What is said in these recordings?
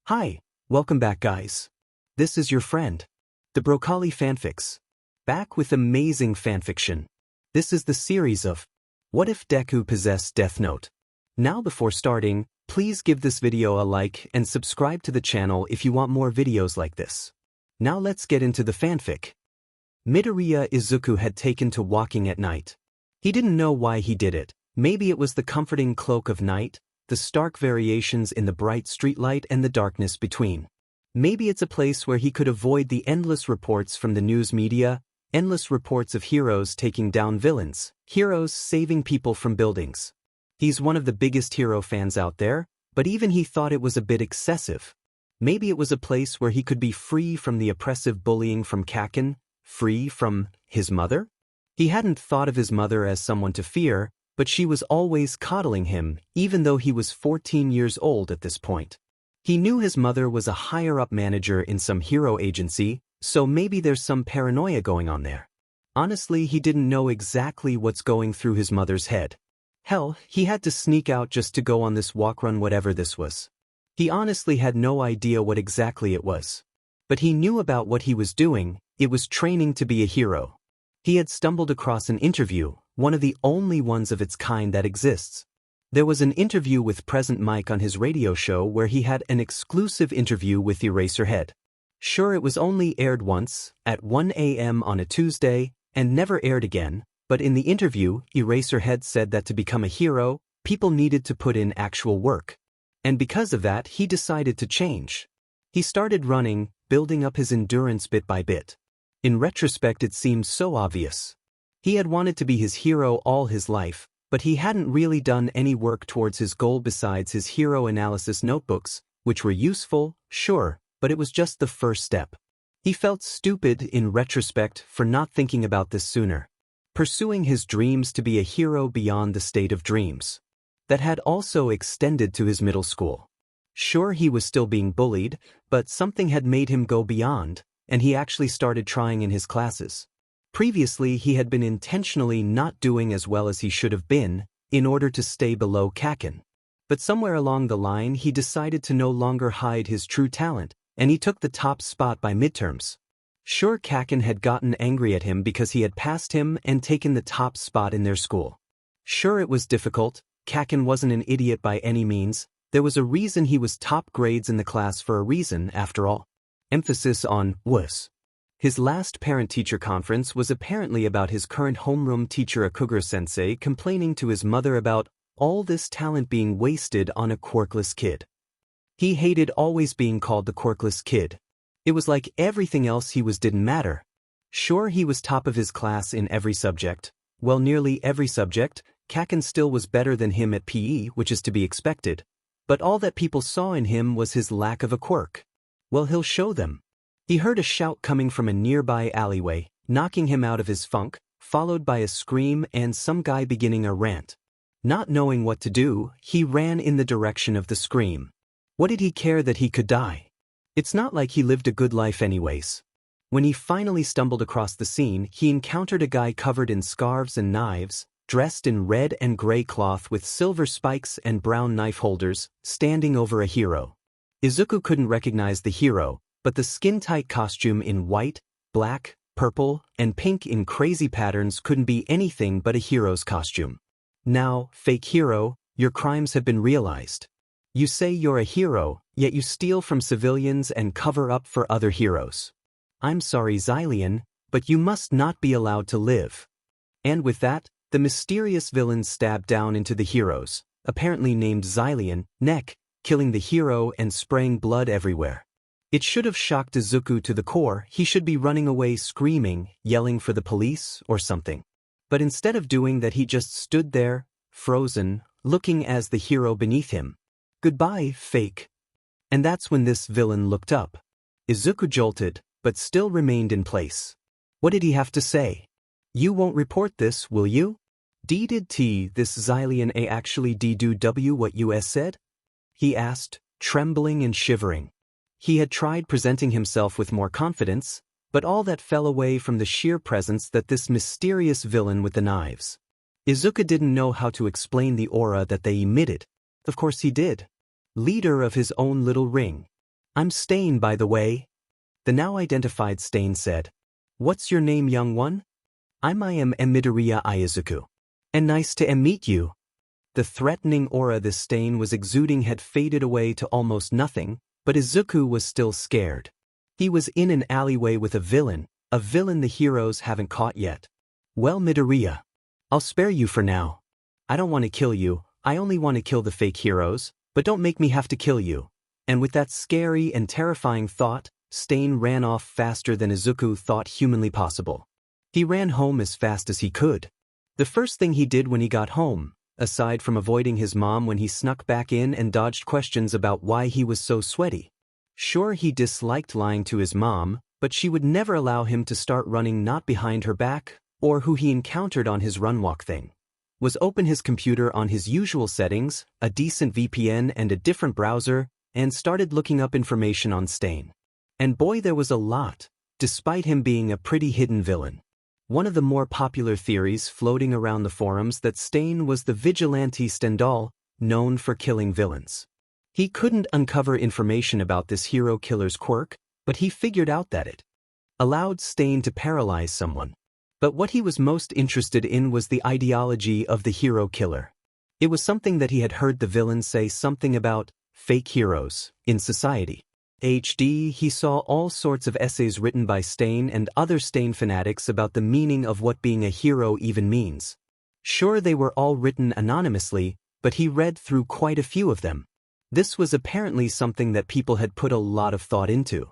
Hi, welcome back guys. This is your friend, the Broccoli Fanfics. Back with amazing fanfiction. This is the series of What If Deku Possessed Deathnote? Now before starting, please give this video a like and subscribe to the channel if you want more videos like this. Now let's get into the fanfic. Midoriya Izuku had taken to walking at night. He didn't know why he did it. Maybe it was the comforting cloak of night, the stark variations in the bright streetlight and the darkness between. Maybe it's a place where he could avoid the endless reports from the news media, endless reports of heroes taking down villains, heroes saving people from buildings. He's one of the biggest hero fans out there, but even he thought it was a bit excessive. Maybe it was a place where he could be free from the oppressive bullying from Kaken, free from his mother? He hadn't thought of his mother as someone to fear, but she was always coddling him, even though he was 14 years old at this point. He knew his mother was a higher-up manager in some hero agency, so maybe there's some paranoia going on there. Honestly, he didn't know exactly what's going through his mother's head. Hell, he had to sneak out just to go on this walk-run whatever this was. He honestly had no idea what exactly it was. But he knew about what he was doing. It was training to be a hero. He had stumbled across an interview, one of the only ones of its kind that exists. There was an interview with Present Mike on his radio show where he had an exclusive interview with Eraserhead. Sure, it was only aired once, at 1 a.m. on a Tuesday, and never aired again, but in the interview, Eraserhead said that to become a hero, people needed to put in actual work. And because of that, he decided to change. He started running, building up his endurance bit by bit. In retrospect, it seemed so obvious. He had wanted to be his hero all his life, but he hadn't really done any work towards his goal besides his hero analysis notebooks, which were useful, sure, but it was just the first step. He felt stupid in retrospect for not thinking about this sooner. Pursuing his dreams to be a hero beyond the state of dreams. That had also extended to his middle school. Sure, he was still being bullied, but something had made him go beyond, and he actually started trying in his classes. Previously, he had been intentionally not doing as well as he should have been, in order to stay below Kaken. But somewhere along the line, he decided to no longer hide his true talent, and he took the top spot by midterms. Sure, Kaken had gotten angry at him because he had passed him and taken the top spot in their school. Sure, it was difficult. Kaken wasn't an idiot by any means. There was a reason he was top grades in the class for a reason, after all. Emphasis on was. His last parent-teacher conference was apparently about his current homeroom teacher Akugura-sensei complaining to his mother about all this talent being wasted on a quirkless kid. He hated always being called the quirkless kid. It was like everything else he was didn't matter. Sure, he was top of his class in every subject. Well, nearly every subject. Kaken still was better than him at PE, which is to be expected. But all that people saw in him was his lack of a quirk. Well, he'll show them. He heard a shout coming from a nearby alleyway, knocking him out of his funk, followed by a scream and some guy beginning a rant. Not knowing what to do, he ran in the direction of the scream. What did he care that he could die? It's not like he lived a good life anyways. When he finally stumbled across the scene, he encountered a guy covered in scarves and knives, dressed in red and gray cloth with silver spikes and brown knife holders, standing over a hero. Izuku couldn't recognize the hero, but the skin-tight costume in white, black, purple, and pink in crazy patterns couldn't be anything but a hero's costume. Now, fake hero, your crimes have been realized. You say you're a hero, yet you steal from civilians and cover up for other heroes. I'm sorry, Xylian, but you must not be allowed to live. And with that, the mysterious villain stabbed down into the hero's, apparently named Xylian, neck, killing the hero and spraying blood everywhere. It should have shocked Izuku to the core. He should be running away screaming, yelling for the police or something. But instead of doing that, he just stood there, frozen, looking as the hero beneath him. Goodbye, fake. And that's when this villain looked up. Izuku jolted, but still remained in place. What did he have to say? You won't report this, will you? Did this Xylian A actually do what you said? He asked, trembling and shivering. He had tried presenting himself with more confidence, but all that fell away from the sheer presence that this mysterious villain with the knives. Izuku didn't know how to explain the aura that they emitted. Of course he did. Leader of his own little ring. I'm Stain, by the way. The now identified Stain said. What's your name, young one? I am Midoriya Izuku. And nice to meet you. The threatening aura this Stain was exuding had faded away to almost nothing, but Izuku was still scared. He was in an alleyway with a villain the heroes haven't caught yet. Well, Midoriya, I'll spare you for now. I don't want to kill you, I only want to kill the fake heroes, but don't make me have to kill you. And with that scary and terrifying thought, Stain ran off faster than Izuku thought humanly possible. He ran home as fast as he could. The first thing he did when he got home, aside from avoiding his mom when he snuck back in and dodged questions about why he was so sweaty. Sure, he disliked lying to his mom, but she would never allow him to start running not behind her back, or who he encountered on his run-walk thing. Was open his computer on his usual settings, a decent VPN and a different browser, and started looking up information on Stain. And boy, there was a lot, despite him being a pretty hidden villain. One of the more popular theories floating around the forums that Stain was the vigilante Stendhal, known for killing villains. He couldn't uncover information about this hero killer's quirk, but he figured out that it allowed Stain to paralyze someone. But what he was most interested in was the ideology of the hero killer. It was something that he had heard the villain say something about fake heroes in society. He saw all sorts of essays written by Stain and other Stain fanatics about the meaning of what being a hero even means. Sure, they were all written anonymously, but he read through quite a few of them. This was apparently something that people had put a lot of thought into.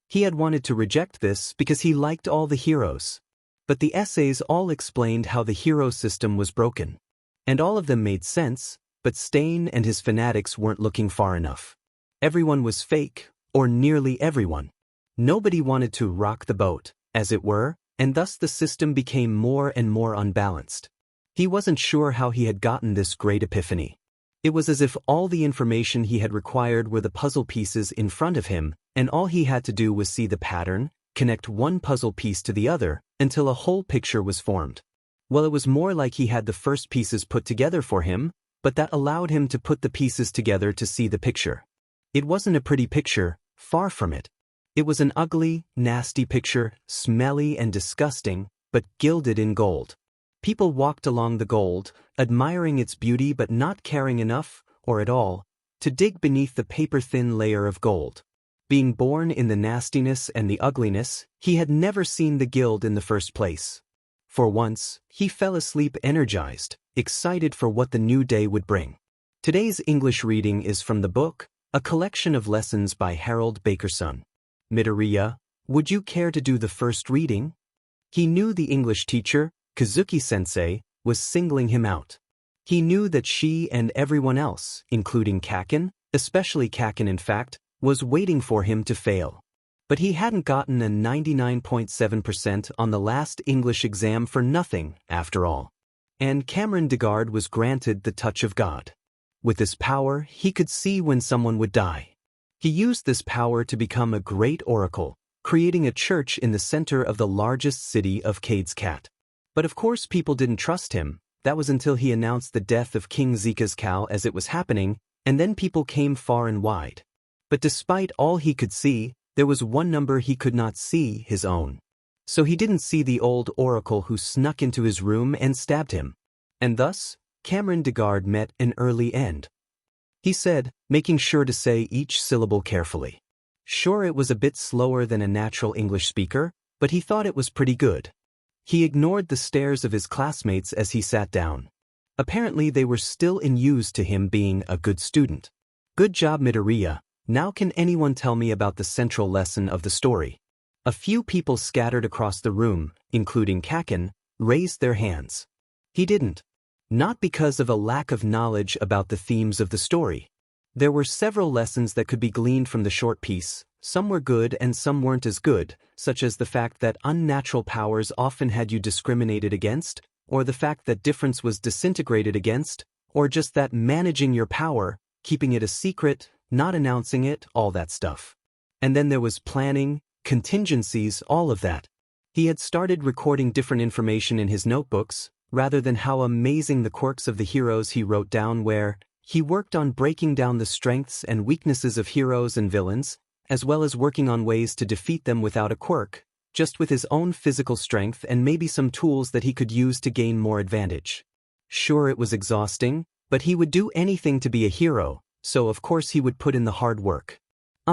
He had wanted to reject this because he liked all the heroes. But the essays all explained how the hero system was broken. And all of them made sense, but Stain and his fanatics weren't looking far enough. Everyone was fake, or nearly everyone. Nobody wanted to rock the boat, as it were, and thus the system became more and more unbalanced. He wasn't sure how he had gotten this great epiphany. It was as if all the information he had required were the puzzle pieces in front of him, and all he had to do was see the pattern, connect one puzzle piece to the other, until a whole picture was formed. Well, it was more like he had the first pieces put together for him, but that allowed him to put the pieces together to see the picture. It wasn't a pretty picture, far from it. It was an ugly, nasty picture, smelly and disgusting, but gilded in gold. People walked along the gold, admiring its beauty but not caring enough, or at all, to dig beneath the paper-thin layer of gold. Being born in the nastiness and the ugliness, he had never seen the gild in the first place. For once, he fell asleep energized, excited for what the new day would bring. Today's English reading is from the book, A Collection of Lessons by Harold Bakerson. Midoriya, would you care to do the first reading? He knew the English teacher, Kazuki-sensei, was singling him out. He knew that she and everyone else, including Kaken, especially Kaken in fact, was waiting for him to fail. But he hadn't gotten a 99.7% on the last English exam for nothing, after all. And Cameron Degard was granted the touch of God. With this power, he could see when someone would die. He used this power to become a great oracle, creating a church in the center of the largest city of Cade's Cat. But of course people didn't trust him. That was until he announced the death of King Zika's cow as it was happening, and then people came far and wide. But despite all he could see, there was one number he could not see, his own. So he didn't see the old oracle who snuck into his room and stabbed him. And thus, Cameron Degard met an early end. He said, making sure to say each syllable carefully. Sure, it was a bit slower than a natural English speaker, but he thought it was pretty good. He ignored the stares of his classmates as he sat down. Apparently they were still in use to him being a good student. Good job, Midoriya. Now can anyone tell me about the central lesson of the story? A few people scattered across the room, including Kaken, raised their hands. He didn't. Not because of a lack of knowledge about the themes of the story. There were several lessons that could be gleaned from the short piece. Some were good and some weren't as good, such as the fact that unnatural powers often had you discriminated against, or the fact that difference was disintegrated against, or just that managing your power, keeping it a secret, not announcing it, all that stuff. And then there was planning, contingencies, all of that. He had started recording different information in his notebooks, rather than how amazing the quirks of the heroes he wrote down were. He worked on breaking down the strengths and weaknesses of heroes and villains, as well as working on ways to defeat them without a quirk, just with his own physical strength and maybe some tools that he could use to gain more advantage. Sure, it was exhausting, but he would do anything to be a hero, so of course he would put in the hard work.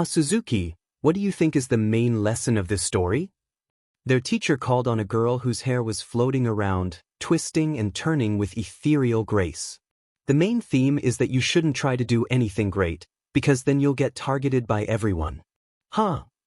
Suzuki, what do you think is the main lesson of this story? Their teacher called on a girl whose hair was floating around, twisting and turning with ethereal grace. The main theme is that you shouldn't try to do anything great, because then you'll get targeted by everyone.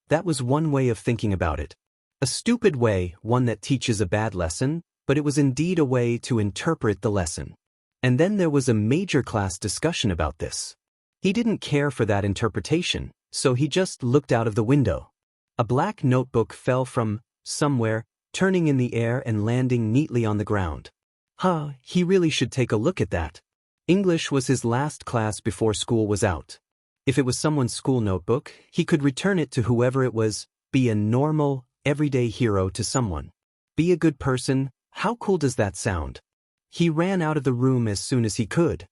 That was one way of thinking about it. A stupid way, one that teaches a bad lesson, but it was indeed a way to interpret the lesson. And then there was a major class discussion about this. He didn't care for that interpretation, so he just looked out of the window. A black notebook fell from somewhere, turning in the air and landing neatly on the ground. He really should take a look at that. English was his last class before school was out. If it was someone's school notebook, he could return it to whoever it was, be a normal, everyday hero to someone. Be a good person, how cool does that sound? He ran out of the room as soon as he could.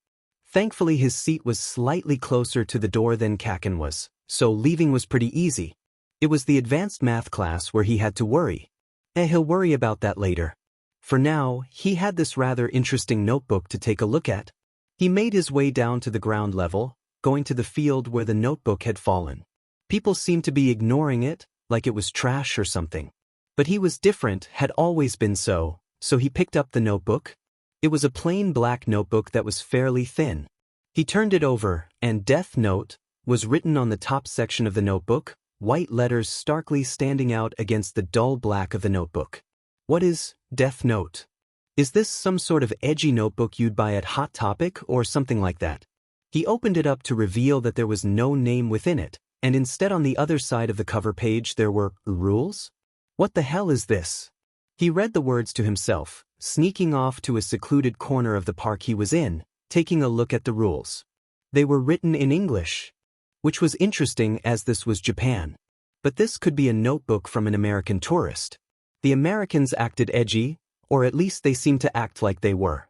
Thankfully his seat was slightly closer to the door than Kaken was, so leaving was pretty easy. It was the advanced math class where he had to worry. He'll worry about that later. For now, he had this rather interesting notebook to take a look at. He made his way down to the ground level, going to the field where the notebook had fallen. People seemed to be ignoring it, like it was trash or something. But he was different, had always been so he picked up the notebook. It was a plain black notebook that was fairly thin. He turned it over, and Deathnote was written on the top section of the notebook, white letters starkly standing out against the dull black of the notebook. What is Deathnote? Is this some sort of edgy notebook you'd buy at Hot Topic or something like that? He opened it up to reveal that there was no name within it, and instead on the other side of the cover page there were rules? What the hell is this? He read the words to himself, sneaking off to a secluded corner of the park he was in, taking a look at the rules. They were written in English, which was interesting as this was Japan. But this could be a notebook from an American tourist. The Americans acted edgy, or at least they seemed to act like they were.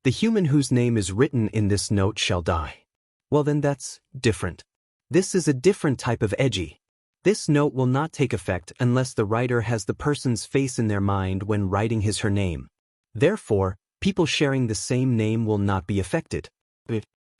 The human whose name is written in this note shall die. Well then that's different. This is a different type of edgy. This note will not take effect unless the writer has the person's face in their mind when writing his/her name. Therefore, people sharing the same name will not be affected.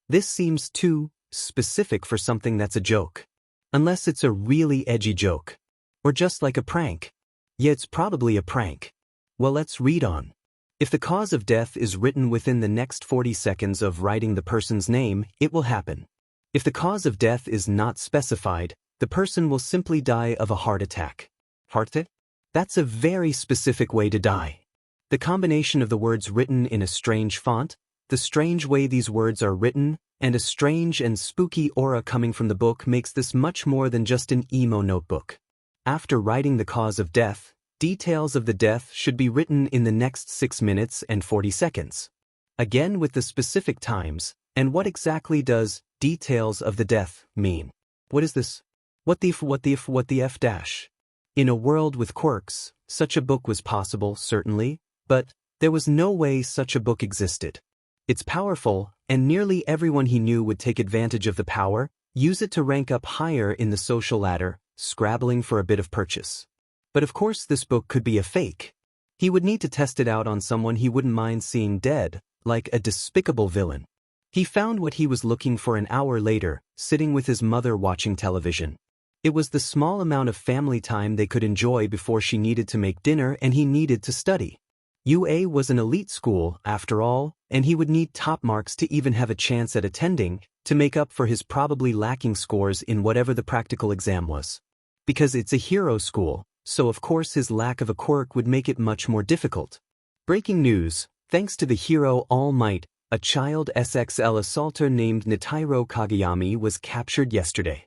This seems too specific for something that's a joke. Unless it's a really edgy joke. Or just like a prank. Yeah, it's probably a prank. Well, let's read on. If the cause of death is written within the next 40 seconds of writing the person's name, it will happen. If the cause of death is not specified, the person will simply die of a heart attack. Heart attack? That's a very specific way to die. The combination of the words written in a strange font, the strange way these words are written, and a strange and spooky aura coming from the book makes this much more than just an emo notebook. After writing the cause of death, details of the death should be written in the next 6 minutes and 40 seconds. Again with the specific times, and what exactly does details of the death mean? What is this? What the F dash? In a world with quirks, such a book was possible, certainly, but there was no way such a book existed. It's powerful, and nearly everyone he knew would take advantage of the power, use it to rank up higher in the social ladder, scrabbling for a bit of purchase. But of course this book could be a fake. He would need to test it out on someone he wouldn't mind seeing dead, like a despicable villain. He found what he was looking for an hour later, sitting with his mother watching television. It was the small amount of family time they could enjoy before she needed to make dinner and he needed to study. UA was an elite school, after all, and he would need top marks to even have a chance at attending, to make up for his probably lacking scores in whatever the practical exam was. Because it's a hero school, so of course his lack of a quirk would make it much more difficult. Breaking news, thanks to the hero All Might, a child SXL assaulter named Nitairo Kageyami was captured yesterday.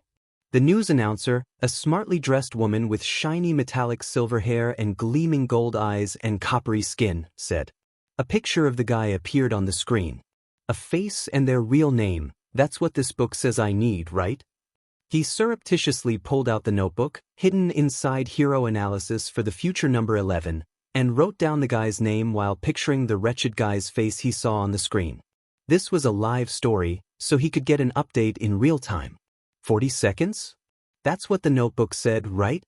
The news announcer, a smartly dressed woman with shiny metallic silver hair and gleaming gold eyes and coppery skin, said. A picture of the guy appeared on the screen. A face and their real name, that's what this book says I need, right? He surreptitiously pulled out the notebook, hidden inside Hero Analysis for the future number 11, and wrote down the guy's name while picturing the wretched guy's face he saw on the screen. This was a live story, so he could get an update in real time. 40 seconds? That's what the notebook said, right?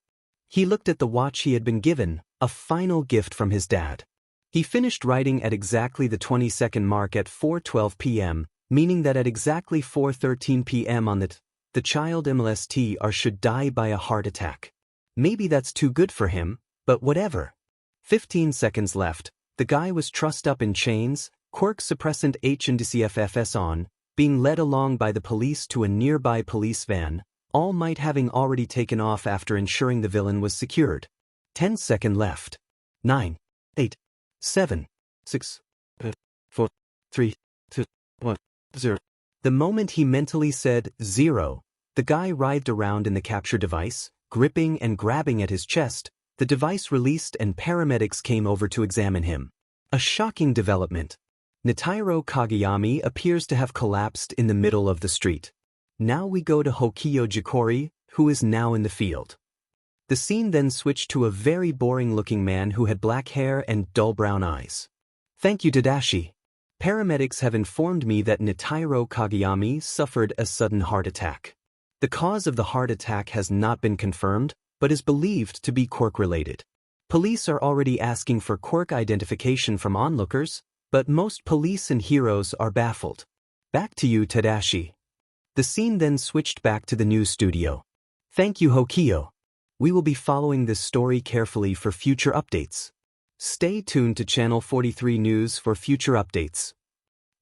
He looked at the watch he had been given, a final gift from his dad. He finished writing at exactly the 20-second mark at 4:12 p.m., meaning that at exactly 4:13 p.m. on the child MLST should die by a heart attack. Maybe that's too good for him, but whatever. 15 seconds left. The guy was trussed up in chains, quirk suppressant H and DCFFS on, being led along by the police to a nearby police van, all might having already taken off after ensuring the villain was secured. 10 seconds left. 9, 8, 7, 6, 5, 4, 3, 2, 1, 0. The moment he mentally said 0, the guy writhed around in the capture device, gripping and grabbing at his chest. The device released and paramedics came over to examine him. A shocking development. Nitaro Kageyami appears to have collapsed in the middle of the street. Now we go to Hokiyo Jikori, who is now in the field. The scene then switched to a very boring-looking man who had black hair and dull brown eyes. Thank you, Tadashi. Paramedics have informed me that Nitaro Kageyami suffered a sudden heart attack. The cause of the heart attack has not been confirmed, but is believed to be quirk-related. Police are already asking for quirk identification from onlookers, but most police and heroes are baffled. Back to you, Tadashi. The scene then switched back to the news studio. Thank you, Hokiyo. We will be following this story carefully for future updates. Stay tuned to Channel 43 News for future updates.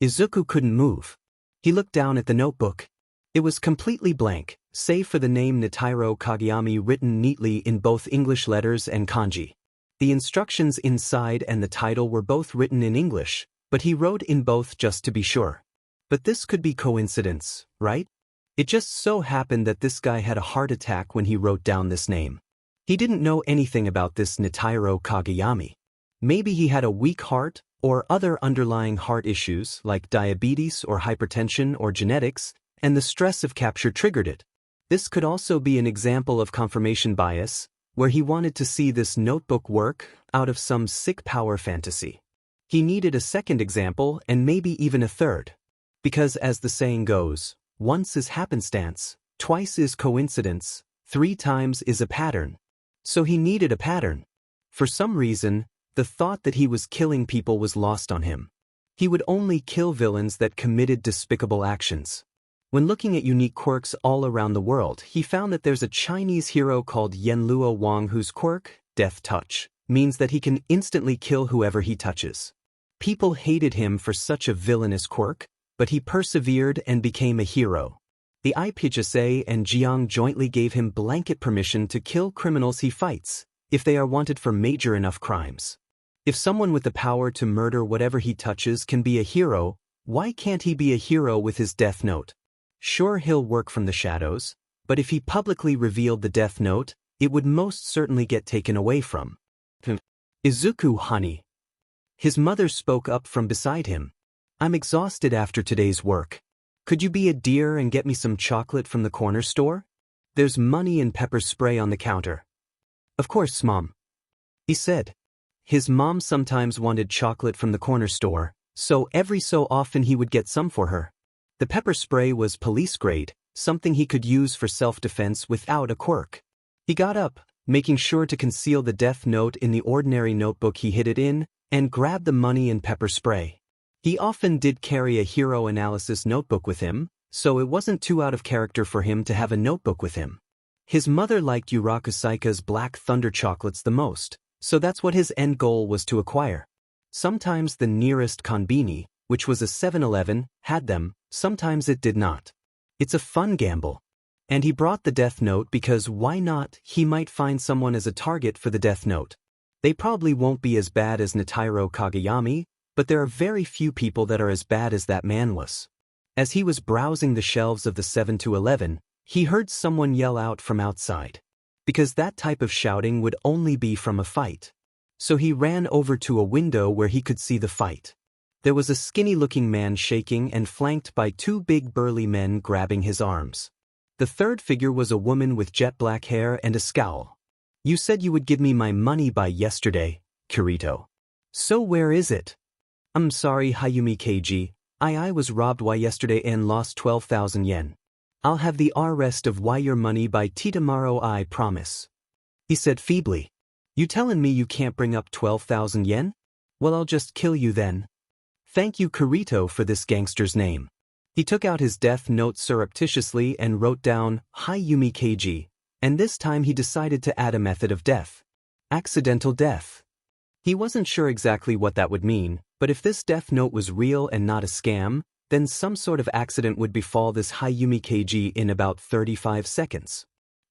Izuku couldn't move. He looked down at the notebook. It was completely blank, save for the name Nitaro Kageyami written neatly in both English letters and kanji. The instructions inside and the title were both written in English, but he wrote in both just to be sure. But this could be coincidence, right? It just so happened that this guy had a heart attack when he wrote down this name. He didn't know anything about this Nitaro Kageyami. Maybe he had a weak heart, or other underlying heart issues like diabetes or hypertension or genetics, and the stress of capture triggered it. This could also be an example of confirmation bias, where he wanted to see this notebook work out of some sick power fantasy. He needed a second example and maybe even a third. Because as the saying goes, once is happenstance, twice is coincidence, 3 times is a pattern. So he needed a pattern. For some reason, the thought that he was killing people was lost on him. He would only kill villains that committed despicable actions. When looking at unique quirks all around the world, he found that there's a Chinese hero called Yenluo Wang whose quirk, Death Touch, means that he can instantly kill whoever he touches. People hated him for such a villainous quirk, but he persevered and became a hero. The IPHSA and Jiang jointly gave him blanket permission to kill criminals he fights, if they are wanted for major enough crimes. If someone with the power to murder whatever he touches can be a hero, why can't he be a hero with his Death Note? Sure, he'll work from the shadows, but if he publicly revealed the Death Note, it would most certainly get taken away from Izuku, honey. His mother spoke up from beside him. I'm exhausted after today's work. Could you be a dear and get me some chocolate from the corner store? There's money and pepper spray on the counter. Of course, Mom. He said. His mom sometimes wanted chocolate from the corner store, so every so often he would get some for her. The pepper spray was police grade, something he could use for self-defense without a quirk. He got up, making sure to conceal the Death Note in the ordinary notebook he hid it in, and grabbed the money and pepper spray. He often did carry a hero analysis notebook with him, so it wasn't too out of character for him to have a notebook with him. His mother liked Urakusaika's Black Thunder chocolates the most, so that's what his end goal was to acquire. Sometimes the nearest konbini, which was a 7-Eleven, had them, sometimes it did not. It's a fun gamble. And he brought the Death Note because why not, he might find someone as a target for the Death Note. They probably won't be as bad as Nitaro Kageyami, but there are very few people that are as bad as that man was. As he was browsing the shelves of the 7-Eleven, he heard someone yell out from outside. Because that type of shouting would only be from a fight. So he ran over to a window where he could see the fight. There was a skinny-looking man shaking and flanked by 2 big burly men grabbing his arms. The third figure was a woman with jet black hair and a scowl. You said you would give me my money by yesterday, Kirito. So where is it? I'm sorry, Hayumi Keiji. I was robbed yesterday and lost 12,000 yen. I'll have the rest of Why Your Money by tomorrow, I promise. He said feebly. You telling me you can't bring up 12,000 yen? Well, I'll just kill you then. Thank you, Kirito, for this gangster's name. He took out his death note surreptitiously and wrote down, Hayumi Keiji, and this time he decided to add a method of death. Accidental death. He wasn't sure exactly what that would mean, but if this death note was real and not a scam, then some sort of accident would befall this Hayumi Keiji in about 35 seconds.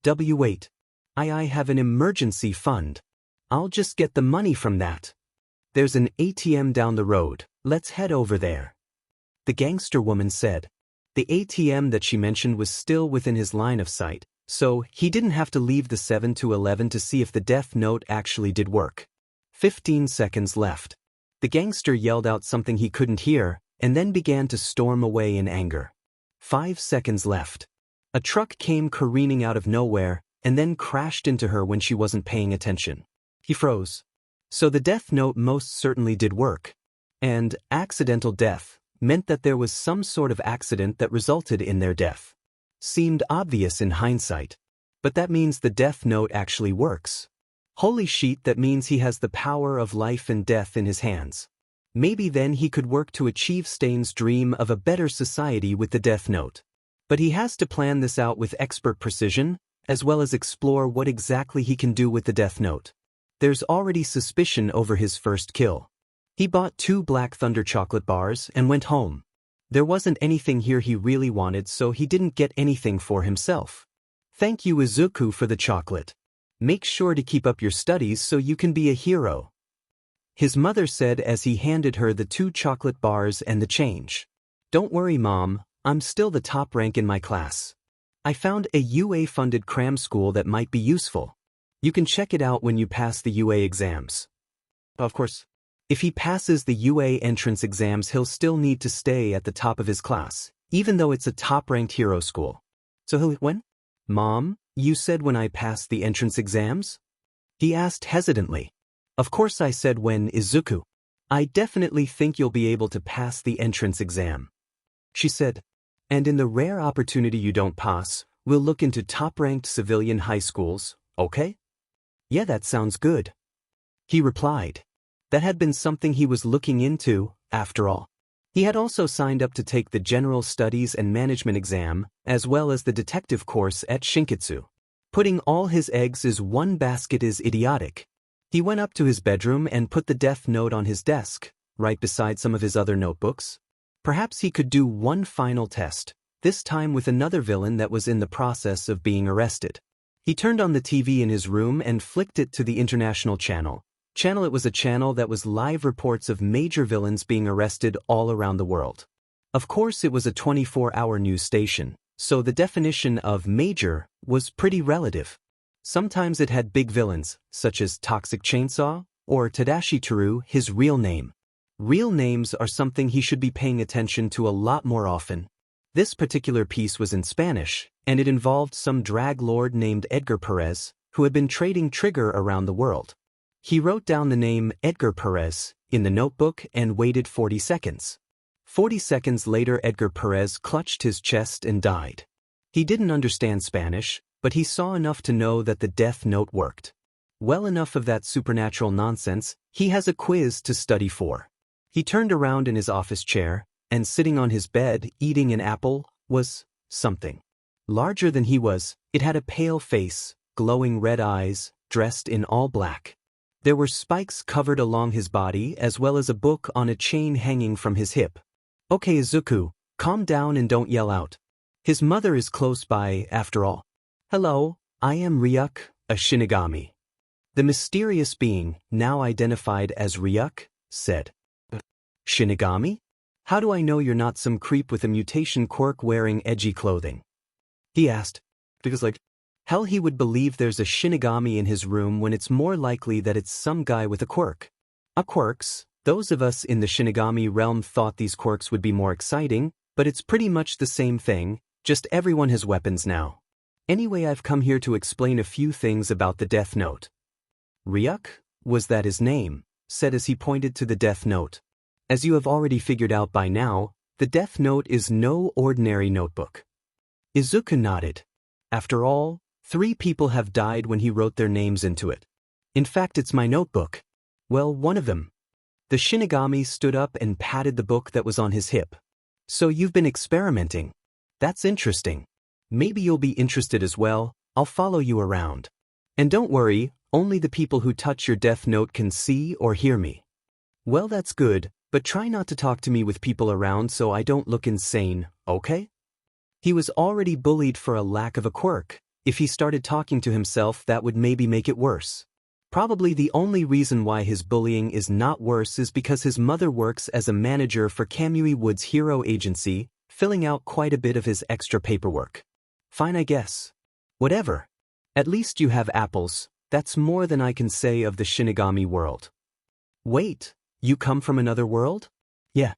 Wait. I have an emergency fund. I'll just get the money from that. There's an ATM down the road, let's head over there. The gangster woman said. The ATM that she mentioned was still within his line of sight, so he didn't have to leave the 7-Eleven to see if the death note actually did work. 15 seconds left. The gangster yelled out something he couldn't hear, and then began to storm away in anger. 5 seconds left. A truck came careening out of nowhere, and then crashed into her when she wasn't paying attention. He froze. So the death note most certainly did work. And accidental death meant that there was some sort of accident that resulted in their death. Seemed obvious in hindsight. But that means the death note actually works. Holy shit, that means he has the power of life and death in his hands. Maybe then he could work to achieve Stain's dream of a better society with the death note. But he has to plan this out with expert precision, as well as explore what exactly he can do with the death note. There's already suspicion over his first kill. He bought 2 Black Thunder chocolate bars and went home. There wasn't anything here he really wanted, so he didn't get anything for himself. Thank you, Izuku, for the chocolate. Make sure to keep up your studies so you can be a hero. His mother said as he handed her the 2 chocolate bars and the change. Don't worry, Mom, I'm still the top rank in my class. I found a UA-funded cram school that might be useful. You can check it out when you pass the UA exams. Of course, if he passes the UA entrance exams, he'll still need to stay at the top of his class, even though it's a top-ranked hero school. So when? Mom, you said when I passed the entrance exams? He asked hesitantly. Of course I said when, Izuku. I definitely think you'll be able to pass the entrance exam. She said. And in the rare opportunity you don't pass, we'll look into top-ranked civilian high schools, okay? Yeah, that sounds good. He replied. That had been something he was looking into, after all. He had also signed up to take the General Studies and Management exam, as well as the detective course at Shinkitsu. Putting all his eggs in one basket is idiotic. He went up to his bedroom and put the death note on his desk, right beside some of his other notebooks. Perhaps he could do one final test, this time with another villain that was in the process of being arrested. He turned on the TV in his room and flicked it to the international channel. It was a channel that was live reports of major villains being arrested all around the world. Of course, it was a 24-hour news station, so the definition of major was pretty relative. Sometimes it had big villains, such as Toxic Chainsaw, or Tadashi Toru, his real name. Real names are something he should be paying attention to a lot more often. This particular piece was in Spanish, and it involved some drag lord named Edgar Perez, who had been trading Trigger around the world. He wrote down the name Edgar Perez in the notebook and waited 40 seconds. 40 seconds later, Edgar Perez clutched his chest and died. He didn't understand Spanish, but he saw enough to know that the death note worked. Well, enough of that supernatural nonsense, he has a quiz to study for. He turned around in his office chair, and sitting on his bed, eating an apple, was something. Larger than he was, it had a pale face, glowing red eyes, dressed in all black. There were spikes covered along his body as well as a book on a chain hanging from his hip. Okay, Izuku, calm down and don't yell out. His mother is close by, after all. Hello, I am Ryuk, a Shinigami. The mysterious being, now identified as Ryuk, said. Shinigami? How do I know you're not some creep with a mutation quirk wearing edgy clothing? He asked. Because hell, he would believe there's a Shinigami in his room when it's more likely that it's some guy with a quirk. Quirks, those of us in the Shinigami realm thought these quirks would be more exciting, but it's pretty much the same thing, just everyone has weapons now. Anyway, I've come here to explain a few things about the Death Note. Ryuk? Was that his name? Said as he pointed to the Death Note. As you have already figured out by now, the Death Note is no ordinary notebook. Izuku nodded. After all, 3 people have died when he wrote their names into it. In fact, it's my notebook. Well, one of them. The Shinigami stood up and patted the book that was on his hip. So you've been experimenting. That's interesting. Maybe you'll be interested as well. I'll follow you around. And don't worry, only the people who touch your Death Note can see or hear me. Well, that's good, but try not to talk to me with people around so I don't look insane, okay? He was already bullied for a lack of a quirk. If he started talking to himself, that would maybe make it worse. Probably the only reason why his bullying is not worse is because his mother works as a manager for Kamui Wood's hero agency, filling out quite a bit of his extra paperwork. Fine, I guess. Whatever. At least you have apples. That's more than I can say of the Shinigami world. Wait, you come from another world? Yeah.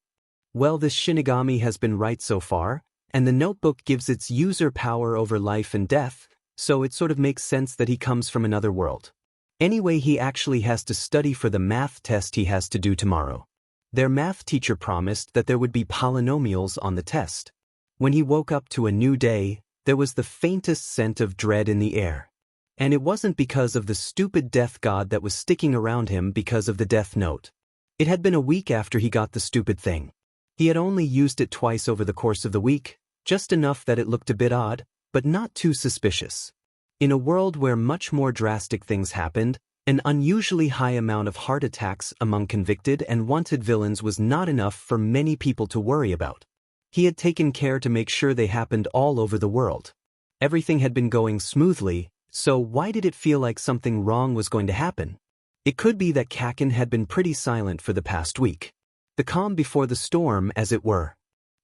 Well, this Shinigami has been right so far, and the notebook gives its user power over life and death, so it sort of makes sense that he comes from another world. Anyway, he actually has to study for the math test he has to do tomorrow. Their math teacher promised that there would be polynomials on the test. When he woke up to a new day, there was the faintest scent of dread in the air. And it wasn't because of the stupid death god that was sticking around him because of the Death Note. It had been a week after he got the stupid thing. He had only used it twice over the course of the week, just enough that it looked a bit odd, but not too suspicious. In a world where much more drastic things happened, an unusually high amount of heart attacks among convicted and wanted villains was not enough for many people to worry about. He had taken care to make sure they happened all over the world. Everything had been going smoothly, so why did it feel like something wrong was going to happen? It could be that Kaken had been pretty silent for the past week. The calm before the storm, as it were.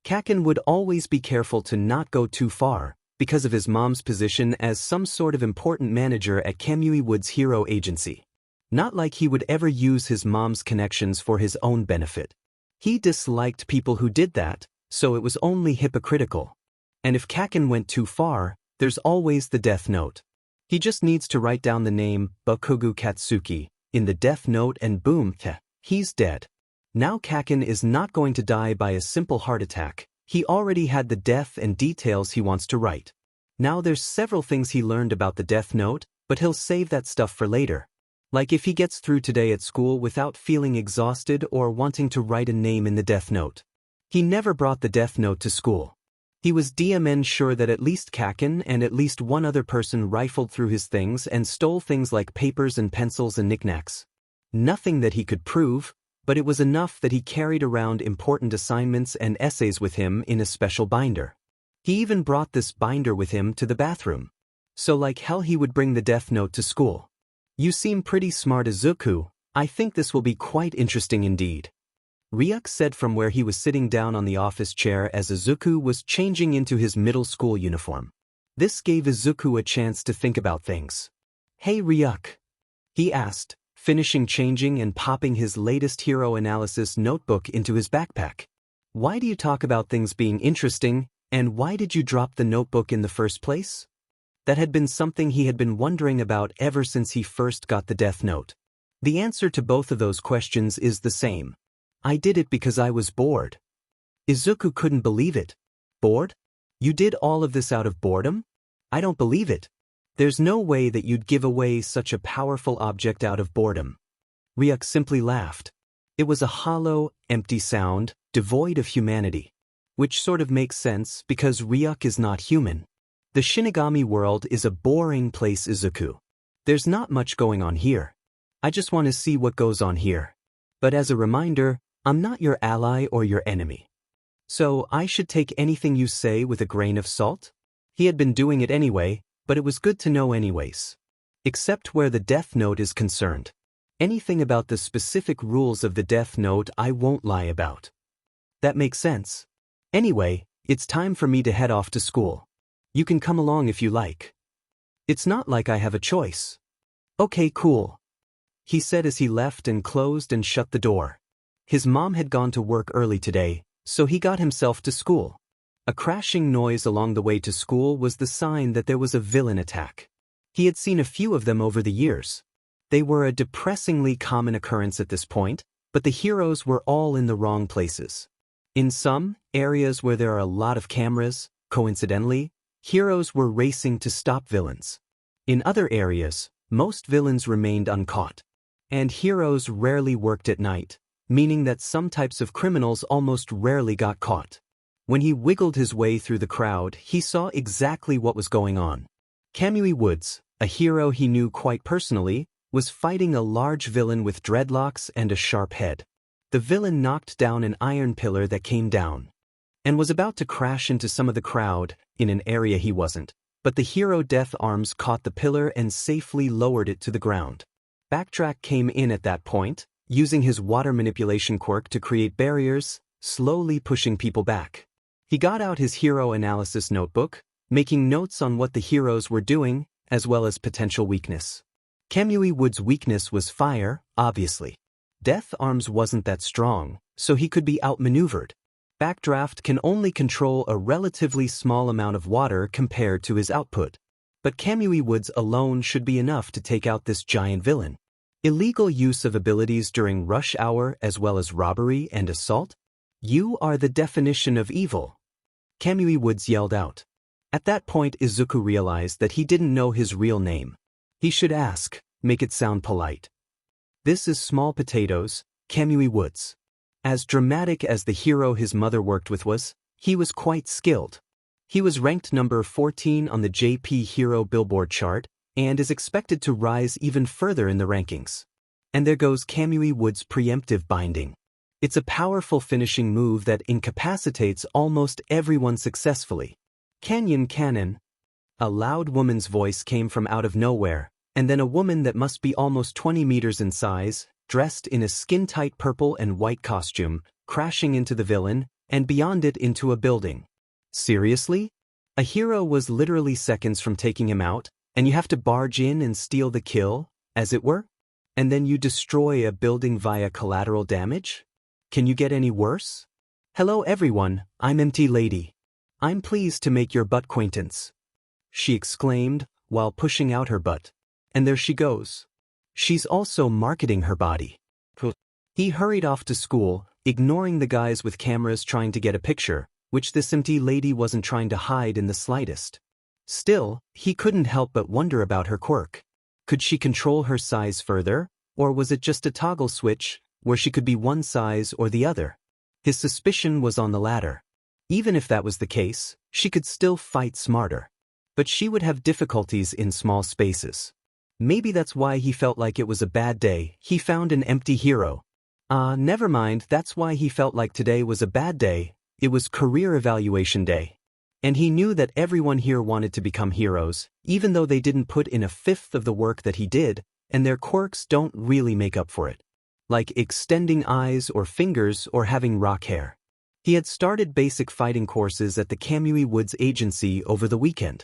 Kaken would always be careful to not go too far, because of his mom's position as some sort of important manager at Kamui Wood's hero agency. Not like he would ever use his mom's connections for his own benefit. He disliked people who did that, so it was only hypocritical. And if Kaken went too far, there's always the Death Note. He just needs to write down the name Bakugo Katsuki in the Death Note and boom, he's dead. Now Kaken is not going to die by a simple heart attack. He already had the death and details he wants to write. Now there's several things he learned about the Death Note, but he'll save that stuff for later. Like if he gets through today at school without feeling exhausted or wanting to write a name in the Death Note. He never brought the Death Note to school. He was DMN sure that at least Kaken and at least one other person rifled through his things and stole things like papers and pencils and knickknacks. Nothing that he could prove, but it was enough that he carried around important assignments and essays with him in a special binder. He even brought this binder with him to the bathroom. So like hell he would bring the Death Note to school. You seem pretty smart, Izuku. I think this will be quite interesting indeed. Ryuk said from where he was sitting down on the office chair as Izuku was changing into his middle school uniform. This gave Izuku a chance to think about things. Hey Ryuk, he asked, finishing changing and popping his latest hero analysis notebook into his backpack. Why do you talk about things being interesting, and why did you drop the notebook in the first place? That had been something he had been wondering about ever since he first got the Death Note. The answer to both of those questions is the same. I did it because I was bored. Izuku couldn't believe it. Bored? You did all of this out of boredom? I don't believe it. There's no way that you'd give away such a powerful object out of boredom. Ryuk simply laughed. It was a hollow, empty sound, devoid of humanity. Which sort of makes sense because Ryuk is not human. The Shinigami world is a boring place, Izuku. There's not much going on here. I just want to see what goes on here. But as a reminder, I'm not your ally or your enemy. So I should take anything you say with a grain of salt? He had been doing it anyway, but it was good to know anyways. Except where the Death Note is concerned. Anything about the specific rules of the Death Note I won't lie about. That makes sense. Anyway, it's time for me to head off to school. You can come along if you like. It's not like I have a choice. Okay, cool. He said as he left and closed and shut the door. His mom had gone to work early today, so he got himself to school. A crashing noise along the way to school was the sign that there was a villain attack. He had seen a few of them over the years. They were a depressingly common occurrence at this point, but the heroes were all in the wrong places. In some areas where there are a lot of cameras, coincidentally, Heroes were racing to stop villains. In other areas, most villains remained uncaught. And heroes rarely worked at night, meaning that some types of criminals almost rarely got caught. When he wiggled his way through the crowd, he saw exactly what was going on. Kamui Woods, a hero he knew quite personally, was fighting a large villain with dreadlocks and a sharp head. The villain knocked down an iron pillar that came down and was about to crash into some of the crowd in an area he wasn't, but the hero Death Arms caught the pillar and safely lowered it to the ground. Backtrack came in at that point, using his water manipulation quirk to create barriers, slowly pushing people back. He got out his hero analysis notebook, making notes on what the heroes were doing, as well as potential weakness. Kamui Wood's weakness was fire, obviously. Death Arms wasn't that strong, so he could be outmaneuvered. Backdraft can only control a relatively small amount of water compared to his output. But Kamui Woods alone should be enough to take out this giant villain. Illegal use of abilities during rush hour as well as robbery and assault? You are the definition of evil. Kamui Woods yelled out. At that point Izuku realized that he didn't know his real name. He should ask, make it sound polite. This is Small Potatoes, Kamui Woods. As dramatic as the hero his mother worked with was, he was quite skilled. He was ranked number 14 on the JP Hero Billboard chart, and is expected to rise even further in the rankings. And there goes Kamui Woods' preemptive binding. It's a powerful finishing move that incapacitates almost everyone successfully. Cannon. A loud woman's voice came from out of nowhere, and then a woman that must be almost 20 meters in size, dressed in a skin-tight purple and white costume, crashing into the villain, and beyond it into a building. Seriously? A hero was literally seconds from taking him out, and you have to barge in and steal the kill, as it were? And then you destroy a building via collateral damage? Can you get any worse? Hello everyone, I'm Empty Lady. I'm pleased to make your butt-quaintance, she exclaimed, while pushing out her butt. And there she goes. She's also marketing her body. He hurried off to school, ignoring the guys with cameras trying to get a picture, which this empty lady wasn't trying to hide in the slightest. Still, he couldn't help but wonder about her quirk. Could she control her size further, or was it just a toggle switch, where she could be one size or the other? His suspicion was on the latter. Even if that was the case, she could still fight smarter. But she would have difficulties in small spaces. Maybe that's why he felt like it was a bad day. He found an empty hero. Never mind, that's why he felt like today was a bad day. It was career evaluation day. And he knew that everyone here wanted to become heroes, even though they didn't put in a fifth of the work that he did, and their quirks don't really make up for it. Like extending eyes or fingers or having rock hair. He had started basic fighting courses at the Kamui Woods agency over the weekend.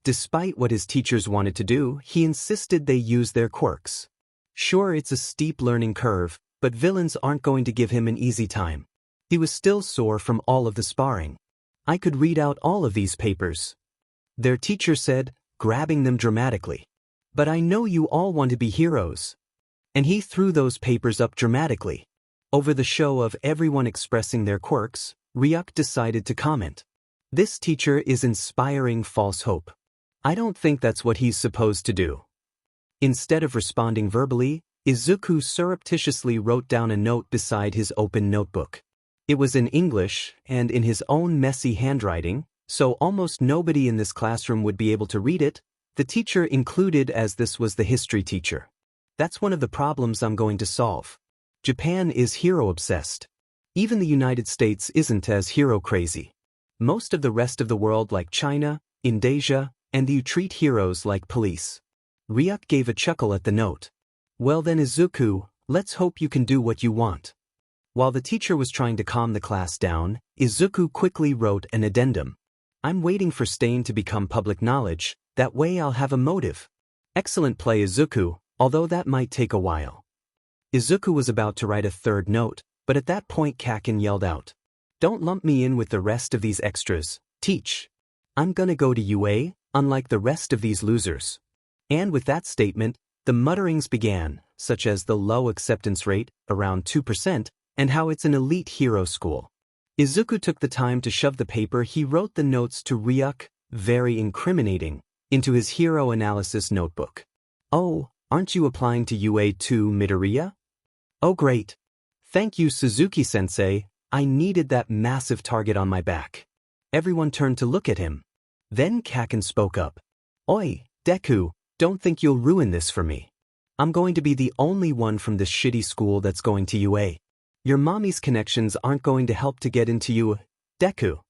Despite what his teachers wanted to do, he insisted they use their quirks. Sure, it's a steep learning curve, but villains aren't going to give him an easy time. He was still sore from all of the sparring. I could read out all of these papers, their teacher said, grabbing them dramatically. But I know you all want to be heroes. And he threw those papers up dramatically. Over the show of everyone expressing their quirks, Ryuk decided to comment. This teacher is inspiring false hope. I don't think that's what he's supposed to do. Instead of responding verbally, Izuku surreptitiously wrote down a note beside his open notebook. It was in English and in his own messy handwriting, so almost nobody in this classroom would be able to read it, the teacher included as this was the history teacher. That's one of the problems I'm going to solve. Japan is hero-obsessed. Even the United States isn't as hero-crazy. Most of the rest of the world like China, Indonesia, and you treat heroes like police. Ryuk gave a chuckle at the note. Well then Izuku, let's hope you can do what you want. While the teacher was trying to calm the class down, Izuku quickly wrote an addendum. I'm waiting for Stain to become public knowledge, that way I'll have a motive. Excellent play Izuku, although that might take a while. Izuku was about to write a third note, but at that point Kakin yelled out. Don't lump me in with the rest of these extras, teach. I'm gonna go to UA, unlike the rest of these losers. And with that statement, the mutterings began, such as the low acceptance rate, around 2%, and how it's an elite hero school. Izuku took the time to shove the paper he wrote the notes to Ryuk, very incriminating, into his hero analysis notebook. "Oh, aren't you applying to UA too, Midoriya?" "Oh great. Thank you, Suzuki-sensei, I needed that massive target on my back." Everyone turned to look at him. Then Kaken spoke up. "Oi, Deku, don't think you'll ruin this for me. I'm going to be the only one from this shitty school that's going to UA. Your mommy's connections aren't going to help to get into UA, Deku."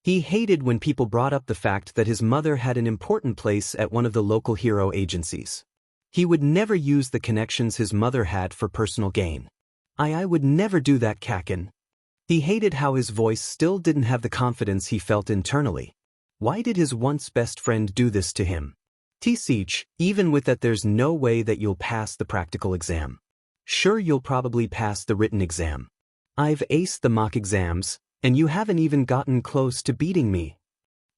He hated when people brought up the fact that his mother had an important place at one of the local hero agencies. He would never use the connections his mother had for personal gain. I would never do that, Kaken." He hated how his voice still didn't have the confidence he felt internally. Why did his once best friend do this to him? "T-Siege, even with that there's no way that you'll pass the practical exam. Sure, you'll probably pass the written exam. I've aced the mock exams, and you haven't even gotten close to beating me."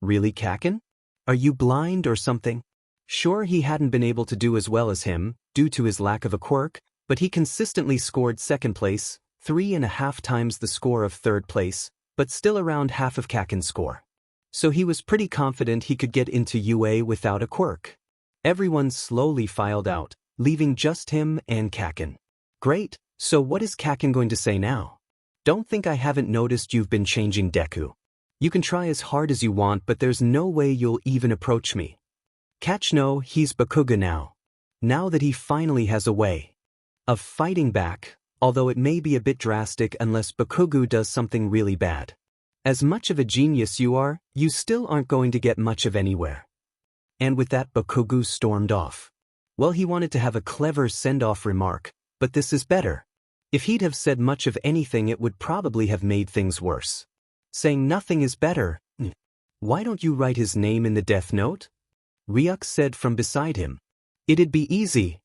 "Really, Kaken? Are you blind or something?" Sure, he hadn't been able to do as well as him, due to his lack of a quirk, but he consistently scored second place, 3.5 times the score of third place, but still around half of Kaken's score. So he was pretty confident he could get into UA without a quirk. Everyone slowly filed out, leaving just him and Kaken. "Great, so what is Kaken going to say now?" "Don't think I haven't noticed you've been changing, Deku. You can try as hard as you want, but there's no way you'll even approach me. Catch no, he's Bakuga now. Now that he finally has a way of fighting back, although it may be a bit drastic unless Bakugo does something really bad. As much of a genius you are, you still aren't going to get much of anywhere." And with that, Bakugo stormed off. Well, he wanted to have a clever send-off remark, but this is better. If he'd have said much of anything, it would probably have made things worse. Saying nothing is better. "Why don't you write his name in the Deathnote?" Ryuk said from beside him. "It'd be easy."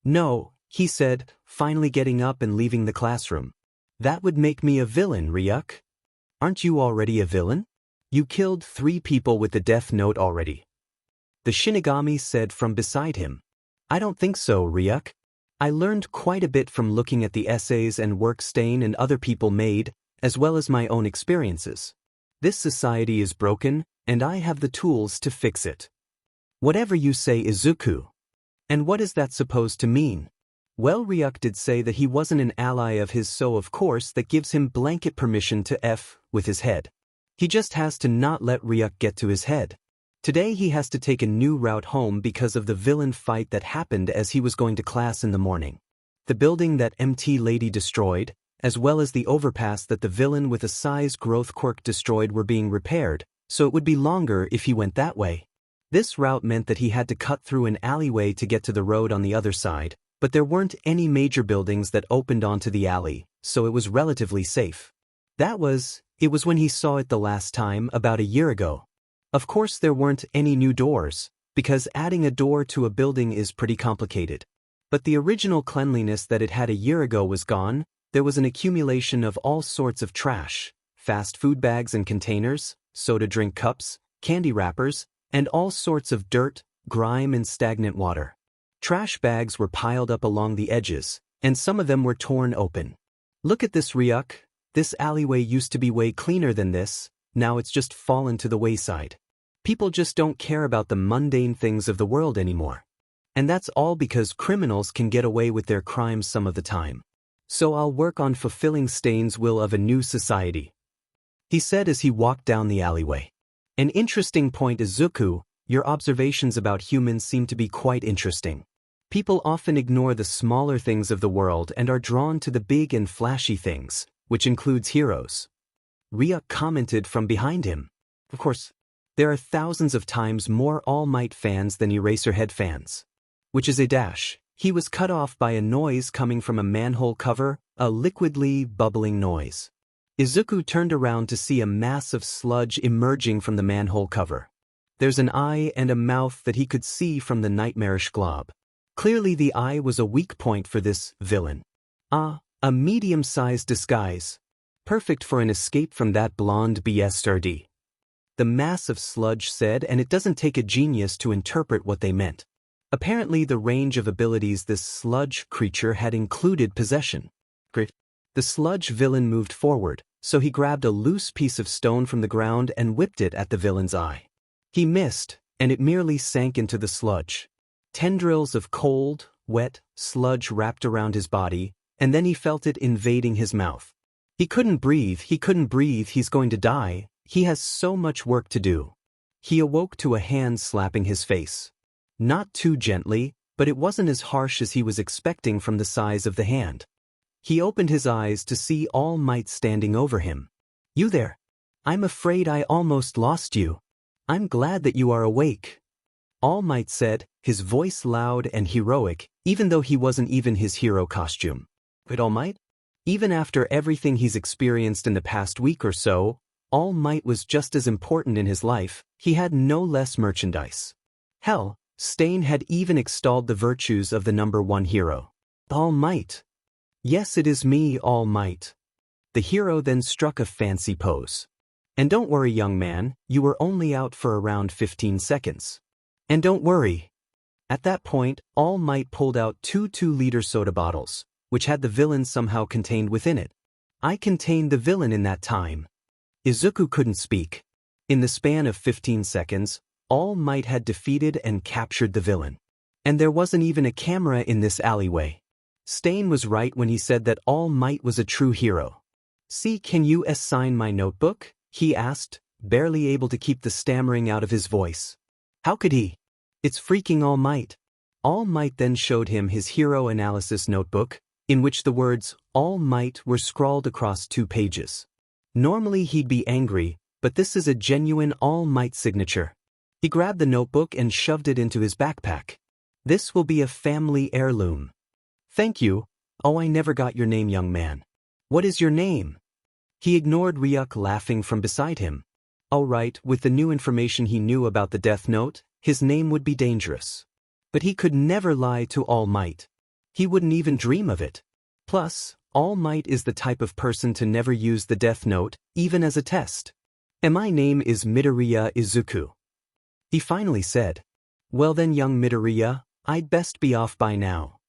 "No," he said, finally getting up and leaving the classroom. "That would make me a villain, Ryuk. Aren't you already a villain? You killed 3 people with the Deathnote already." The Shinigami said from beside him. "I don't think so, Ryuk. I learned quite a bit from looking at the essays and work Stain and other people made, as well as my own experiences. This society is broken, and I have the tools to fix it." "Whatever you say, Izuku. And what is that supposed to mean?" Well, Ryuk did say that he wasn't an ally of his, so of course that gives him blanket permission to F with his head. He just has to not let Ryuk get to his head. Today he has to take a new route home because of the villain fight that happened as he was going to class in the morning. The building that MT Lady destroyed, as well as the overpass that the villain with a size growth quirk destroyed, were being repaired, so it would be longer if he went that way. This route meant that he had to cut through an alleyway to get to the road on the other side, but there weren't any major buildings that opened onto the alley, so it was relatively safe. It was when he saw it the last time, about a year ago. Of course there weren't any new doors, because adding a door to a building is pretty complicated. But the original cleanliness that it had a year ago was gone. There was an accumulation of all sorts of trash, fast food bags and containers, soda drink cups, candy wrappers, and all sorts of dirt, grime and stagnant water. Trash bags were piled up along the edges, and some of them were torn open. "Look at this, Ryuk. This alleyway used to be way cleaner than this, now it's just fallen to the wayside. People just don't care about the mundane things of the world anymore. And that's all because criminals can get away with their crimes some of the time. So I'll work on fulfilling Stain's will of a new society," he said as he walked down the alleyway. "An interesting point, Izuku. Your observations about humans seem to be quite interesting. People often ignore the smaller things of the world and are drawn to the big and flashy things, which includes heroes." Ryuk commented from behind him. "Of course, there are thousands of times more All Might fans than Eraserhead fans." Which is a dash. He was cut off by a noise coming from a manhole cover, a liquidly bubbling noise. Izuku turned around to see a mass of sludge emerging from the manhole cover. There's an eye and a mouth that he could see from the nightmarish glob. Clearly the eye was a weak point for this villain. A medium-sized disguise. Perfect for an escape from that blonde bastard. The mass of sludge said, and it doesn't take a genius to interpret what they meant. Apparently the range of abilities this sludge creature had included possession. The sludge villain moved forward, so he grabbed a loose piece of stone from the ground and whipped it at the villain's eye. He missed, and it merely sank into the sludge. Tendrils of cold, wet sludge wrapped around his body, and then he felt it invading his mouth. He couldn't breathe, he's going to die, he has so much work to do. He awoke to a hand slapping his face. Not too gently, but it wasn't as harsh as he was expecting from the size of the hand. He opened his eyes to see All Might standing over him. "You there? I'm afraid I almost lost you. I'm glad that you are awake," All Might said, his voice loud and heroic, even though he wasn't even his hero costume. But All Might? Even after everything he's experienced in the past week or so, All Might was just as important in his life. He had no less merchandise. Hell, Stain had even extolled the virtues of the #1 hero. "All Might. Yes, it is me, All Might." The hero then struck a fancy pose. "And don't worry, young man, you were only out for around 15 seconds. And don't worry." At that point, All Might pulled out two 2-liter soda bottles, which had the villain somehow contained within it. "I contained the villain in that time." Izuku couldn't speak. In the span of 15 seconds, All Might had defeated and captured the villain. And there wasn't even a camera in this alleyway. Stain was right when he said that All Might was a true hero. "See, can you sign my notebook?" he asked, barely able to keep the stammering out of his voice. How could he? It's freaking All Might. All Might then showed him his hero analysis notebook, in which the words All Might were scrawled across 2 pages. Normally he'd be angry, but this is a genuine All Might signature. He grabbed the notebook and shoved it into his backpack. "This will be a family heirloom." "Thank you. Oh, I never got your name, young man." "What is your name?" He ignored Ryuk laughing from beside him. All right, with the new information he knew about the Deathnote, his name would be dangerous. But he could never lie to All Might. He wouldn't even dream of it. Plus, All Might is the type of person to never use the Deathnote, even as a test. "And my name is Midoriya Izuku," he finally said. "Well then, young Midoriya, I'd best be off by now."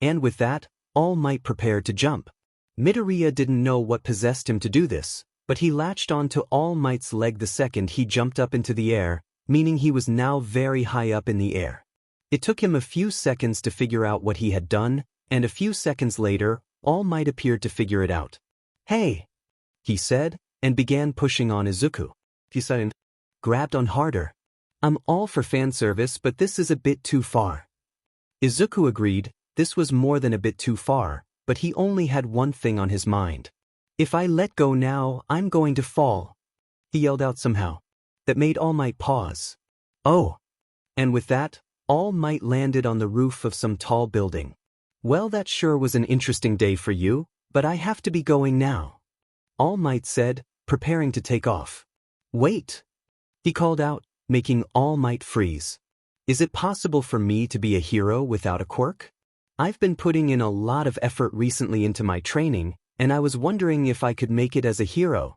And with that, All Might prepared to jump. Midoriya didn't know what possessed him to do this, but he latched onto All Might's leg the second he jumped up into the air, meaning he was now very high up in the air. It took him a few seconds to figure out what he had done, and a few seconds later, All Might appeared to figure it out. "Hey," he said, and began pushing on Izuku. He grabbed on harder. "I'm all for fan service, but this is a bit too far." Izuku agreed. This was more than a bit too far, but he only had one thing on his mind. "If I let go now, I'm going to fall," he yelled out somehow. That made All Might pause. "Oh." And with that, All Might landed on the roof of some tall building. "Well, that sure was an interesting day for you, but I have to be going now," All Might said, preparing to take off. "Wait," he called out, making All Might freeze. "Is it possible for me to be a hero without a quirk? I've been putting in a lot of effort recently into my training, and I was wondering if I could make it as a hero."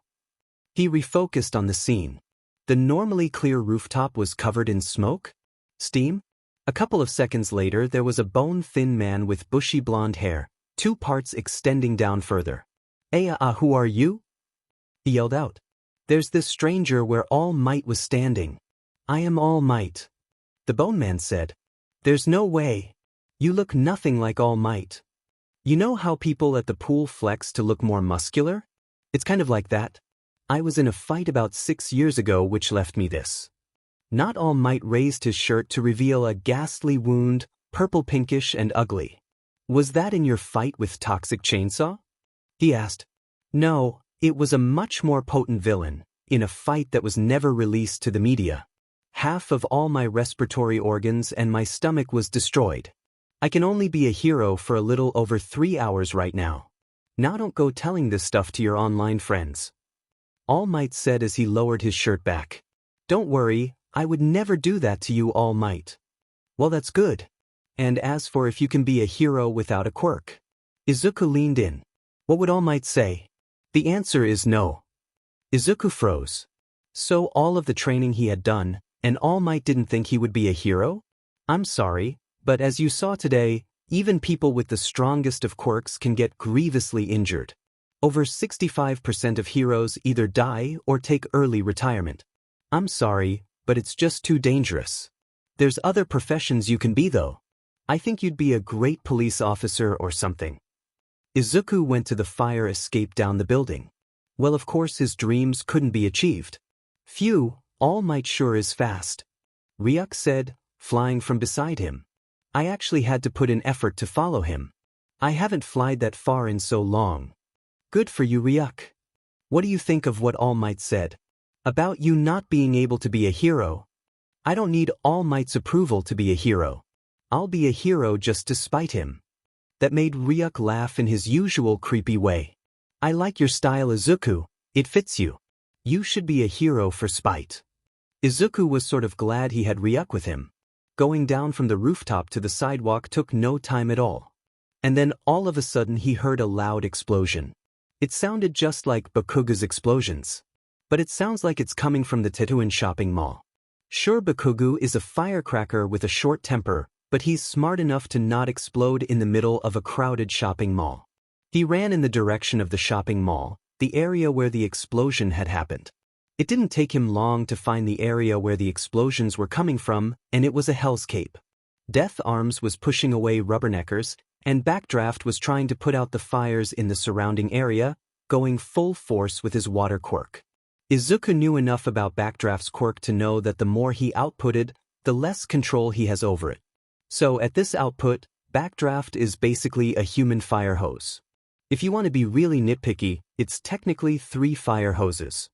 He refocused on the scene. The normally clear rooftop was covered in smoke? Steam? A couple of seconds later there was a bone-thin man with bushy blonde hair, 2 parts extending down further. "Hey, who are you?" he yelled out. "There's this stranger where All Might was standing." "I am All Might," the bone man said. "There's no way. You look nothing like All Might. You know how people at the pool flex to look more muscular? It's kind of like that. I was in a fight about 6 years ago which left me this." Not All Might raised his shirt to reveal a ghastly wound, purple pinkish and ugly. "Was that in your fight with Toxic Chainsaw?" he asked. "No, it was a much more potent villain, in a fight that was never released to the media. Half of all my respiratory organs and my stomach was destroyed. I can only be a hero for a little over 3 hours right now. Now don't go telling this stuff to your online friends," All Might said as he lowered his shirt back. "Don't worry, I would never do that to you, All Might." "Well, that's good. And as for if you can be a hero without a quirk?" Izuku leaned in. What would All Might say? The answer is no. Izuku froze. So all of the training he had done, and All Might didn't think he would be a hero? "I'm sorry, but as you saw today, even people with the strongest of quirks can get grievously injured. Over 65% of heroes either die or take early retirement. I'm sorry, but it's just too dangerous. There's other professions you can be though. I think you'd be a great police officer or something. Izuku went to the fire escape down the building. Well, of course his dreams couldn't be achieved. Phew, All Might sure is fast. Ryuk said, flying from beside him. I actually had to put in effort to follow him. I haven't flied that far in so long. Good for you, Ryuk. What do you think of what All Might said? About you not being able to be a hero? I don't need All Might's approval to be a hero. I'll be a hero just to spite him. That made Ryuk laugh in his usual creepy way. I like your style, Izuku. It fits you. You should be a hero for spite. Izuku was sort of glad he had Ryuk with him. Going down from the rooftop to the sidewalk took no time at all. And then all of a sudden he heard a loud explosion. It sounded just like Bakugu's explosions. But it sounds like it's coming from the Tetsuin shopping mall. Sure, Bakugu is a firecracker with a short temper, but he's smart enough to not explode in the middle of a crowded shopping mall. He ran in the direction of the shopping mall, the area where the explosion had happened. It didn't take him long to find the area where the explosions were coming from, and it was a hellscape. Death Arms was pushing away Rubberneckers, and Backdraft was trying to put out the fires in the surrounding area, going full force with his water quirk. Izuku knew enough about Backdraft's quirk to know that the more he outputted, the less control he has over it. So at this output, Backdraft is basically a human fire hose. If you want to be really nitpicky, it's technically 3 fire hoses.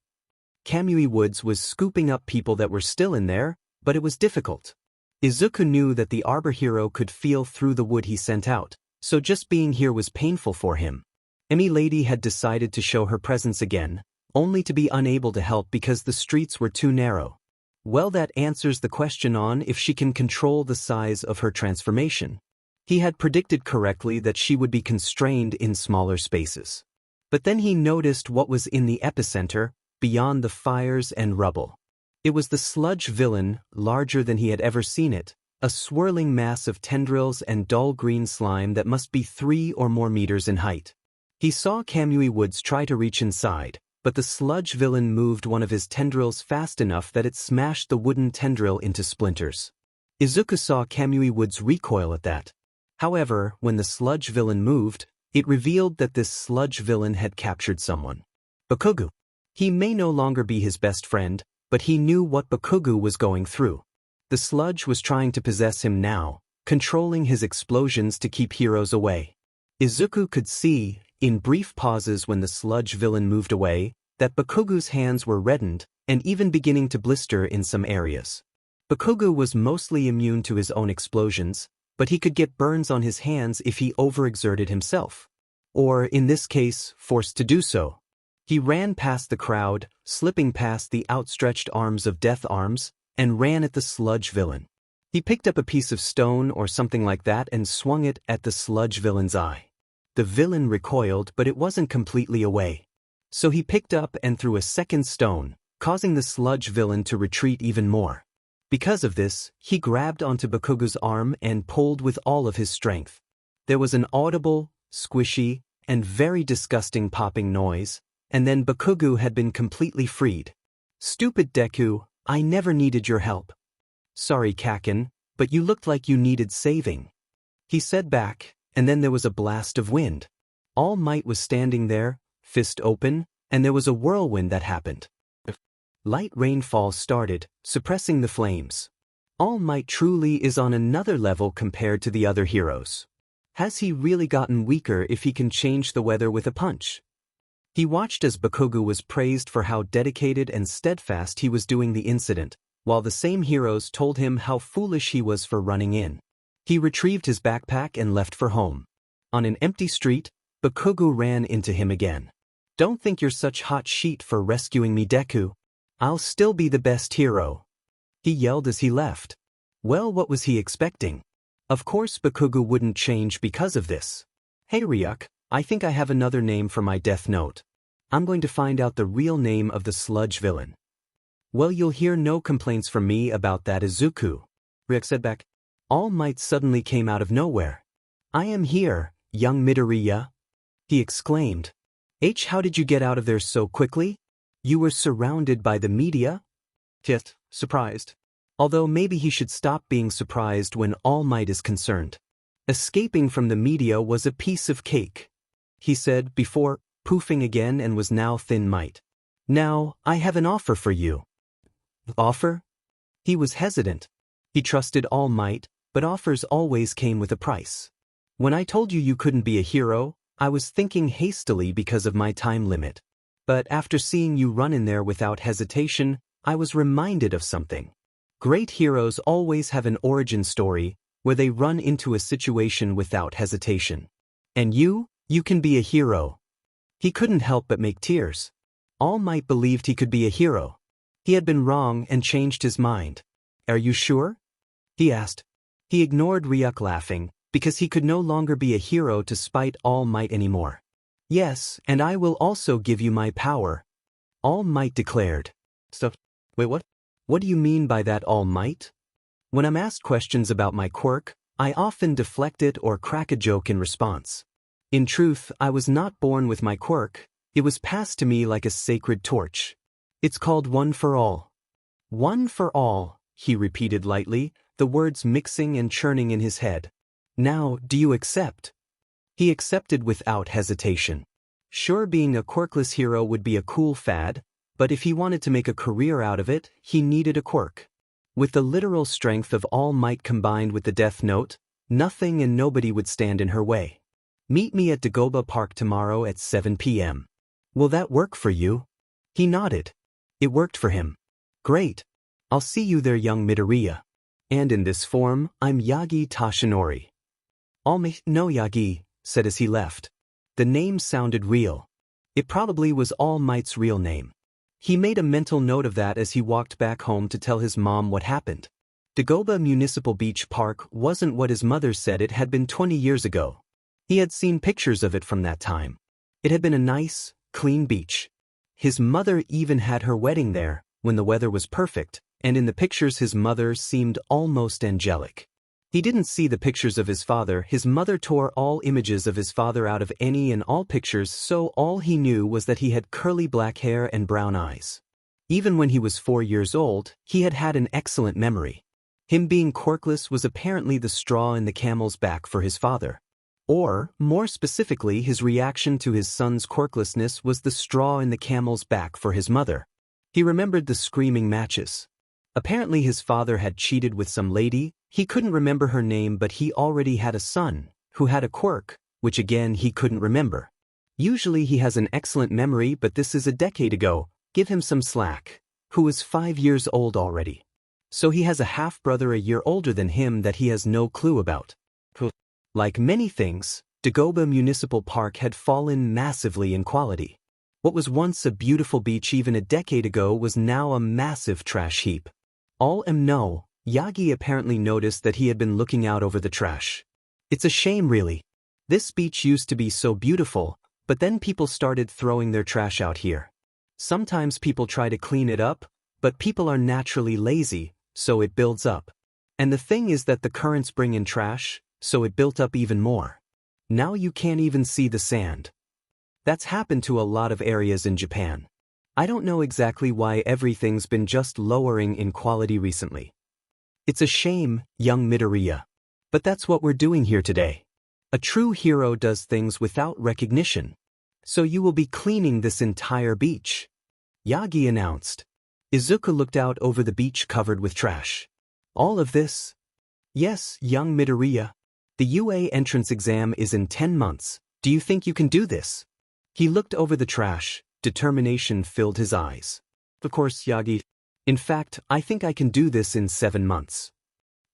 Kamui Woods was scooping up people that were still in there, but it was difficult. Izuku knew that the Arbor Hero could feel through the wood he sent out, so just being here was painful for him. Emmy Lady had decided to show her presence again, only to be unable to help because the streets were too narrow. Well, that answers the question on if she can control the size of her transformation. He had predicted correctly that she would be constrained in smaller spaces. But then he noticed what was in the epicenter, beyond the fires and rubble. It was the sludge villain, larger than he had ever seen it, a swirling mass of tendrils and dull green slime that must be 3 or more meters in height. He saw Kamui Woods try to reach inside, but the sludge villain moved one of his tendrils fast enough that it smashed the wooden tendril into splinters. Izuku saw Kamui Woods recoil at that. However, when the sludge villain moved, it revealed that this sludge villain had captured someone. Bakugu. He may no longer be his best friend, but he knew what Bakugu was going through. The sludge was trying to possess him now, controlling his explosions to keep heroes away. Izuku could see, in brief pauses when the sludge villain moved away, that Bakugu's hands were reddened and even beginning to blister in some areas. Bakugu was mostly immune to his own explosions, but he could get burns on his hands if he overexerted himself. Or, in this case, forced to do so. He ran past the crowd, slipping past the outstretched arms of Death Arms, and ran at the sludge villain. He picked up a piece of stone or something like that and swung it at the sludge villain's eye. The villain recoiled, but it wasn't completely away. So he picked up and threw a second stone, causing the sludge villain to retreat even more. Because of this, he grabbed onto Bakugu's arm and pulled with all of his strength. There was an audible, squishy, and very disgusting popping noise, and then Bakugu had been completely freed. Stupid Deku, I never needed your help. Sorry, Kaken, but you looked like you needed saving. He said back, and then there was a blast of wind. All Might was standing there, fist open, and there was a whirlwind that happened. Light rainfall started, suppressing the flames. All Might truly is on another level compared to the other heroes. Has he really gotten weaker if he can change the weather with a punch? He watched as Bakugu was praised for how dedicated and steadfast he was doing the incident, while the same heroes told him how foolish he was for running in. He retrieved his backpack and left for home. On an empty street, Bakugu ran into him again. Don't think you're such hot sheet for rescuing me, Deku. I'll still be the best hero. He yelled as he left. Well, what was he expecting? Of course Bakugu wouldn't change because of this. Hey Ryuk, I think I have another name for my Death Note. I'm going to find out the real name of the sludge villain. Well, you'll hear no complaints from me about that, Izuku. Ryuk said back. All Might suddenly came out of nowhere. I am here, young Midoriya, he exclaimed. How did you get out of there so quickly? You were surrounded by the media? surprised. Although maybe he should stop being surprised when All Might is concerned. Escaping from the media was a piece of cake, he said before poofing again and was now Thin Might. Now, I have an offer for you. Offer? He was hesitant. He trusted All Might, but offers always came with a price. When I told you you couldn't be a hero, I was thinking hastily because of my time limit. But after seeing you run in there without hesitation, I was reminded of something. Great heroes always have an origin story where they run into a situation without hesitation. And you can be a hero. He couldn't help but make tears. All Might believed he could be a hero. He had been wrong and changed his mind. Are you sure? He asked. He ignored Ryuk laughing, because he could no longer be a hero to spite All Might anymore. Yes, and I will also give you my power, All Might declared. Wait, what? What do you mean by that, All Might? When I'm asked questions about my quirk, I often deflect it or crack a joke in response. In truth, I was not born with my quirk. It was passed to me like a sacred torch. It's called One for All. One for All, he repeated lightly, the words mixing and churning in his head. Now, do you accept? He accepted without hesitation. Sure, being a quirkless hero would be a cool fad, but if he wanted to make a career out of it, he needed a quirk. With the literal strength of All Might combined with the Deathnote, nothing and nobody would stand in her way. Meet me at Dagoba Park tomorrow at 7 p.m. Will that work for you? He nodded. It worked for him. Great. I'll see you there, young Midoriya. And in this form, I'm Yagi Tashinori. All Might no Yagi, said as he left. The name sounded real. It probably was All Might's real name. He made a mental note of that as he walked back home to tell his mom what happened. Dagoba Municipal Beach Park wasn't what his mother said it had been 20 years ago. He had seen pictures of it from that time. It had been a nice, clean beach. His mother even had her wedding there, when the weather was perfect, and in the pictures his mother seemed almost angelic. He didn't see the pictures of his father. His mother tore all images of his father out of any and all pictures, so all he knew was that he had curly black hair and brown eyes. Even when he was 4 years old, he had had an excellent memory. Him being quirkless was apparently the straw in the camel's back for his father. Or, more specifically, his reaction to his son's quirklessness was the straw in the camel's back for his mother. He remembered the screaming matches. Apparently his father had cheated with some lady. He couldn't remember her name, but he already had a son, who had a quirk, which again he couldn't remember. Usually he has an excellent memory, but this is a decade ago. Give him some slack. Who is 5 years old already. So he has a half-brother a year older than him that he has no clue about. Like many things, Dagoba Municipal Park had fallen massively in quality. What was once a beautiful beach even a decade ago was now a massive trash heap. No, Yagi apparently noticed that he had been looking out over the trash. It's a shame, really. This beach used to be so beautiful, but then people started throwing their trash out here. Sometimes people try to clean it up, but people are naturally lazy, so it builds up. And the thing is that the currents bring in trash, so it built up even more. Now you can't even see the sand. That's happened to a lot of areas in Japan. I don't know exactly why everything's been just lowering in quality recently. It's a shame, young Midoriya. But that's what we're doing here today. A true hero does things without recognition. So you will be cleaning this entire beach, Yagi announced. Izuku looked out over the beach covered with trash. All of this? Yes, young Midoriya. The UA entrance exam is in 10 months. Do you think you can do this? He looked over the trash. Determination filled his eyes. Of course, Yagi. In fact, I think I can do this in 7 months.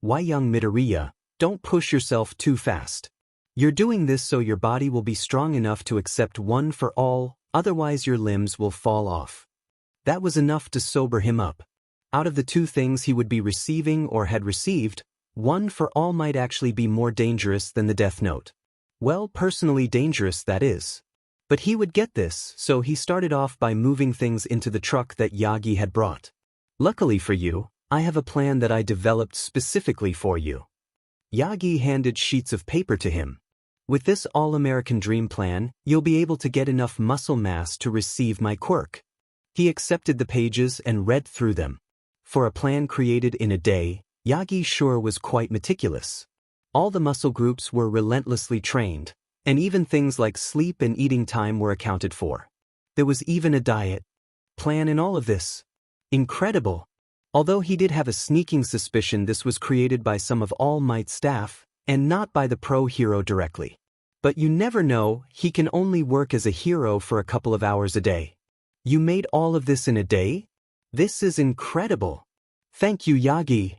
Why, young Midoriya, don't push yourself too fast. You're doing this so your body will be strong enough to accept One for All, otherwise your limbs will fall off. That was enough to sober him up. Out of the two things he would be receiving or had received, One for All might actually be more dangerous than the Deathnote. Well, personally dangerous, that is. But he would get this, so he started off by moving things into the truck that Yagi had brought. Luckily for you, I have a plan that I developed specifically for you. Yagi handed sheets of paper to him. With this all-American dream plan, you'll be able to get enough muscle mass to receive my quirk. He accepted the pages and read through them. For a plan created in a day, Yagi sure was quite meticulous. All the muscle groups were relentlessly trained, and even things like sleep and eating time were accounted for. There was even a diet plan in all of this. Incredible. Although he did have a sneaking suspicion this was created by some of All Might's staff, and not by the pro hero directly. But you never know, he can only work as a hero for a couple of hours a day. You made all of this in a day? This is incredible. Thank you, Yagi.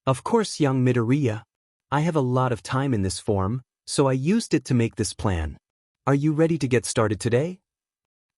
Of course, young Midoriya. I have a lot of time in this form, so I used it to make this plan. Are you ready to get started today?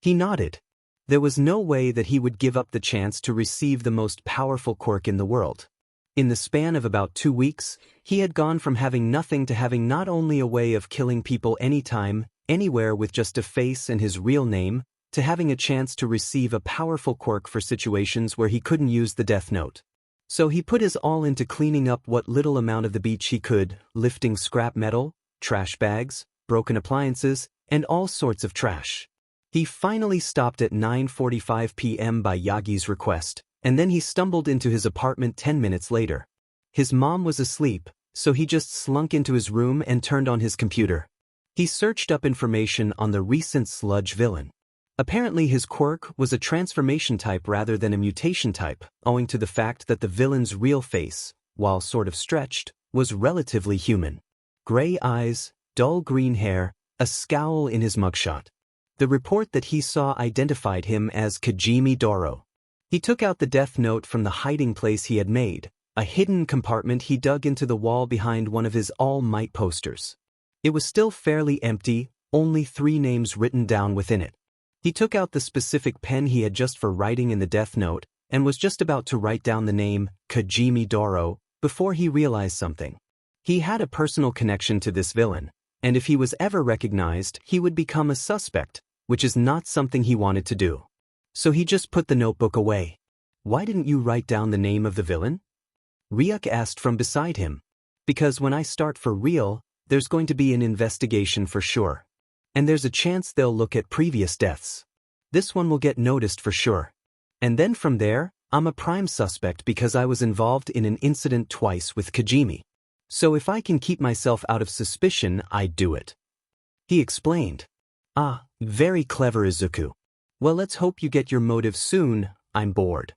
He nodded. There was no way that he would give up the chance to receive the most powerful quirk in the world. In the span of about 2 weeks, he had gone from having nothing to having not only a way of killing people anytime, anywhere with just a face and his real name, to having a chance to receive a powerful quirk for situations where he couldn't use the Deathnote. So he put his all into cleaning up what little amount of the beach he could, lifting scrap metal, trash bags, broken appliances, and all sorts of trash. He finally stopped at 9:45 p.m. by Yagi's request, and then he stumbled into his apartment 10 minutes later. His mom was asleep, so he just slunk into his room and turned on his computer. He searched up information on the recent sludge villain. Apparently his quirk was a transformation type rather than a mutation type, owing to the fact that the villain's real face, while sort of stretched, was relatively human. Gray eyes, dull green hair, a scowl in his mugshot. The report that he saw identified him as Midoriya. He took out the Deathnote from the hiding place he had made, a hidden compartment he dug into the wall behind one of his All Might posters. It was still fairly empty, only 3 names written down within it. He took out the specific pen he had just for writing in the Deathnote, and was just about to write down the name Midoriya before he realized something. He had a personal connection to this villain, and if he was ever recognized, he would become a suspect, which is not something he wanted to do. So he just put the notebook away. Why didn't you write down the name of the villain? Ryuk asked from beside him. Because when I start for real, there's going to be an investigation for sure. And there's a chance they'll look at previous deaths. This one will get noticed for sure. And then from there, I'm a prime suspect because I was involved in an incident twice with Kajimi. So if I can keep myself out of suspicion, I'd do it. He explained. Ah, very clever, Izuku. Well, let's hope you get your motive soon, I'm bored.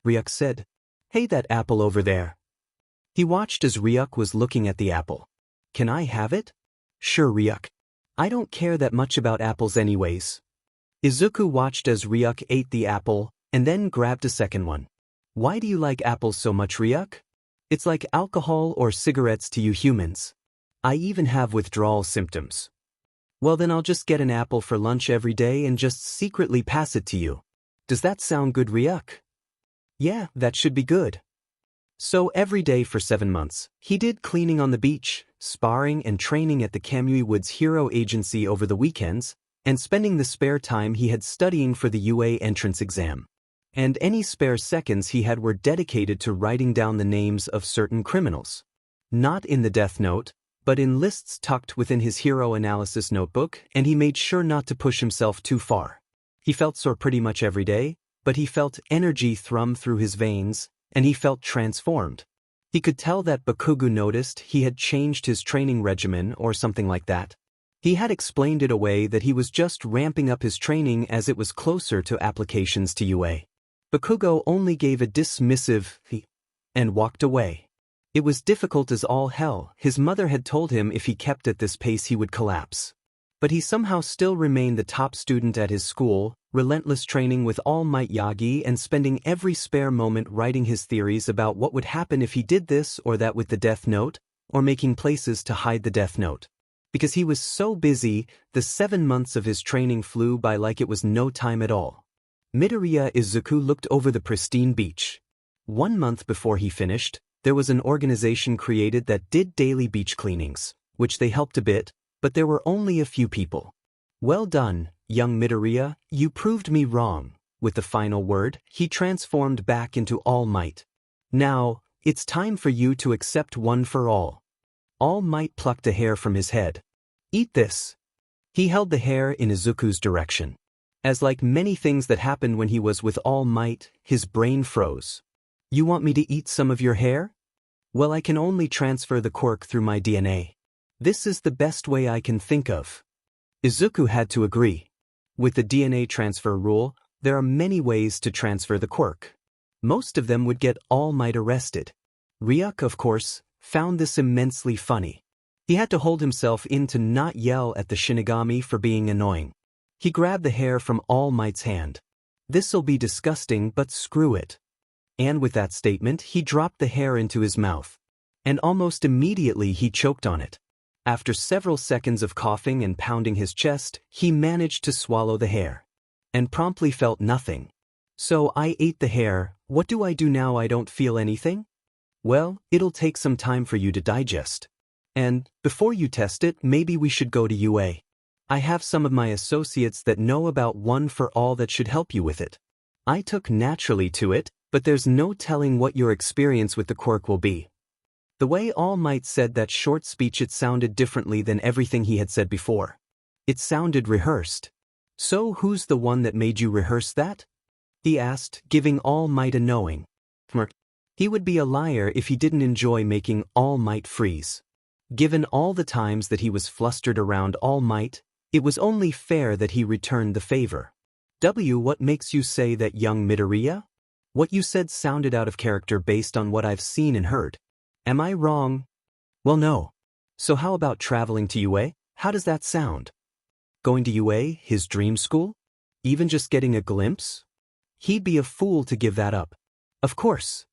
Ryuk said. Hey, that apple over there. He watched as Ryuk was looking at the apple. Can I have it? Sure, Ryuk. I don't care that much about apples anyways. Izuku watched as Ryuk ate the apple, and then grabbed a second one. Why do you like apples so much, Ryuk? It's like alcohol or cigarettes to you humans. I even have withdrawal symptoms. Well, then I'll just get an apple for lunch every day and just secretly pass it to you. Does that sound good, Ryuk? Yeah, that should be good. So every day for 7 months, he did cleaning on the beach, sparring and training at the Kamui Woods Hero Agency over the weekends, and spending the spare time he had studying for the UA entrance exam. And any spare seconds he had were dedicated to writing down the names of certain criminals. Not in the Deathnote, but in lists tucked within his hero analysis notebook, and he made sure not to push himself too far. He felt sore pretty much every day, but he felt energy thrum through his veins, and he felt transformed. He could tell that Bakugo noticed he had changed his training regimen or something like that. He had explained it away that he was just ramping up his training as it was closer to applications to UA. Bakugo only gave a dismissive and walked away. It was difficult as all hell. His mother had told him if he kept at this pace he would collapse. But he somehow still remained the top student at his school, relentless training with All Might Yagi and spending every spare moment writing his theories about what would happen if he did this or that with the Deathnote, or making places to hide the Deathnote. Because he was so busy, the 7 months of his training flew by like it was no time at all. Midoriya Izuku looked over the pristine beach. 1 month before he finished, there was an organization created that did daily beach cleanings, which they helped a bit, but there were only a few people. Well done, young Midoriya, you proved me wrong. With the final word, he transformed back into All Might. Now, it's time for you to accept one for all. All Might plucked a hair from his head. Eat this. He held the hair in Izuku's direction. As like many things that happened when he was with All Might, his brain froze. You want me to eat some of your hair? Well, I can only transfer the quirk through my DNA. This is the best way I can think of. Izuku had to agree. With the DNA transfer rule, there are many ways to transfer the quirk. Most of them would get All Might arrested. Ryuk, of course, found this immensely funny. He had to hold himself in to not yell at the Shinigami for being annoying. He grabbed the hair from All Might's hand. This'll be disgusting, but screw it. And with that statement, he dropped the hair into his mouth. And almost immediately he choked on it. After several seconds of coughing and pounding his chest, he managed to swallow the hair. And promptly felt nothing. So I ate the hair. What do I do now? I don't feel anything? Well, it'll take some time for you to digest. And, before you test it, maybe we should go to UA. I have some of my associates that know about one for all that should help you with it. I took naturally to it, but there's no telling what your experience with the quirk will be. The way All Might said that short speech, it sounded differently than everything he had said before. It sounded rehearsed. So who's the one that made you rehearse that? He asked, giving All Might a knowing. He would be a liar if he didn't enjoy making All Might freeze. Given all the times that he was flustered around All Might, it was only fair that he returned the favor. What makes you say that, young Midoriya? What you said sounded out of character based on what I've seen and heard. Am I wrong? Well, no. So how about traveling to UA? How does that sound? Going to UA, his dream school? Even just getting a glimpse? He'd be a fool to give that up. Of course.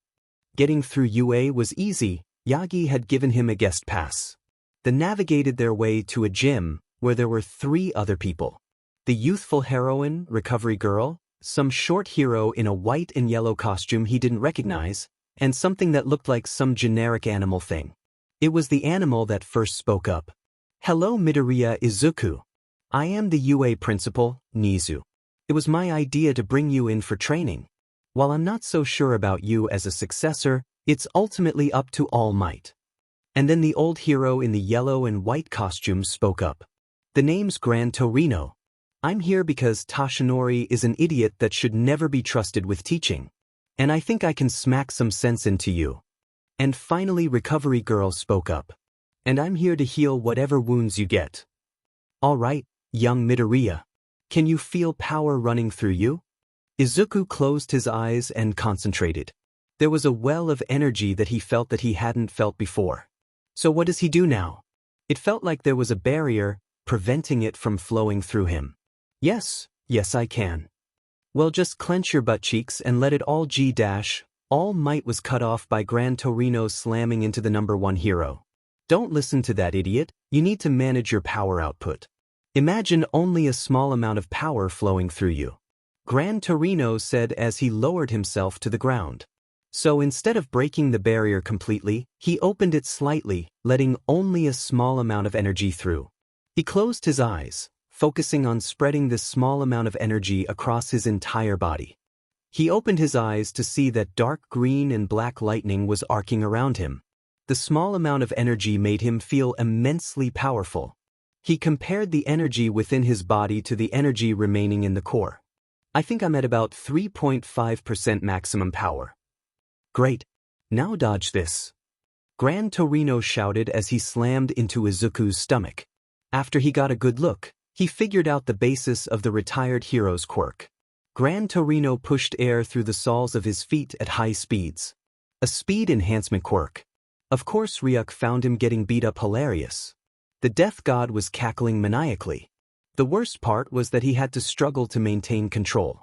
Getting through UA was easy. Yagi had given him a guest pass. They navigated their way to a gym where there were 3 other people. The youthful heroine, recovery girl, some short hero in a white and yellow costume he didn't recognize, and something that looked like some generic animal thing. It was the animal that first spoke up. Hello, Midoriya Izuku. I am the UA principal, Nizu. It was my idea to bring you in for training. While I'm not so sure about you as a successor, it's ultimately up to All Might. And then the old hero in the yellow and white costume spoke up. The name's Gran Torino. I'm here because Tashinori is an idiot that should never be trusted with teaching. And I think I can smack some sense into you. And finally Recovery Girl spoke up. And I'm here to heal whatever wounds you get. All right, young Midoriya. Can you feel power running through you? Izuku closed his eyes and concentrated. There was a well of energy that he felt that he hadn't felt before. So what does he do now? It felt like there was a barrier, preventing it from flowing through him. Yes I can. Well, just clench your butt cheeks and let it all G-. All Might was cut off by Gran Torino slamming into the number 1 hero. Don't listen to that idiot, you need to manage your power output. Imagine only a small amount of power flowing through you. Gran Torino said as he lowered himself to the ground. So instead of breaking the barrier completely, he opened it slightly, letting only a small amount of energy through. He closed his eyes, focusing on spreading this small amount of energy across his entire body. He opened his eyes to see that dark green and black lightning was arcing around him. The small amount of energy made him feel immensely powerful. He compared the energy within his body to the energy remaining in the core. I think I'm at about 3.5% maximum power. Great. Now dodge this. Gran Torino shouted as he slammed into Izuku's stomach. After he got a good look, he figured out the basis of the retired hero's quirk. Gran Torino pushed air through the soles of his feet at high speeds. A speed enhancement quirk. Of course Ryuk found him getting beat up hilarious. The death god was cackling maniacally. The worst part was that he had to struggle to maintain control.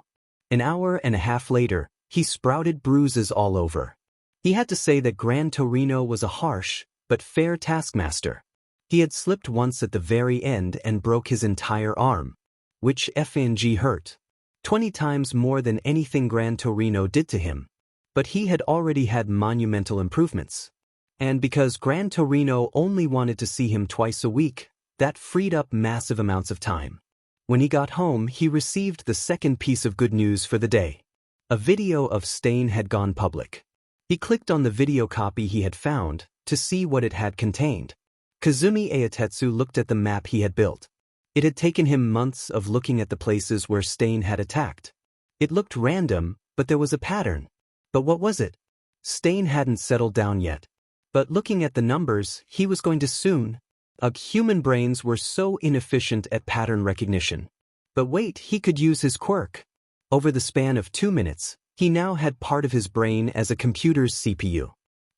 An hour and a half later, he sprouted bruises all over. He had to say that Gran Torino was a harsh, but fair taskmaster. He had slipped once at the very end and broke his entire arm, which FNG hurt. 20 times more than anything Gran Torino did to him. But he had already had monumental improvements. And because Gran Torino only wanted to see him twice a week, that freed up massive amounts of time. When he got home, he received the second piece of good news for the day. A video of Stain had gone public. He clicked on the video copy he had found to see what it had contained. Kazumi Ayatetsu looked at the map he had built. It had taken him months of looking at the places where Stain had attacked. It looked random, but there was a pattern. But what was it? Stain hadn't settled down yet. But looking at the numbers, he was going to soon. Human brains were so inefficient at pattern recognition. But wait, he could use his quirk. Over the span of 2 minutes, he now had part of his brain as a computer's CPU.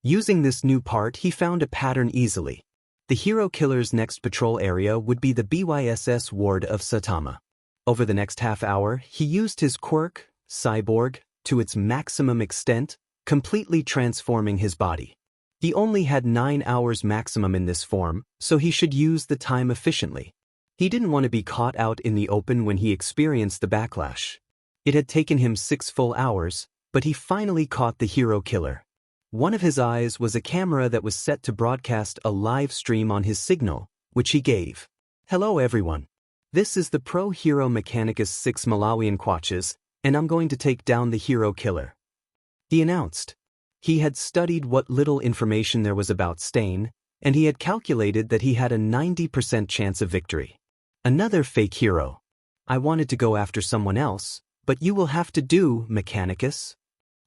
Using this new part, he found a pattern easily. The hero killer's next patrol area would be the BYSS ward of Saitama. Over the next half hour, he used his quirk, Cyborg, to its maximum extent, completely transforming his body. He only had 9 hours maximum in this form, so he should use the time efficiently. He didn't want to be caught out in the open when he experienced the backlash. It had taken him 6 full hours, but he finally caught the hero killer. One of his eyes was a camera that was set to broadcast a live stream on his signal, which he gave. Hello everyone. This is the Pro Hero Mechanicus 6 Malawian Quatches, and I'm going to take down the hero killer. He announced. He had studied what little information there was about Stain, and he had calculated that he had a 90% chance of victory. Another fake hero. I wanted to go after someone else, but you will have to do, Mechanicus.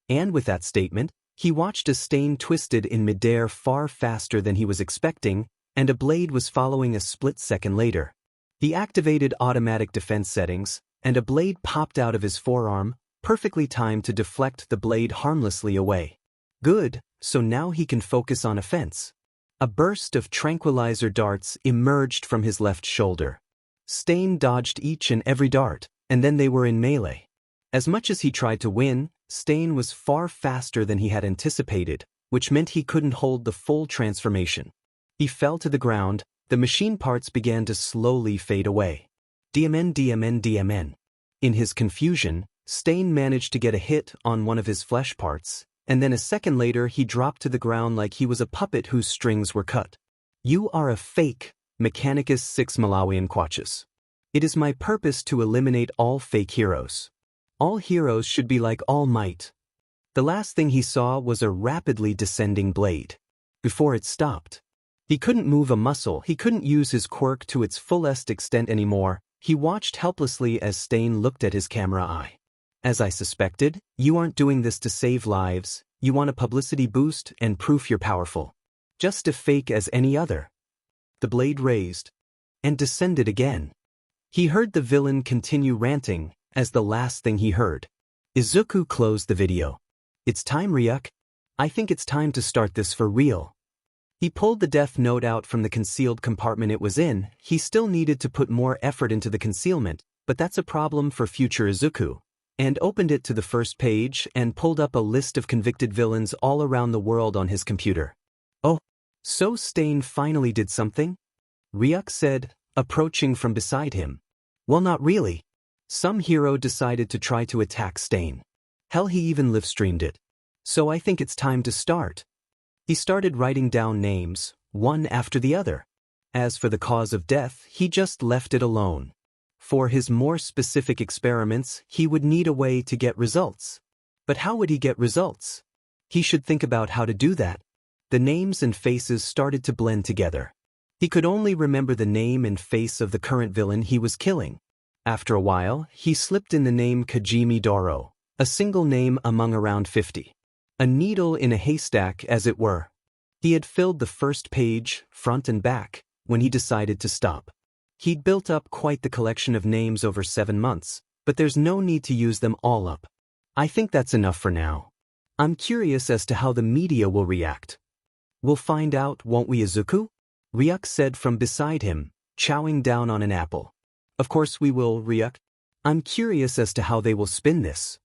And with that statement, he watched a Stain twisted in midair far faster than he was expecting, and a blade was following a split second later. He activated automatic defense settings, and a blade popped out of his forearm, perfectly timed to deflect the blade harmlessly away. Good, so now he can focus on offense. A burst of tranquilizer darts emerged from his left shoulder. Stain dodged each and every dart, and then they were in melee. As much as he tried to win, Stain was far faster than he had anticipated, which meant he couldn't hold the full transformation. He fell to the ground, the machine parts began to slowly fade away. DMN. In his confusion, Stain managed to get a hit on one of his flesh parts, and then a second later he dropped to the ground like he was a puppet whose strings were cut. You are a fake, Mechanicus 6 Malawian Quatches. It is my purpose to eliminate all fake heroes. All heroes should be like All Might. The last thing he saw was a rapidly descending blade. Before it stopped. He couldn't move a muscle, he couldn't use his quirk to its fullest extent anymore. He watched helplessly as Stain looked at his camera eye. As I suspected, you aren't doing this to save lives, you want a publicity boost and proof you're powerful. Just as fake as any other. The blade raised and descended again. He heard the villain continue ranting, as the last thing he heard. Izuku closed the video. It's time, Ryuk. I think it's time to start this for real. He pulled the Deathnote out from the concealed compartment it was in. He still needed to put more effort into the concealment, but that's a problem for future Izuku. And opened it to the first page and pulled up a list of convicted villains all around the world on his computer. Oh, so Stain finally did something? Ryuk said, approaching from beside him. Well, not really. Some hero decided to try to attack Stain. Hell, he even live-streamed it. So I think it's time to start. He started writing down names, one after the other. As for the cause of death, he just left it alone. For his more specific experiments, he would need a way to get results. But how would he get results? He should think about how to do that. The names and faces started to blend together. He could only remember the name and face of the current villain he was killing. After a while, he slipped in the name Kajimi Doro, a single name among around 50. A needle in a haystack, as it were. He had filled the first page, front and back, when he decided to stop. He'd built up quite the collection of names over 7 months, but there's no need to use them all up. I think that's enough for now. I'm curious as to how the media will react. We'll find out, won't we, Izuku? Ryuk said from beside him, chowing down on an apple. Of course we will, Ryuk. I'm curious as to how they will spin this.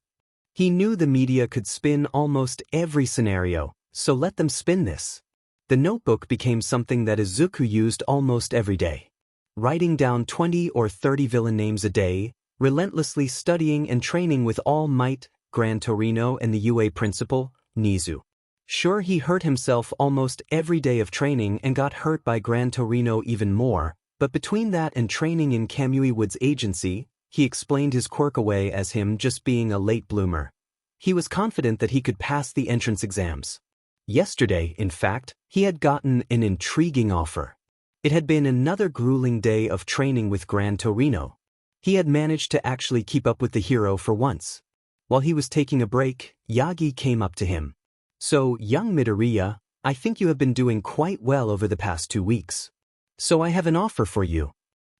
He knew the media could spin almost every scenario, so let them spin this. The notebook became something that Izuku used almost every day. Writing down 20 or 30 villain names a day, relentlessly studying and training with All Might, Gran Torino and the UA principal, Nizu. Sure, he hurt himself almost every day of training and got hurt by Gran Torino even more, but between that and training in Kamui Wood's agency, he explained his quirk away as him just being a late bloomer. He was confident that he could pass the entrance exams. Yesterday, in fact, he had gotten an intriguing offer. It had been another grueling day of training with Gran Torino. He had managed to actually keep up with the hero for once. While he was taking a break, Yagi came up to him. So, young Midoriya, I think you have been doing quite well over the past 2 weeks. So I have an offer for you.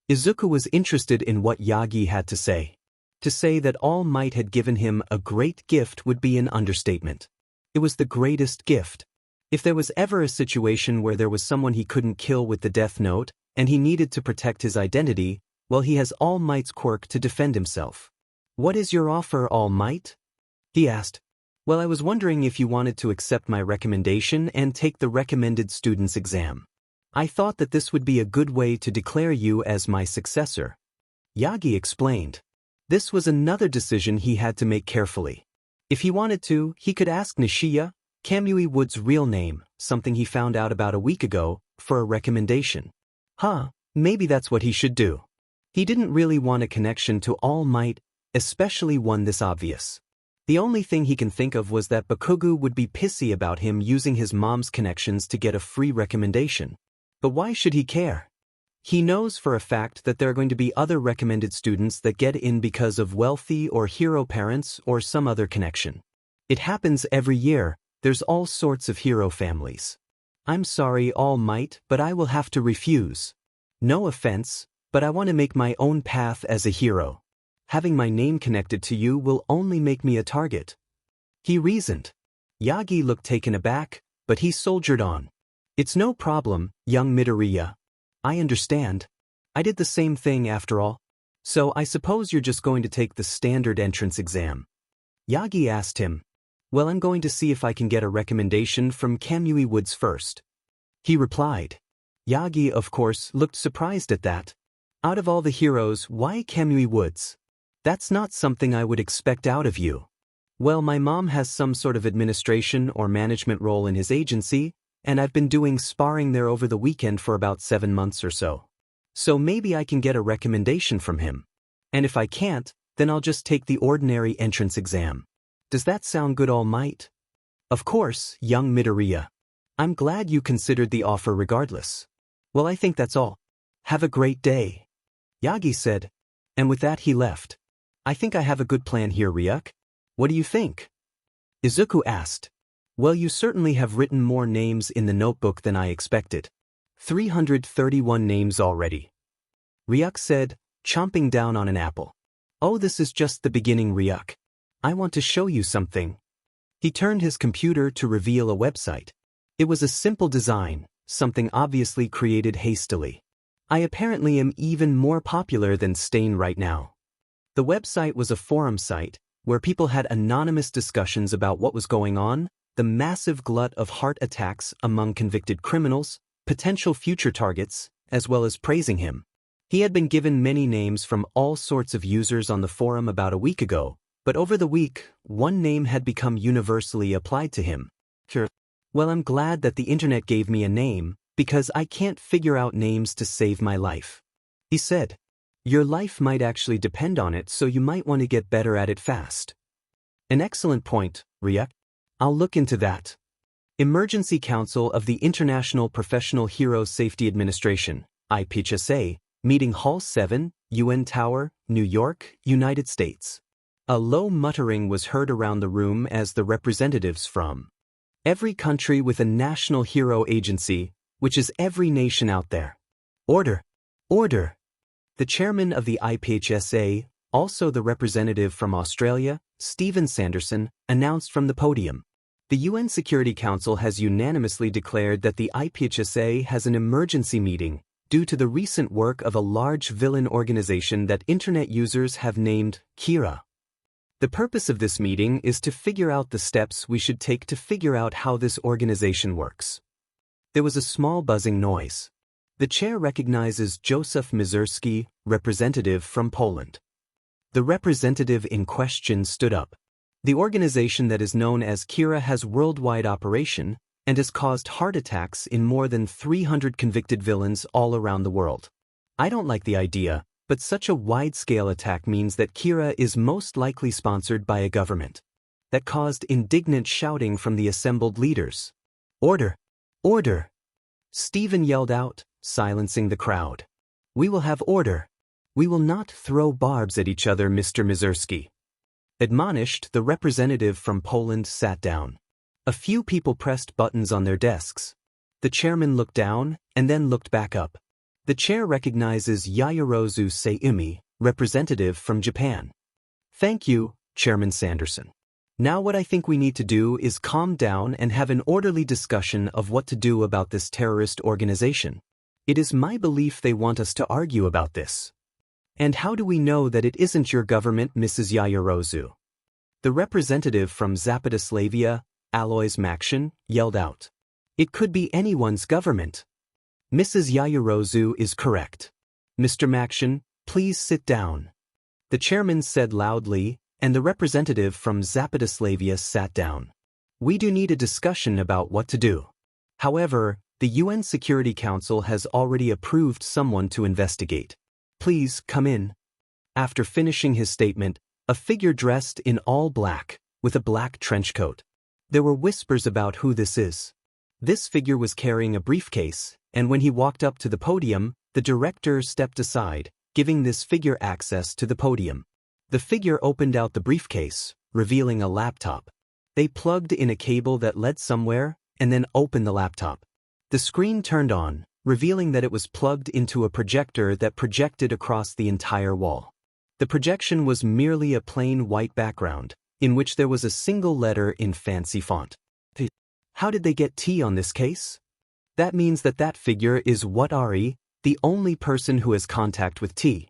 Izuku was interested in what Yagi had to say. To say that All Might had given him a great gift would be an understatement. It was the greatest gift. If there was ever a situation where there was someone he couldn't kill with the Deathnote, and he needed to protect his identity, well, he has All Might's quirk to defend himself. What is your offer, All Might? He asked. Well, I was wondering if you wanted to accept my recommendation and take the recommended student's exam. I thought that this would be a good way to declare you as my successor. Yagi explained. This was another decision he had to make carefully. If he wanted to, he could ask Nishiya, Kamui Wood's real name, something he found out about a week ago, for a recommendation. Maybe that's what he should do. He didn't really want a connection to All Might, especially one this obvious. The only thing he can think of was that Bakugo would be pissy about him using his mom's connections to get a free recommendation. But why should he care? He knows for a fact that there are going to be other recommended students that get in because of wealthy or hero parents or some other connection. It happens every year, there's all sorts of hero families. I'm sorry, All Might, but I will have to refuse. No offense, but I want to make my own path as a hero. Having my name connected to you will only make me a target. He reasoned. Yagi looked taken aback, but he soldiered on. It's no problem, young Midoriya. I understand. I did the same thing after all. So I suppose you're just going to take the standard entrance exam. Yagi asked him. Well, I'm going to see if I can get a recommendation from Kamui Woods first. He replied. Yagi, of course, looked surprised at that. Out of all the heroes, why Kamui Woods? That's not something I would expect out of you. Well, my mom has some sort of administration or management role in his agency, and I've been doing sparring there over the weekend for about 7 months or so. So maybe I can get a recommendation from him. And if I can't, then I'll just take the ordinary entrance exam. Does that sound good, All Might? Of course, young Midoriya. I'm glad you considered the offer regardless. Well, I think that's all. Have a great day. Yagi said. And with that he left. I think I have a good plan here, Ryuk. What do you think? Izuku asked. Well, you certainly have written more names in the notebook than I expected. 331 names already. Ryuk said, chomping down on an apple. Oh, this is just the beginning, Ryuk. I want to show you something. He turned his computer to reveal a website. It was a simple design, something obviously created hastily. I apparently am even more popular than Stain right now. The website was a forum site, where people had anonymous discussions about what was going on, the massive glut of heart attacks among convicted criminals, potential future targets, as well as praising him. He had been given many names from all sorts of users on the forum about a week ago, but over the week, one name had become universally applied to him. Well, I'm glad that the internet gave me a name, because I can't figure out names to save my life. He said. Your life might actually depend on it, so you might want to get better at it fast. An excellent point, Ryuk. I'll look into that. Emergency Council of the International Professional Hero Safety Administration, IPHSA, Meeting Hall 7, UN Tower, New York, United States. A low muttering was heard around the room as the representatives from every country with a national hero agency, which is every nation out there. Order! Order! The chairman of the IPHSA, also the representative from Australia, Stephen Sanderson, announced from the podium. The UN Security Council has unanimously declared that the IPHSA has an emergency meeting due to the recent work of a large villain organization that internet users have named Kira. The purpose of this meeting is to figure out the steps we should take to figure out how this organization works. There was a small buzzing noise. The chair recognizes Joseph Mizurski, representative from Poland. The representative in question stood up. The organization that is known as Kira has worldwide operation and has caused heart attacks in more than 300 convicted villains all around the world. I don't like the idea, but such a wide-scale attack means that Kira is most likely sponsored by a government. That caused indignant shouting from the assembled leaders. Order! Order! Stephen yelled out, silencing the crowd. We will have order. We will not throw barbs at each other, Mr. Mizurski. Admonished, the representative from Poland sat down. A few people pressed buttons on their desks. The chairman looked down and then looked back up. The chair recognizes Yaoyorozu Seimi, representative from Japan. Thank you, Chairman Sanderson. Now what I think we need to do is calm down and have an orderly discussion of what to do about this terrorist organization. It is my belief they want us to argue about this. And how do we know that it isn't your government, Mrs. Yaoyorozu? The representative from Zapadoslavia, Alois Makshin, yelled out. It could be anyone's government. Mrs. Yaoyorozu is correct. Mr. Makshin, please sit down. The chairman said loudly, and the representative from Zapadoslavia sat down. We do need a discussion about what to do. However, the UN Security Council has already approved someone to investigate. Please come in. After finishing his statement, a figure dressed in all black, with a black trench coat. There were whispers about who this is. This figure was carrying a briefcase, and when he walked up to the podium, the director stepped aside, giving this figure access to the podium. The figure opened out the briefcase, revealing a laptop. They plugged in a cable that led somewhere, and then opened the laptop. The screen turned on, revealing that it was plugged into a projector that projected across the entire wall. The projection was merely a plain white background, in which there was a single letter in fancy font. How did they get T on this case? That means that figure is Watari, the only person who has contact with T.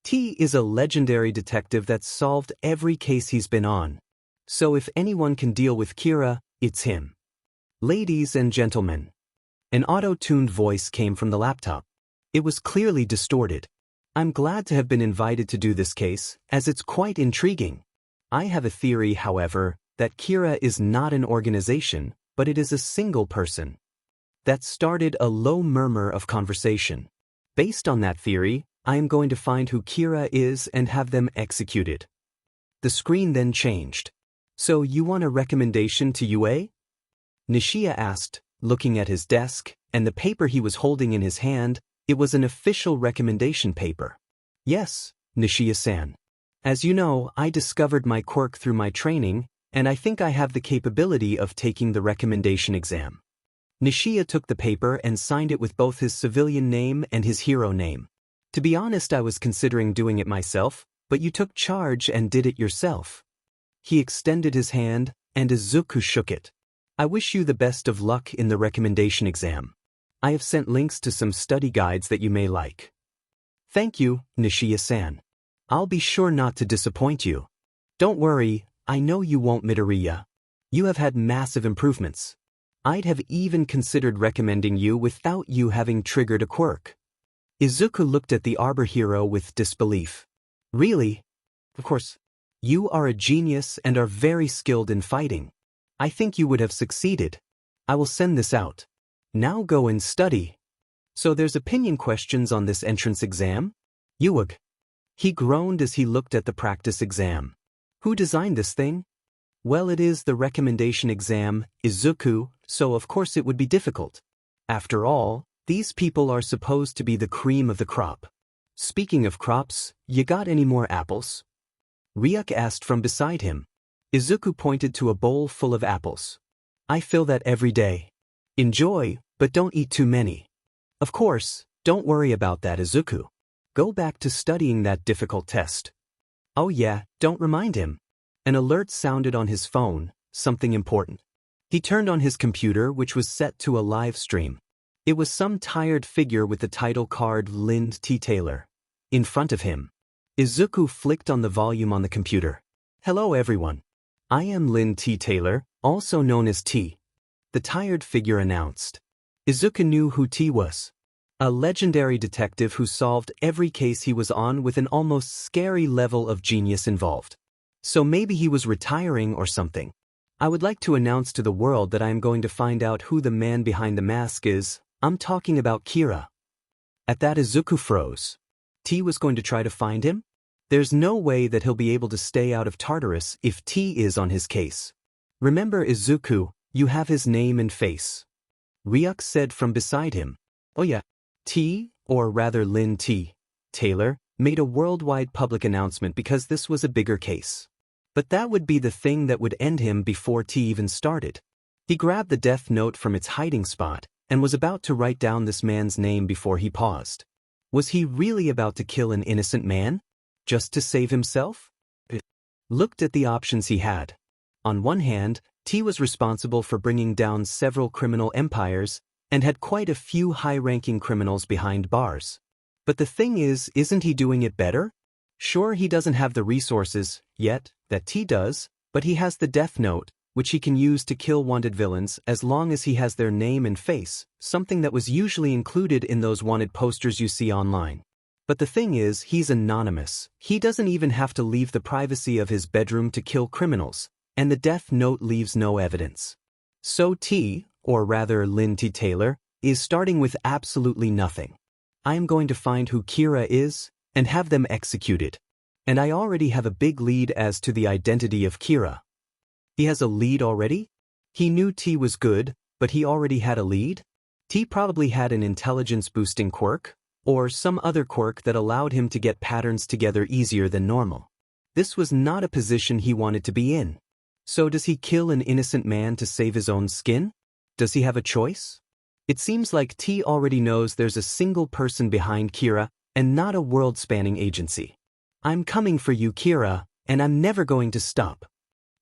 T is a legendary detective that's solved every case he's been on. So if anyone can deal with Kira, it's him. Ladies and gentlemen. An auto-tuned voice came from the laptop. It was clearly distorted. I'm glad to have been invited to do this case, as it's quite intriguing. I have a theory, however, that Kira is not an organization, but it is a single person. That started a low murmur of conversation. Based on that theory, I am going to find who Kira is and have them executed. The screen then changed. So you want a recommendation to UA? Nishia asked, looking at his desk, and the paper he was holding in his hand. It was an official recommendation paper. Yes, Nishia-san. As you know, I discovered my quirk through my training, and I think I have the capability of taking the recommendation exam. Nishia took the paper and signed it with both his civilian name and his hero name. To be honest, I was considering doing it myself, but you took charge and did it yourself. He extended his hand, and Izuku shook it. I wish you the best of luck in the recommendation exam. I have sent links to some study guides that you may like. Thank you, Nishia-san. I'll be sure not to disappoint you. Don't worry, I know you won't, Midoriya. You have had massive improvements. I'd have even considered recommending you without you having triggered a quirk. Izuku looked at the Arbor hero with disbelief. Really? Of course. You are a genius and are very skilled in fighting. I think you would have succeeded. I will send this out. Now go and study. So there's opinion questions on this entrance exam? Yuig. He groaned as he looked at the practice exam. Who designed this thing? Well, it is the recommendation exam, Izuku, so of course it would be difficult. After all, these people are supposed to be the cream of the crop. Speaking of crops, you got any more apples? Ryuk asked from beside him. Izuku pointed to a bowl full of apples. I fill that every day. Enjoy, but don't eat too many. Of course, don't worry about that, Izuku. Go back to studying that difficult test. Oh yeah, don't remind him. An alert sounded on his phone, something important. He turned on his computer, which was set to a live stream. It was some tired figure with the title card Lind T. Taylor. In front of him. Izuku flicked on the volume on the computer. Hello everyone. I am Lind T. Taylor, also known as T. The tired figure announced. Izuku knew who T was. A legendary detective who solved every case he was on with an almost scary level of genius involved. So maybe he was retiring or something. I would like to announce to the world that I am going to find out who the man behind the mask is. I'm talking about Kira. At that, Izuku froze. T was going to try to find him? There's no way that he'll be able to stay out of Tartarus if T is on his case. Remember, Izuku, you have his name and face. Ryuk said from beside him. Oh yeah. T, or rather Lin T. Taylor, made a worldwide public announcement because this was a bigger case. But that would be the thing that would end him before T even started. He grabbed the death note from its hiding spot and was about to write down this man's name before he paused. Was he really about to kill an innocent man? Just to save himself? Looked at the options he had. On one hand, T was responsible for bringing down several criminal empires and had quite a few high-ranking criminals behind bars. But the thing is, isn't he doing it better? Sure, he doesn't have the resources yet that T does, but he has the Death Note, which he can use to kill wanted villains as long as he has their name and face, something that was usually included in those wanted posters you see online. But the thing is, he's anonymous. He doesn't even have to leave the privacy of his bedroom to kill criminals, and the Death Note leaves no evidence. So T, or rather Lynn T. Taylor, is starting with absolutely nothing. I am going to find who Kira is and have them executed. And I already have a big lead as to the identity of Kira. He has a lead already? He knew T was good, but he already had a lead? T probably had an intelligence-boosting quirk, or some other quirk that allowed him to get patterns together easier than normal. This was not a position he wanted to be in. So does he kill an innocent man to save his own skin? Does he have a choice? It seems like T already knows there's a single person behind Kira and not a world-spanning agency. I'm coming for you, Kira, and I'm never going to stop.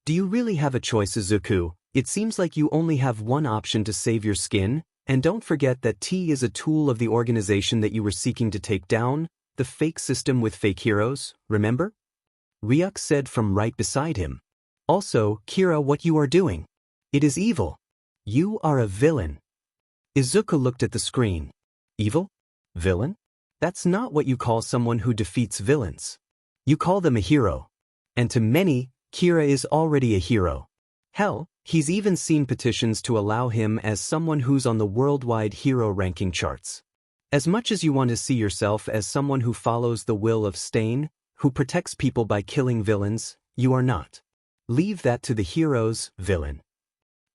Do you really have a choice, Izuku? It seems like you only have one option to save your skin, and don't forget that T is a tool of the organization that you were seeking to take down, the fake system with fake heroes, remember? Ryuk said from right beside him. Also, Kira, what you are doing? It is evil. You are a villain. Izuku looked at the screen. Evil? Villain? That's not what you call someone who defeats villains. You call them a hero. And to many, Kira is already a hero. Hell, he's even seen petitions to allow him as someone who's on the worldwide hero ranking charts. As much as you want to see yourself as someone who follows the will of Stain, who protects people by killing villains, you are not. Leave that to the heroes, villain.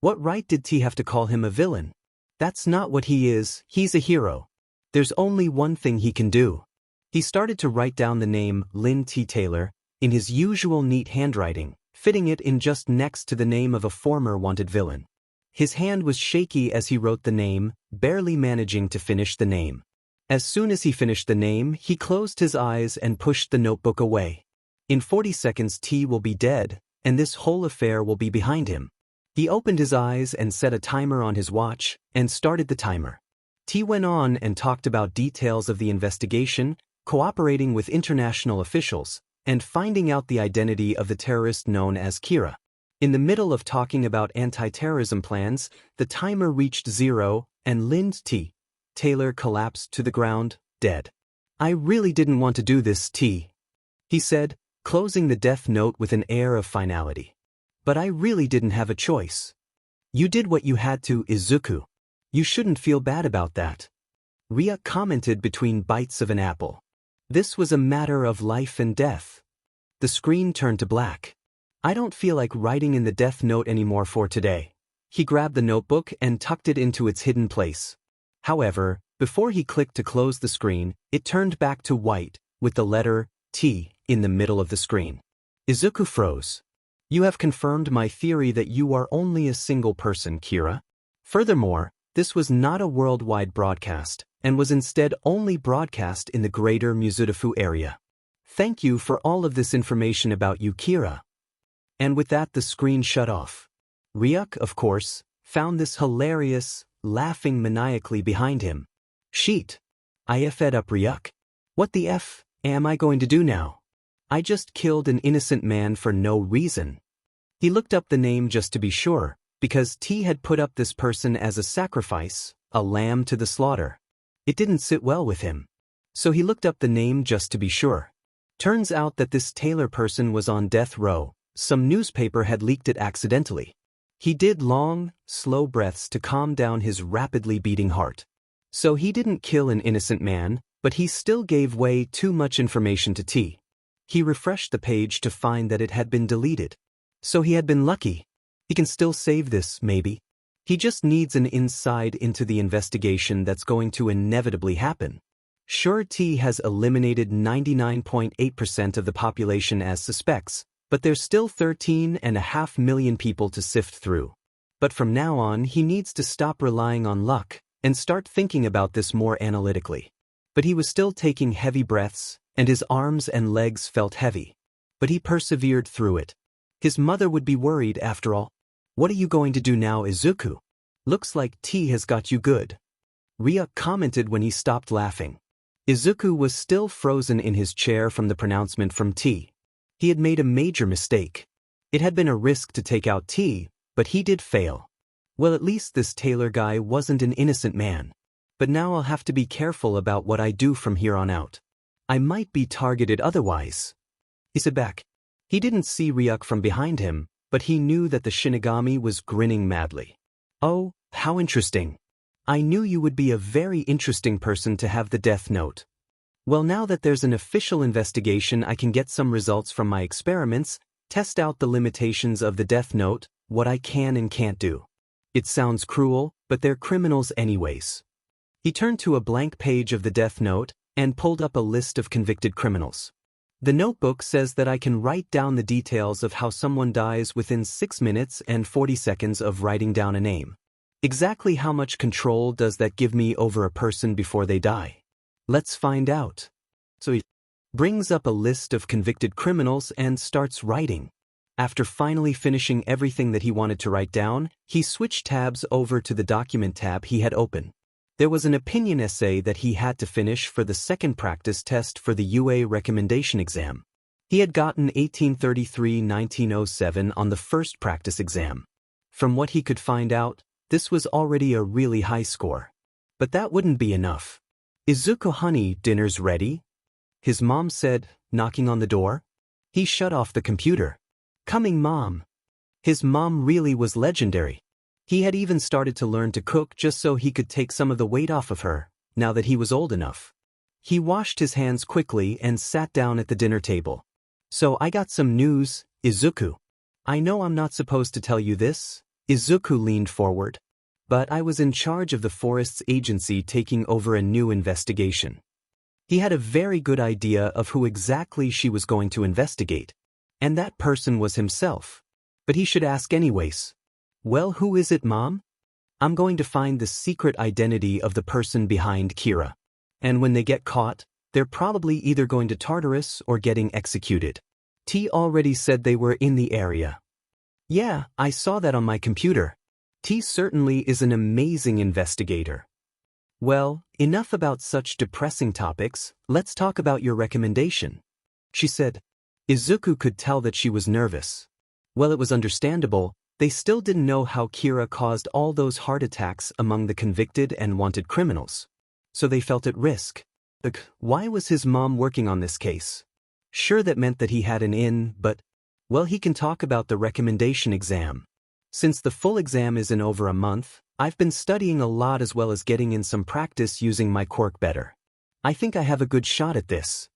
What right did T have to call him a villain? That's not what he is, he's a hero. There's only one thing he can do. He started to write down the name Lynn T. Taylor in his usual neat handwriting, fitting it in just next to the name of a former wanted villain. His hand was shaky as he wrote the name, barely managing to finish the name. As soon as he finished the name, he closed his eyes and pushed the notebook away. In 40 seconds T will be dead, and this whole affair will be behind him. He opened his eyes and set a timer on his watch and started the timer. T went on and talked about details of the investigation, cooperating with international officials, and finding out the identity of the terrorist known as Kira. In the middle of talking about anti-terrorism plans, the timer reached 0 and Lynn T. Taylor collapsed to the ground, dead. I really didn't want to do this, T. He said, closing the death note with an air of finality. But I really didn't have a choice. You did what you had to, Izuku. You shouldn't feel bad about that. Ryuk commented between bites of an apple. This was a matter of life and death. The screen turned to black. I don't feel like writing in the death note anymore for today. He grabbed the notebook and tucked it into its hidden place. However, before he clicked to close the screen, it turned back to white, with the letter T in the middle of the screen. Izuku froze. You have confirmed my theory that you are only a single person, Kira. Furthermore, this was not a worldwide broadcast, and was instead only broadcast in the greater Mizudafu area. Thank you for all of this information about you, Kira. And with that the screen shut off. Ryuk, of course, found this hilarious, laughing maniacally behind him. Sheet. I fed up Ryuk. What the F am I going to do now? I just killed an innocent man for no reason. He looked up the name just to be sure, because T had put up this person as a sacrifice, a lamb to the slaughter. It didn't sit well with him. So he looked up the name just to be sure. Turns out that this Taylor person was on death row. Some newspaper had leaked it accidentally. He did long, slow breaths to calm down his rapidly beating heart. So he didn't kill an innocent man, but he still gave way too much information to T. He refreshed the page to find that it had been deleted. So he had been lucky. He can still save this, maybe. He just needs an insight into the investigation that's going to inevitably happen. Sure, T has eliminated 99.8% of the population as suspects, but there's still 13.5 million people to sift through. But from now on he needs to stop relying on luck and start thinking about this more analytically. But he was still taking heavy breaths, and his arms and legs felt heavy. But he persevered through it. His mother would be worried after all. "What are you going to do now, Izuku? Looks like tea has got you good," Ryuk commented when he stopped laughing. Izuku was still frozen in his chair from the pronouncement from tea. He had made a major mistake. It had been a risk to take out tea, but he did fail. Well, at least this tailor guy wasn't an innocent man. But now I'll have to be careful about what I do from here on out. I might be targeted otherwise. He said back. He didn't see Ryuk from behind him, but he knew that the Shinigami was grinning madly. "Oh, how interesting. I knew you would be a very interesting person to have the Death Note. Well, now that there's an official investigation, I can get some results from my experiments, test out the limitations of the Death Note, what I can and can't do. It sounds cruel, but they're criminals anyways." He turned to a blank page of the Death Note and pulled up a list of convicted criminals. "The notebook says that I can write down the details of how someone dies within 6 minutes and 40 seconds of writing down a name. Exactly how much control does that give me over a person before they die? Let's find out." So he brings up a list of convicted criminals and starts writing. After finally finishing everything that he wanted to write down, he switched tabs over to the document tab he had open. There was an opinion essay that he had to finish for the second practice test for the UA recommendation exam. He had gotten 1833-1907 on the first practice exam. From what he could find out, this was already a really high score. But that wouldn't be enough. "Izuku honey, dinner's ready?" his mom said, knocking on the door. He shut off the computer. "Coming, Mom." His mom really was legendary. He had even started to learn to cook just so he could take some of the weight off of her, now that he was old enough. He washed his hands quickly and sat down at the dinner table. "So I got some news, Izuku. I know I'm not supposed to tell you this." Izuku leaned forward. "But I was in charge of the Forest's agency taking over a new investigation." He had a very good idea of who exactly she was going to investigate. And that person was himself. But he should ask anyways. "Well, who is it, Mom?" "I'm going to find the secret identity of the person behind Kira. And when they get caught, they're probably either going to Tartarus or getting executed. T already said they were in the area." "Yeah, I saw that on my computer. T certainly is an amazing investigator." "Well, enough about such depressing topics, let's talk about your recommendation," she said. Izuku could tell that she was nervous. Well, it was understandable. They still didn't know how Kira caused all those heart attacks among the convicted and wanted criminals. So they felt at risk. Why was his mom working on this case? Sure, that meant that he had an in, but, well, he can talk about the recommendation exam. Since the full exam is in over a month, I've been studying a lot as well as getting in some practice using my quirk better. I think I have a good shot at this,"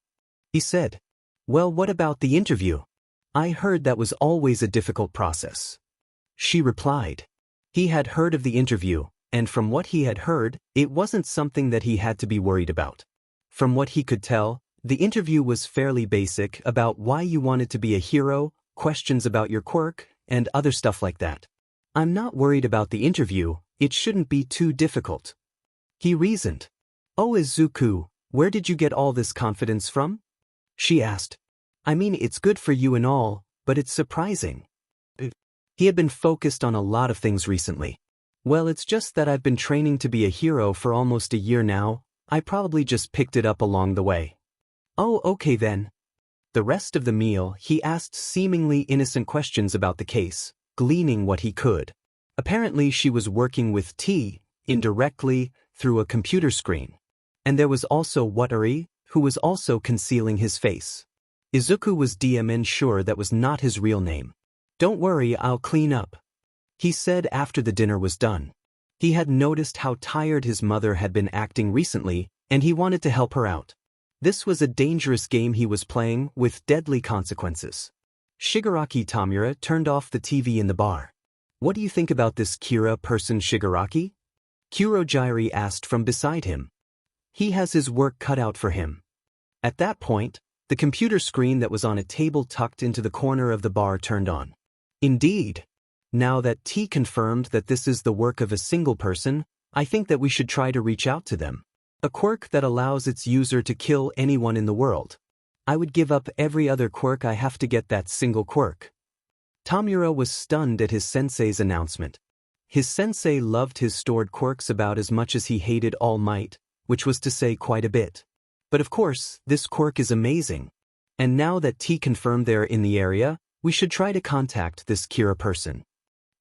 he said. "Well, what about the interview? I heard that was always a difficult process," she replied. He had heard of the interview, and from what he had heard, it wasn't something that he had to be worried about. From what he could tell, the interview was fairly basic about why you wanted to be a hero, questions about your quirk, and other stuff like that. "I'm not worried about the interview, it shouldn't be too difficult," he reasoned. "Oh, Izuku, where did you get all this confidence from?" she asked. "I mean, it's good for you and all, but it's surprising." He had been focused on a lot of things recently. "Well, it's just that I've been training to be a hero for almost a year now. I probably just picked it up along the way." "Oh, okay then." The rest of the meal, he asked seemingly innocent questions about the case, gleaning what he could. Apparently she was working with T, indirectly, through a computer screen. And there was also Watari, who was also concealing his face. Izuku was DMN sure that was not his real name. "Don't worry, I'll clean up," he said after the dinner was done. He had noticed how tired his mother had been acting recently, and he wanted to help her out. This was a dangerous game he was playing, with deadly consequences. Shigaraki Tamura turned off the TV in the bar. "What do you think about this Kira person, Shigaraki?" Kurojairi asked from beside him. "He has his work cut out for him." At that point, the computer screen that was on a table tucked into the corner of the bar turned on. "Indeed. Now that T confirmed that this is the work of a single person, I think that we should try to reach out to them. A quirk that allows its user to kill anyone in the world. I would give up every other quirk I have to get that single quirk. Tamura was stunned at his sensei's announcement. His sensei loved his stored quirks about as much as he hated All Might, which was to say quite a bit. But of course, this quirk is amazing. And now that T confirmed they're in the area, we should try to contact this Kira person.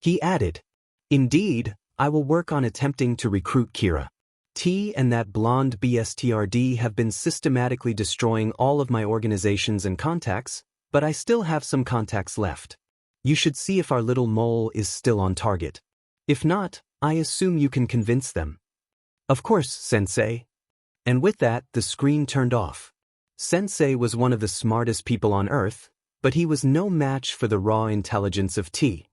He added, "Indeed, I will work on attempting to recruit Kira. T and that blonde BSTRD have been systematically destroying all of my organizations and contacts, but I still have some contacts left. You should see if our little mole is still on target. If not, I assume you can convince them." "Of course, Sensei." And with that, the screen turned off. Sensei was one of the smartest people on Earth, but he was no match for the raw intelligence of T.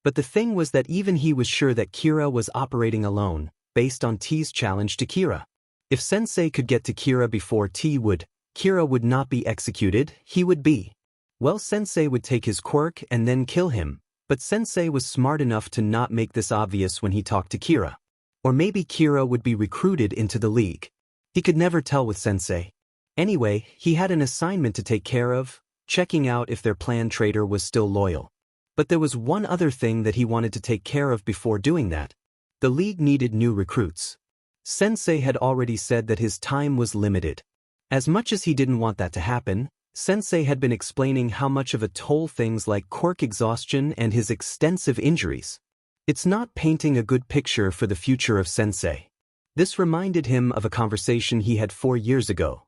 But the thing was that even he was sure that Kira was operating alone, based on T's challenge to Kira. If Sensei could get to Kira before T would, Kira would not be executed, he would be. Well, Sensei would take his quirk and then kill him, but Sensei was smart enough to not make this obvious when he talked to Kira. Or maybe Kira would be recruited into the league. He could never tell with Sensei. Anyway, he had an assignment to take care of, checking out if their planned traitor was still loyal. But there was one other thing that he wanted to take care of before doing that. The league needed new recruits. Sensei had already said that his time was limited. As much as he didn't want that to happen, Sensei had been explaining how much of a toll things like quirk exhaustion and his extensive injuries. It's not painting a good picture for the future of Sensei. This reminded him of a conversation he had 4 years ago.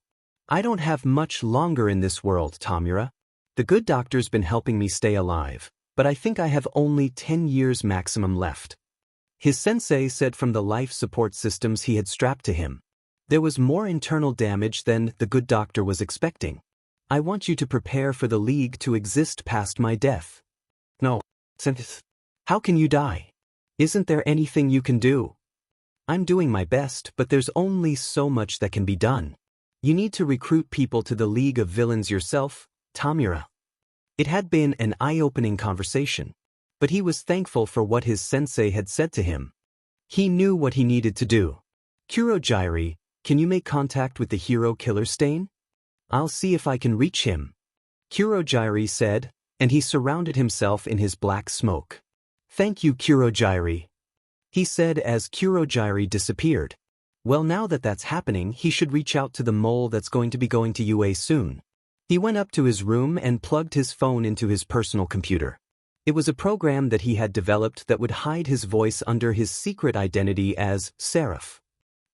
"I don't have much longer in this world, Tamura. The good doctor's been helping me stay alive, but I think I have only 10 years maximum left." His sensei said from the life support systems he had strapped to him. There was more internal damage than the good doctor was expecting. "I want you to prepare for the league to exist past my death." "No, Sensei. How can you die? Isn't there anything you can do?" "I'm doing my best, but there's only so much that can be done. You need to recruit people to the League of Villains yourself, Tamura." It had been an eye-opening conversation, but he was thankful for what his sensei had said to him. He knew what he needed to do. "Kurojairi, can you make contact with the hero Killer Stain? I'll see if I can reach him," Kurojairi said, and he surrounded himself in his black smoke. "Thank you, Kurojairi," he said as Kurojairi disappeared. Well, now that that's happening, he should reach out to the mole that's going to be going to UA soon. He went up to his room and plugged his phone into his personal computer. It was a program that he had developed that would hide his voice under his secret identity as Seraph.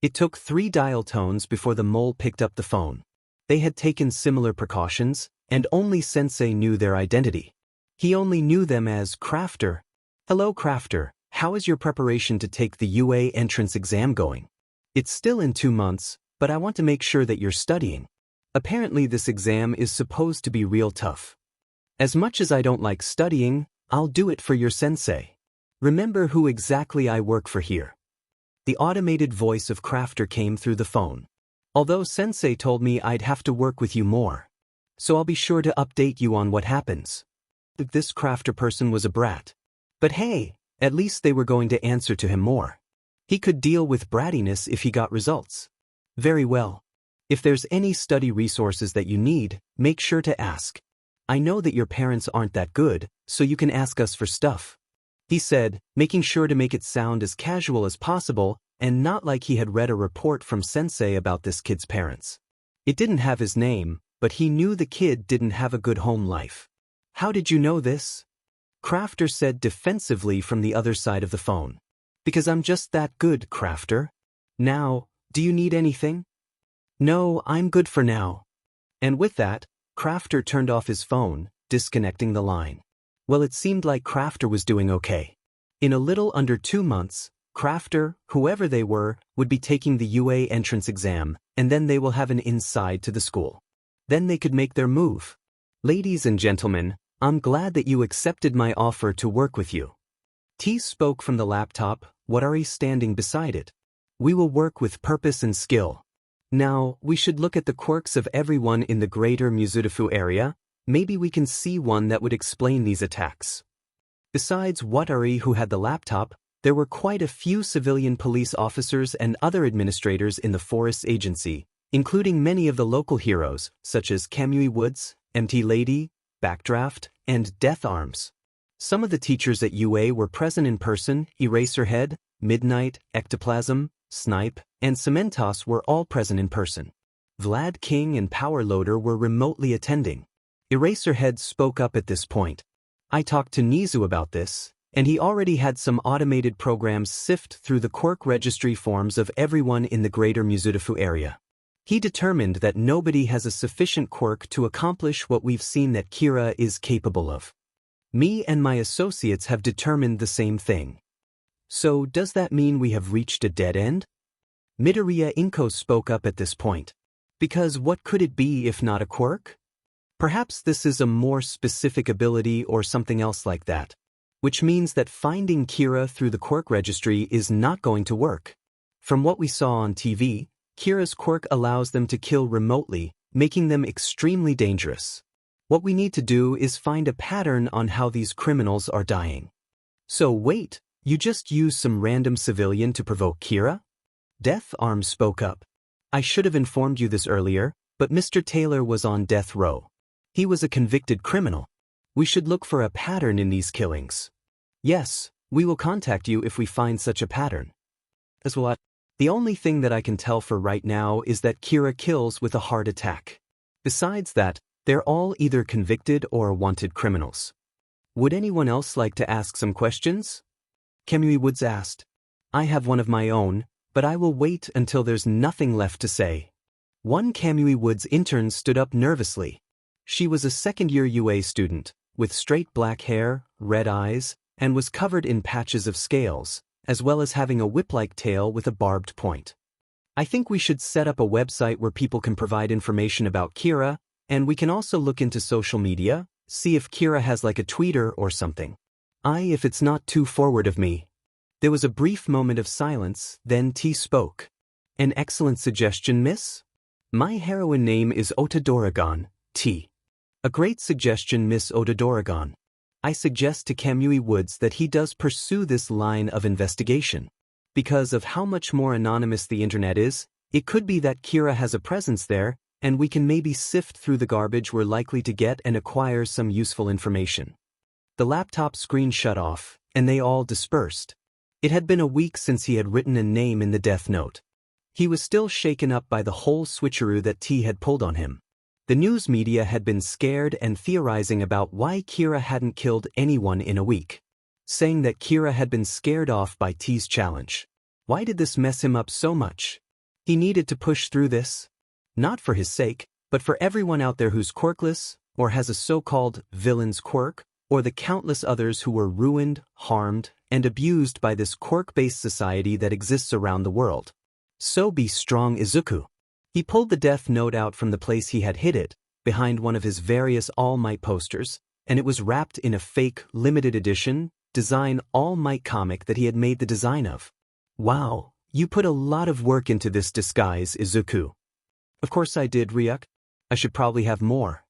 It took 3 dial tones before the mole picked up the phone. They had taken similar precautions, and only Sensei knew their identity. He only knew them as Crafter. "Hello, Crafter, how is your preparation to take the UA entrance exam going? It's still in 2 months, but I want to make sure that you're studying. Apparently this exam is supposed to be real tough. As much as I don't like studying, I'll do it for your sensei. Remember who exactly I work for here." The automated voice of Crafter came through the phone. "Although Sensei told me I'd have to work with you more. So I'll be sure to update you on what happens." This Crafter person was a brat. But hey, at least they were going to answer to him more. He could deal with brattiness if he got results. "Very well. If there's any study resources that you need, make sure to ask. I know that your parents aren't that good, so you can ask us for stuff," he said, making sure to make it sound as casual as possible and not like he had read a report from Sensei about this kid's parents. It didn't have his name, but he knew the kid didn't have a good home life. "How did you know this?" Crafter said defensively from the other side of the phone. "Because I'm just that good, Crafter. Now, do you need anything?" "No, I'm good for now." And with that, Crafter turned off his phone, disconnecting the line. Well, it seemed like Crafter was doing okay. In a little under 2 months, Crafter, whoever they were, would be taking the UA entrance exam, and then they will have an inside to the school. Then they could make their move. "Ladies and gentlemen, I'm glad that you accepted my offer to work with you." T spoke from the laptop, Wadari standing beside it. "We will work with purpose and skill. Now, we should look at the quirks of everyone in the greater Mizudafu area. Maybe we can see one that would explain these attacks." Besides Watari, who had the laptop, there were quite a few civilian police officers and other administrators in the Forest's agency, including many of the local heroes, such as Kamui Woods, MT Lady, Backdraft, and Death Arms. Some of the teachers at UA were present in person. Eraserhead, Midnight, Ectoplasm, Snipe, and Cementos were all present in person. Vlad King and Power Loader were remotely attending. Eraserhead spoke up at this point. I talked to Nizu about this, and he already had some automated programs sift through the quirk registry forms of everyone in the greater Mizudafu area. He determined that nobody has a sufficient quirk to accomplish what we've seen that Kira is capable of. Me and my associates have determined the same thing. So does that mean we have reached a dead end? Midoriya Izuku spoke up at this point. Because what could it be if not a quirk? Perhaps this is a more specific ability or something else like that. Which means that finding Kira through the quirk registry is not going to work. From what we saw on TV, Kira's quirk allows them to kill remotely, making them extremely dangerous. What we need to do is find a pattern on how these criminals are dying. So wait, you just use some random civilian to provoke Kira? Death Arms spoke up. I should have informed you this earlier, but Mr. Taylor was on death row. He was a convicted criminal. We should look for a pattern in these killings. Yes, we will contact you if we find such a pattern. As what? The only thing that I can tell for right now is that Kira kills with a heart attack. Besides that, they're all either convicted or wanted criminals. Would anyone else like to ask some questions? Kamui Woods asked. I have one of my own, but I will wait until there's nothing left to say. One Kamui Woods intern stood up nervously. She was a second-year UA student, with straight black hair, red eyes, and was covered in patches of scales, as well as having a whip-like tail with a barbed point. I think we should set up a website where people can provide information about Kira, and we can also look into social media, see if Kira has like a Twitter or something. If it's not too forward of me. There was a brief moment of silence, then T spoke. An excellent suggestion, miss? My heroine name is Otodoragon, T. A great suggestion, Miss Otodoragon. I suggest to Kamui Woods that he does pursue this line of investigation. Because of how much more anonymous the internet is, it could be that Kira has a presence there, and we can maybe sift through the garbage we're likely to get and acquire some useful information. The laptop screen shut off, and they all dispersed. It had been a week since he had written a name in the Deathnote. He was still shaken up by the whole switcheroo that T had pulled on him. The news media had been scared and theorizing about why Kira hadn't killed anyone in a week, saying that Kira had been scared off by T's challenge. Why did this mess him up so much? He needed to push through this. Not for his sake, but for everyone out there who's quirkless, or has a so-called villain's quirk, or the countless others who were ruined, harmed, and abused by this quirk-based society that exists around the world. So be strong, Izuku. He pulled the Deathnote out from the place he had hid it, behind one of his various All Might posters, and it was wrapped in a fake, limited edition, design All Might comic that he had made the design of. Wow, you put a lot of work into this disguise, Izuku. Of course I did, Ryuk. I should probably have more.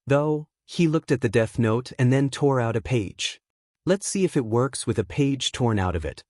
Though, he looked at the Deathnote and then tore out a page. Let's see if it works with a page torn out of it.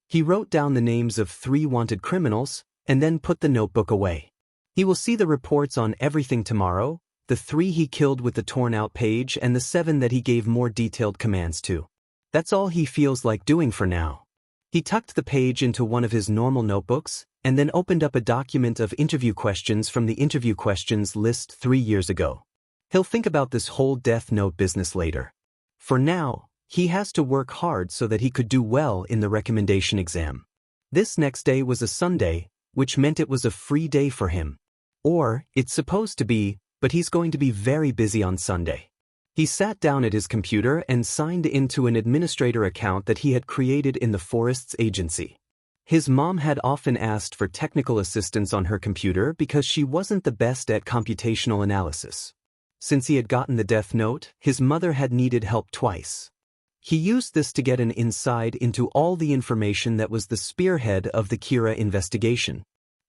He wrote down the names of 3 wanted criminals, and then put the notebook away. He will see the reports on everything tomorrow, the 3 he killed with the torn-out page and the 7 that he gave more detailed commands to. That's all he feels like doing for now. He tucked the page into one of his normal notebooks, and then opened up a document of interview questions from the interview questions list 3 years ago. He'll think about this whole Deathnote business later. For now, he has to work hard so that he could do well in the recommendation exam. This next day was a Sunday, which meant it was a free day for him. Or, it's supposed to be, but he's going to be very busy on Sunday. He sat down at his computer and signed into an administrator account that he had created in the Forest's agency. His mom had often asked for technical assistance on her computer because she wasn't the best at computational analysis. Since he had gotten the Deathnote, his mother had needed help twice. He used this to get an insight into all the information that was the spearhead of the Kira investigation.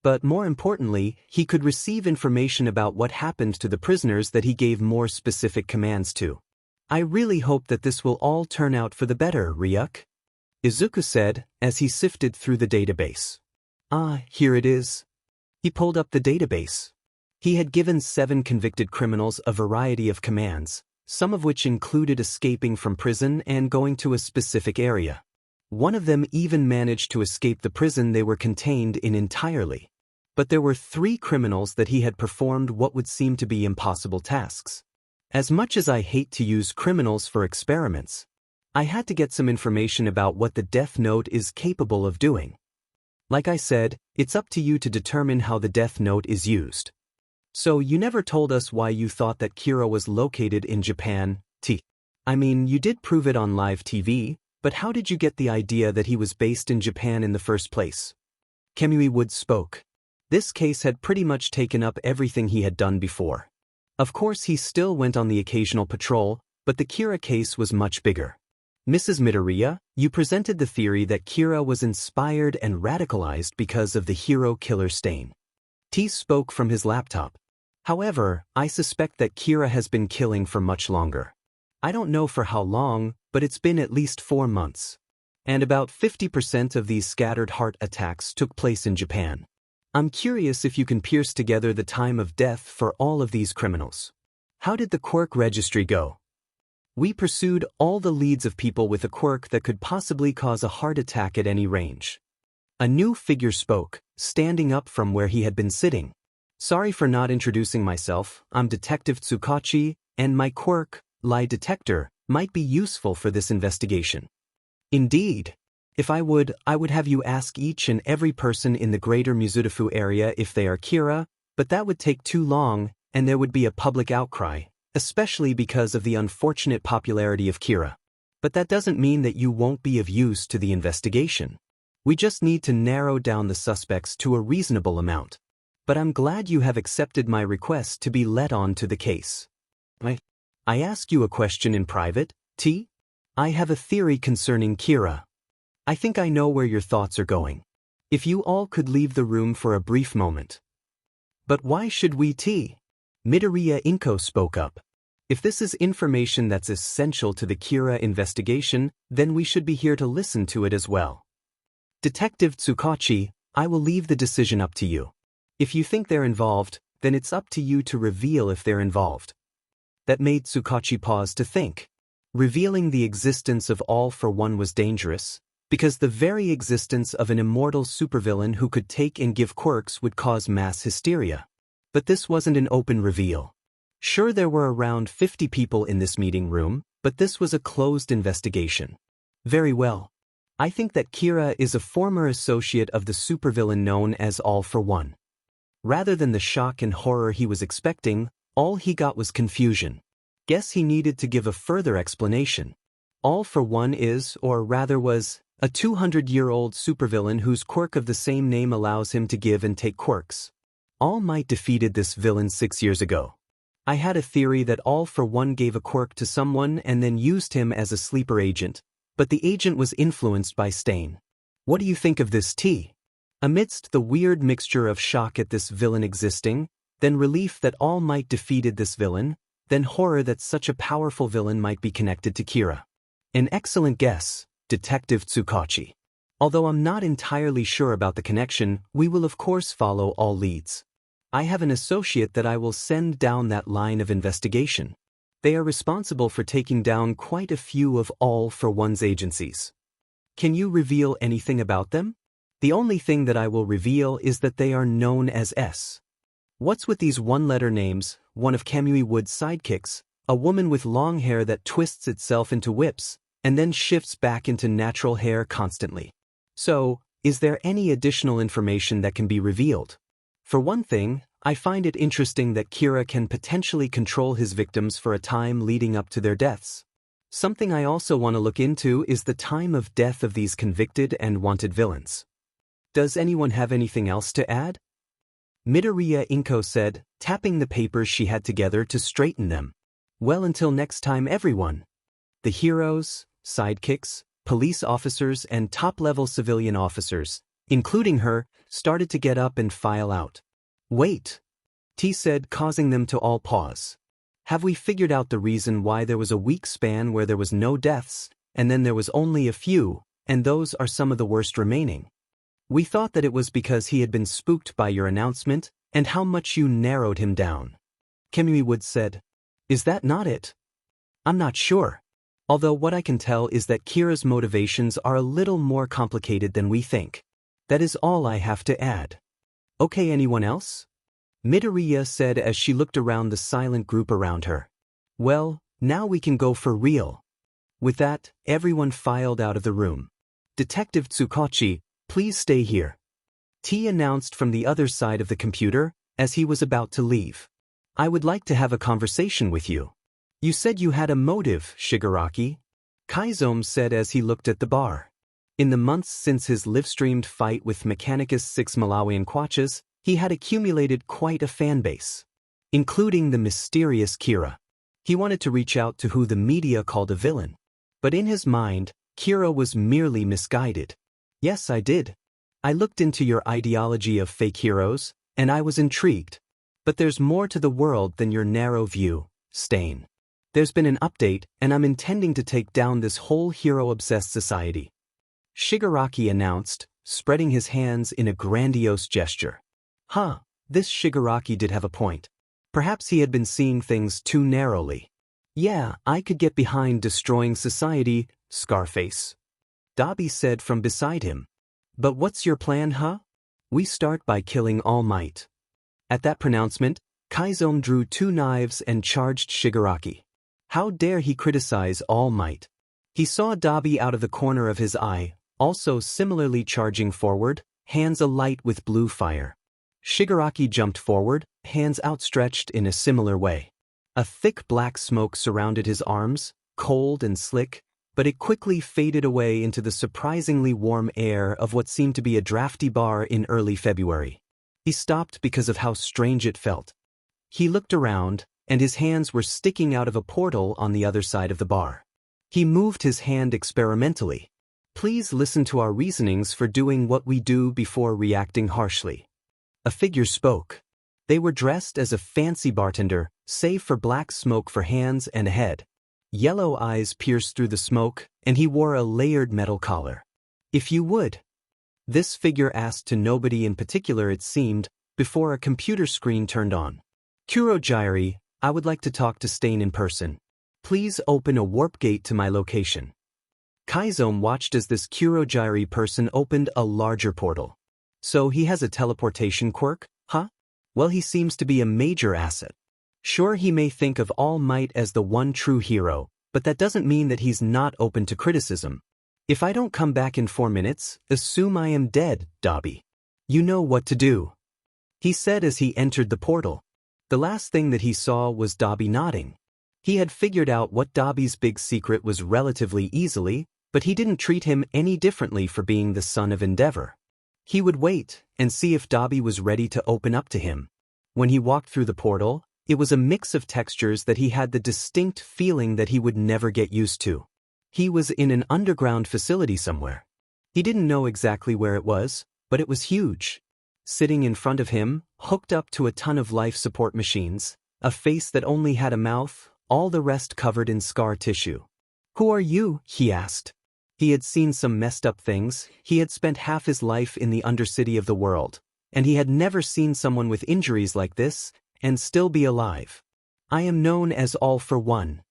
But more importantly, he could receive information about what happened to the prisoners that he gave more specific commands to. I really hope that this will all turn out for the better, Ryuk. Izuku said, as he sifted through the database. Ah, here it is. He pulled up the database. He had given 7 convicted criminals a variety of commands, some of which included escaping from prison and going to a specific area. One of them even managed to escape the prison they were contained in entirely. But there were 3 criminals that he had performed what would seem to be impossible tasks. As much as I hate to use criminals for experiments, I had to get some information about what the Deathnote is capable of doing. Like I said, it's up to you to determine how the Deathnote is used. So you never told us why you thought that Kira was located in Japan, I mean, you did prove it on live TV, but how did you get the idea that he was based in Japan in the first place? Kamui Wood spoke. This case had pretty much taken up everything he had done before. Of course he still went on the occasional patrol, but the Kira case was much bigger. Mrs. Midoriya, you presented the theory that Kira was inspired and radicalized because of the hero-killer stain. T spoke from his laptop. However, I suspect that Kira has been killing for much longer. I don't know for how long, but it's been at least 4 months. And about 50% of these scattered heart attacks took place in Japan. I'm curious if you can piece together the time of death for all of these criminals. How did the quirk registry go? We pursued all the leads of people with a quirk that could possibly cause a heart attack at any range. A new figure spoke, standing up from where he had been sitting. Sorry for not introducing myself, I'm Detective Tsukachi, and my quirk, lie detector, might be useful for this investigation. Indeed. If I would have you ask each and every person in the greater Mizudafu area if they are Kira, but that would take too long, and there would be a public outcry, especially because of the unfortunate popularity of Kira. But that doesn't mean that you won't be of use to the investigation. We just need to narrow down the suspects to a reasonable amount. But I'm glad you have accepted my request to be let on to the case. I ask you a question in private, T? I have a theory concerning Kira. I think I know where your thoughts are going. If you all could leave the room for a brief moment. But why should we, T? Midoriya Izuku spoke up. If this is information that's essential to the Kira investigation, then we should be here to listen to it as well. Detective Tsukachi, I will leave the decision up to you. If you think they're involved, then it's up to you to reveal if they're involved. That made Tsukachi pause to think. Revealing the existence of All for One was dangerous, because the very existence of an immortal supervillain who could take and give quirks would cause mass hysteria. But this wasn't an open reveal. Sure, there were around 50 people in this meeting room, but this was a closed investigation. Very well. I think that Kira is a former associate of the supervillain known as All for One. Rather than the shock and horror he was expecting, all he got was confusion. Guess he needed to give a further explanation. All for One is, or rather was, a 200-year-old supervillain whose quirk of the same name allows him to give and take quirks. All Might defeated this villain 6 years ago. I had a theory that All for One gave a quirk to someone and then used him as a sleeper agent, but the agent was influenced by Stain. What do you think of this, T? Amidst the weird mixture of shock at this villain existing, then relief that All Might defeated this villain, then horror that such a powerful villain might be connected to Kira. An excellent guess, Detective Tsukachi. Although I'm not entirely sure about the connection, we will of course follow all leads. I have an associate that I will send down that line of investigation. They are responsible for taking down quite a few of All for One's agencies. Can you reveal anything about them? The only thing that I will reveal is that they are known as S. What's with these one-letter names? One of Kamui Wood's sidekicks, a woman with long hair that twists itself into whips, and then shifts back into natural hair constantly. So, is there any additional information that can be revealed? For one thing, I find it interesting that Kira can potentially control his victims for a time leading up to their deaths. Something I also want to look into is the time of death of these convicted and wanted villains. Does anyone have anything else to add? Midoriya Izuku said, tapping the papers she had together to straighten them. Well, until next time, everyone. The heroes, sidekicks, police officers and top-level civilian officers, including her, started to get up and file out. Wait, T said, causing them to all pause. Have we figured out the reason why there was a week span where there was no deaths, and then there was only a few, and those are some of the worst remaining? We thought that it was because he had been spooked by your announcement and how much you narrowed him down. Krymzynn said. Is that not it? I'm not sure. Although what I can tell is that Kira's motivations are a little more complicated than we think. That is all I have to add. Okay, anyone else? Midoriya said as she looked around the silent group around her. Well, now we can go for real. With that, everyone filed out of the room. Detective Tsukachi, please stay here. T announced from the other side of the computer as he was about to leave. I would like to have a conversation with you. You said you had a motive, Shigaraki. Kaizomi said as he looked at the bar. In the months since his live-streamed fight with Mechanicus 6 Malawian Quachas, he had accumulated quite a fanbase, including the mysterious Kira. He wanted to reach out to who the media called a villain. But in his mind, Kira was merely misguided. Yes, I did. I looked into your ideology of fake heroes, and I was intrigued. But there's more to the world than your narrow view, Stain. There's been an update, and I'm intending to take down this whole hero-obsessed society. Shigaraki announced, spreading his hands in a grandiose gesture. This Shigaraki did have a point. Perhaps he had been seeing things too narrowly. Yeah, I could get behind destroying society, Scarface. Dabi said from beside him. But what's your plan, We start by killing All Might. At that pronouncement, Kaizomi drew 2 knives and charged Shigaraki. How dare he criticize All Might? He saw Dabi out of the corner of his eye, also similarly charging forward, hands alight with blue fire. Shigaraki jumped forward, hands outstretched in a similar way. A thick black smoke surrounded his arms, cold and slick, but it quickly faded away into the surprisingly warm air of what seemed to be a drafty bar in early February. He stopped because of how strange it felt. He looked around, and his hands were sticking out of a portal on the other side of the bar. He moved his hand experimentally. Please listen to our reasonings for doing what we do before reacting harshly. A figure spoke. They were dressed as a fancy bartender, save for black smoke for hands and a head. Yellow eyes pierced through the smoke, and he wore a layered metal collar. If you would. This figure asked to nobody in particular, it seemed, before a computer screen turned on. Kurogiri, I would like to talk to Stain in person. Please open a warp gate to my location. Kaizomi watched as this Kurogiri person opened a larger portal. So he has a teleportation quirk, Well, he seems to be a major asset. Sure, he may think of All Might as the one true hero, but that doesn't mean that he's not open to criticism. If I don't come back in 4 minutes, assume I am dead, Dabi. You know what to do. He said as he entered the portal. The last thing that he saw was Dabi nodding. He had figured out what Dabi's big secret was relatively easily, but he didn't treat him any differently for being the son of Endeavor. He would wait and see if Dabi was ready to open up to him. When he walked through the portal, it was a mix of textures that he had the distinct feeling that he would never get used to. He was in an underground facility somewhere. He didn't know exactly where it was, but it was huge. Sitting in front of him, hooked up to a ton of life support machines, a face that only had a mouth, all the rest covered in scar tissue. Who are you? He asked. He had seen some messed up things. He had spent half his life in the undercity of the world, and he had never seen someone with injuries like this and still be alive. I am known as All for One.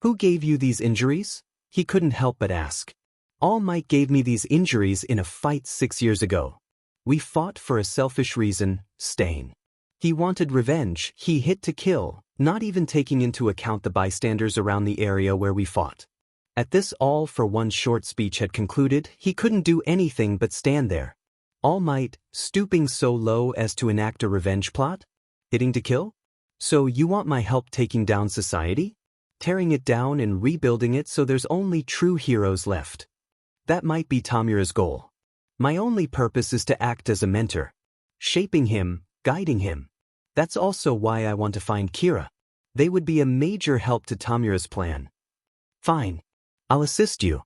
Who gave you these injuries? He couldn't help but ask. All Might gave me these injuries in a fight 6 years ago. We fought for a selfish reason, Stain. He wanted revenge. He hit to kill, not even taking into account the bystanders around the area where we fought. At this All for One short speech had concluded, he couldn't do anything but stand there. All Might, stooping so low as to enact a revenge plot? Hitting to kill? So you want my help taking down society? Tearing it down and rebuilding it so there's only true heroes left. That might be Tamura's goal. My only purpose is to act as a mentor. Shaping him, guiding him. That's also why I want to find Kira. They would be a major help to Tamura's plan. Fine. I'll assist you.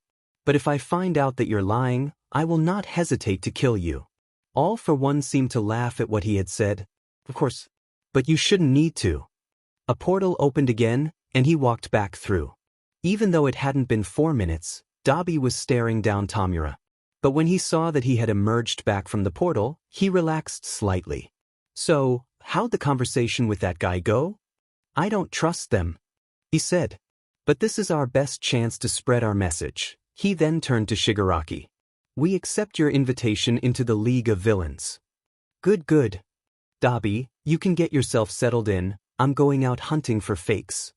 But if I find out that you're lying, I will not hesitate to kill you. All for One seemed to laugh at what he had said. Of course. But you shouldn't need to. A portal opened again, and he walked back through. Even though it hadn't been 4 minutes, Dabi was staring down Tamura. But when he saw that he had emerged back from the portal, he relaxed slightly. So, how'd the conversation with that guy go? I don't trust them, he said. But this is our best chance to spread our message. He then turned to Shigaraki. We accept your invitation into the League of Villains. Good. Dabi, you can get yourself settled in, I'm going out hunting for fakes.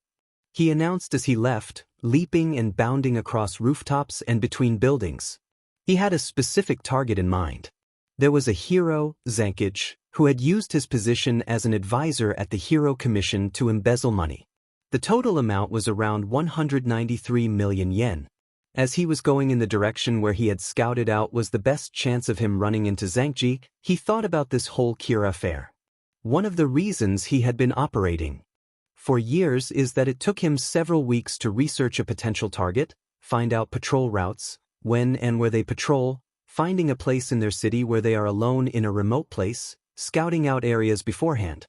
He announced as he left, leaping and bounding across rooftops and between buildings. He had a specific target in mind. There was a hero, Zankage, who had used his position as an advisor at the Hero Commission to embezzle money. The total amount was around 193 million yen. As he was going in the direction where he had scouted out was the best chance of him running into Zankage, he thought about this whole Kira affair. One of the reasons he had been operating for years is that it took him several weeks to research a potential target, find out patrol routes, when and where they patrol, finding a place in their city where they are alone in a remote place, scouting out areas beforehand.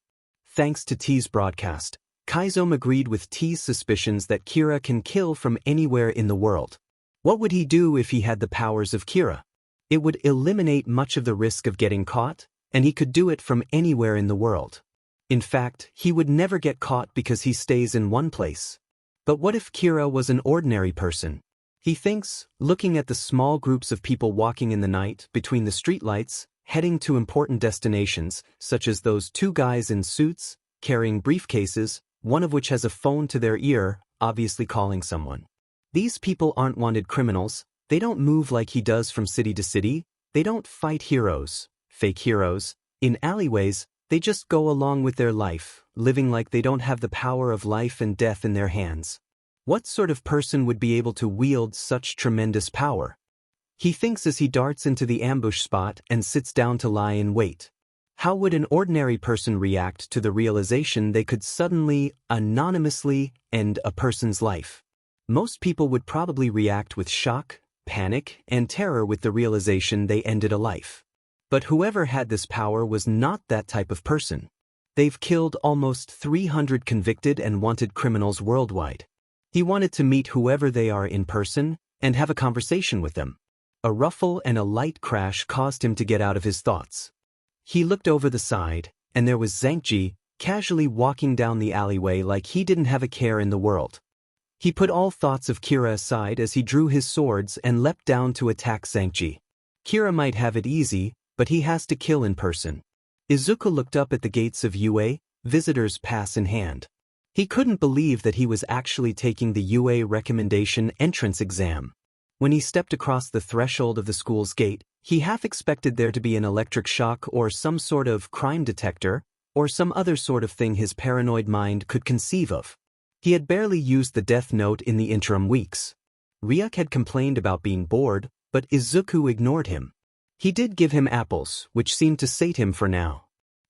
Thanks to T's broadcast, Kaizome agreed with T's suspicions that Kira can kill from anywhere in the world. What would he do if he had the powers of Kira? It would eliminate much of the risk of getting caught, and he could do it from anywhere in the world. In fact, he would never get caught because he stays in one place. But what if Kira was an ordinary person? He thinks, looking at the small groups of people walking in the night between the streetlights, heading to important destinations, such as those 2 guys in suits, carrying briefcases, one of which has a phone to their ear, obviously calling someone. These people aren't wanted criminals, they don't move like he does from city to city, they don't fight heroes, fake heroes, in alleyways, they just go along with their life, living like they don't have the power of life and death in their hands. What sort of person would be able to wield such tremendous power? He thinks as he darts into the ambush spot and sits down to lie in wait. How would an ordinary person react to the realization they could suddenly, anonymously, end a person's life? Most people would probably react with shock, panic, and terror with the realization they ended a life. But whoever had this power was not that type of person. They've killed almost 300 convicted and wanted criminals worldwide. He wanted to meet whoever they are in person and have a conversation with them. A ruffle and a light crash caused him to get out of his thoughts. He looked over the side, and there was Zankage, casually walking down the alleyway like he didn't have a care in the world. He put all thoughts of Kira aside as he drew his swords and leapt down to attack Zankage. Kira might have it easy, but he has to kill in person. Izuku looked up at the gates of UA, visitors pass in hand. He couldn't believe that he was actually taking the UA recommendation entrance exam. When he stepped across the threshold of the school's gate, he half expected there to be an electric shock or some sort of crime detector, or some other sort of thing his paranoid mind could conceive of. He had barely used the Deathnote in the interim weeks. Ryuk had complained about being bored, but Izuku ignored him. He did give him apples, which seemed to sate him for now.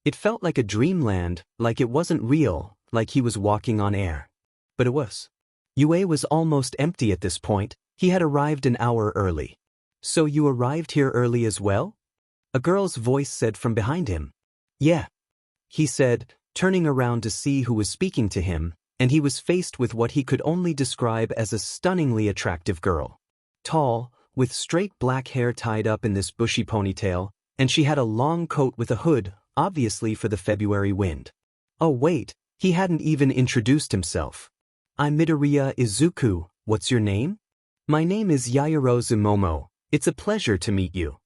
It felt like a dreamland, like it wasn't real, like he was walking on air. But it was. UA was almost empty at this point. He had arrived an hour early. So you arrived here early as well? A girl's voice said from behind him. Yeah. He said, turning around to see who was speaking to him, and he was faced with what he could only describe as a stunningly attractive girl. Tall, with straight black hair tied up in this bushy ponytail, and she had a long coat with a hood, obviously for the February wind. Oh wait, he hadn't even introduced himself. I'm Midoriya Izuku, what's your name? My name is Yaoyorozu Momo, it's a pleasure to meet you.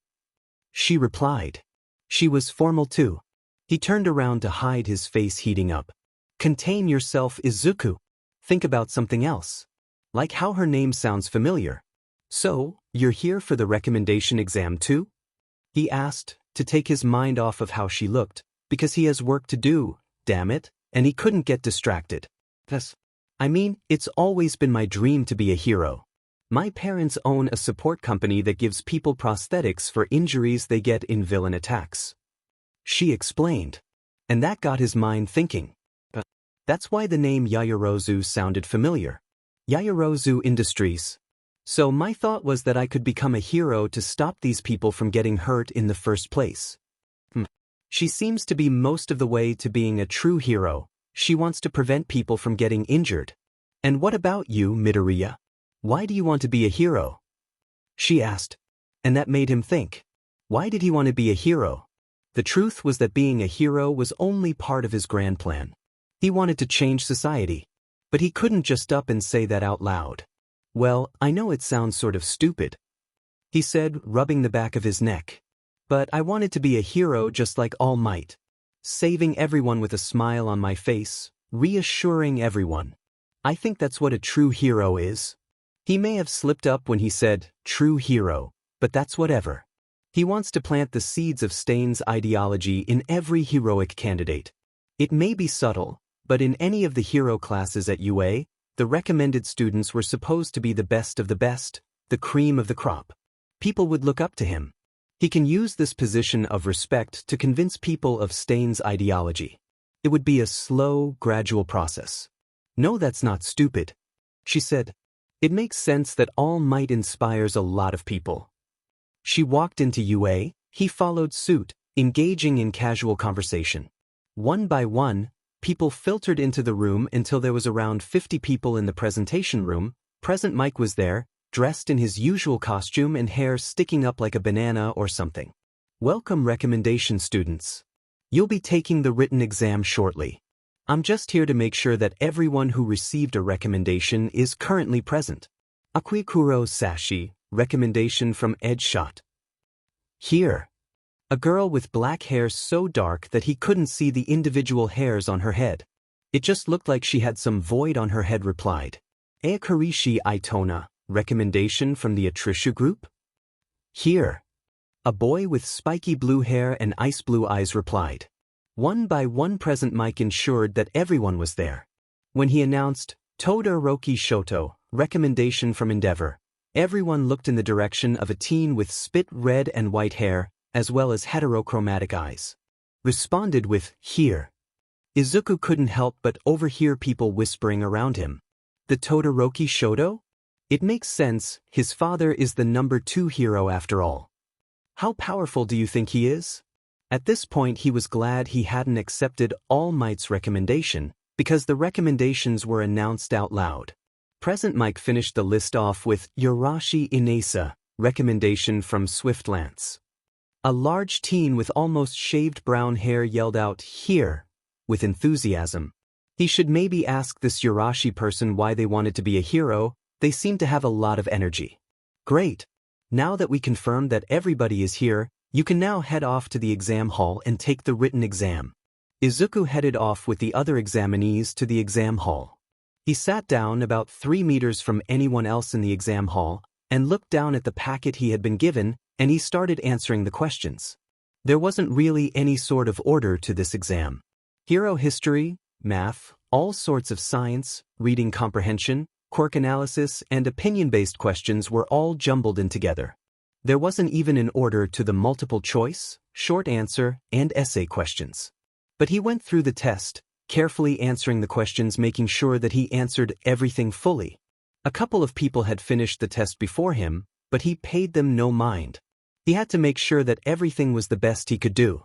She replied. She was formal too. He turned around to hide his face heating up. Contain yourself, Izuku. Think about something else. Like how her name sounds familiar. So, you're here for the recommendation exam too? He asked, to take his mind off of how she looked, because he has work to do, damn it, and he couldn't get distracted. I mean, it's always been my dream to be a hero. My parents own a support company that gives people prosthetics for injuries they get in villain attacks. She explained. And that got his mind thinking. That's why the name Yaoyorozu sounded familiar. Yaoyorozu Industries. So my thought was that I could become a hero to stop these people from getting hurt in the first place. She seems to be most of the way to being a true hero, She wants to prevent people from getting injured. And what about you, Midoriya? Why do you want to be a hero? She asked. And that made him think. Why did he want to be a hero? The truth was that being a hero was only part of his grand plan. He wanted to change society. But he couldn't just up and say that out loud. Well, I know it sounds sort of stupid, he said, rubbing the back of his neck. But I wanted to be a hero just like All Might. Saving everyone with a smile on my face, reassuring everyone. I think that's what a true hero is. He may have slipped up when he said, true hero, but that's whatever. He wants to plant the seeds of Stain's ideology in every heroic candidate. It may be subtle, but in any of the hero classes at UA, the recommended students were supposed to be the best of the best, the cream of the crop. People would look up to him. He can use this position of respect to convince people of Stain's ideology. It would be a slow, gradual process. No, that's not stupid, she said. It makes sense that All Might inspires a lot of people. She walked into UA, he followed suit, engaging in casual conversation. One by one, people filtered into the room until there was around 50 people in the presentation room. Present Mike was there, dressed in his usual costume and hair sticking up like a banana or something. Welcome, recommendation students. You'll be taking the written exam shortly. I'm just here to make sure that everyone who received a recommendation is currently present. Akikuro Sashi, recommendation from Edge Shot. Here. A girl with black hair so dark that he couldn't see the individual hairs on her head. It just looked like she had some void on her head, replied. Eikarishi Itona, recommendation from the Atrisha group? Here. A boy with spiky blue hair and ice blue eyes replied. One by one, Present Mike ensured that everyone was there. When he announced, Todoroki Shoto, recommendation from Endeavor, everyone looked in the direction of a teen with spit red and white hair, as well as heterochromatic eyes. Responded with, here. Izuku couldn't help but overhear people whispering around him. The Todoroki Shoto? It makes sense, his father is the number 2 hero after all. How powerful do you think he is? At this point he was glad he hadn't accepted All Might's recommendation, because the recommendations were announced out loud. Present Mike finished the list off with Yorashi Inasa, recommendation from Swiftlands. A large teen with almost shaved brown hair yelled out, here, with enthusiasm. He should maybe ask this Yorashi person why they wanted to be a hero. They seem to have a lot of energy. Great. Now that we confirmed that everybody is here, you can now head off to the exam hall and take the written exam. Izuku headed off with the other examinees to the exam hall. He sat down about 3 meters from anyone else in the exam hall and looked down at the packet he had been given, and he started answering the questions. There wasn't really any sort of order to this exam. Hero history, math, all sorts of science, reading comprehension, quirk analysis, and opinion-based questions were all jumbled in together. There wasn't even an order to the multiple choice, short answer, and essay questions. But he went through the test, carefully answering the questions, making sure that he answered everything fully. A couple of people had finished the test before him, but he paid them no mind. He had to make sure that everything was the best he could do.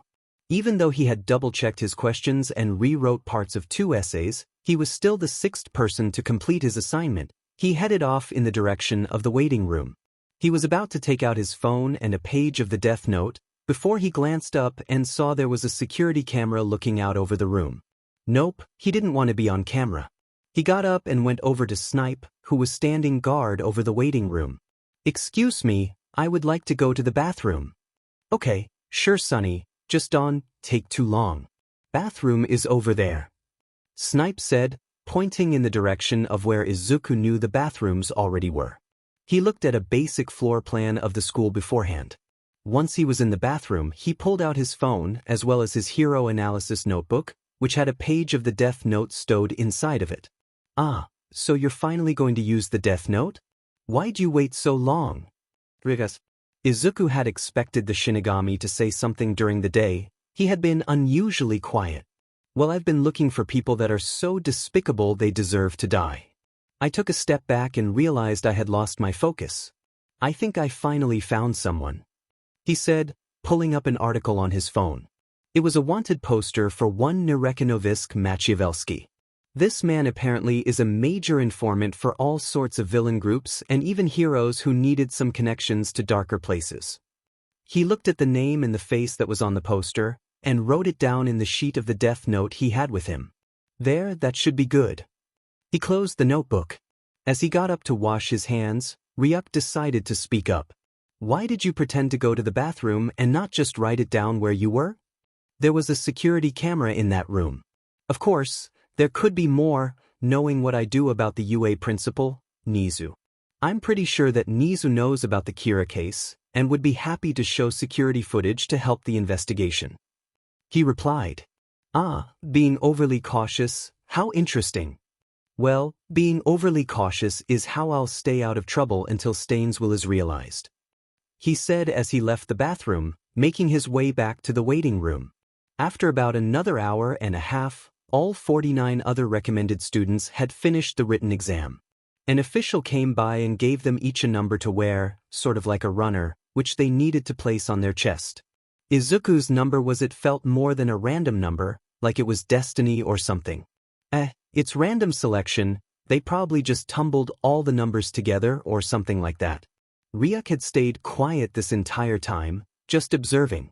Even though he had double-checked his questions and rewrote parts of 2 essays, he was still the 6th person to complete his assignment. He headed off in the direction of the waiting room. He was about to take out his phone and a page of the Deathnote before he glanced up and saw there was a security camera looking out over the room. Nope, he didn't want to be on camera. He got up and went over to Snipe, who was standing guard over the waiting room. Excuse me, I would like to go to the bathroom. Okay, sure Sonny, just don't take too long. Bathroom is over there. Snipe said, pointing in the direction of where Izuku knew the bathrooms already were. He looked at a basic floor plan of the school beforehand. Once he was in the bathroom, he pulled out his phone as well as his hero analysis notebook, which had a page of the Deathnote stowed inside of it. Ah, so you're finally going to use the Deathnote? Why'd you wait so long? Izuku had expected the Shinigami to say something during the day. He had been unusually quiet. Well, I've been looking for people that are so despicable they deserve to die. I took a step back and realized I had lost my focus. I think I finally found someone, he said, pulling up an article on his phone. It was a wanted poster for one Nerekanovisk Machiavelski. This man apparently is a major informant for all sorts of villain groups and even heroes who needed some connections to darker places. He looked at the name and the face that was on the poster, and wrote it down in the sheet of the death note he had with him. There, that should be good. He closed the notebook. As he got up to wash his hands, Ryuk decided to speak up. Why did you pretend to go to the bathroom and not just write it down where you were? There was a security camera in that room. Of course, there could be more, knowing what I do about the UA principal, Nizu. I'm pretty sure that Nizu knows about the Kira case, and would be happy to show security footage to help the investigation. He replied. Being overly cautious, how interesting. Well, being overly cautious is how I'll stay out of trouble until Stainsville is realized. He said as he left the bathroom, making his way back to the waiting room. After about another hour and a half, all 49 other recommended students had finished the written exam. An official came by and gave them each a number to wear, sort of like a runner, which they needed to place on their chest. Izuku's number was it felt more than a random number, like it was destiny or something. It's random selection, they probably just tumbled all the numbers together or something like that. Ryuk had stayed quiet this entire time, just observing.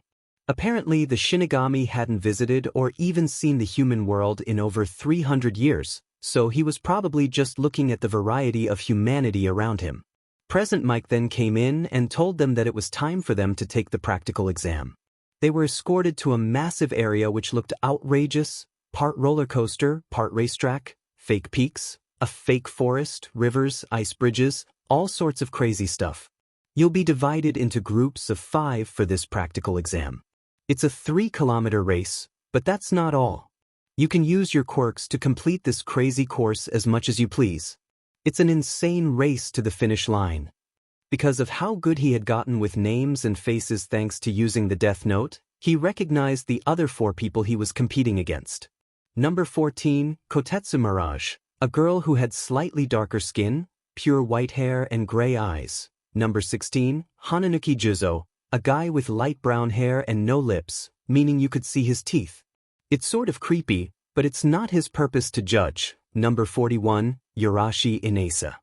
Apparently the Shinigami hadn't visited or even seen the human world in over 300 years, so he was probably just looking at the variety of humanity around him. Present Mike then came in and told them that it was time for them to take the practical exam. They were escorted to a massive area which looked outrageous, part roller coaster, part racetrack, fake peaks, a fake forest, rivers, ice bridges, all sorts of crazy stuff. You'll be divided into groups of 5 for this practical exam. It's a 3-kilometer race, but that's not all. You can use your quirks to complete this crazy course as much as you please. It's an insane race to the finish line. Because of how good he had gotten with names and faces thanks to using the death note, he recognized the other 4 people he was competing against. Number 14, Kotetsu Mirage, a girl who had slightly darker skin, pure white hair and gray eyes. Number 16, Hananuki Juzo, a guy with light brown hair and no lips, meaning you could see his teeth. It's sort of creepy, but it's not his purpose to judge. Number 41, Yurashi Inasa.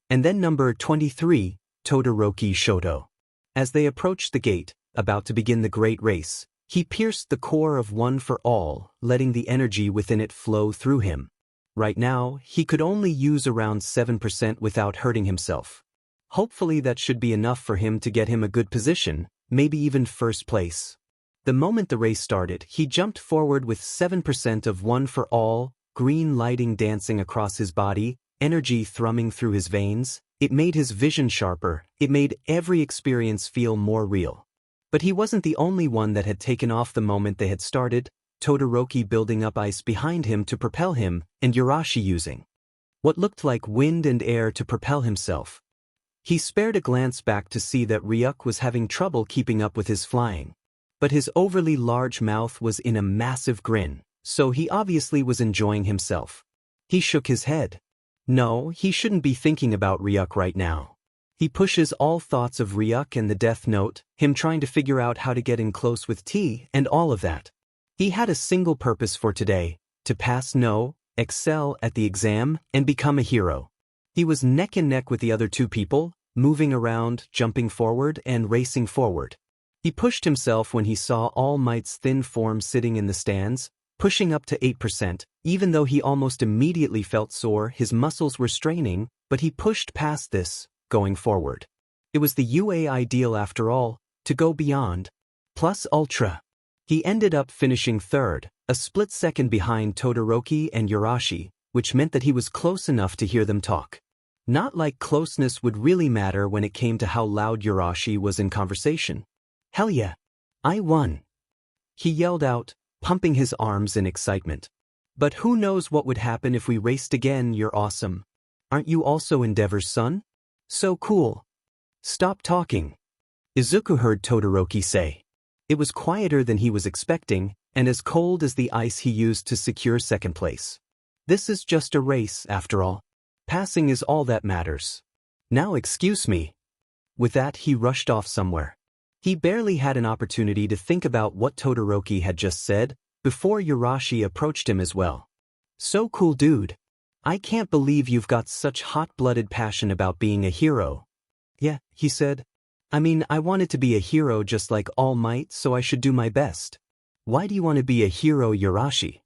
And then number 23, Todoroki Shoto. As they approached the gate, about to begin the great race, he pierced the core of One for All, letting the energy within it flow through him. Right now, he could only use around 7% without hurting himself. Hopefully that should be enough for him to get him a good position, maybe even first place. The moment the race started, he jumped forward with 7% of One for All, green lighting dancing across his body, energy thrumming through his veins. It made his vision sharper, it made every experience feel more real. But he wasn't the only one that had taken off the moment they had started, Todoroki building up ice behind him to propel him, and Yurashi using what looked like wind and air to propel himself. He spared a glance back to see that Ryuk was having trouble keeping up with his flying. But his overly large mouth was in a massive grin, so he obviously was enjoying himself. He shook his head. No, he shouldn't be thinking about Ryuk right now. He pushes all thoughts of Ryuk and the death note, him trying to figure out how to get in close with T, and all of that. He had a single purpose for today, to pass no, excel at the exam, and become a hero. He was neck and neck with the other 2 people, moving around, jumping forward, and racing forward. He pushed himself when he saw All Might's thin form sitting in the stands, pushing up to 8%, even though he almost immediately felt sore, his muscles were straining, but he pushed past this, going forward. It was the UA ideal after all, to go beyond. Plus ultra. He ended up finishing 3rd, a split second behind Todoroki and Yurashi, which meant that he was close enough to hear them talk. Not like closeness would really matter when it came to how loud Yurashi was in conversation. Hell yeah. I won. He yelled out, pumping his arms in excitement. But who knows what would happen if we raced again, you're awesome. Aren't you also Endeavor's son? So cool. Stop talking. Izuku heard Todoroki say. It was quieter than he was expecting, and as cold as the ice he used to secure 2nd place. This is just a race, after all. Passing is all that matters. Now excuse me. With that he rushed off somewhere. He barely had an opportunity to think about what Todoroki had just said before Urashi approached him as well. So cool, dude. I can't believe you've got such hot-blooded passion about being a hero. Yeah, he said. I mean, I wanted to be a hero just like All Might, so I should do my best. Why do you want to be a hero, Urashi?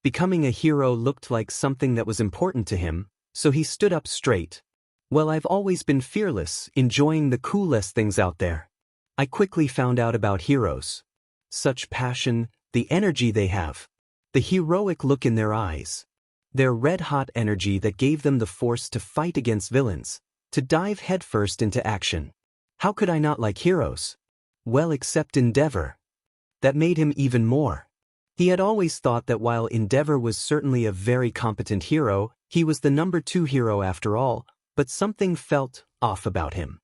Becoming a hero looked like something that was important to him, so he stood up straight. Well, I've always been fearless, enjoying the coolest things out there. I quickly found out about heroes. Such passion, the energy they have. The heroic look in their eyes. Their red-hot energy that gave them the force to fight against villains, to dive headfirst into action. How could I not like heroes? Well, except Endeavor. That made him even more. He had always thought that while Endeavor was certainly a very competent hero, he was the number 2 hero after all, but something felt off about him.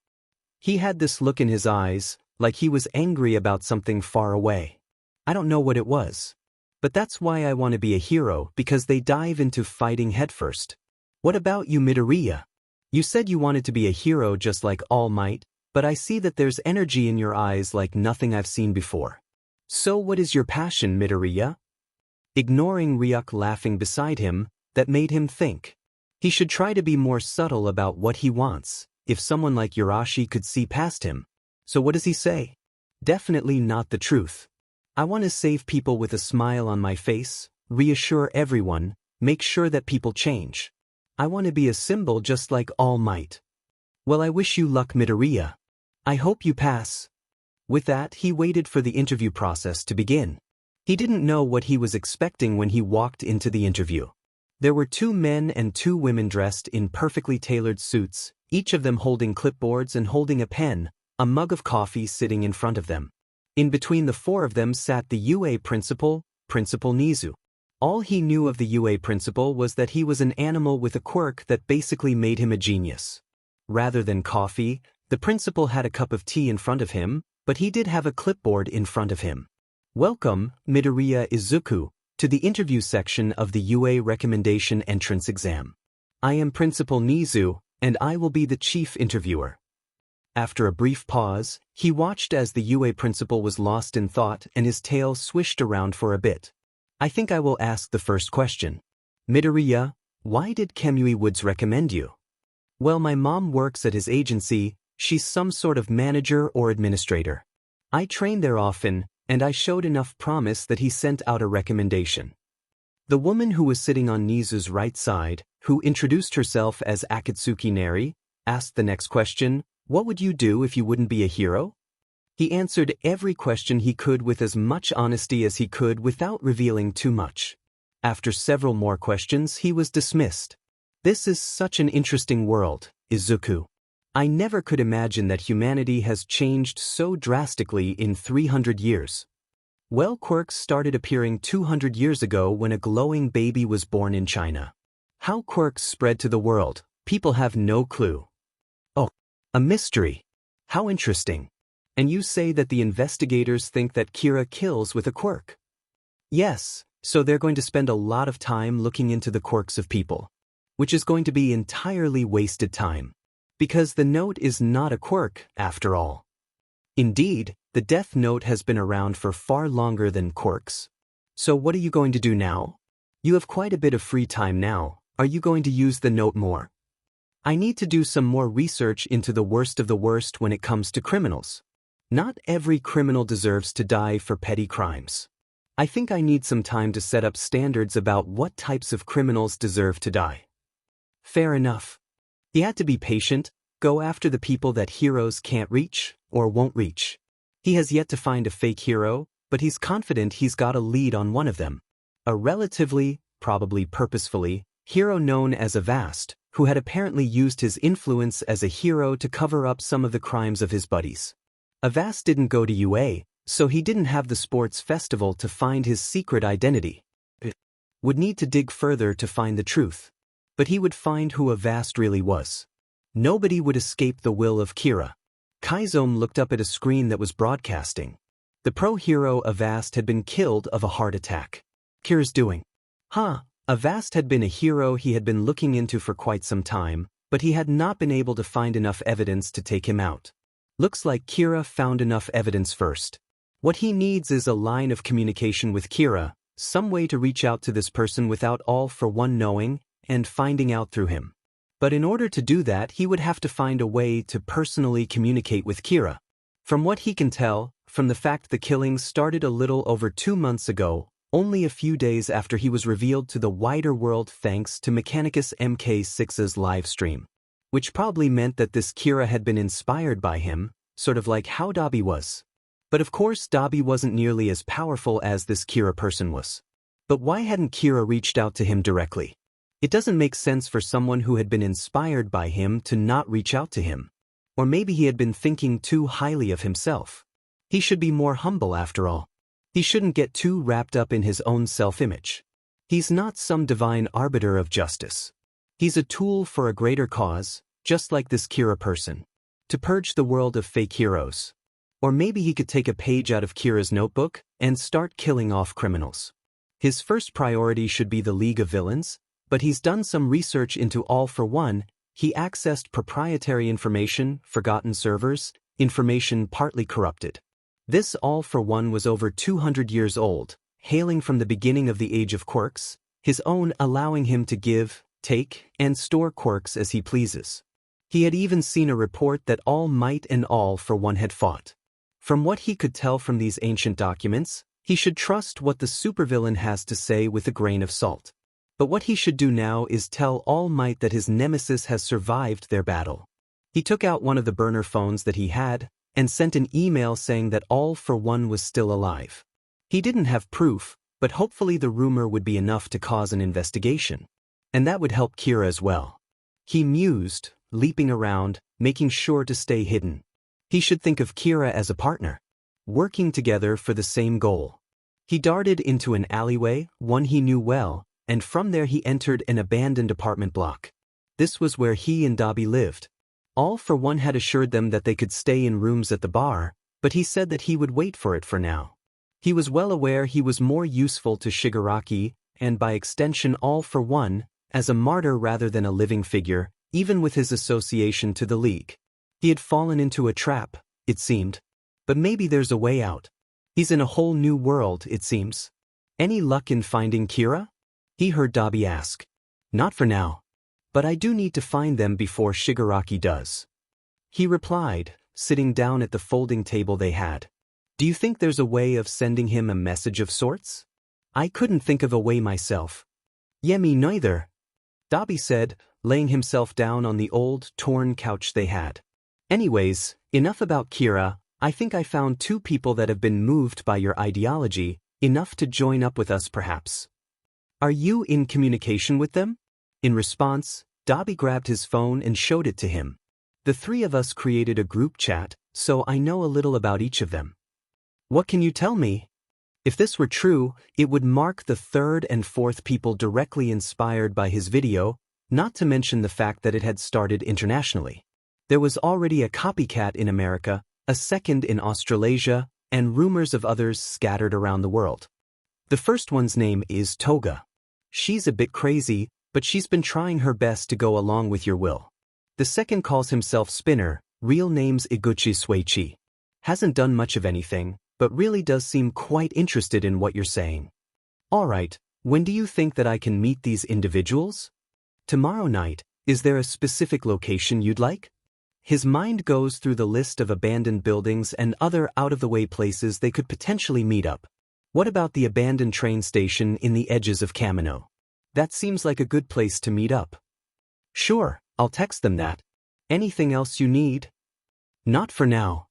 He had this look in his eyes, like he was angry about something far away. I don't know what it was. But that's why I want to be a hero, because they dive into fighting headfirst. What about you, Midoriya? You said you wanted to be a hero just like All Might, but I see that there's energy in your eyes like nothing I've seen before. So what is your passion, Midoriya? Ignoring Ryuk laughing beside him, that made him think. He should try to be more subtle about what he wants, if someone like Urashi could see past him. So what does he say? Definitely not the truth. I want to save people with a smile on my face, reassure everyone, make sure that people change. I want to be a symbol just like All Might. Well, I wish you luck, Midoriya. I hope you pass. With that, he waited for the interview process to begin. He didn't know what he was expecting when he walked into the interview. There were 2 men and 2 women dressed in perfectly tailored suits, each of them holding clipboards and holding a pen, a mug of coffee sitting in front of them. In between the 4 of them sat the UA principal, Principal Nizu. All he knew of the UA principal was that he was an animal with a quirk that basically made him a genius. Rather than coffee, the principal had a cup of tea in front of him, but he did have a clipboard in front of him. Welcome, Midoriya Izuku, to the interview section of the UA recommendation entrance exam. I am Principal Nizu, and I will be the chief interviewer. After a brief pause, he watched as the UA principal was lost in thought and his tail swished around for a bit. I think I will ask the first question. Midoriya, why did Kamui Woods recommend you? Well, my mom works at his agency, she's some sort of manager or administrator. I train there often, and I showed enough promise that he sent out a recommendation. The woman who was sitting on Nizu's right side, who introduced herself as Akatsuki Neri, asked the next question. What would you do if you wouldn't be a hero? He answered every question he could with as much honesty as he could without revealing too much. After several more questions, he was dismissed. This is such an interesting world, Izuku. I never could imagine that humanity has changed so drastically in 300 years. Well, quirks started appearing 200 years ago when a glowing baby was born in China. How quirks spread to the world, people have no clue. A mystery. How interesting. And you say that the investigators think that Kira kills with a quirk? Yes, so they're going to spend a lot of time looking into the quirks of people. Which is going to be entirely wasted time. Because the note is not a quirk, after all. Indeed, the Deathnote has been around for far longer than quirks. So what are you going to do now? You have quite a bit of free time now. Are you going to use the note more? I need to do some more research into the worst of the worst when it comes to criminals. Not every criminal deserves to die for petty crimes. I think I need some time to set up standards about what types of criminals deserve to die. Fair enough. He had to be patient, go after the people that heroes can't reach, or won't reach. He has yet to find a fake hero, but he's confident he's got a lead on one of them. A relatively, probably purposefully, hero known as Avast, who had apparently used his influence as a hero to cover up some of the crimes of his buddies. Avast didn't go to UA, so he didn't have the sports festival to find his secret identity. Would need to dig further to find the truth. But he would find who Avast really was. Nobody would escape the will of Kira. Kaizome looked up at a screen that was broadcasting. The pro-hero Avast had been killed of a heart attack. Kira's doing. Avast had been a hero he had been looking into for quite some time, but he had not been able to find enough evidence to take him out. Looks like Kira found enough evidence first. What he needs is a line of communication with Kira, some way to reach out to this person without All for One knowing and finding out through him. But in order to do that, he would have to find a way to personally communicate with Kira. From what he can tell, from the fact the killings started a little over 2 months ago, only a few days after he was revealed to the wider world thanks to Mechanicus MK6's live stream. Which probably meant that this Kira had been inspired by him, sort of like how Dabi was. But of course Dabi wasn't nearly as powerful as this Kira person was. But why hadn't Kira reached out to him directly? It doesn't make sense for someone who had been inspired by him to not reach out to him. Or maybe he had been thinking too highly of himself. He should be more humble after all. He shouldn't get too wrapped up in his own self-image. He's not some divine arbiter of justice. He's a tool for a greater cause, just like this Kira person. To purge the world of fake heroes. Or maybe he could take a page out of Kira's notebook and start killing off criminals. His first priority should be the League of Villains, but he's done some research into All for One. He accessed proprietary information, forgotten servers, information partly corrupted. This All for One was over 200 years old, hailing from the beginning of the Age of Quirks, his own allowing him to give, take, and store quirks as he pleases. He had even seen a report that All Might and All for One had fought. From what he could tell from these ancient documents, he should trust what the supervillain has to say with a grain of salt. But what he should do now is tell All Might that his nemesis has survived their battle. He took out one of the burner phones that he had, and sent an email saying that All for One was still alive. He didn't have proof, but hopefully the rumor would be enough to cause an investigation. And that would help Kira as well. He mused, leaping around, making sure to stay hidden. He should think of Kira as a partner, working together for the same goal. He darted into an alleyway, one he knew well, and from there he entered an abandoned apartment block. This was where he and Dabi lived. All for One had assured them that they could stay in rooms at the bar, but he said that he would wait for it for now. He was well aware he was more useful to Shigaraki, and by extension All for One, as a martyr rather than a living figure, even with his association to the League. He had fallen into a trap, it seemed. But maybe there's a way out. He's in a whole new world, it seems. Any luck in finding Kira? He heard Dabi ask. Not for now. But I do need to find them before Shigaraki does. He replied, sitting down at the folding table they had. Do you think there's a way of sending him a message of sorts? I couldn't think of a way myself. Yeah, me neither. Dabi said, laying himself down on the old, torn couch they had. Anyways, enough about Kira. I think I found 2 people that have been moved by your ideology, enough to join up with us perhaps. Are you in communication with them? In response, Dabi grabbed his phone and showed it to him. The 3 of us created a group chat, so I know a little about each of them. What can you tell me? If this were true, it would mark the 3rd and 4th people directly inspired by his video, not to mention the fact that it had started internationally. There was already a copycat in America, a second in Australasia, and rumors of others scattered around the world. The first one's name is Toga. She's a bit crazy, but she's been trying her best to go along with your will. The second calls himself Spinner, real name's Iguchi Suichi. Hasn't done much of anything, but really does seem quite interested in what you're saying. Alright, when do you think that I can meet these individuals? Tomorrow night. Is there a specific location you'd like? His mind goes through the list of abandoned buildings and other out-of-the-way places they could potentially meet up. What about the abandoned train station in the edges of Kamino? That seems like a good place to meet up. Sure, I'll text them that. Anything else you need? Not for now.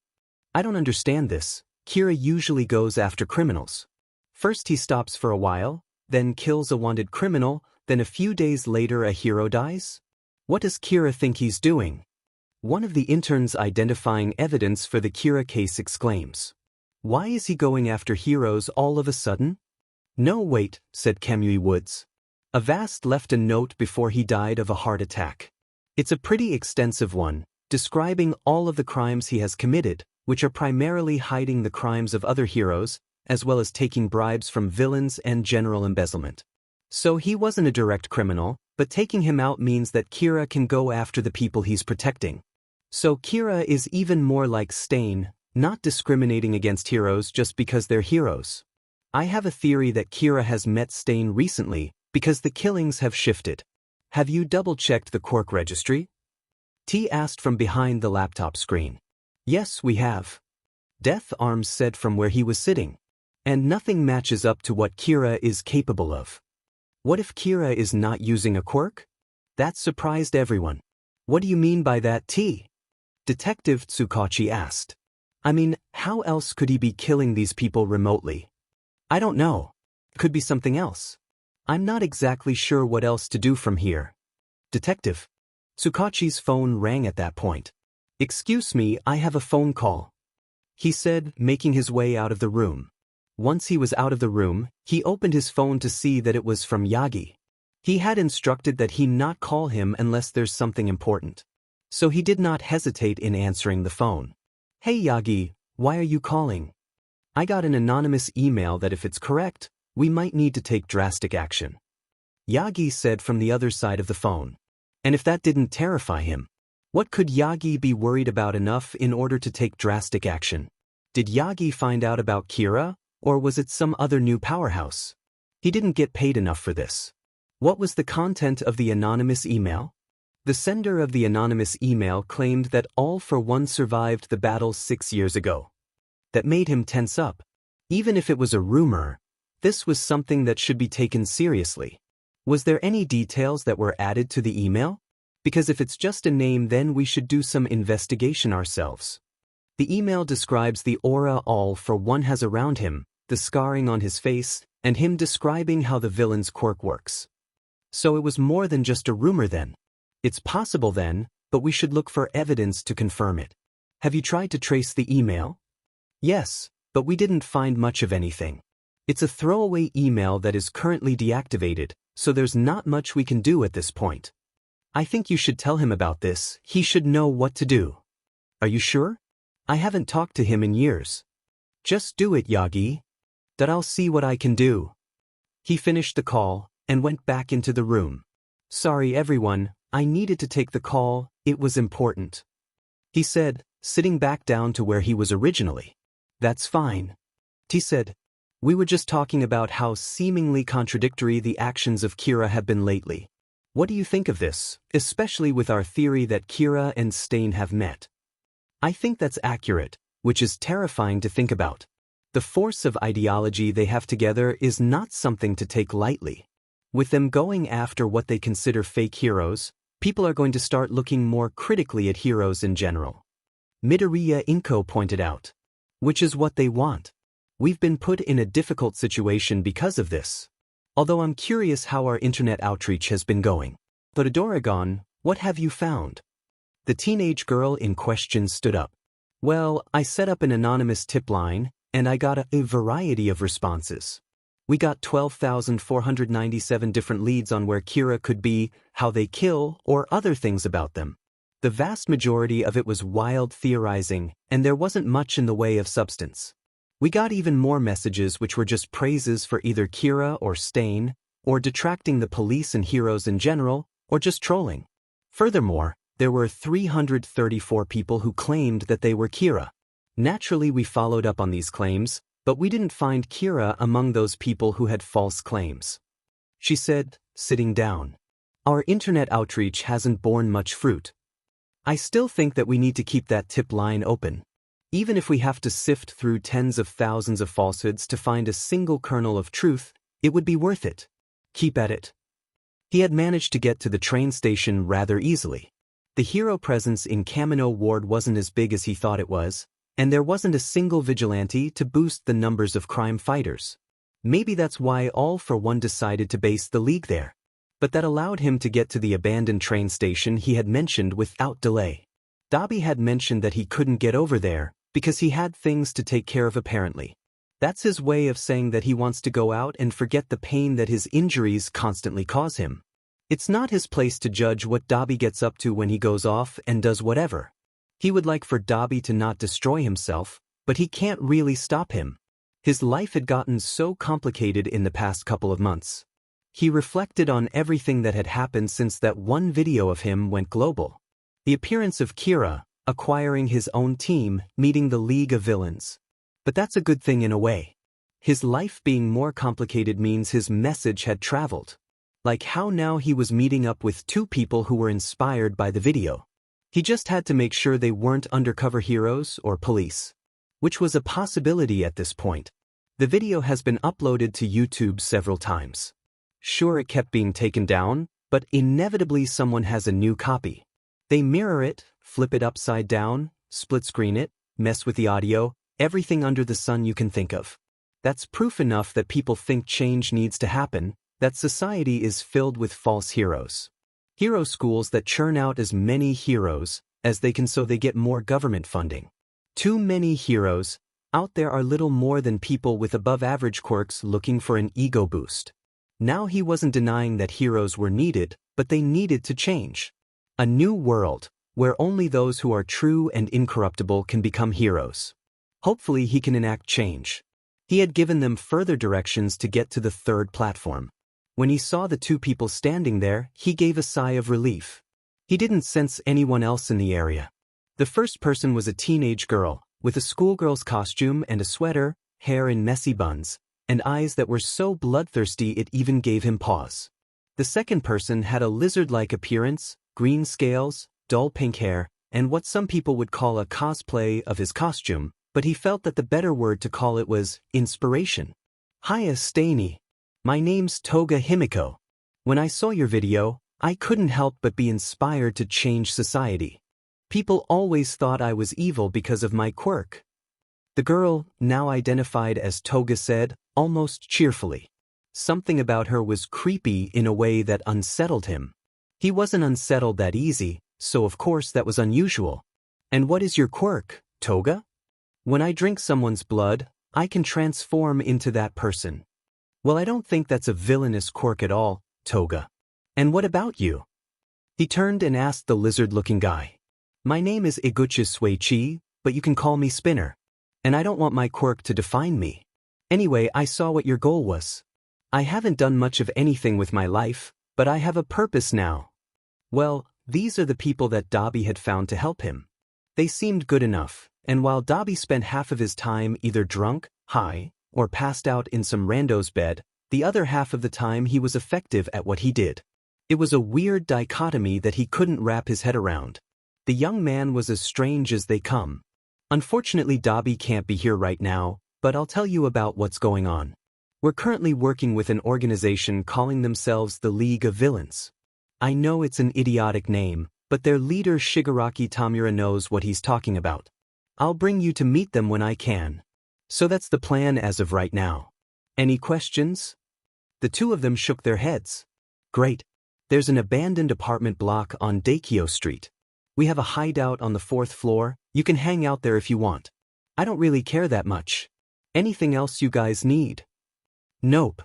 I don't understand this. Kira usually goes after criminals. First he stops for a while, then kills a wanted criminal, then a few days later a hero dies? What does Kira think he's doing? One of the interns identifying evidence for the Kira case exclaims. Why is he going after heroes all of a sudden? No, wait, said Kamui Woods. Avast left a note before he died of a heart attack. It's a pretty extensive one, describing all of the crimes he has committed, which are primarily hiding the crimes of other heroes, as well as taking bribes from villains and general embezzlement. So he wasn't a direct criminal, but taking him out means that Kira can go after the people he's protecting. So Kira is even more like Stain, not discriminating against heroes just because they're heroes. I have a theory that Kira has met Stain recently because the killings have shifted. Have you double-checked the quirk registry? T asked from behind the laptop screen. Yes, we have. Death Arms said from where he was sitting. And nothing matches up to what Kira is capable of. What if Kira is not using a quirk? That surprised everyone. What do you mean by that, T? Detective Tsukachi asked. I mean, how else could he be killing these people remotely? I don't know. Could be something else. I'm not exactly sure what else to do from here. Detective. Tsukachi's phone rang at that point. Excuse me, I have a phone call, he said, making his way out of the room. Once he was out of the room, he opened his phone to see that it was from Yagi. He had instructed that he not call him unless there's something important. So he did not hesitate in answering the phone. Hey Yagi, why are you calling? I got an anonymous email that if it's correct, we might need to take drastic action. Yagi said from the other side of the phone. And if that didn't terrify him, what could Yagi be worried about enough in order to take drastic action? Did Yagi find out about Kira, or was it some other new powerhouse? He didn't get paid enough for this. What was the content of the anonymous email? The sender of the anonymous email claimed that All for One survived the battle 6 years ago. That made him tense up. Even if it was a rumor, this was something that should be taken seriously. Was there any details that were added to the email? Because if it's just a name, then we should do some investigation ourselves. The email describes the aura All for One has around him, the scarring on his face, and him describing how the villain's quirk works. So it was more than just a rumor then. It's possible then, but we should look for evidence to confirm it. Have you tried to trace the email? Yes, but we didn't find much of anything. It's a throwaway email that is currently deactivated, so there's not much we can do at this point. I think you should tell him about this. He should know what to do. Are you sure? I haven't talked to him in years. Just do it, Yagi. That I'll see what I can do. He finished the call and went back into the room. Sorry everyone, I needed to take the call, it was important. He said, sitting back down to where he was originally. That's fine. T said, we were just talking about how seemingly contradictory the actions of Kira have been lately. What do you think of this, especially with our theory that Kira and Stain have met? I think that's accurate, which is terrifying to think about. The force of ideology they have together is not something to take lightly. With them going after what they consider fake heroes, people are going to start looking more critically at heroes in general. Midoriya Izuku pointed out. Which is what they want. We've been put in a difficult situation because of this. Although I'm curious how our internet outreach has been going. But Adoragon, what have you found? The teenage girl in question stood up. Well, I set up an anonymous tip line, and I got a variety of responses. We got 12,497 different leads on where Kira could be, how they kill, or other things about them. The vast majority of it was wild theorizing, and there wasn't much in the way of substance. We got even more messages which were just praises for either Kira or Stain, or detracting the police and heroes in general, or just trolling. Furthermore, there were 334 people who claimed that they were Kira. Naturally, we followed up on these claims, but we didn't find Kira among those people who had false claims. She said, sitting down. Our internet outreach hasn't borne much fruit. I still think that we need to keep that tip line open. Even if we have to sift through tens of thousands of falsehoods to find a single kernel of truth, it would be worth it. Keep at it. He had managed to get to the train station rather easily. The hero presence in Kamino Ward wasn't as big as he thought it was, and there wasn't a single vigilante to boost the numbers of crime fighters. Maybe that's why All for One decided to base the league there. But that allowed him to get to the abandoned train station he had mentioned without delay. Dabi had mentioned that he couldn't get over there because he had things to take care of apparently. That's his way of saying that he wants to go out and forget the pain that his injuries constantly cause him. It's not his place to judge what Dabi gets up to when he goes off and does whatever. He would like for Dabi to not destroy himself, but he can't really stop him. His life had gotten so complicated in the past couple of months. He reflected on everything that had happened since that one video of him went global. The appearance of Kira, acquiring his own team, meeting the League of Villains. But that's a good thing in a way. His life being more complicated means his message had traveled. Like how now he was meeting up with two people who were inspired by the video. He just had to make sure they weren't undercover heroes or police. Which was a possibility at this point. The video has been uploaded to YouTube several times. Sure, it kept being taken down, but inevitably someone has a new copy. They mirror it, flip it upside down, split screen it, mess with the audio, everything under the sun you can think of. That's proof enough that people think change needs to happen, that society is filled with false heroes. Hero schools that churn out as many heroes as they can so they get more government funding. Too many heroes out there are little more than people with above-average quirks looking for an ego boost. Now he wasn't denying that heroes were needed, but they needed to change. A new world, where only those who are true and incorruptible can become heroes. Hopefully he can enact change. He had given them further directions to get to the third platform. When he saw the two people standing there, he gave a sigh of relief. He didn't sense anyone else in the area. The first person was a teenage girl, with a schoolgirl's costume and a sweater, hair in messy buns, and eyes that were so bloodthirsty it even gave him pause. The second person had a lizard-like appearance, green scales, dull pink hair, and what some people would call a cosplay of his costume, but he felt that the better word to call it was inspiration. Hiya Stainy. My name's Toga Himiko. When I saw your video, I couldn't help but be inspired to change society. People always thought I was evil because of my quirk. The girl, now identified as Toga, said, almost cheerfully. Something about her was creepy in a way that unsettled him. He wasn't unsettled that easy, so of course that was unusual. And what is your quirk, Toga? When I drink someone's blood, I can transform into that person. Well, I don't think that's a villainous quirk at all, Toga. And what about you? He turned and asked the lizard-looking guy. My name is Iguchi Suichi, but you can call me Spinner. And I don't want my quirk to define me. Anyway, I saw what your goal was. I haven't done much of anything with my life, but I have a purpose now. Well, these are the people that Dobby had found to help him. They seemed good enough, and while Dobby spent half of his time either drunk, high, or passed out in some rando's bed, the other half of the time he was effective at what he did. It was a weird dichotomy that he couldn't wrap his head around. The young man was as strange as they come. Unfortunately, Dobby can't be here right now, but I'll tell you about what's going on. We're currently working with an organization calling themselves the League of Villains. I know it's an idiotic name, but their leader Shigaraki Tamura knows what he's talking about. I'll bring you to meet them when I can. So that's the plan as of right now. Any questions? The two of them shook their heads. Great. There's an abandoned apartment block on Deathnote Street. We have a hideout on the 4th floor. You can hang out there if you want. I don't really care that much. Anything else you guys need? Nope.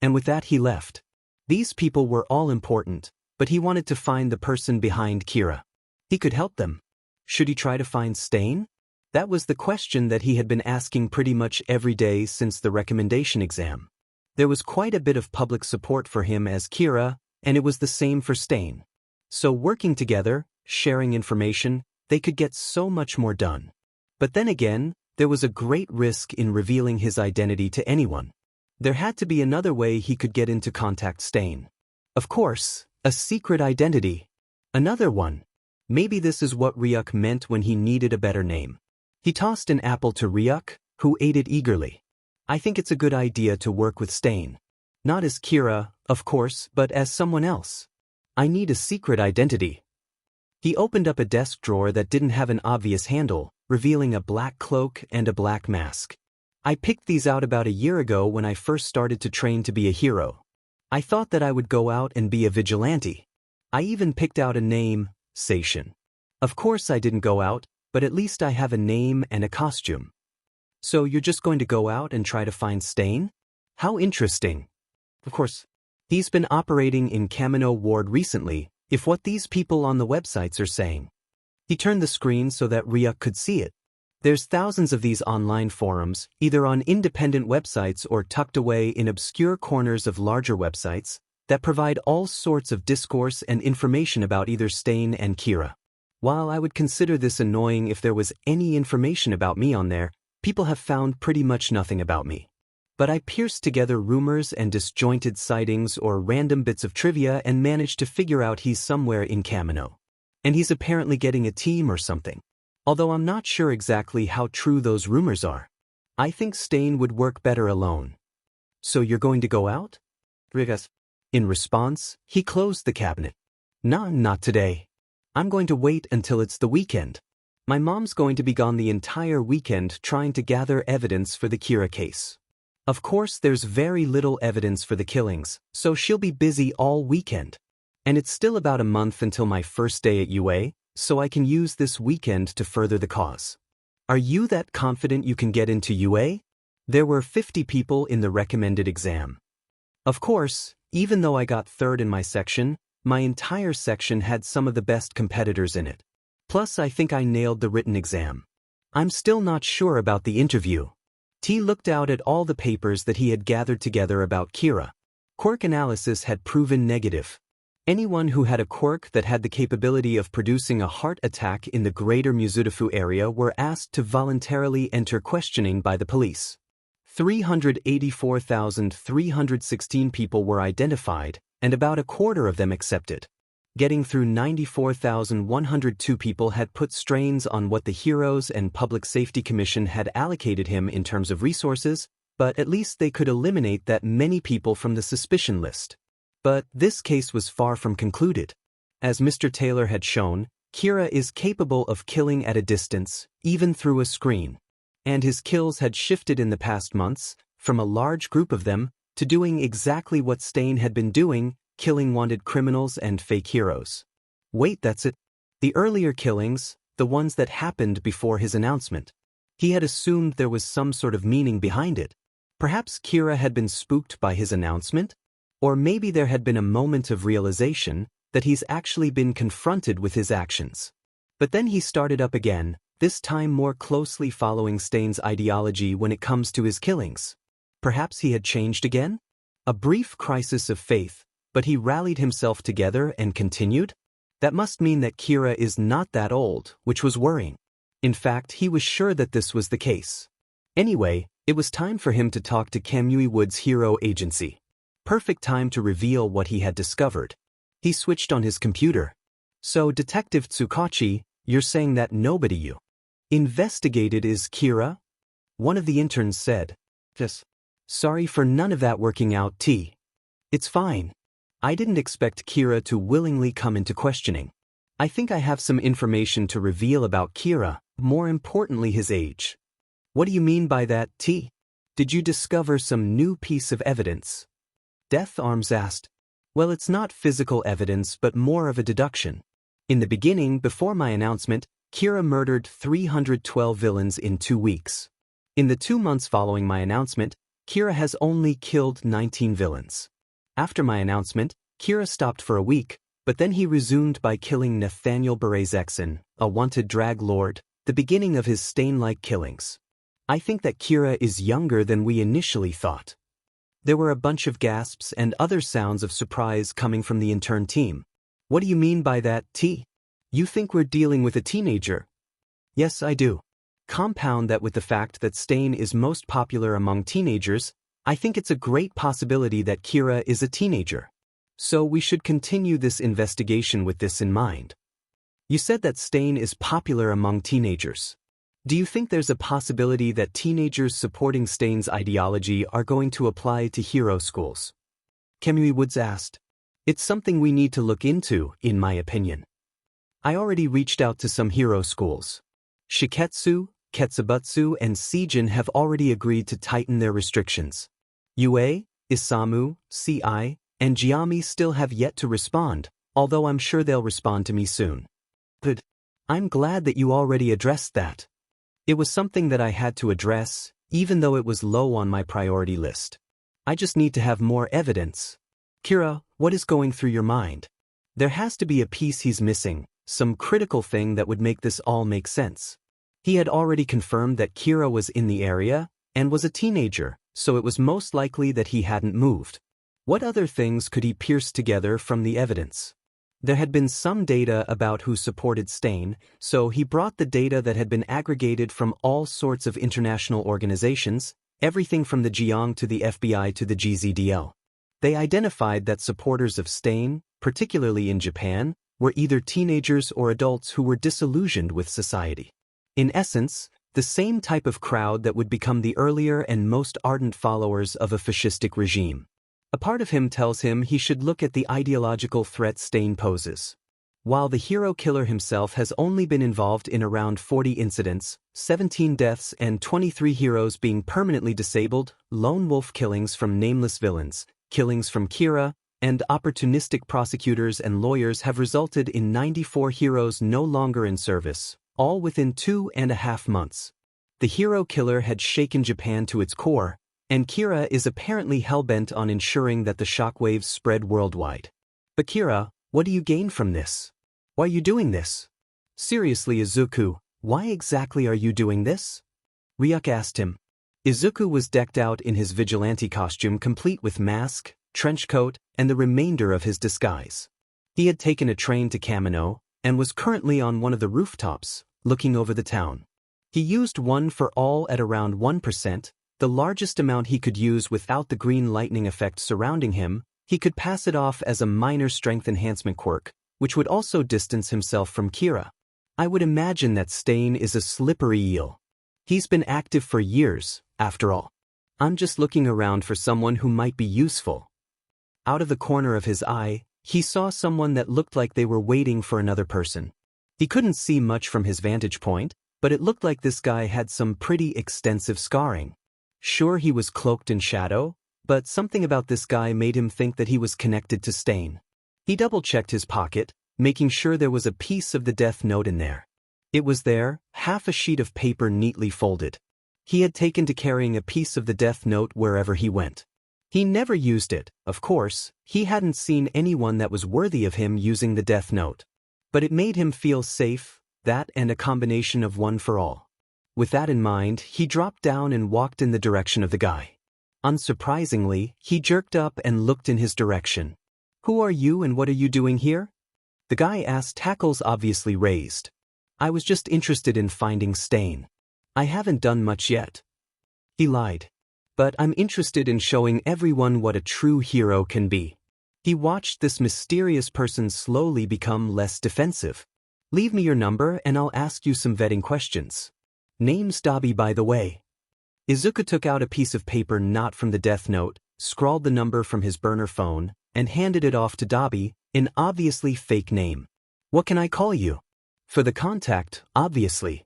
And with that he left. These people were all important, but he wanted to find the person behind Kira. He could help them. Should he try to find Stain? That was the question that he had been asking pretty much every day since the recommendation exam. There was quite a bit of public support for him as Kira, and it was the same for Stain. So working together, sharing information, they could get so much more done. But then again, there was a great risk in revealing his identity to anyone. There had to be another way he could get into contact Stain. Of course, a secret identity. Another one. Maybe this is what Ryuk meant when he needed a better name. He tossed an apple to Ryuk, who ate it eagerly. I think it's a good idea to work with Stain. Not as Kira, of course, but as someone else. I need a secret identity. He opened up a desk drawer that didn't have an obvious handle, revealing a black cloak and a black mask. I picked these out about a year ago when I first started to train to be a hero. I thought that I would go out and be a vigilante. I even picked out a name, Seishin. Of course I didn't go out, but at least I have a name and a costume. So you're just going to go out and try to find Stain? How interesting. Of course, he's been operating in Kamino Ward recently, if what these people on the websites are saying. He turned the screen so that Ryuk could see it. There's thousands of these online forums, either on independent websites or tucked away in obscure corners of larger websites, that provide all sorts of discourse and information about either Stain and Kira. While I would consider this annoying if there was any information about me on there, people have found pretty much nothing about me. But I pieced together rumors and disjointed sightings or random bits of trivia and managed to figure out he's somewhere in Kamino. And he's apparently getting a team or something. Although I'm not sure exactly how true those rumors are. I think Stain would work better alone. So you're going to go out? Rigas. In response, he closed the cabinet. Nah, not today. I'm going to wait until it's the weekend. My mom's going to be gone the entire weekend trying to gather evidence for the Kira case. Of course, there's very little evidence for the killings, so she'll be busy all weekend. And it's still about a month until my first day at UA, so I can use this weekend to further the cause. Are you that confident you can get into UA? There were 50 people in the recommended exam. Of course, even though I got third in my section, my entire section had some of the best competitors in it. Plus, I think I nailed the written exam. I'm still not sure about the interview. T looked out at all the papers that he had gathered together about Kira. Quirk analysis had proven negative. Anyone who had a quirk that had the capability of producing a heart attack in the greater Muzutafu area were asked to voluntarily enter questioning by the police. 384,316 people were identified, and about a quarter of them accepted. Getting through 94,102 people had put strains on what the Heroes and Public Safety Commission had allocated him in terms of resources, but at least they could eliminate that many people from the suspicion list. But this case was far from concluded. As Mr. Taylor had shown, Kira is capable of killing at a distance, even through a screen. And his kills had shifted in the past months, from a large group of them, to doing exactly what Stain had been doing, killing wanted criminals and fake heroes. Wait, that's it. The earlier killings, the ones that happened before his announcement. He had assumed there was some sort of meaning behind it. Perhaps Kira had been spooked by his announcement? Or maybe there had been a moment of realization that he's actually been confronted with his actions. But then he started up again, this time more closely following Stain's ideology when it comes to his killings. Perhaps he had changed again? A brief crisis of faith, but he rallied himself together and continued? That must mean that Kira is not that old, which was worrying. In fact, he was sure that this was the case. Anyway, it was time for him to talk to Kamui Wood's hero agency. Perfect time to reveal what he had discovered. He switched on his computer. So, Detective Tsukachi, you're saying that nobody you investigated is Kira? One of the interns said. Yes. Sorry for none of that working out, T. It's fine. I didn't expect Kira to willingly come into questioning. I think I have some information to reveal about Kira, more importantly his age. What do you mean by that, T? Did you discover some new piece of evidence? Death Arms asked. Well, it's not physical evidence but more of a deduction. In the beginning, before my announcement, Kira murdered 312 villains in 2 weeks. In the 2 months following my announcement, Kira has only killed 19 villains. After my announcement, Kira stopped for a week, but then he resumed by killing Nathaniel Berezekson, a wanted drag lord, the beginning of his Stain-like killings. I think that Kira is younger than we initially thought. There were a bunch of gasps and other sounds of surprise coming from the intern team. What do you mean by that, T? You think we're dealing with a teenager? Yes, I do. Compound that with the fact that Stain is most popular among teenagers, I think it's a great possibility that Kira is a teenager. So we should continue this investigation with this in mind. You said that Stain is popular among teenagers. Do you think there's a possibility that teenagers supporting Stain's ideology are going to apply to hero schools? Kamui Woods asked. It's something we need to look into, in my opinion. I already reached out to some hero schools. Shiketsu, Ketsubutsu, and Seijin have already agreed to tighten their restrictions. UA, Isamu, CI, and Giami still have yet to respond, although I'm sure they'll respond to me soon. Good. I'm glad that you already addressed that. It was something that I had to address, even though it was low on my priority list. I just need to have more evidence. Kira, what is going through your mind? There has to be a piece he's missing, some critical thing that would make this all make sense. He had already confirmed that Kira was in the area, and was a teenager, so it was most likely that he hadn't moved. What other things could he pierce together from the evidence? There had been some data about who supported Stain, so he brought the data that had been aggregated from all sorts of international organizations, everything from the Jiang to the FBI to the GZDL. They identified that supporters of Stain, particularly in Japan, were either teenagers or adults who were disillusioned with society. In essence, the same type of crowd that would become the earlier and most ardent followers of a fascistic regime. A part of him tells him he should look at the ideological threat Stain poses. While the hero killer himself has only been involved in around 40 incidents, 17 deaths and 23 heroes being permanently disabled, lone wolf killings from nameless villains, killings from Kira, and opportunistic prosecutors and lawyers have resulted in 94 heroes no longer in service, all within 2.5 months. The hero killer had shaken Japan to its core, and Kira is apparently hell-bent on ensuring that the shockwaves spread worldwide. But Kira, what do you gain from this? Why are you doing this? Seriously, Izuku, why exactly are you doing this? Ryuk asked him. Izuku was decked out in his vigilante costume complete with mask, trench coat, and the remainder of his disguise. He had taken a train to Kamino, and was currently on one of the rooftops, looking over the town. He used one for all at around 1%, the largest amount he could use without the green lightning effect surrounding him. He could pass it off as a minor strength enhancement quirk, which would also distance himself from Kira. I would imagine that Stain is a slippery eel. He's been active for years, after all. I'm just looking around for someone who might be useful. Out of the corner of his eye, he saw someone that looked like they were waiting for another person. He couldn't see much from his vantage point, but it looked like this guy had some pretty extensive scarring. Sure, he was cloaked in shadow, but something about this guy made him think that he was connected to Stain. He double-checked his pocket, making sure there was a piece of the Deathnote in there. It was there, half a sheet of paper neatly folded. He had taken to carrying a piece of the Deathnote wherever he went. He never used it, of course. He hadn't seen anyone that was worthy of him using the Deathnote. But it made him feel safe, that and a combination of one for all. With that in mind, he dropped down and walked in the direction of the guy. Unsurprisingly, he jerked up and looked in his direction. Who are you and what are you doing here? The guy asked, hackles obviously raised. I was just interested in finding Stain. I haven't done much yet. He lied. But I'm interested in showing everyone what a true hero can be. He watched this mysterious person slowly become less defensive. Leave me your number and I'll ask you some vetting questions. Name's Dabi, by the way. Izuku took out a piece of paper not from the Deathnote, scrawled the number from his burner phone, and handed it off to Dabi, an obviously fake name. What can I call you? For the contact, obviously.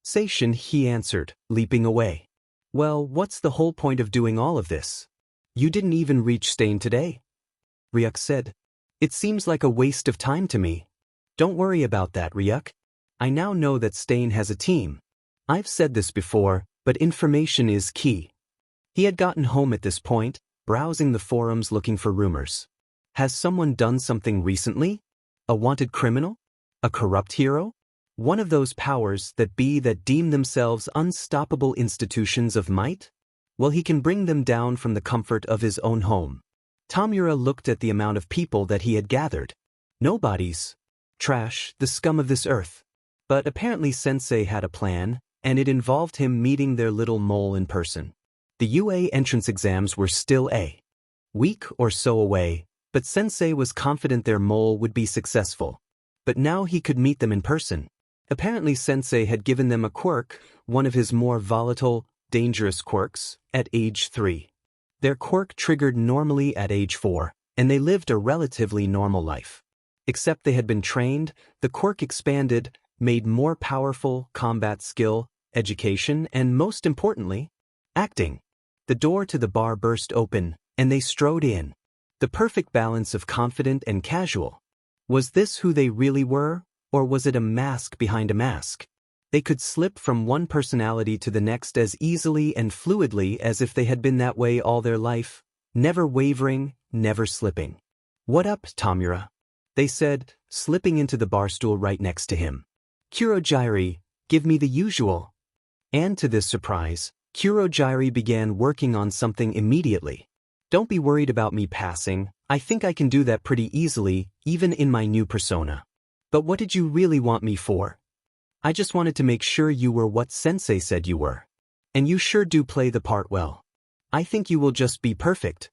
Seishin, he answered, leaping away. Well, what's the whole point of doing all of this? You didn't even reach Stain today. Ryuk said. It seems like a waste of time to me. Don't worry about that, Ryuk. I now know that Stain has a team. I've said this before, but information is key. He had gotten home at this point, browsing the forums looking for rumors. Has someone done something recently? A wanted criminal? A corrupt hero? One of those powers that deem themselves unstoppable institutions of might? Well, he can bring them down from the comfort of his own home. Tamura looked at the amount of people that he had gathered. Nobodies. Trash, the scum of this earth. But apparently Sensei had a plan, and it involved him meeting their little mole in person. The UA entrance exams were still a week or so away, but Sensei was confident their mole would be successful. But now he could meet them in person. Apparently Sensei had given them a quirk, one of his more volatile, dangerous quirks, at age 3. Their quirk triggered normally at age 4, and they lived a relatively normal life. Except they had been trained, the quirk expanded, made more powerful combat skill, education, and most importantly, acting. The door to the bar burst open, and they strode in. The perfect balance of confident and casual. Was this who they really were, or was it a mask behind a mask? They could slip from one personality to the next as easily and fluidly as if they had been that way all their life, never wavering, never slipping. What up, Tamura? They said, slipping into the bar stool right next to him. Kurogyri, give me the usual. And to this surprise, Kurogyri began working on something immediately. Don't be worried about me passing, I think I can do that pretty easily, even in my new persona. But what did you really want me for? I just wanted to make sure you were what Sensei said you were. And you sure do play the part well. I think you will just be perfect.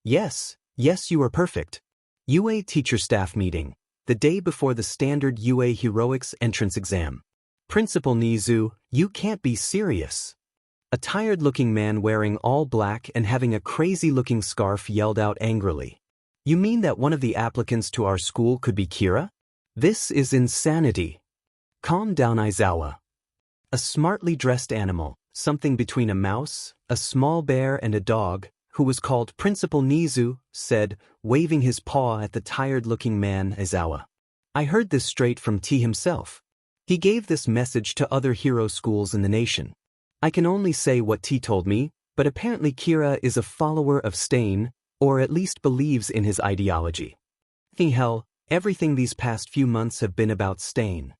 Yes, you are perfect. UA Teacher Staff Meeting, the day before the standard UA Heroics entrance exam. Principal Nizu, you can't be serious. A tired-looking man wearing all black and having a crazy-looking scarf yelled out angrily. You mean that one of the applicants to our school could be Kira? This is insanity. Calm down, Aizawa. A smartly dressed animal, something between a mouse, a small bear and a dog, who was called Principal Nizu, said, waving his paw at the tired-looking man Aizawa. I heard this straight from T himself. He gave this message to other hero schools in the nation. I can only say what T told me, but apparently Kira is a follower of Stain, or at least believes in his ideology. Hell, everything these past few months have been about Stain.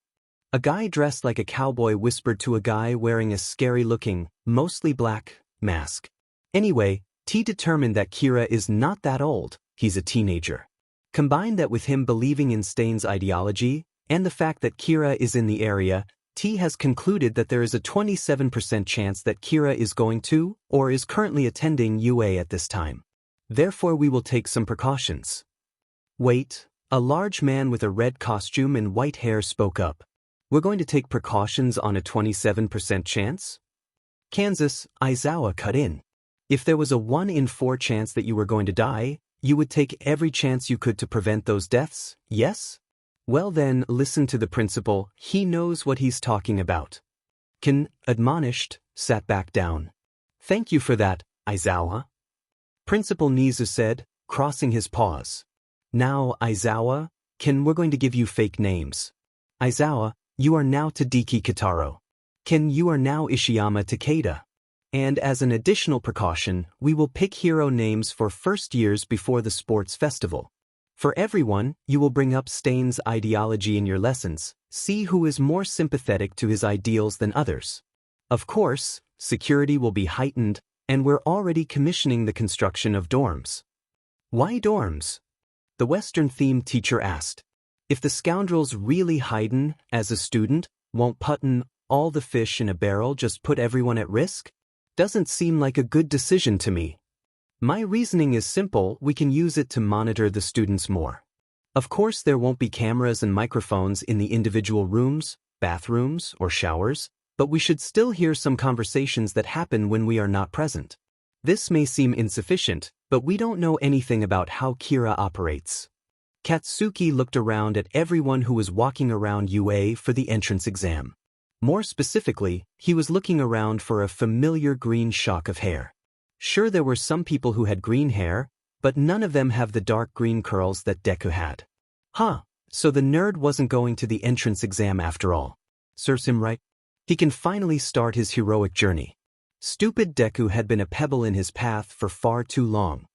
A guy dressed like a cowboy whispered to a guy wearing a scary-looking, mostly black, mask. Anyway, T determined that Kira is not that old, he's a teenager. Combine that with him believing in Stain's ideology, and the fact that Kira is in the area, T has concluded that there is a 27% chance that Kira is going to, or is currently attending UA at this time. Therefore we will take some precautions. Wait, a large man with a red costume and white hair spoke up. We're going to take precautions on a 27% chance? Kansas, Aizawa cut in. If there was a 1 in 4 chance that you were going to die, you would take every chance you could to prevent those deaths, yes? Well then, listen to the principal, he knows what he's talking about. Ken, admonished, sat back down. Thank you for that, Aizawa. Principal Nizu said, crossing his paws. Now, Aizawa, Ken, we're going to give you fake names. Aizawa, you are now Tadiki Kitaro. Ken, you are now Ishiyama Takeda. And as an additional precaution, we will pick hero names for first years before the sports festival. For everyone, you will bring up Stain's ideology in your lessons, see who is more sympathetic to his ideals than others. Of course, security will be heightened, and we're already commissioning the construction of dorms. Why dorms? The Western-themed teacher asked. If the scoundrels really hiden, as a student, won't putten all the fish in a barrel just put everyone at risk? Doesn't seem like a good decision to me. My reasoning is simple, we can use it to monitor the students more. Of course there won't be cameras and microphones in the individual rooms, bathrooms, or showers, but we should still hear some conversations that happen when we are not present. This may seem insufficient, but we don't know anything about how Kira operates. Katsuki looked around at everyone who was walking around UA for the entrance exam. More specifically, he was looking around for a familiar green shock of hair. Sure, there were some people who had green hair, but none of them have the dark green curls that Deku had. Huh, so the nerd wasn't going to the entrance exam after all. Serves him right. He can finally start his heroic journey. Stupid Deku had been a pebble in his path for far too long.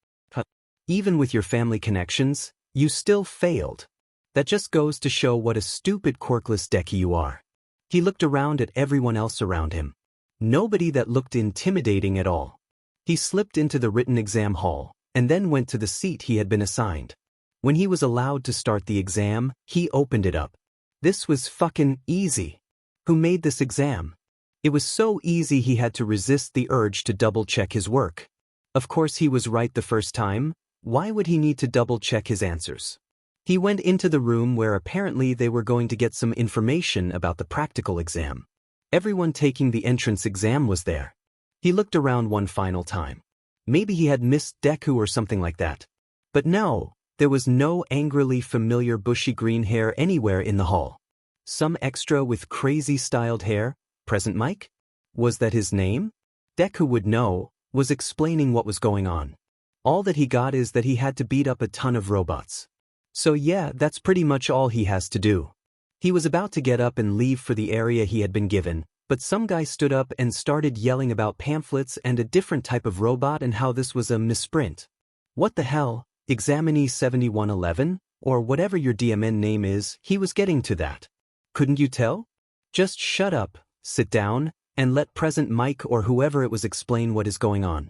Even with your family connections, you still failed. That just goes to show what a stupid quirkless Deku you are. He looked around at everyone else around him. Nobody that looked intimidating at all. He slipped into the written exam hall, and then went to the seat he had been assigned. When he was allowed to start the exam, he opened it up. This was fucking easy. Who made this exam? It was so easy he had to resist the urge to double-check his work. Of course he was right the first time. Why would he need to double-check his answers? He went into the room where apparently they were going to get some information about the practical exam. Everyone taking the entrance exam was there. He looked around one final time. Maybe he had missed Deku or something like that. But no, there was no angrily familiar bushy green hair anywhere in the hall. Some extra with crazy styled hair, present Mike? Was that his name? Deku would know, was explaining what was going on. All that he got is that he had to beat up a ton of robots. So yeah, that's pretty much all he has to do. He was about to get up and leave for the area he had been given, but some guy stood up and started yelling about pamphlets and a different type of robot and how this was a misprint. What the hell, Examinee 7111, or whatever your DMN name is, he was getting to that. Couldn't you tell? Just shut up, sit down, and let present Mike or whoever it was explain what is going on.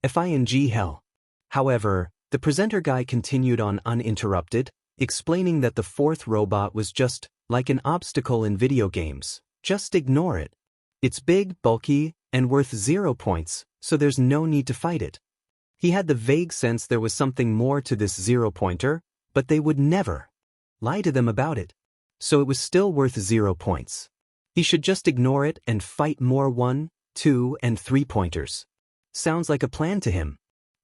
FING hell. However, The presenter guy continued on uninterrupted, explaining that the fourth robot was just like an obstacle in video games. Just ignore it. It's big, bulky, and worth 0 points, so there's no need to fight it. He had the vague sense there was something more to this 0-pointer, but they would never lie to them about it. So it was still worth 0 points. He should just ignore it and fight more 1, 2, and 3-pointers. Sounds like a plan to him.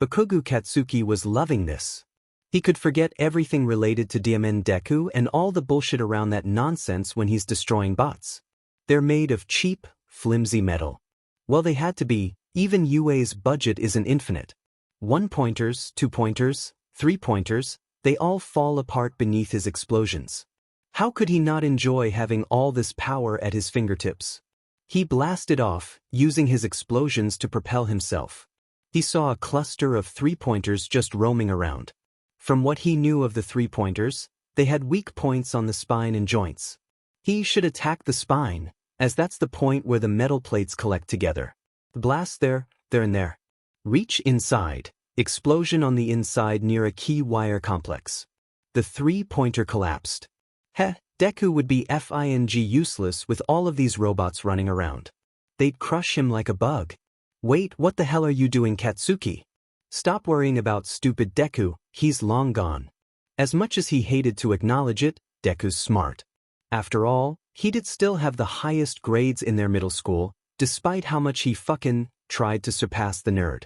Bakugo Katsuki was loving this. He could forget everything related to Diamond Deku and all the bullshit around that nonsense when he's destroying bots. They're made of cheap, flimsy metal. Well, they had to be. Even UA's budget isn't infinite. 1-pointers, 2-pointers, 3-pointers, they all fall apart beneath his explosions. How could he not enjoy having all this power at his fingertips? He blasted off, using his explosions to propel himself. He saw a cluster of 3-pointers just roaming around. From what he knew of the 3-pointers, they had weak points on the spine and joints. He should attack the spine, as that's the point where the metal plates collect together. Blast there, and there. Reach inside. Explosion on the inside near a key wire complex. The 3-pointer collapsed. Deku would be useless with all of these robots running around. They'd crush him like a bug. Wait, what the hell are you doing, Katsuki? Stop worrying about stupid Deku, he's long gone. As much as he hated to acknowledge it, Deku's smart. After all, he did still have the highest grades in their middle school, despite how much he fucking tried to surpass the nerd.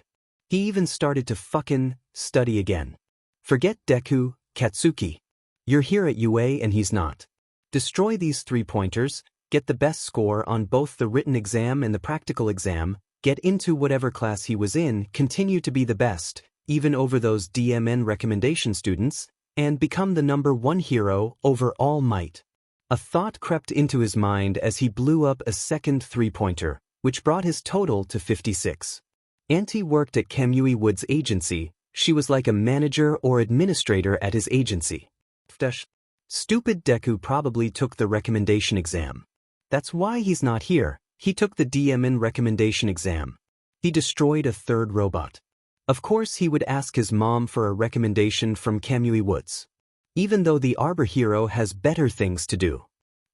He even started to fucking study again. Forget Deku, Katsuki. You're here at UA and he's not. Destroy these 3-pointers, get the best score on both the written exam and the practical exam, get into whatever class he was in, continue to be the best, even over those DMN recommendation students, and become the #1 hero over All Might. A thought crept into his mind as he blew up a second 3-pointer, which brought his total to 56. Auntie worked at Kamui Wood's agency. She was like a manager or administrator at his agency. Stupid Deku probably took the recommendation exam. That's why he's not here. He took the DMN recommendation exam. He destroyed a 3rd robot. Of course he would ask his mom for a recommendation from Kamui Woods. Even though the Arbor hero has better things to do.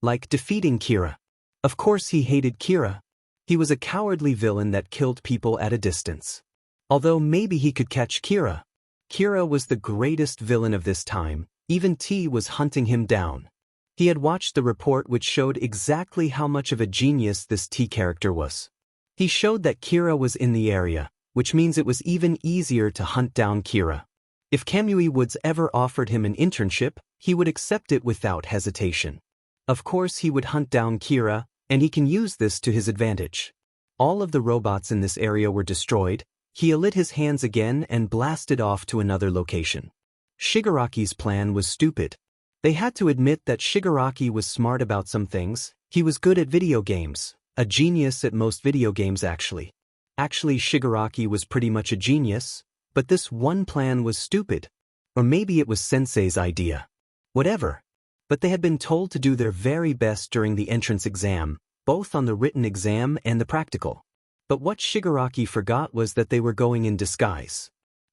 Like defeating Kira. Of course he hated Kira. He was a cowardly villain that killed people at a distance. Although maybe he could catch Kira. Kira was the greatest villain of this time. Even T was hunting him down. He had watched the report which showed exactly how much of a genius this T character was. He showed that Kira was in the area, which means it was even easier to hunt down Kira. If Kamui Woods ever offered him an internship, he would accept it without hesitation. Of course he would hunt down Kira, and he can use this to his advantage. All of the robots in this area were destroyed. He alit his hands again and blasted off to another location. Shigaraki's plan was stupid. They had to admit that Shigaraki was smart about some things. He was good at video games, a genius at most video games actually. Actually, Shigaraki was pretty much a genius, but this one plan was stupid. Or maybe it was Sensei's idea. Whatever. But they had been told to do their very best during the entrance exam, both on the written exam and the practical. But what Shigaraki forgot was that they were going in disguise.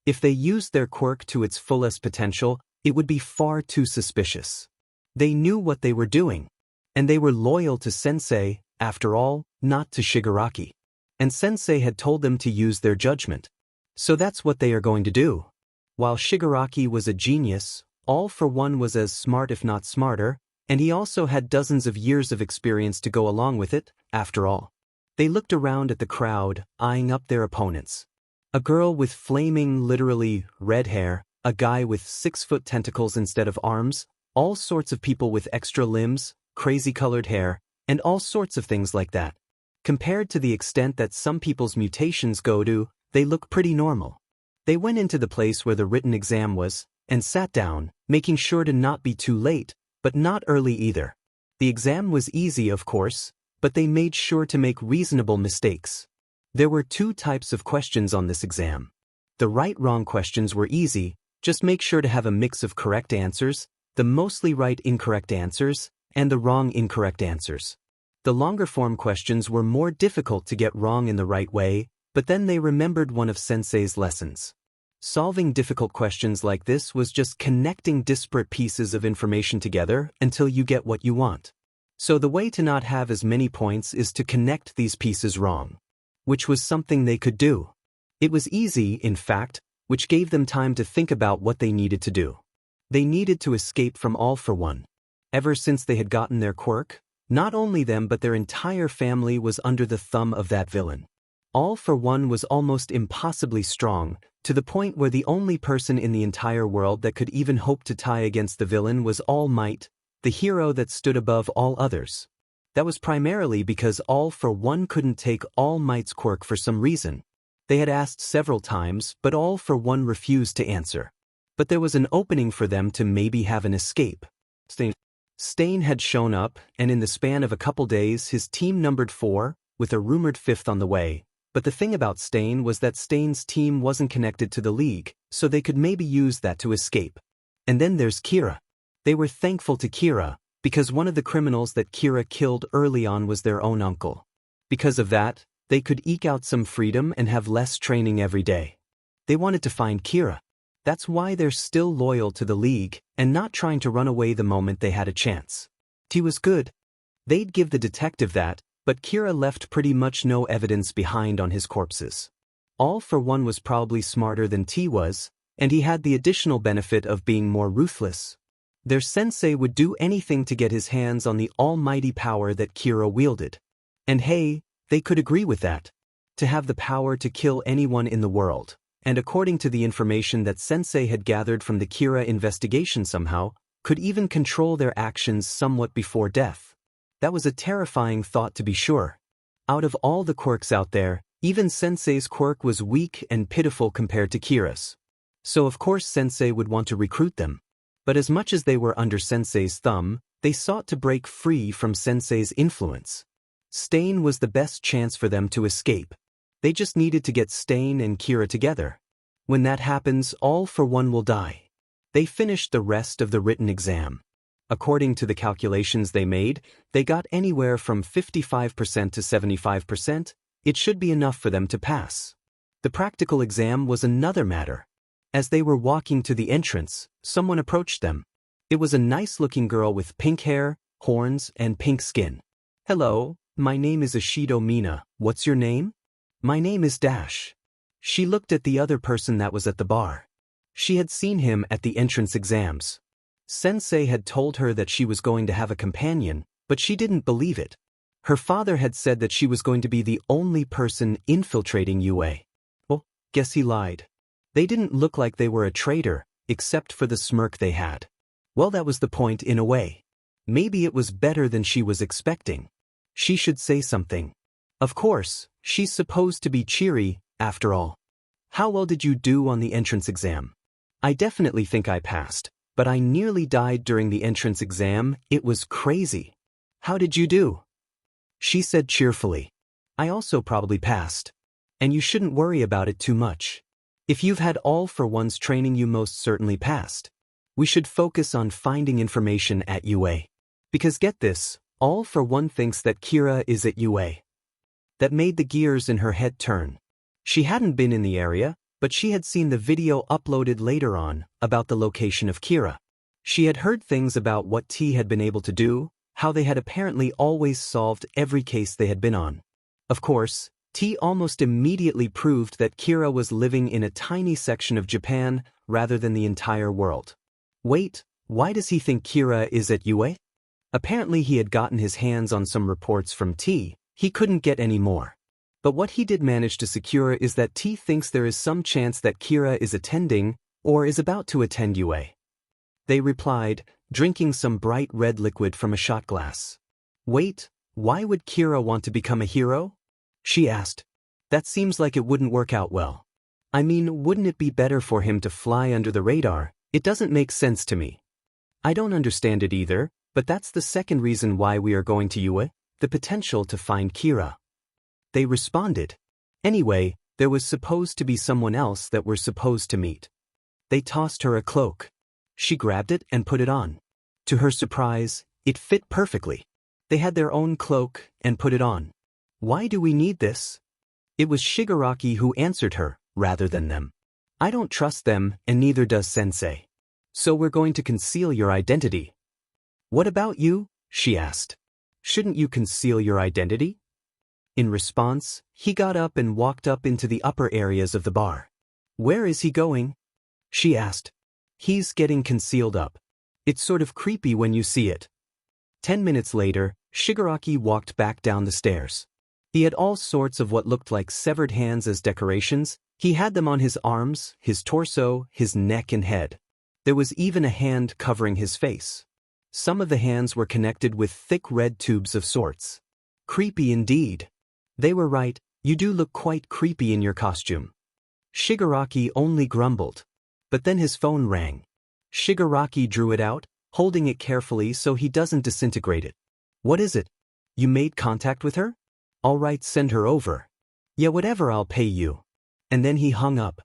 If they used their quirk to its fullest potential, it would be far too suspicious. They knew what they were doing. And they were loyal to Sensei, after all, not to Shigaraki. And Sensei had told them to use their judgment. So that's what they are going to do. While Shigaraki was a genius, All for One was as smart if not smarter, and he also had dozens of years of experience to go along with it, after all. They looked around at the crowd, eyeing up their opponents. A girl with flaming, literally, red hair, a guy with 6-foot tentacles instead of arms, all sorts of people with extra limbs, crazy colored hair, and all sorts of things like that. Compared to the extent that some people's mutations go to, they look pretty normal. They went into the place where the written exam was, and sat down, making sure to not be too late, but not early either. The exam was easy, of course, but they made sure to make reasonable mistakes. There were 2 types of questions on this exam. The right-wrong questions were easy, just make sure to have a mix of correct answers, the mostly right incorrect answers, and the wrong incorrect answers. The longer form questions were more difficult to get wrong in the right way, but then they remembered one of Sensei's lessons. Solving difficult questions like this was just connecting disparate pieces of information together until you get what you want. So the way to not have as many points is to connect these pieces wrong. Which was something they could do. It was easy, in fact, which gave them time to think about what they needed to do. They needed to escape from All for One. Ever since they had gotten their quirk, not only them but their entire family was under the thumb of that villain. All for One was almost impossibly strong, to the point where the only person in the entire world that could even hope to tie against the villain was All Might, the hero that stood above all others. That was primarily because All for One couldn't take All Might's quirk for some reason. They had asked several times, but All for One refused to answer. But there was an opening for them to maybe have an escape. Stain had shown up, and in the span of a couple days his team numbered 4, with a rumored 5th on the way. But the thing about Stain was that Stain's team wasn't connected to the League, so they could maybe use that to escape. And then there's Kira. They were thankful to Kira, because one of the criminals that Kira killed early on was their own uncle. Because of that, they could eke out some freedom and have less training every day. They wanted to find Kira. That's why they're still loyal to the League, and not trying to run away the moment they had a chance. T was good. They'd give the detective that, but Kira left pretty much no evidence behind on his corpses. All for One was probably smarter than T was, and he had the additional benefit of being more ruthless. Their sensei would do anything to get his hands on the almighty power that Kira wielded. And hey, they could agree with that. To have the power to kill anyone in the world, and according to the information that Sensei had gathered from the Kira investigation somehow, could even control their actions somewhat before death. That was a terrifying thought to be sure. Out of all the quirks out there, even Sensei's quirk was weak and pitiful compared to Kira's. So of course Sensei would want to recruit them. But as much as they were under Sensei's thumb, they sought to break free from Sensei's influence. Stain was the best chance for them to escape. They just needed to get Stain and Kira together. When that happens, All for One will die. They finished the rest of the written exam. According to the calculations they made, they got anywhere from 55% to 75%. It should be enough for them to pass. The practical exam was another matter. As they were walking to the entrance, someone approached them. It was a nice-looking girl with pink hair, horns, and pink skin. "Hello, my name is Ishido Mina. What's your name?" "My name is Dash." She looked at the other person that was at the bar. She had seen him at the entrance exams. Sensei had told her that she was going to have a companion, but she didn't believe it. Her father had said that she was going to be the only person infiltrating UA. Well, guess he lied. They didn't look like they were a traitor, except for the smirk they had. Well, that was the point in a way. Maybe it was better than she was expecting. She should say something. Of course, she's supposed to be cheery, after all. "How well did you do on the entrance exam?" "I definitely think I passed. But I nearly died during the entrance exam. It was crazy." "How did you do?" She said cheerfully. "I also probably passed. And you shouldn't worry about it too much. If you've had All for One's training, you most certainly passed. We should focus on finding information at UA. Because get this, All for One thinks that Kira is at UA." That made the gears in her head turn. She hadn't been in the area, but she had seen the video uploaded later on about the location of Kira. She had heard things about what T had been able to do, how they had apparently always solved every case they had been on. Of course, T almost immediately proved that Kira was living in a tiny section of Japan rather than the entire world. Wait, why does he think Kira is at UA? Apparently he had gotten his hands on some reports from T. He couldn't get any more. But what he did manage to secure is that T thinks there is some chance that Kira is attending, or is about to attend UA. They replied, drinking some bright red liquid from a shot glass. "Wait, why would Kira want to become a hero?" she asked. "That seems like it wouldn't work out well. I mean, wouldn't it be better for him to fly under the radar? It doesn't make sense to me." "I don't understand it either, but that's the second reason why we are going to UA, the potential to find Kira." They responded. Anyway, there was supposed to be someone else that we're supposed to meet. They tossed her a cloak. She grabbed it and put it on. To her surprise, it fit perfectly. They had their own cloak and put it on. "Why do we need this?" It was Shigaraki who answered her, rather than them. I don't trust them, and neither does Sensei. So we're going to conceal your identity. What about you? She asked. Shouldn't you conceal your identity? In response, he got up and walked up into the upper areas of the bar. Where is he going? She asked. He's getting concealed up. It's sort of creepy when you see it. 10 minutes later, Shigaraki walked back down the stairs. He had all sorts of what looked like severed hands as decorations. He had them on his arms, his torso, his neck and head. There was even a hand covering his face. Some of the hands were connected with thick red tubes of sorts. Creepy indeed. They were right, you do look quite creepy in your costume. Shigaraki only grumbled. But then his phone rang. Shigaraki drew it out, holding it carefully so he doesn't disintegrate it. What is it? You made contact with her? All right, send her over. Yeah, whatever, I'll pay you. And then he hung up.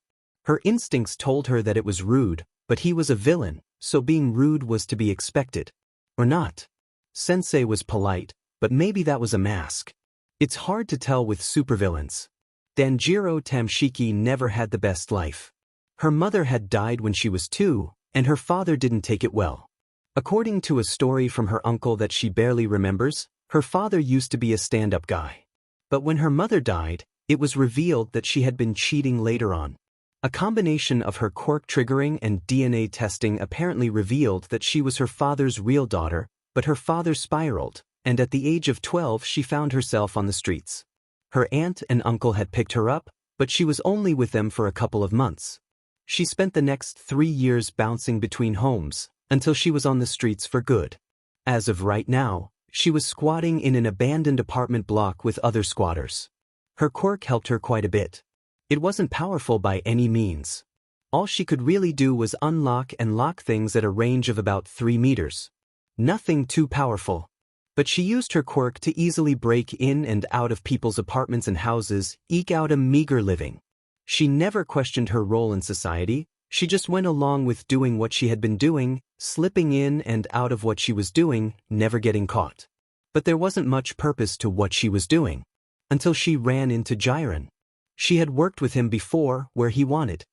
Her instincts told her that it was rude, but he was a villain, so being rude was to be expected. Or not. Sensei was polite, but maybe that was a mask. It's hard to tell with supervillains. Danjiro Tamshiki never had the best life. Her mother had died when she was 2, and her father didn't take it well. According to a story from her uncle that she barely remembers, her father used to be a stand-up guy. But when her mother died, it was revealed that she had been cheating later on. A combination of her quirk triggering and DNA testing apparently revealed that she was her father's real daughter, but her father spiraled, and at the age of 12 she found herself on the streets. Her aunt and uncle had picked her up, but she was only with them for a couple of months. She spent the next 3 years bouncing between homes, until she was on the streets for good. As of right now, she was squatting in an abandoned apartment block with other squatters. Her quirk helped her quite a bit. It wasn't powerful by any means. All she could really do was unlock and lock things at a range of about 3 meters. Nothing too powerful. But she used her quirk to easily break in and out of people's apartments and houses, eke out a meager living. She never questioned her role in society, she just went along with doing what she had been doing, slipping in and out of what she was doing, never getting caught. But there wasn't much purpose to what she was doing. Until she ran into Jiren. She had worked with him before where he wanted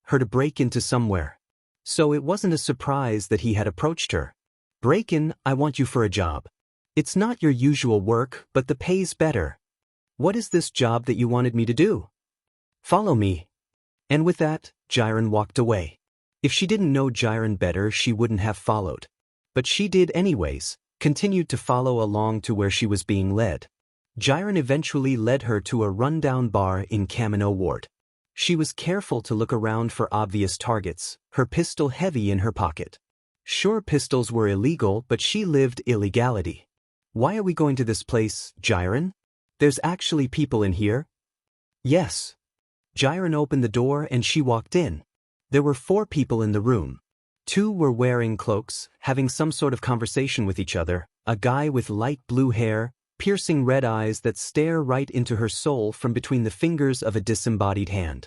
her to break into somewhere. So it wasn't a surprise that he had approached her. Break in, I want you for a job. It's not your usual work, but the pay's better. What is this job that you wanted me to do? Follow me. And with that, Jiren walked away. If she didn't know Jiren better, she wouldn't have followed. But she did anyways, continued to follow along to where she was being led. Jiren eventually led her to a rundown bar in Kamino Ward. She was careful to look around for obvious targets, her pistol heavy in her pocket. Sure, pistols were illegal, but she lived illegality. Why are we going to this place, Jiren? There's actually people in here? Yes. Jiren opened the door and she walked in. There were 4 people in the room. 2 were wearing cloaks, having some sort of conversation with each other, a guy with light blue hair, piercing red eyes that stare right into her soul from between the fingers of a disembodied hand.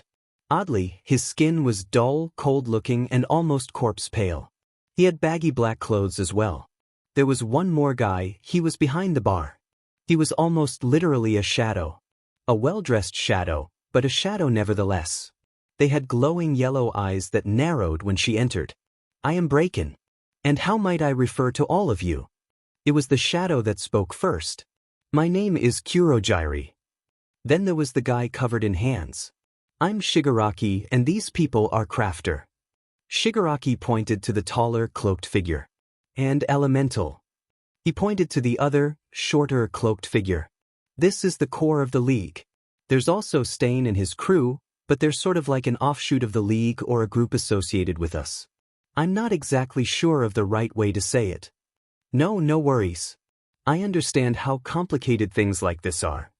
Oddly, his skin was dull, cold-looking, and almost corpse-pale. He had baggy black clothes as well. There was one more guy, he was behind the bar. He was almost literally a shadow. A well-dressed shadow, but a shadow nevertheless. They had glowing yellow eyes that narrowed when she entered. I am Braken. And how might I refer to all of you? It was the shadow that spoke first. My name is Kurojiri. Then there was the guy covered in hands. I'm Shigaraki and these people are Crafter. Shigaraki pointed to the taller, cloaked figure. And Elemental. He pointed to the other, shorter, cloaked figure. This is the core of the League. There's also Stain and his crew, but they're sort of like an offshoot of the League or a group associated with us. I'm not exactly sure of the right way to say it. No worries. I understand how complicated things like this are.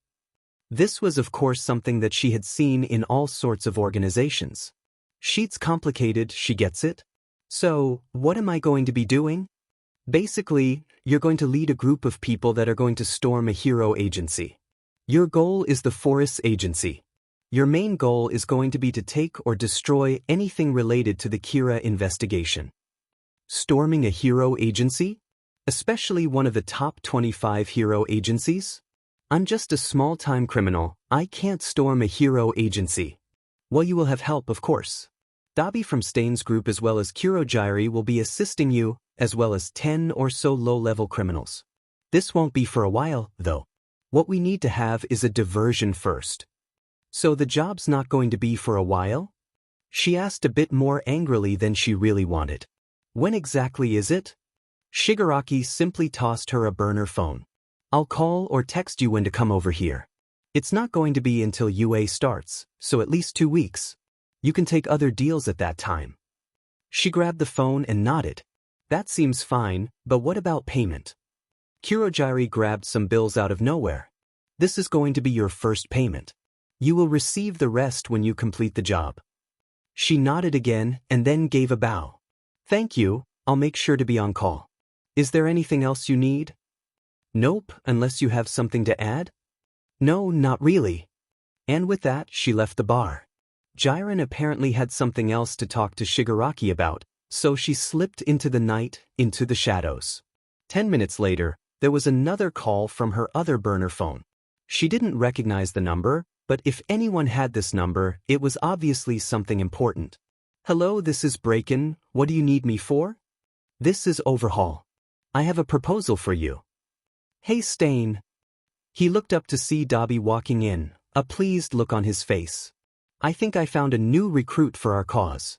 This was of course something that she had seen in all sorts of organizations. She's complicated, she gets it. So, what am I going to be doing? Basically, you're going to lead a group of people that are going to storm a hero agency. Your goal is the Forest Agency. Your main goal is going to be to take or destroy anything related to the Kira investigation. Storming a hero agency? Especially one of the top 25 hero agencies? I'm just a small-time criminal, I can't storm a hero agency. Well, you will have help, of course. Dabi from Stain's group as well as Kurogiri will be assisting you, as well as 10 or so low-level criminals. This won't be for a while, though. What we need to have is a diversion first. So the job's not going to be for a while? She asked a bit more angrily than she really wanted. When exactly is it? Shigaraki simply tossed her a burner phone. I'll call or text you when to come over here. It's not going to be until UA starts, so at least 2 weeks. You can take other deals at that time. She grabbed the phone and nodded. That seems fine, but what about payment? Kurogiri grabbed some bills out of nowhere. This is going to be your first payment. You will receive the rest when you complete the job. She nodded again and then gave a bow. Thank you, I'll make sure to be on call. Is there anything else you need? Nope, unless you have something to add? No, not really. And with that, she left the bar. Jiren apparently had something else to talk to Shigaraki about, so she slipped into the night, into the shadows. 10 minutes later, there was another call from her other burner phone. She didn't recognize the number, but if anyone had this number, it was obviously something important. Hello, this is Breakin. What do you need me for? This is Overhaul. I have a proposal for you. Hey, Stain. He looked up to see Dabi walking in, a pleased look on his face. I think I found a new recruit for our cause.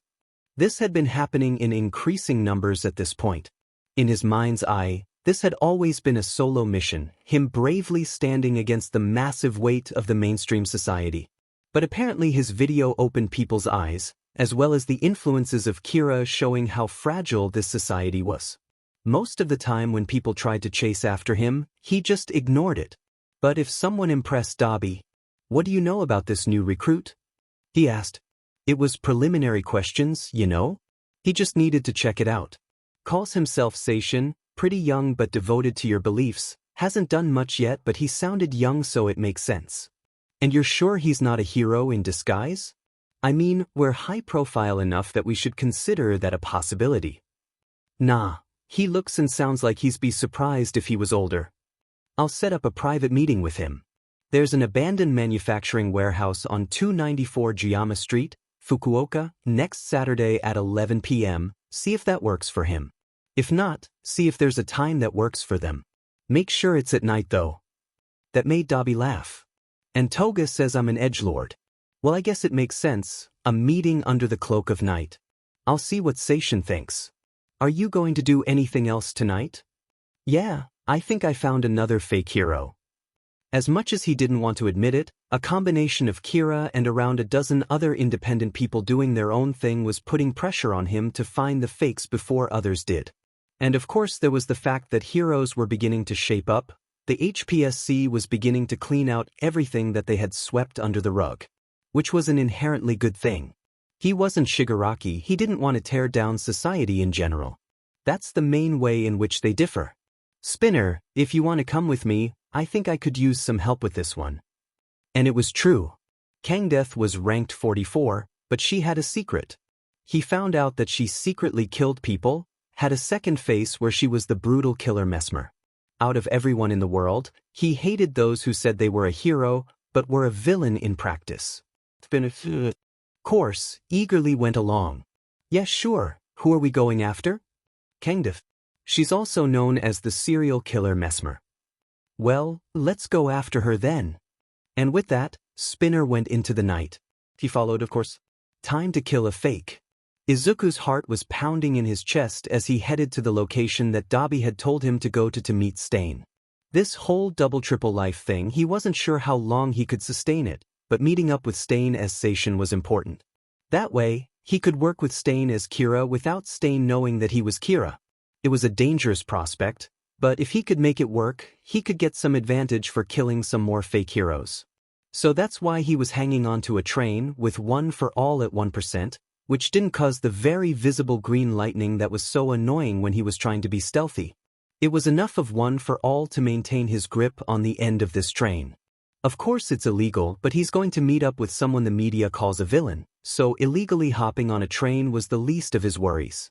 This had been happening in increasing numbers at this point. In his mind's eye, this had always been a solo mission, him bravely standing against the massive weight of the mainstream society. But apparently his video opened people's eyes, as well as the influences of Kira showing how fragile this society was. Most of the time when people tried to chase after him, he just ignored it. But if someone impressed Dabi, what do you know about this new recruit? He asked. It was preliminary questions, you know? He just needed to check it out. Calls himself Seishin, pretty young but devoted to your beliefs, hasn't done much yet but he sounded young so it makes sense. And you're sure he's not a hero in disguise? I mean, we're high profile enough that we should consider that a possibility. Nah, he looks and sounds like he'd be surprised if he was older. I'll set up a private meeting with him. There's an abandoned manufacturing warehouse on 294 Jiyama Street, Fukuoka, next Saturday at 11 p.m., see if that works for him. If not, see if there's a time that works for them. Make sure it's at night though. That made Dabi laugh. And Toga says I'm an edgelord. Well, I guess it makes sense, a meeting under the cloak of night. I'll see what Seishin thinks. Are you going to do anything else tonight? Yeah, I think I found another fake hero. As much as he didn't want to admit it, a combination of Kira and around a dozen other independent people doing their own thing was putting pressure on him to find the fakes before others did. And of course there was the fact that heroes were beginning to shape up, the HPSC was beginning to clean out everything that they had swept under the rug. Which was an inherently good thing. He wasn't Shigaraki, he didn't want to tear down society in general. That's the main way in which they differ. Spinner, if you want to come with me, I think I could use some help with this one. And it was true. Kangdeath was ranked 44, but she had a secret. He found out that she secretly killed people, had a second face where she was the brutal killer Mesmer. Out of everyone in the world, he hated those who said they were a hero, but were a villain in practice. Course, eagerly went along. Yes, sure, who are we going after? Kangdeath. She's also known as the serial killer Mesmer. Well, let's go after her then. And with that, Spinner went into the night. He followed, of course. Time to kill a fake. Izuku's heart was pounding in his chest as he headed to the location that Dabi had told him to go to meet Stain. This whole double-triple life thing, he wasn't sure how long he could sustain it, but meeting up with Stain as Seishin was important. That way, he could work with Stain as Kira without Stain knowing that he was Kira. It was a dangerous prospect, but if he could make it work, he could get some advantage for killing some more fake heroes. So that's why he was hanging onto a train with one for all at 1%, which didn't cause the very visible green lightning that was so annoying when he was trying to be stealthy. It was enough of one for all to maintain his grip on the end of this train. Of course it's illegal, but he's going to meet up with someone the media calls a villain, so illegally hopping on a train was the least of his worries.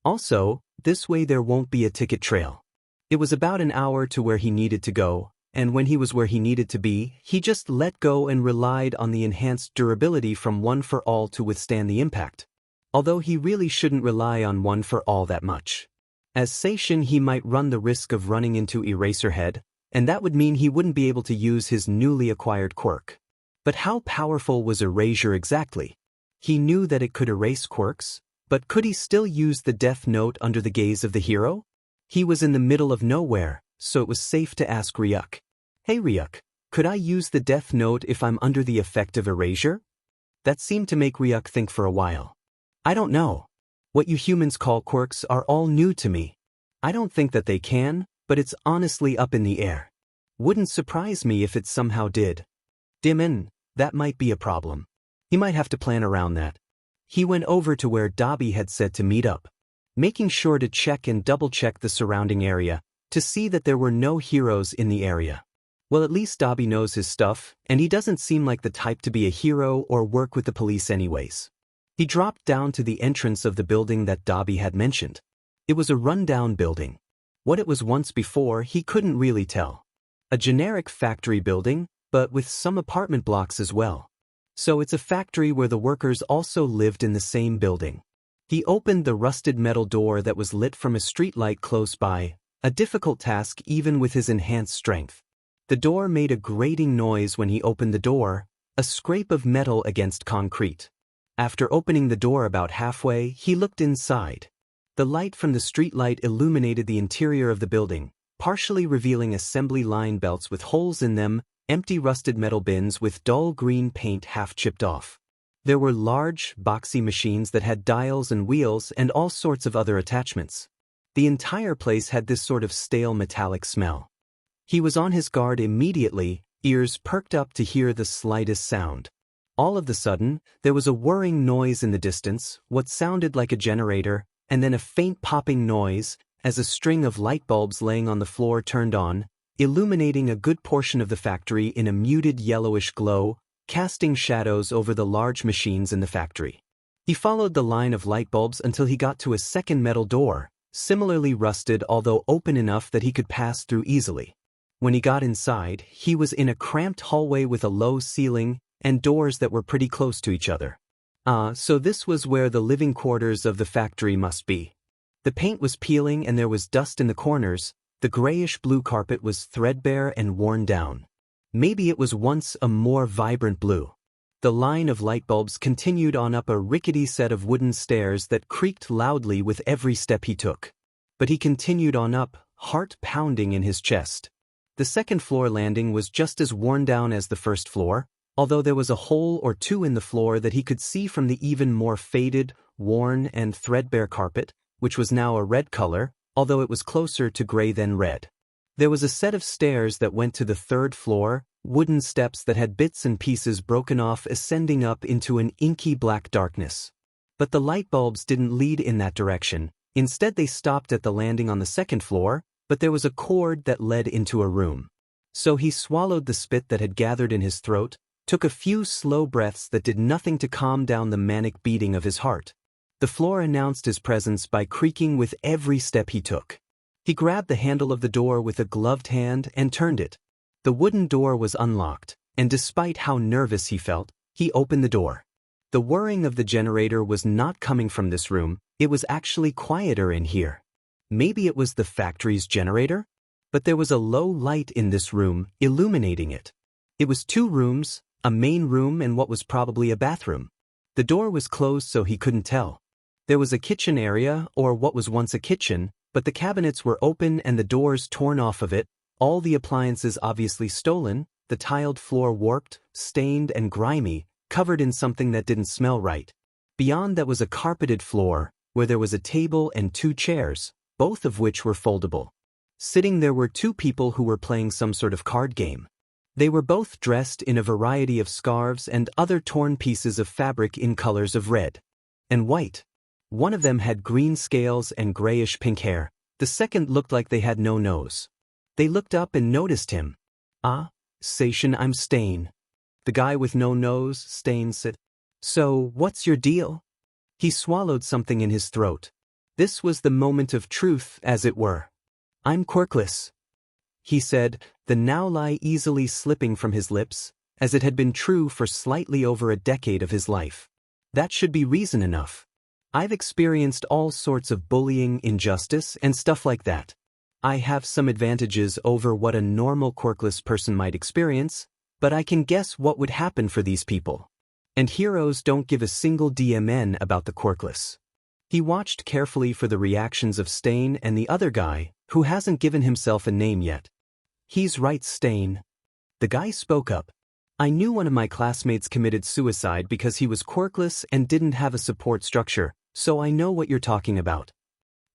Also, this way there won't be a ticket trail. It was about an hour to where he needed to go, and when he was where he needed to be, he just let go and relied on the enhanced durability from one for all to withstand the impact. although he really shouldn't rely on one for all that much. As Seishin, he might run the risk of running into Eraserhead, and that would mean he wouldn't be able to use his newly acquired quirk. But how powerful was Erasure exactly? He knew that it could erase quirks, but could he still use the Deathnote under the gaze of the hero? He was in the middle of nowhere, so it was safe to ask Ryuk. Hey Ryuk, could I use the Deathnote if I'm under the effect of Erasure? That seemed to make Ryuk think for a while. I don't know. What you humans call quirks are all new to me. I don't think that they can, but it's honestly up in the air. Wouldn't surprise me if it somehow did. Dimon, that might be a problem. He might have to plan around that. He went over to where Dabi had said to meet up, making sure to check and double-check the surrounding area to see that there were no heroes in the area. Well, at least Dabi knows his stuff, and he doesn't seem like the type to be a hero or work with the police anyways. He dropped down to the entrance of the building that Dabi had mentioned. It was a rundown building. What it was once before, he couldn't really tell. A generic factory building, but with some apartment blocks as well. So it's a factory where the workers also lived in the same building. He opened the rusted metal door that was lit from a streetlight close by, a difficult task even with his enhanced strength. The door made a grating noise when he opened the door, a scrape of metal against concrete. After opening the door about halfway, he looked inside. The light from the streetlight illuminated the interior of the building, partially revealing assembly line belts with holes in them, empty rusted metal bins with dull green paint half chipped off. There were large, boxy machines that had dials and wheels and all sorts of other attachments. The entire place had this sort of stale metallic smell. He was on his guard immediately, ears perked up to hear the slightest sound. All of a sudden, there was a whirring noise in the distance, what sounded like a generator, and then a faint popping noise, as a string of light bulbs laying on the floor turned on, illuminating a good portion of the factory in a muted yellowish glow, casting shadows over the large machines in the factory. He followed the line of light bulbs until he got to a second metal door, similarly rusted although open enough that he could pass through easily. When he got inside, he was in a cramped hallway with a low ceiling and doors that were pretty close to each other. So this was where the living quarters of the factory must be. The paint was peeling and there was dust in the corners. The grayish-blue carpet was threadbare and worn down. Maybe it was once a more vibrant blue. The line of light bulbs continued on up a rickety set of wooden stairs that creaked loudly with every step he took. But he continued on up, heart pounding in his chest. The second floor landing was just as worn down as the first floor, although there was a hole or two in the floor that he could see from the even more faded, worn, and threadbare carpet, which was now a red color, although it was closer to gray than red. There was a set of stairs that went to the third floor, wooden steps that had bits and pieces broken off ascending up into an inky black darkness. But the light bulbs didn't lead in that direction. Instead they stopped at the landing on the second floor, but there was a cord that led into a room. So he swallowed the spit that had gathered in his throat, took a few slow breaths that did nothing to calm down the manic beating of his heart. The floor announced his presence by creaking with every step he took. He grabbed the handle of the door with a gloved hand and turned it. The wooden door was unlocked, and despite how nervous he felt, he opened the door. The whirring of the generator was not coming from this room, it was actually quieter in here. Maybe it was the factory's generator? But there was a low light in this room, illuminating it. It was two rooms, a main room and what was probably a bathroom. The door was closed so he couldn't tell. There was a kitchen area, or what was once a kitchen, but the cabinets were open and the doors torn off of it, all the appliances obviously stolen, the tiled floor warped, stained and grimy, covered in something that didn't smell right. Beyond that was a carpeted floor, where there was a table and two chairs, both of which were foldable. Sitting there were two people who were playing some sort of card game. They were both dressed in a variety of scarves and other torn pieces of fabric in colors of red and white. One of them had green scales and grayish-pink hair. The second looked like they had no nose. They looked up and noticed him. "Ah, Seishin, I'm Stain." The guy with no nose, Stain, said. "So, what's your deal?" He swallowed something in his throat. This was the moment of truth, as it were. "I'm quirkless," he said, the now lie easily slipping from his lips, as it had been true for slightly over a decade of his life. That should be reason enough. I've experienced all sorts of bullying, injustice, and stuff like that. I have some advantages over what a normal quirkless person might experience, but I can guess what would happen for these people. And heroes don't give a single DMN about the quirkless. He watched carefully for the reactions of Stain and the other guy, who hasn't given himself a name yet. He's right, Stain. The guy spoke up. I knew one of my classmates committed suicide because he was quirkless and didn't have a support structure, so I know what you're talking about.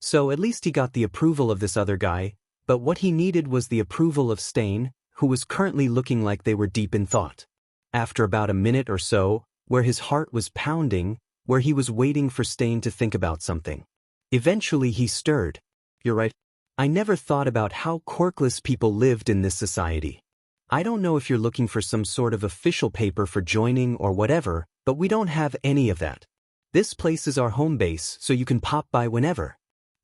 So at least he got the approval of this other guy, but what he needed was the approval of Stain, who was currently looking like they were deep in thought. After about a minute or so, where his heart was pounding, where he was waiting for Stain to think about something. Eventually he stirred. You're right. I never thought about how quirkless people lived in this society. I don't know if you're looking for some sort of official paper for joining or whatever, but we don't have any of that. This place is our home base, so you can pop by whenever.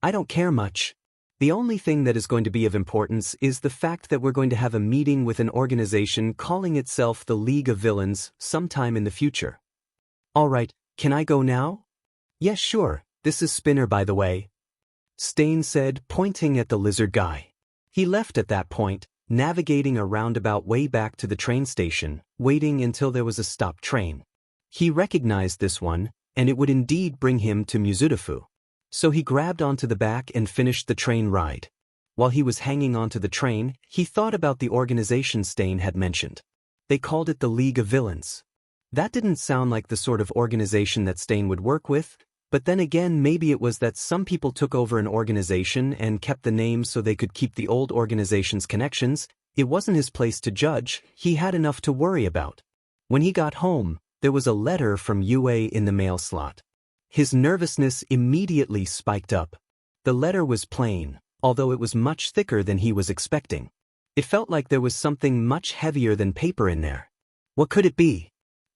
I don't care much. The only thing that is going to be of importance is the fact that we're going to have a meeting with an organization calling itself the League of Villains sometime in the future. All right, can I go now? Yes, sure. This is Spinner, by the way. Stain said, pointing at the lizard guy. He left at that point, navigating a roundabout way back to the train station, waiting until there was a stopped train. He recognized this one, and it would indeed bring him to Mizudafu. So he grabbed onto the back and finished the train ride. While he was hanging onto the train, he thought about the organization Stain had mentioned. They called it the League of Villains. That didn't sound like the sort of organization that Stain would work with, but then again maybe it was that some people took over an organization and kept the name so they could keep the old organization's connections. It wasn't his place to judge, he had enough to worry about. When he got home, there was a letter from UA in the mail slot. His nervousness immediately spiked up. The letter was plain, although it was much thicker than he was expecting. It felt like there was something much heavier than paper in there. What could it be?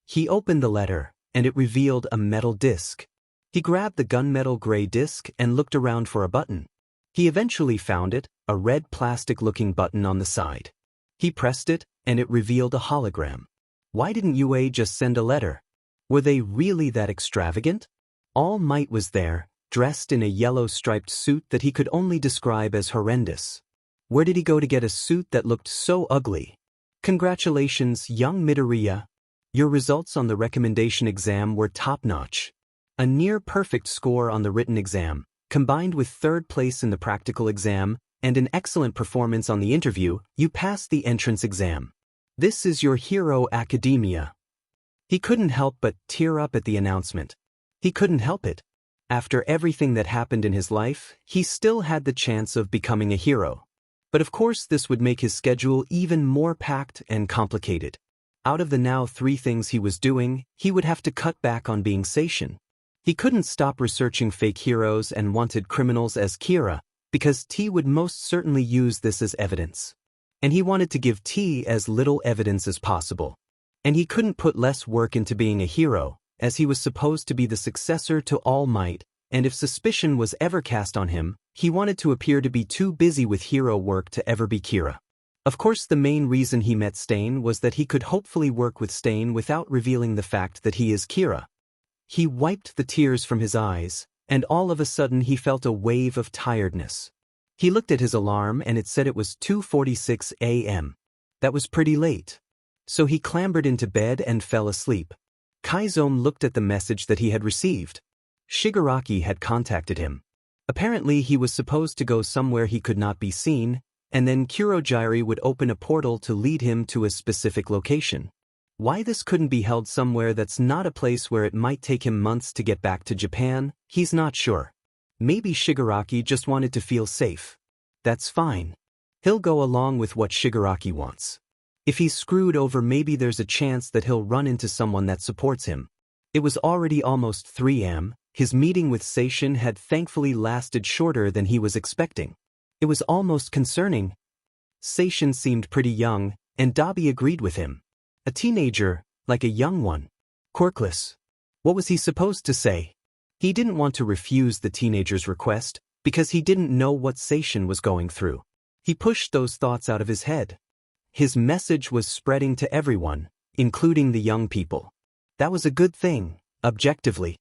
He opened the letter, and it revealed a metal disc. He grabbed the gunmetal gray disc and looked around for a button. He eventually found it, a red plastic-looking button on the side. He pressed it, and it revealed a hologram. Why didn't UA just send a letter? Were they really that extravagant? All Might was there, dressed in a yellow striped suit that he could only describe as horrendous. Where did he go to get a suit that looked so ugly? Congratulations, young Midoriya. Your results on the recommendation exam were top-notch. A near-perfect score on the written exam, combined with third place in the practical exam, and an excellent performance on the interview, you passed the entrance exam. This is your hero academia. He couldn't help but tear up at the announcement. He couldn't help it. After everything that happened in his life, he still had the chance of becoming a hero. But of course this would make his schedule even more packed and complicated. Out of the now 3 things he was doing, he would have to cut back on being Seishin. He couldn't stop researching fake heroes and wanted criminals as Kira, because T would most certainly use this as evidence. And he wanted to give T as little evidence as possible. And he couldn't put less work into being a hero, as he was supposed to be the successor to All Might, and if suspicion was ever cast on him, he wanted to appear to be too busy with hero work to ever be Kira. Of course the main reason he met Stain was that he could hopefully work with Stain without revealing the fact that he is Kira. He wiped the tears from his eyes, and all of a sudden he felt a wave of tiredness. He looked at his alarm and it said it was 2:46 a.m. That was pretty late. So he clambered into bed and fell asleep. Kaizome looked at the message that he had received. Shigaraki had contacted him. Apparently he was supposed to go somewhere he could not be seen, and then Kurogiri would open a portal to lead him to a specific location. Why this couldn't be held somewhere that's not a place where it might take him months to get back to Japan, he's not sure. Maybe Shigaraki just wanted to feel safe. That's fine. He'll go along with what Shigaraki wants. If he's screwed over, maybe there's a chance that he'll run into someone that supports him. It was already almost 3 a.m. His meeting with Seishin had thankfully lasted shorter than he was expecting. It was almost concerning. Seishin seemed pretty young, and Dabi agreed with him. A teenager, like a young one. Quirkless. What was he supposed to say? He didn't want to refuse the teenager's request, because he didn't know what Seishin was going through. He pushed those thoughts out of his head. His message was spreading to everyone, including the young people. That was a good thing, objectively.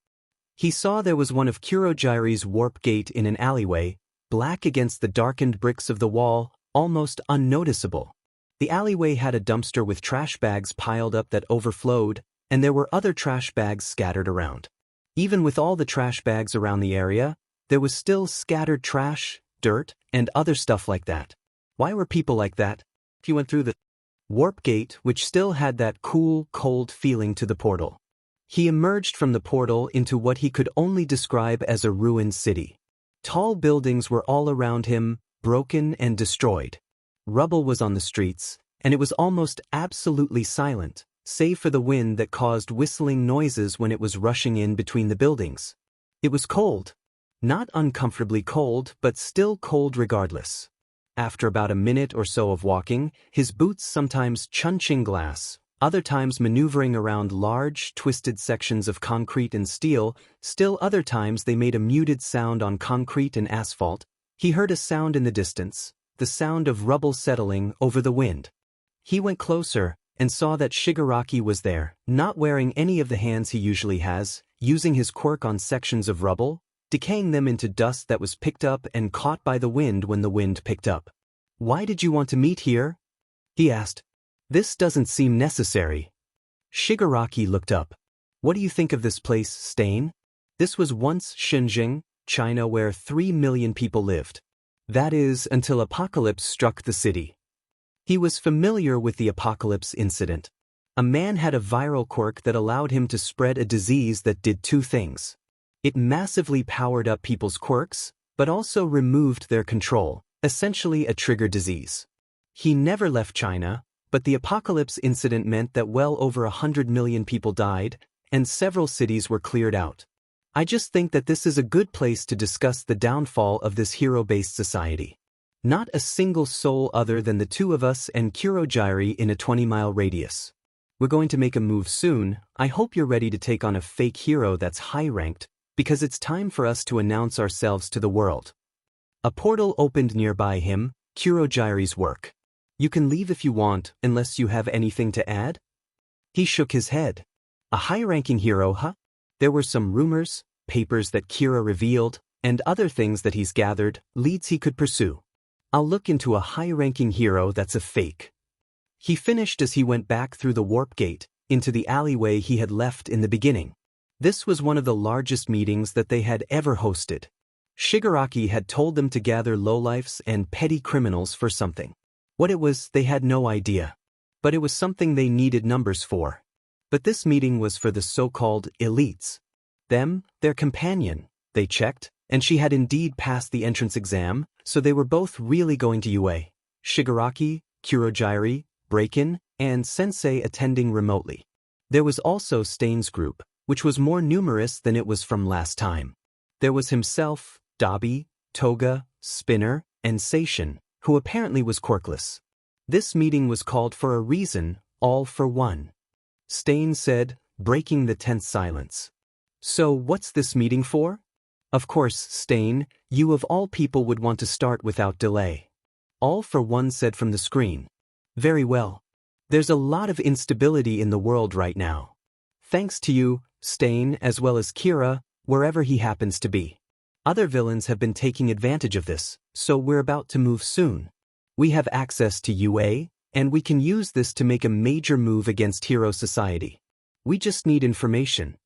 He saw there was one of Kurogiri's warp gate in an alleyway, black against the darkened bricks of the wall, almost unnoticeable. The alleyway had a dumpster with trash bags piled up that overflowed, and there were other trash bags scattered around. Even with all the trash bags around the area, there was still scattered trash, dirt, and other stuff like that. Why were people like that? He went through the warp gate, which still had that cool, cold feeling to the portal. He emerged from the portal into what he could only describe as a ruined city. Tall buildings were all around him, broken and destroyed. Rubble was on the streets, and it was almost absolutely silent, save for the wind that caused whistling noises when it was rushing in between the buildings. It was cold. Not uncomfortably cold, but still cold regardless. After about a minute or so of walking, his boots sometimes chunching glass, other times maneuvering around large, twisted sections of concrete and steel, still other times they made a muted sound on concrete and asphalt, he heard a sound in the distance, the sound of rubble settling over the wind. He went closer and saw that Shigaraki was there, not wearing any of the hands he usually has, using his quirk on sections of rubble, decaying them into dust that was picked up and caught by the wind when the wind picked up. "Why did you want to meet here?" he asked. "This doesn't seem necessary." Shigaraki looked up. "What do you think of this place, Stain?" This was once Shenzhen, China, where 3 million people lived. That is, until apocalypse struck the city. He was familiar with the apocalypse incident. A man had a viral quirk that allowed him to spread a disease that did two things. It massively powered up people's quirks, but also removed their control, essentially a trigger disease. He never left China, but the apocalypse incident meant that well over 100 million people died, and several cities were cleared out. I just think that this is a good place to discuss the downfall of this hero-based society. Not a single soul other than the two of us and Kurogiri in a 20-mile radius. We're going to make a move soon. I hope you're ready to take on a fake hero that's high-ranked, because it's time for us to announce ourselves to the world. A portal opened nearby him, Kurogiri's work. "You can leave if you want, unless you have anything to add?" He shook his head. "A high-ranking hero, huh?" There were some rumors, papers that Kira revealed, and other things that he's gathered, leads he could pursue. "I'll look into a high-ranking hero that's a fake." He finished as he went back through the warp gate, into the alleyway he had left in the beginning. This was one of the largest meetings that they had ever hosted. Shigaraki had told them to gather lowlifes and petty criminals for something. What it was, they had no idea. But it was something they needed numbers for. But this meeting was for the so-called elites. Them, their companion, they checked, and she had indeed passed the entrance exam, so they were both really going to UA. Shigaraki, Kurogiri, Breakin, and Sensei attending remotely. There was also Stain's group, which was more numerous than it was from last time. There was himself, Dabi, Toga, Spinner, and Seishin, who apparently was quirkless. This meeting was called for a reason, all for one. Stain said, breaking the tense silence. "So what's this meeting for?" "Of course, Stain, you of all people would want to start without delay." All for one said from the screen. "Very well. There's a lot of instability in the world right now. Thanks to you, Stain, as well as Kira, wherever he happens to be. Other villains have been taking advantage of this, so we're about to move soon. We have access to UA, and we can use this to make a major move against Hero Society. We just need information."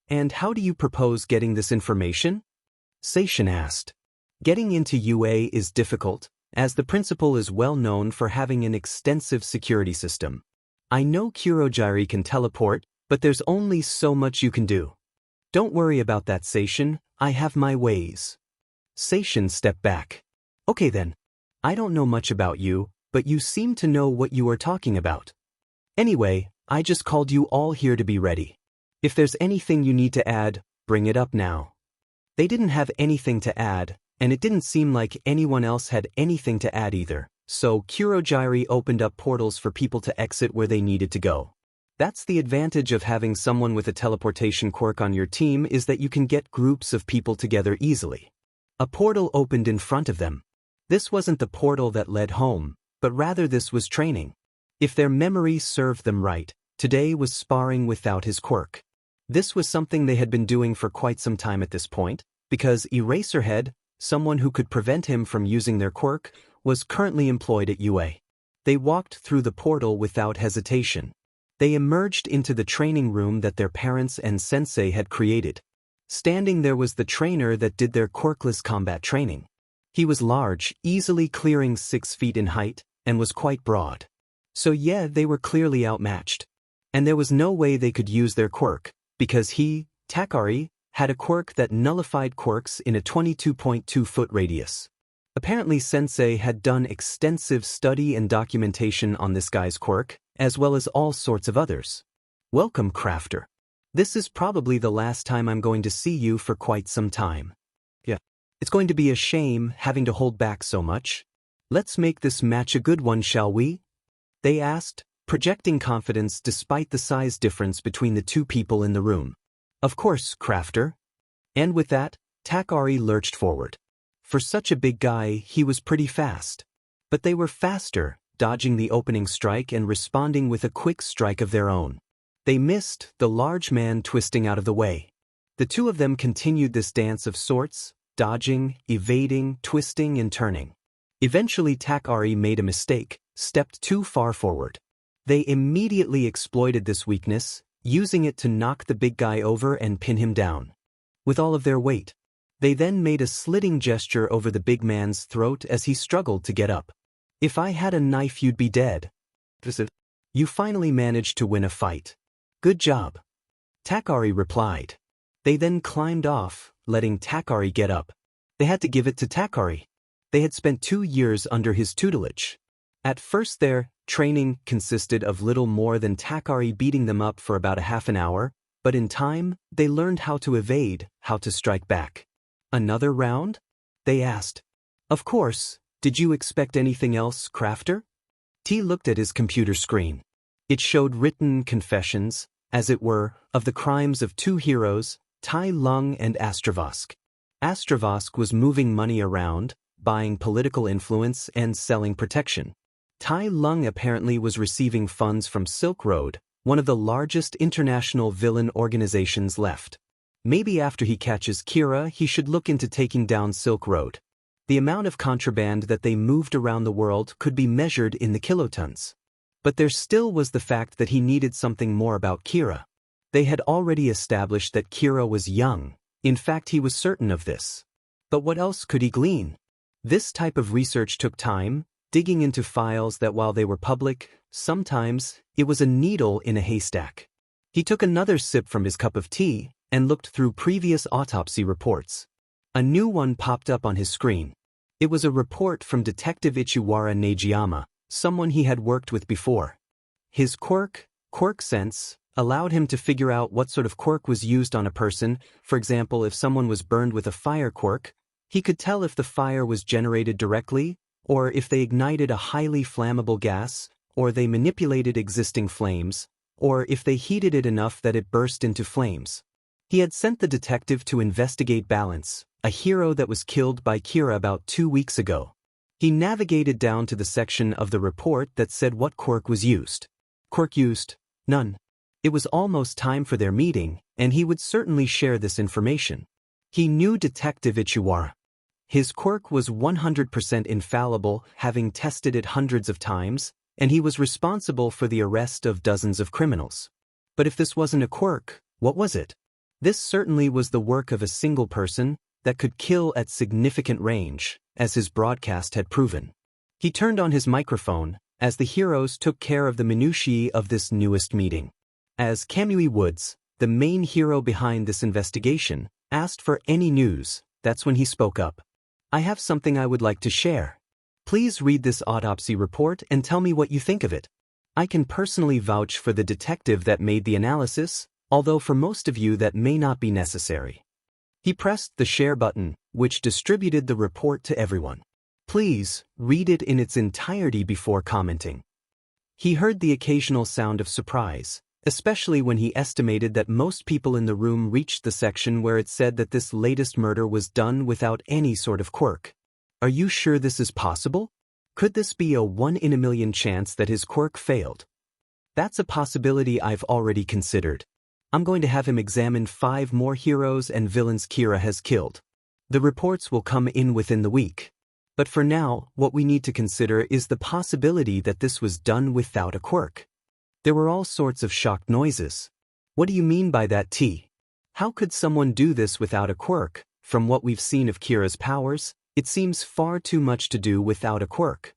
"And how do you propose getting this information?" Seishin asked. "Getting into UA is difficult, as the principal is well known for having an extensive security system. I know Kurogiri can teleport, but there's only so much you can do." "Don't worry about that, Seishin, I have my ways." Seishin stepped back. "Okay then. I don't know much about you, but you seem to know what you are talking about. Anyway, I just called you all here to be ready. If there's anything you need to add, bring it up now." They didn't have anything to add, and it didn't seem like anyone else had anything to add either, so Kurogiri opened up portals for people to exit where they needed to go. That's the advantage of having someone with a teleportation quirk on your team, is that you can get groups of people together easily. A portal opened in front of them. This wasn't the portal that led home, but rather this was training. If their memory served them right, today was sparring without his quirk. This was something they had been doing for quite some time at this point, because Eraserhead, someone who could prevent him from using their quirk, was currently employed at UA. They walked through the portal without hesitation. They emerged into the training room that their parents and sensei had created. Standing there was the trainer that did their quirkless combat training. He was large, easily clearing 6 feet in height, and was quite broad. So yeah, they were clearly outmatched. And there was no way they could use their quirk, because he, Takari, had a quirk that nullified quirks in a 22.2-foot radius. Apparently Sensei had done extensive study and documentation on this guy's quirk, as well as all sorts of others. Welcome, Crafter. This is probably the last time I'm going to see you for quite some time. Yeah. It's going to be a shame having to hold back so much. Let's make this match a good one, shall we? They asked, projecting confidence despite the size difference between the two people in the room. Of course, Crafter. And with that, Takari lurched forward. For such a big guy, he was pretty fast. But they were faster, dodging the opening strike and responding with a quick strike of their own. They missed, the large man twisting out of the way. The two of them continued this dance of sorts, dodging, evading, twisting, and turning. Eventually Takari made a mistake, stepped too far forward. They immediately exploited this weakness, using it to knock the big guy over and pin him down. With all of their weight. They then made a slitting gesture over the big man's throat as he struggled to get up. If I had a knife, you'd be dead. You finally managed to win a fight. Good job. Takari replied. They then climbed off, letting Takari get up. They had to give it to Takari. They had spent 2 years under his tutelage. At first their training consisted of little more than Takari beating them up for about a half an hour, but in time, they learned how to evade, how to strike back. Another round? They asked. Of course, did you expect anything else, Crafter? T looked at his computer screen. It showed written confessions, as it were, of the crimes of 2 heroes, Tai Lung and Astravosk. Astravosk was moving money around, buying political influence and selling protection. Tai Lung apparently was receiving funds from Silk Road, one of the largest international villain organizations left. Maybe after he catches Kira, he should look into taking down Silk Road. The amount of contraband that they moved around the world could be measured in the kilotons. But there still was the fact that he needed something more about Kira. They had already established that Kira was young. In fact, he was certain of this. But what else could he glean? This type of research took time, digging into files that while they were public, sometimes it was a needle in a haystack. He took another sip from his cup of tea and looked through previous autopsy reports. A new one popped up on his screen. It was a report from Detective Ichiwara Negiyama, someone he had worked with before. His quirk sense, allowed him to figure out what sort of quirk was used on a person. For example, if someone was burned with a fire quirk, he could tell if the fire was generated directly, or if they ignited a highly flammable gas, or they manipulated existing flames, or if they heated it enough that it burst into flames. He had sent the detective to investigate Balance, a hero that was killed by Kira about 2 weeks ago. He navigated down to the section of the report that said what quirk was used. Quirk used? None. It was almost time for their meeting, and he would certainly share this information. He knew Detective Ichiwara. His quirk was 100% infallible, having tested it hundreds of times, and he was responsible for the arrest of dozens of criminals. But if this wasn't a quirk, what was it? This certainly was the work of a single person that could kill at significant range, as his broadcast had proven. He turned on his microphone, as the heroes took care of the minutiae of this newest meeting. As Kamui Woods, the main hero behind this investigation, asked for any news, that's when he spoke up. I have something I would like to share. Please read this autopsy report and tell me what you think of it. I can personally vouch for the detective that made the analysis, although for most of you that may not be necessary. He pressed the share button, which distributed the report to everyone. Please, read it in its entirety before commenting. He heard the occasional sound of surprise, especially when he estimated that most people in the room reached the section where it said that this latest murder was done without any sort of quirk. Are you sure this is possible? Could this be a 1 in a million chance that his quirk failed? That's a possibility I've already considered. I'm going to have him examine 5 more heroes and villains Kira has killed. The reports will come in within the week. But for now, what we need to consider is the possibility that this was done without a quirk. There were all sorts of shocked noises. What do you mean by that, T? How could someone do this without a quirk? From what we've seen of Kira's powers, it seems far too much to do without a quirk.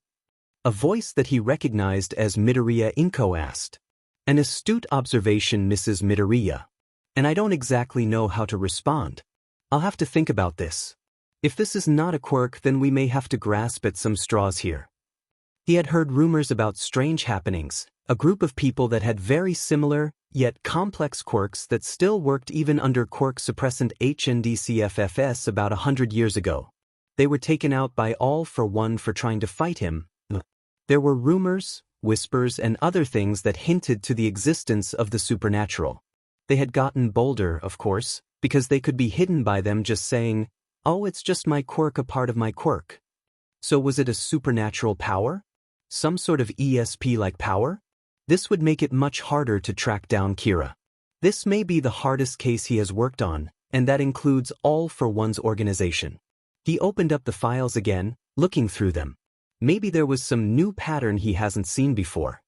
A voice that he recognized as Midoriya Izuku asked. An astute observation, Mrs. Midoriya. And I don't exactly know how to respond. I'll have to think about this. If this is not a quirk, then we may have to grasp at some straws here. He had heard rumors about strange happenings, a group of people that had very similar, yet complex quirks that still worked even under quirk suppressant HNDCFFS about 100 years ago. They were taken out by All for One for trying to fight him. There were rumors, whispers, and other things that hinted to the existence of the supernatural. They had gotten bolder, of course, because they could be hidden by them just saying, "Oh, it's just my quirk, a part of my quirk." So was it a supernatural power? Some sort of ESP-like power? This would make it much harder to track down Kira. This may be the hardest case he has worked on, and that includes All for One's organization. He opened up the files again, looking through them. Maybe there was some new pattern he hasn't seen before.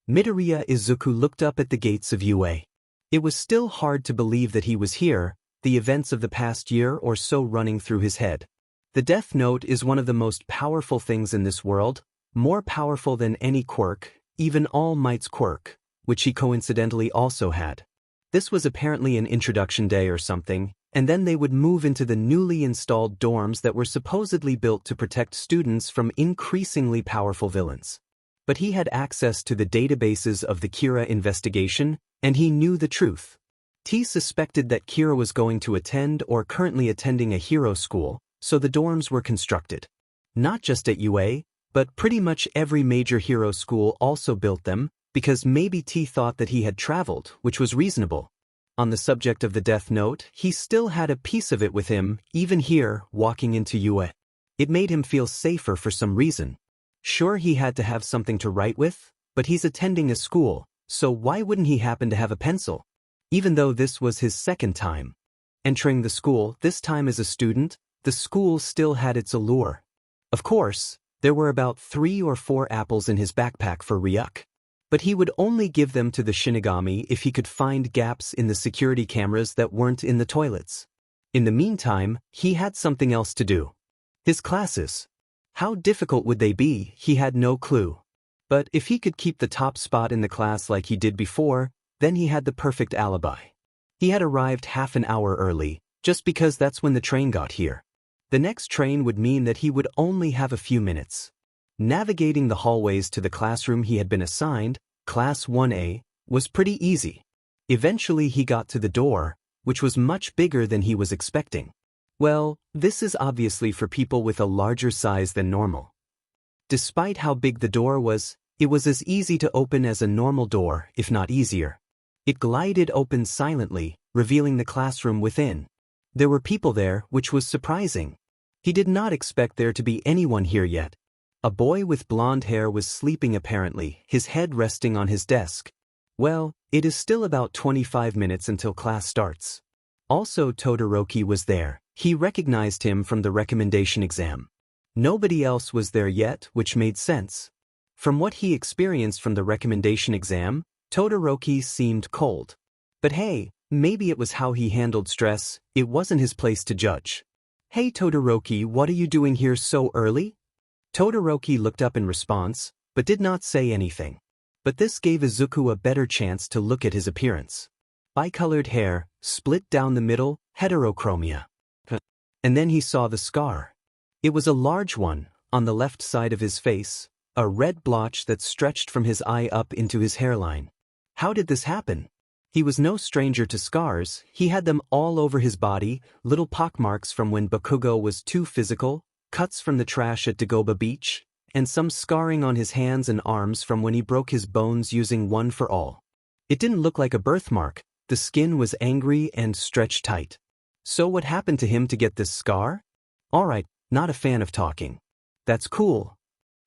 Midoriya Izuku looked up at the gates of UA. It was still hard to believe that he was here, the events of the past year or so running through his head. The Deathnote is one of the most powerful things in this world, more powerful than any quirk, even All Might's quirk, which he coincidentally also had. This was apparently an introduction day or something, and then they would move into the newly installed dorms that were supposedly built to protect students from increasingly powerful villains. But he had access to the databases of the Kira investigation, and he knew the truth. T suspected that Kira was going to attend or currently attending a hero school, so the dorms were constructed. Not just at UA, but pretty much every major hero school also built them, because maybe T thought that he had traveled, which was reasonable. On the subject of the Deathnote, he still had a piece of it with him, even here, walking into UA. It made him feel safer for some reason. Sure, he had to have something to write with, but he's attending a school, so why wouldn't he happen to have a pencil? Even though this was his second time entering the school, this time as a student, the school still had its allure. Of course, there were about 3 or 4 apples in his backpack for Ryuk. But he would only give them to the Shinigami if he could find gaps in the security cameras that weren't in the toilets. In the meantime, he had something else to do. His classes. How difficult would they be? He had no clue. But if he could keep the top spot in the class like he did before, then he had the perfect alibi. He had arrived half an hour early, just because that's when the train got here. The next train would mean that he would only have a few minutes. Navigating the hallways to the classroom he had been assigned, Class 1A, was pretty easy. Eventually he got to the door, which was much bigger than he was expecting. Well, this is obviously for people with a larger size than normal. Despite how big the door was, it was as easy to open as a normal door, if not easier. It glided open silently, revealing the classroom within. There were people there, which was surprising. He did not expect there to be anyone here yet. A boy with blonde hair was sleeping apparently, his head resting on his desk. Well, it is still about 25 minutes until class starts. Also Todoroki was there. He recognized him from the recommendation exam. Nobody else was there yet, which made sense. From what he experienced from the recommendation exam, Todoroki seemed cold. But hey, maybe it was how he handled stress, it wasn't his place to judge. "Hey Todoroki, what are you doing here so early?" Todoroki looked up in response, but did not say anything. But this gave Izuku a better chance to look at his appearance. Bicolored hair, split down the middle, heterochromia. And then he saw the scar. It was a large one, on the left side of his face, a red blotch that stretched from his eye up into his hairline. How did this happen? He was no stranger to scars, he had them all over his body, little pockmarks from when Bakugo was too physical, cuts from the trash at Dagoba Beach, and some scarring on his hands and arms from when he broke his bones using One for All. It didn't look like a birthmark, the skin was angry and stretched tight. So what happened to him to get this scar? Alright, not a fan of talking. That's cool.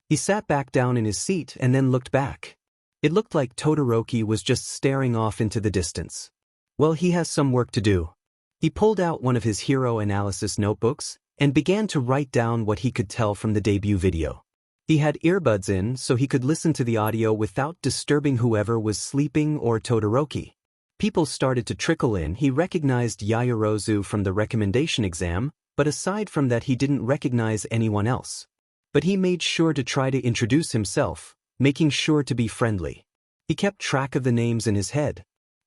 He sat back down in his seat and then looked back. It looked like Todoroki was just staring off into the distance. Well, he has some work to do. He pulled out one of his hero analysis notebooks and began to write down what he could tell from the debut video. He had earbuds in so he could listen to the audio without disturbing whoever was sleeping or Todoroki. People started to trickle in. He recognized Yaoyorozu from the recommendation exam, but aside from that he didn't recognize anyone else. But he made sure to try to introduce himself, making sure to be friendly. He kept track of the names in his head.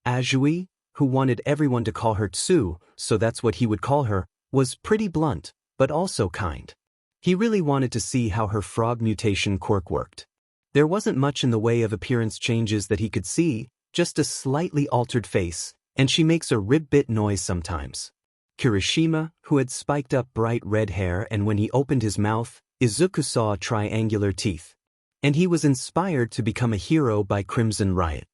Azui, who wanted everyone to call her Tsu, so that's what he would call her, was pretty blunt, but also kind. He really wanted to see how her frog mutation quirk worked. There wasn't much in the way of appearance changes that he could see, just a slightly altered face, and she makes a rib-bit noise sometimes. Kirishima, who had spiked up bright red hair, and when he opened his mouth, Izuku saw triangular teeth. And he was inspired to become a hero by Krymzynn Riot.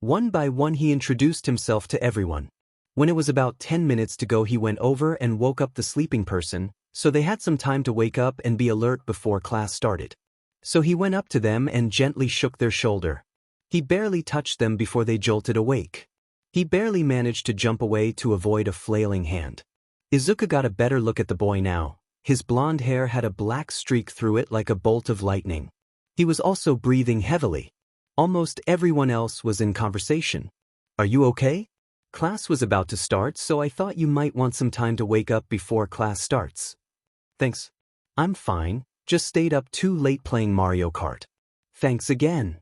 One by one he introduced himself to everyone. When it was about 10 minutes to go he went over and woke up the sleeping person, so they had some time to wake up and be alert before class started. So he went up to them and gently shook their shoulder. He barely touched them before they jolted awake. He barely managed to jump away to avoid a flailing hand. Izuku got a better look at the boy now. His blonde hair had a black streak through it like a bolt of lightning. He was also breathing heavily. Almost everyone else was in conversation. "Are you okay? Class was about to start, so I thought you might want some time to wake up before class starts." "Thanks. I'm fine, just stayed up too late playing Mario Kart." "Thanks again.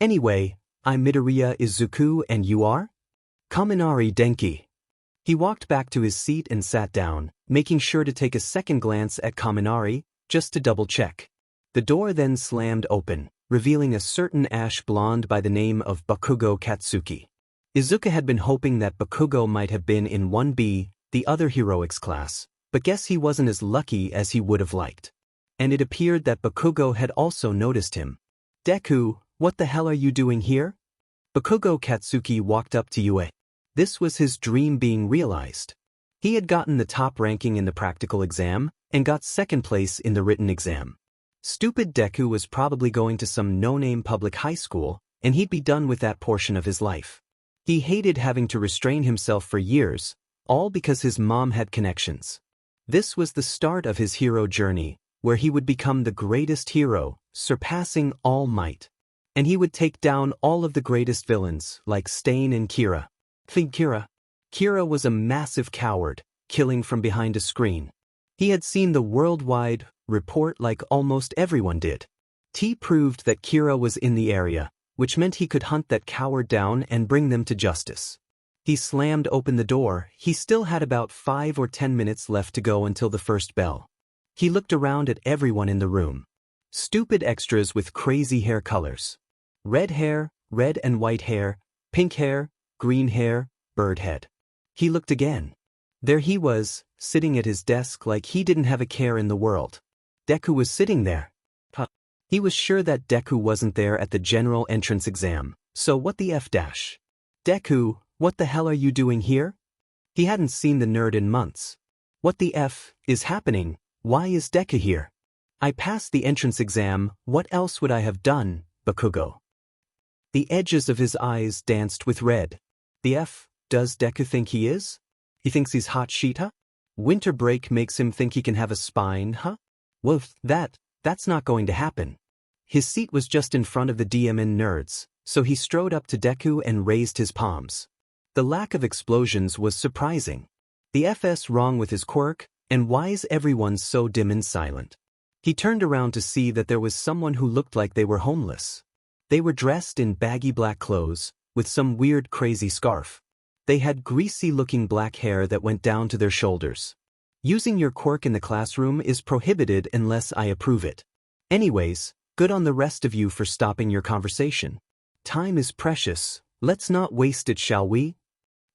Anyway, I'm Midoriya Izuku and you are?" "Kaminari Denki." He walked back to his seat and sat down, making sure to take a second glance at Kaminari, just to double-check. The door then slammed open, revealing a certain ash blonde by the name of Bakugo Katsuki. Izuku had been hoping that Bakugo might have been in 1B, the other heroics class, but guess he wasn't as lucky as he would have liked. And it appeared that Bakugo had also noticed him. "Deku, what the hell are you doing here?" Bakugo Katsuki walked up to Yue. This was his dream being realized. He had gotten the top ranking in the practical exam, and got second place in the written exam. Stupid Deku was probably going to some no-name public high school, and he'd be done with that portion of his life. He hated having to restrain himself for years, all because his mom had connections. This was the start of his hero journey, where he would become the greatest hero, surpassing All Might. And he would take down all of the greatest villains, like Stain and Kira. Think Kira. Kira was a massive coward, killing from behind a screen. He had seen the worldwide report like almost everyone did. T proved that Kira was in the area, which meant he could hunt that coward down and bring them to justice. He slammed open the door. He still had about 5 or 10 minutes left to go until the first bell. He looked around at everyone in the room. Stupid extras with crazy hair colors. Red hair, red and white hair, pink hair, green hair, bird head. He looked again. There he was, sitting at his desk like he didn't have a care in the world. Deku was sitting there. He was sure that Deku wasn't there at the general entrance exam, so what the F dash? "Deku, what the hell are you doing here?" He hadn't seen the nerd in months. "What the F is happening? Why is Deku here?" "I passed the entrance exam, what else would I have done, Bakugo?" The edges of his eyes danced with red. The F, does Deku think he is? He thinks he's hot shit, huh? Winter break makes him think he can have a spine, huh? Well, that's not going to happen. His seat was just in front of the DMN nerds, so he strode up to Deku and raised his palms. The lack of explosions was surprising. The F's wrong with his quirk, and why is everyone so dim and silent? He turned around to see that there was someone who looked like they were homeless. They were dressed in baggy black clothes, with some weird crazy scarf. They had greasy-looking black hair that went down to their shoulders. "Using your quirk in the classroom is prohibited unless I approve it. Anyways, good on the rest of you for stopping your conversation. Time is precious, let's not waste it, shall we?"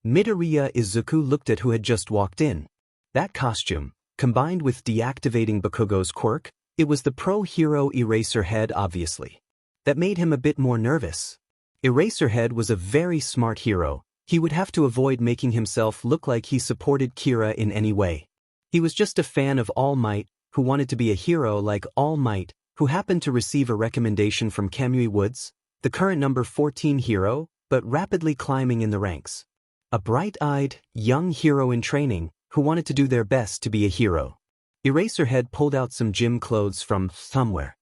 Midoriya Izuku looked at who had just walked in. That costume, combined with deactivating Bakugo's quirk, it was the pro-hero Eraserhead obviously. That made him a bit more nervous. Eraserhead was a very smart hero. He would have to avoid making himself look like he supported Kira in any way. He was just a fan of All Might, who wanted to be a hero like All Might, who happened to receive a recommendation from Kamui Woods, the current number 14 hero, but rapidly climbing in the ranks. A bright-eyed, young hero in training who wanted to do their best to be a hero. Eraserhead pulled out some gym clothes from somewhere.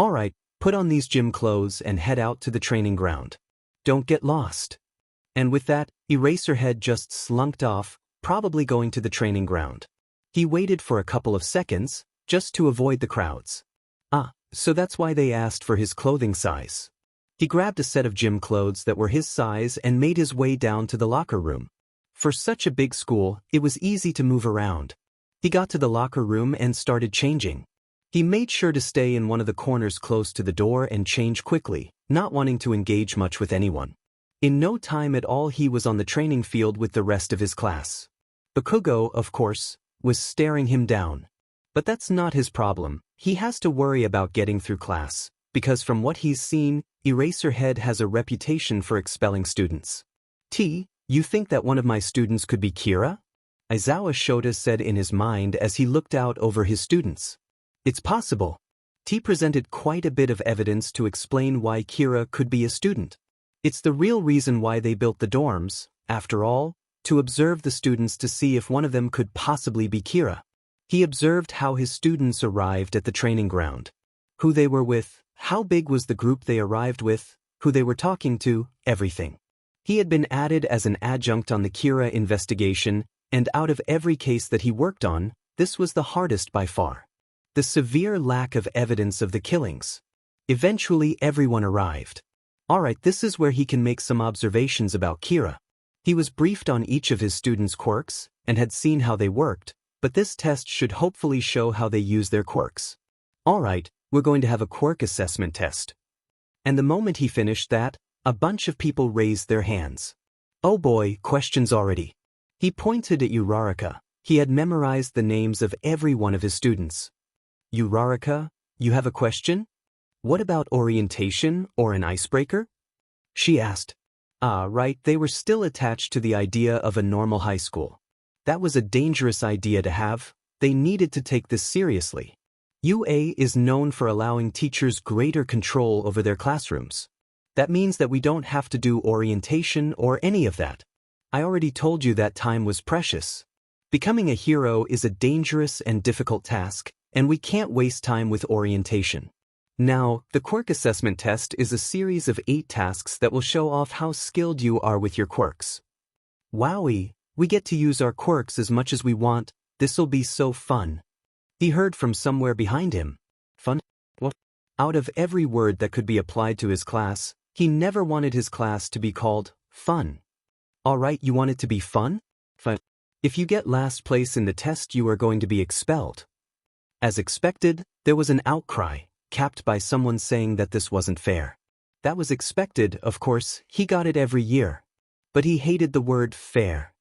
Alright, put on these gym clothes and head out to the training ground. Don't get lost. And with that, Eraserhead just slunked off, probably going to the training ground. He waited for a couple of seconds, just to avoid the crowds. So that's why they asked for his clothing size. He grabbed a set of gym clothes that were his size and made his way down to the locker room. For such a big school, it was easy to move around. He got to the locker room and started changing. He made sure to stay in one of the corners close to the door and change quickly, not wanting to engage much with anyone. In no time at all he was on the training field with the rest of his class. Bakugo, of course, was staring him down. But that's not his problem. He has to worry about getting through class, because from what he's seen, Eraserhead has a reputation for expelling students. You think that one of my students could be Kira? Aizawa Shota said in his mind as he looked out over his students. It's possible. T presented quite a bit of evidence to explain why Kira could be a student. It's the real reason why they built the dorms, after all, to observe the students to see if one of them could possibly be Kira. He observed how his students arrived at the training ground. Who they were with, how big was the group they arrived with, who they were talking to, everything. He had been added as an adjunct on the Kira investigation, and out of every case that he worked on, this was the hardest by far. The severe lack of evidence of the killings. Eventually everyone arrived. Alright, this is where he can make some observations about Kira. He was briefed on each of his students' quirks, and had seen how they worked, but this test should hopefully show how they use their quirks. Alright, we're going to have a quirk assessment test. And the moment he finished that, a bunch of people raised their hands. Oh boy, questions already. He pointed at Uraraka. He had memorized the names of every one of his students. Uraraka, you have a question? What about orientation or an icebreaker? She asked. Right, they were still attached to the idea of a normal high school. That was a dangerous idea to have. They needed to take this seriously. UA is known for allowing teachers greater control over their classrooms. That means that we don't have to do orientation or any of that. I already told you that time was precious. Becoming a hero is a dangerous and difficult task, and we can't waste time with orientation. Now, the quirk assessment test is a series of 8 tasks that will show off how skilled you are with your quirks. Wowie, we get to use our quirks as much as we want. This'll be so fun. He heard from somewhere behind him. Fun? What? Out of every word that could be applied to his class, he never wanted his class to be called fun. Alright, you want it to be fun? Fun. If you get last place in the test, you are going to be expelled. As expected, there was an outcry, capped by someone saying that this wasn't fair. That was expected, of course, he got it every year. But he hated the word fair.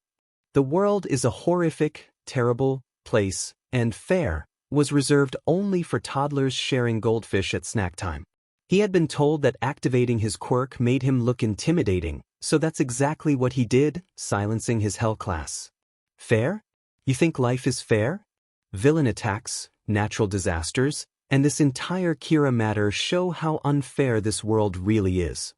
The world is a horrific, terrible place, and fair was reserved only for toddlers sharing goldfish at snack time. He had been told that activating his quirk made him look intimidating, so that's exactly what he did, silencing his hell class. Fair? You think life is fair? Villain attacks, natural disasters, and this entire Kira matter show how unfair this world really is.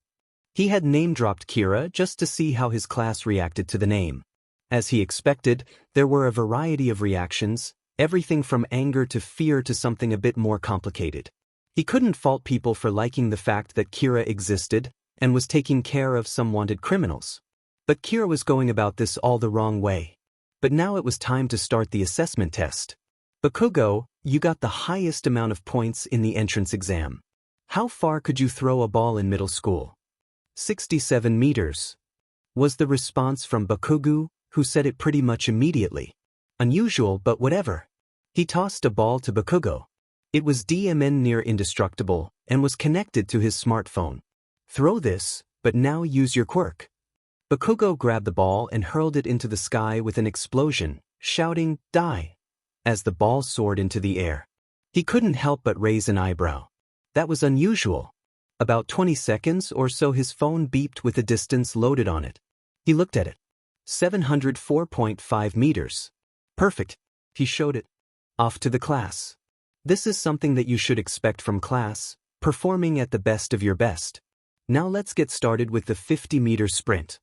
He had name-dropped Kira just to see how his class reacted to the name. As he expected, there were a variety of reactions, everything from anger to fear to something a bit more complicated. He couldn't fault people for liking the fact that Kira existed and was taking care of some wanted criminals. But Kira was going about this all the wrong way. But now it was time to start the assessment test. Bakugo, you got the highest amount of points in the entrance exam. How far could you throw a ball in middle school? 67 meters. Was the response from Bakugo, who said it pretty much immediately. Unusual, but whatever. He tossed a ball to Bakugo. It was DMN near indestructible and was connected to his smartphone. Throw this, but now use your quirk. Bakugo grabbed the ball and hurled it into the sky with an explosion, shouting, "Die!" as the ball soared into the air. He couldn't help but raise an eyebrow. That was unusual. About 20 seconds or so his phone beeped with the distance loaded on it. He looked at it. 704.5 meters. Perfect. He showed it. Off to the class. This is something that you should expect from class, performing at the best of your best. Now let's get started with the 50-meter sprint.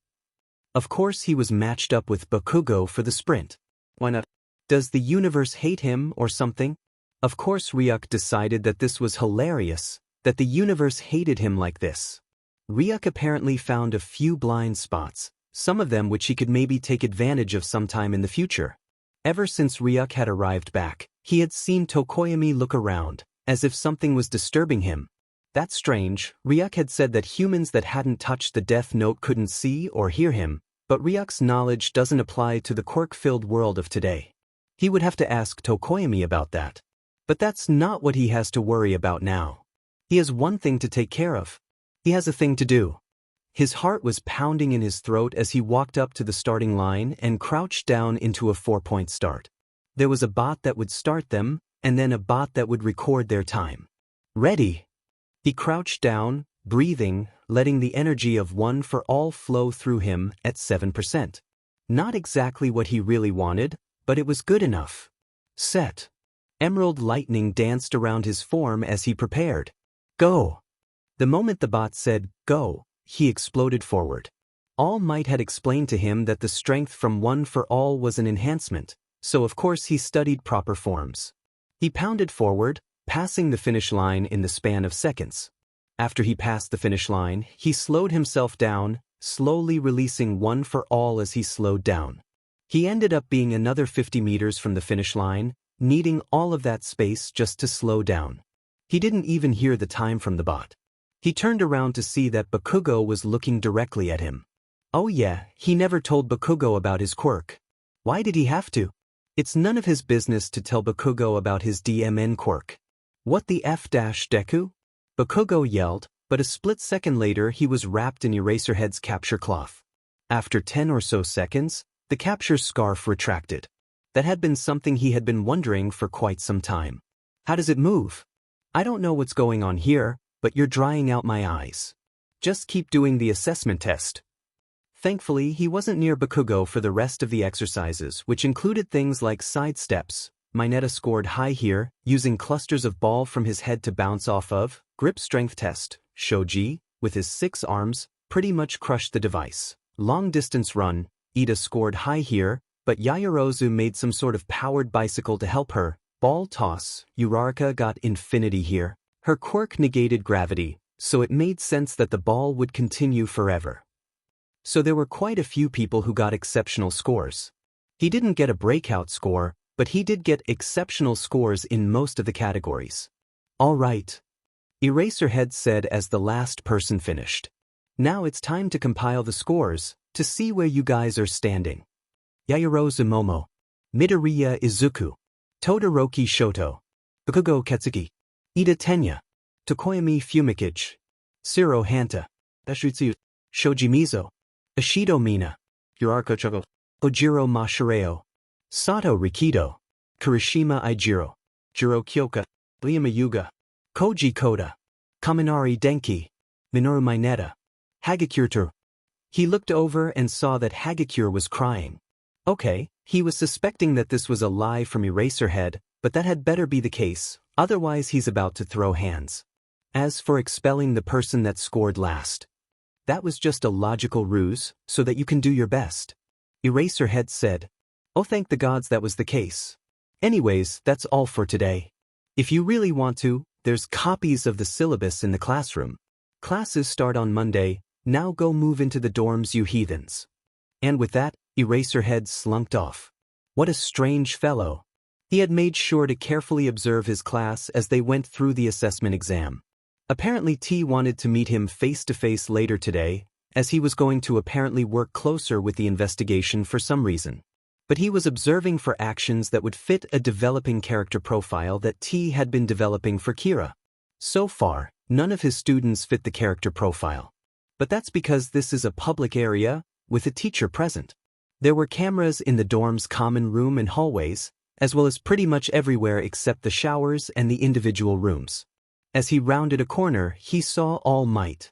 Of course he was matched up with Bakugo for the sprint. Why not? Does the universe hate him or something? Of course Ryuk decided that this was hilarious, that the universe hated him like this. Ryuk apparently found a few blind spots, some of them which he could maybe take advantage of sometime in the future. Ever since Ryuk had arrived back, he had seen Tokoyami look around, as if something was disturbing him. That's strange. Ryuk had said that humans that hadn't touched the Deathnote couldn't see or hear him, but Ryuk's knowledge doesn't apply to the quirk-filled world of today. He would have to ask Tokoyami about that. But that's not what he has to worry about now. He has one thing to take care of. He has a thing to do. His heart was pounding in his throat as he walked up to the starting line and crouched down into a 4-point start. There was a bot that would start them, and then a bot that would record their time. Ready? He crouched down, breathing, letting the energy of One for All flow through him at 7%. Not exactly what he really wanted, but it was good enough. Set. Emerald lightning danced around his form as he prepared. Go. The moment the bot said, go, he exploded forward. All Might had explained to him that the strength from One for All was an enhancement, so of course he studied proper forms. He pounded forward, passing the finish line in the span of seconds. After he passed the finish line, he slowed himself down, slowly releasing One for All as he slowed down. He ended up being another 50 meters from the finish line, needing all of that space just to slow down. He didn't even hear the time from the bot. He turned around to see that Bakugo was looking directly at him. Oh yeah, he never told Bakugo about his quirk. Why did he have to? It's none of his business to tell Bakugo about his DMN quirk. What the F-Deku? Bakugo yelled, but a split second later he was wrapped in Eraserhead's capture cloth. After 10 or so seconds, the capture scarf retracted. That had been something he had been wondering for quite some time. How does it move? I don't know what's going on here, but you're drying out my eyes. Just keep doing the assessment test. Thankfully, he wasn't near Bakugo for the rest of the exercises, which included things like side steps. Mineta scored high here, using clusters of ball from his head to bounce off of. Grip strength test. Shoji, with his 6 arms, pretty much crushed the device. Long distance run. Ida scored high here, but Yaoyorozu made some sort of powered bicycle to help her. Ball toss. Uraraka got infinity here. Her quirk negated gravity, so it made sense that the ball would continue forever. So there were quite a few people who got exceptional scores. He didn't get a breakout score, but he did get exceptional scores in most of the categories. All right. Eraserhead said as the last person finished. Now it's time to compile the scores, to see where you guys are standing. Yaoyorozu Momo. Midoriya Izuku. Todoroki Shoto. Bakugo Katsuki. Ida Tenya. Tokoyami Fumikage. Shiro Hanta. Ashutsu. Shoji Mizo. Ishido Mina. Uraraka Chogo. Ojiro Mashireo. Sato Rikido. Kirishima Ijiro. Jiro Kyoka. Ryuma Yuga. Koji Koda. Kaminari Denki. Minoru Mineta. Hagakure. He looked over and saw that Hagakure was crying. Okay, he was suspecting that this was a lie from Eraserhead, but that had better be the case, otherwise he's about to throw hands. As for expelling the person that scored last, that was just a logical ruse, so that you can do your best. Eraserhead said. Oh, thank the gods that was the case. Anyways, that's all for today. If you really want to, there's copies of the syllabus in the classroom. Classes start on Monday, now go move into the dorms, you heathens. And with that, Eraserhead slunked off. What a strange fellow. He had made sure to carefully observe his class as they went through the assessment exam. Apparently T wanted to meet him face-to-face later today, as he was going to apparently work closer with the investigation for some reason. But he was observing for actions that would fit a developing character profile that T had been developing for Kira. So far, none of his students fit the character profile. But that's because this is a public area, with a teacher present. There were cameras in the dorm's common room and hallways, as well as pretty much everywhere except the showers and the individual rooms. As he rounded a corner, he saw All Might.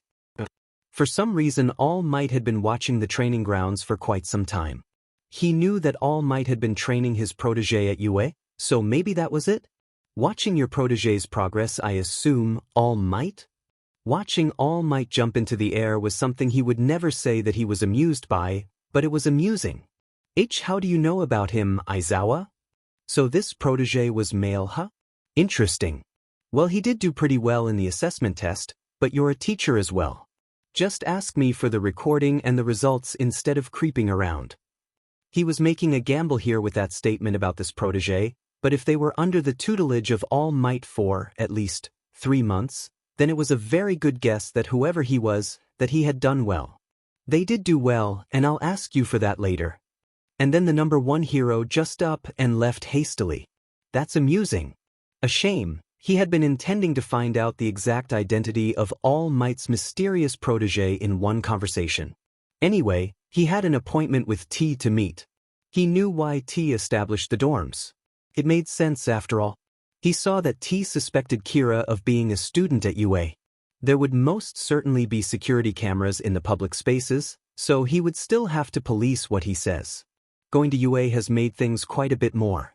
For some reason, All Might had been watching the training grounds for quite some time. He knew that All Might had been training his protege at UA, so maybe that was it? Watching your protege's progress, I assume, All Might? Watching All Might jump into the air was something he would never say that he was amused by, but it was amusing. How do you know about him, Aizawa? So this protege was male, huh? Interesting. Well, he did do pretty well in the assessment test, but you're a teacher as well. Just ask me for the recording and the results instead of creeping around. He was making a gamble here with that statement about this protege, but if they were under the tutelage of All Might for, at least, 3 months, then it was a very good guess that whoever he was, that he had done well. They did do well, and I'll ask you for that later. And then the number 1 hero just up and left hastily. That's amusing. A shame, he had been intending to find out the exact identity of All Might's mysterious protege in one conversation. Anyway, he had an appointment with T to meet. He knew why T established the dorms. It made sense after all. He saw that T suspected Kira of being a student at UA. There would most certainly be security cameras in the public spaces, so he would still have to police what he says. Going to UA has made things quite a bit more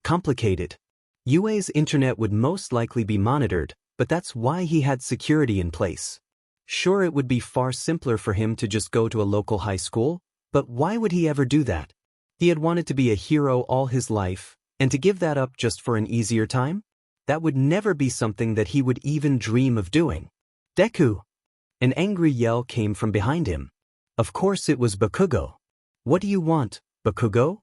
complicated. UA's internet would most likely be monitored, but that's why he had security in place. Sure, it would be far simpler for him to just go to a local high school, but why would he ever do that? He had wanted to be a hero all his life, and to give that up just for an easier time? That would never be something that he would even dream of doing. Deku! An angry yell came from behind him. Of course it was Bakugo. What do you want, Bakugo?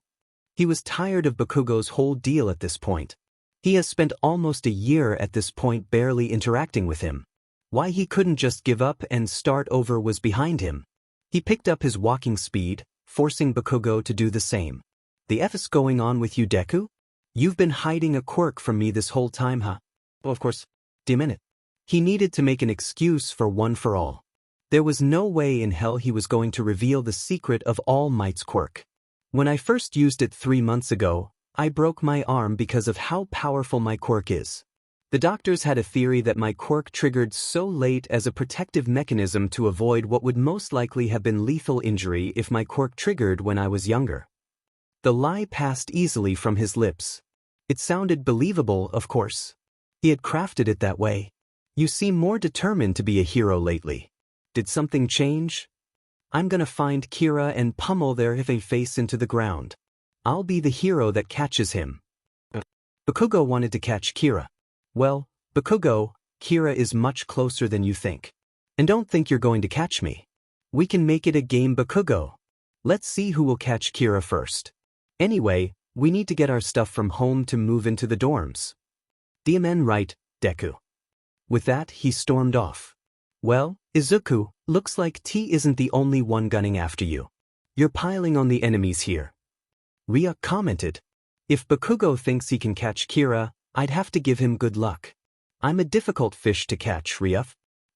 He was tired of Bakugo's whole deal at this point. He has spent almost a year at this point barely interacting with him. Why he couldn't just give up and start over was behind him. He picked up his walking speed, forcing Bakugo to do the same. The F is going on with you, Deku? You've been hiding a quirk from me this whole time, huh? Well, of course. Damn it. He needed to make an excuse for one for all. There was no way in hell he was going to reveal the secret of All Might's quirk. When I first used it 3 months ago, I broke my arm because of how powerful my quirk is. The doctors had a theory that my quirk triggered so late as a protective mechanism to avoid what would most likely have been lethal injury if my quirk triggered when I was younger. The lie passed easily from his lips. It sounded believable, of course. He had crafted it that way. You seem more determined to be a hero lately. Did something change? I'm gonna find Kira and pummel their face into the ground. I'll be the hero that catches him. Bakugo wanted to catch Kira. Well, Bakugo, Kira is much closer than you think. And don't think you're going to catch me. We can make it a game, Bakugo. Let's see who will catch Kira first. Anyway, we need to get our stuff from home to move into the dorms. DMN right, Deku. With that, he stormed off. Well, Izuku, looks like T isn't the only one gunning after you. You're piling on the enemies here. Ria commented. If Bakugo thinks he can catch Kira, I'd have to give him good luck. I'm a difficult fish to catch, Ria.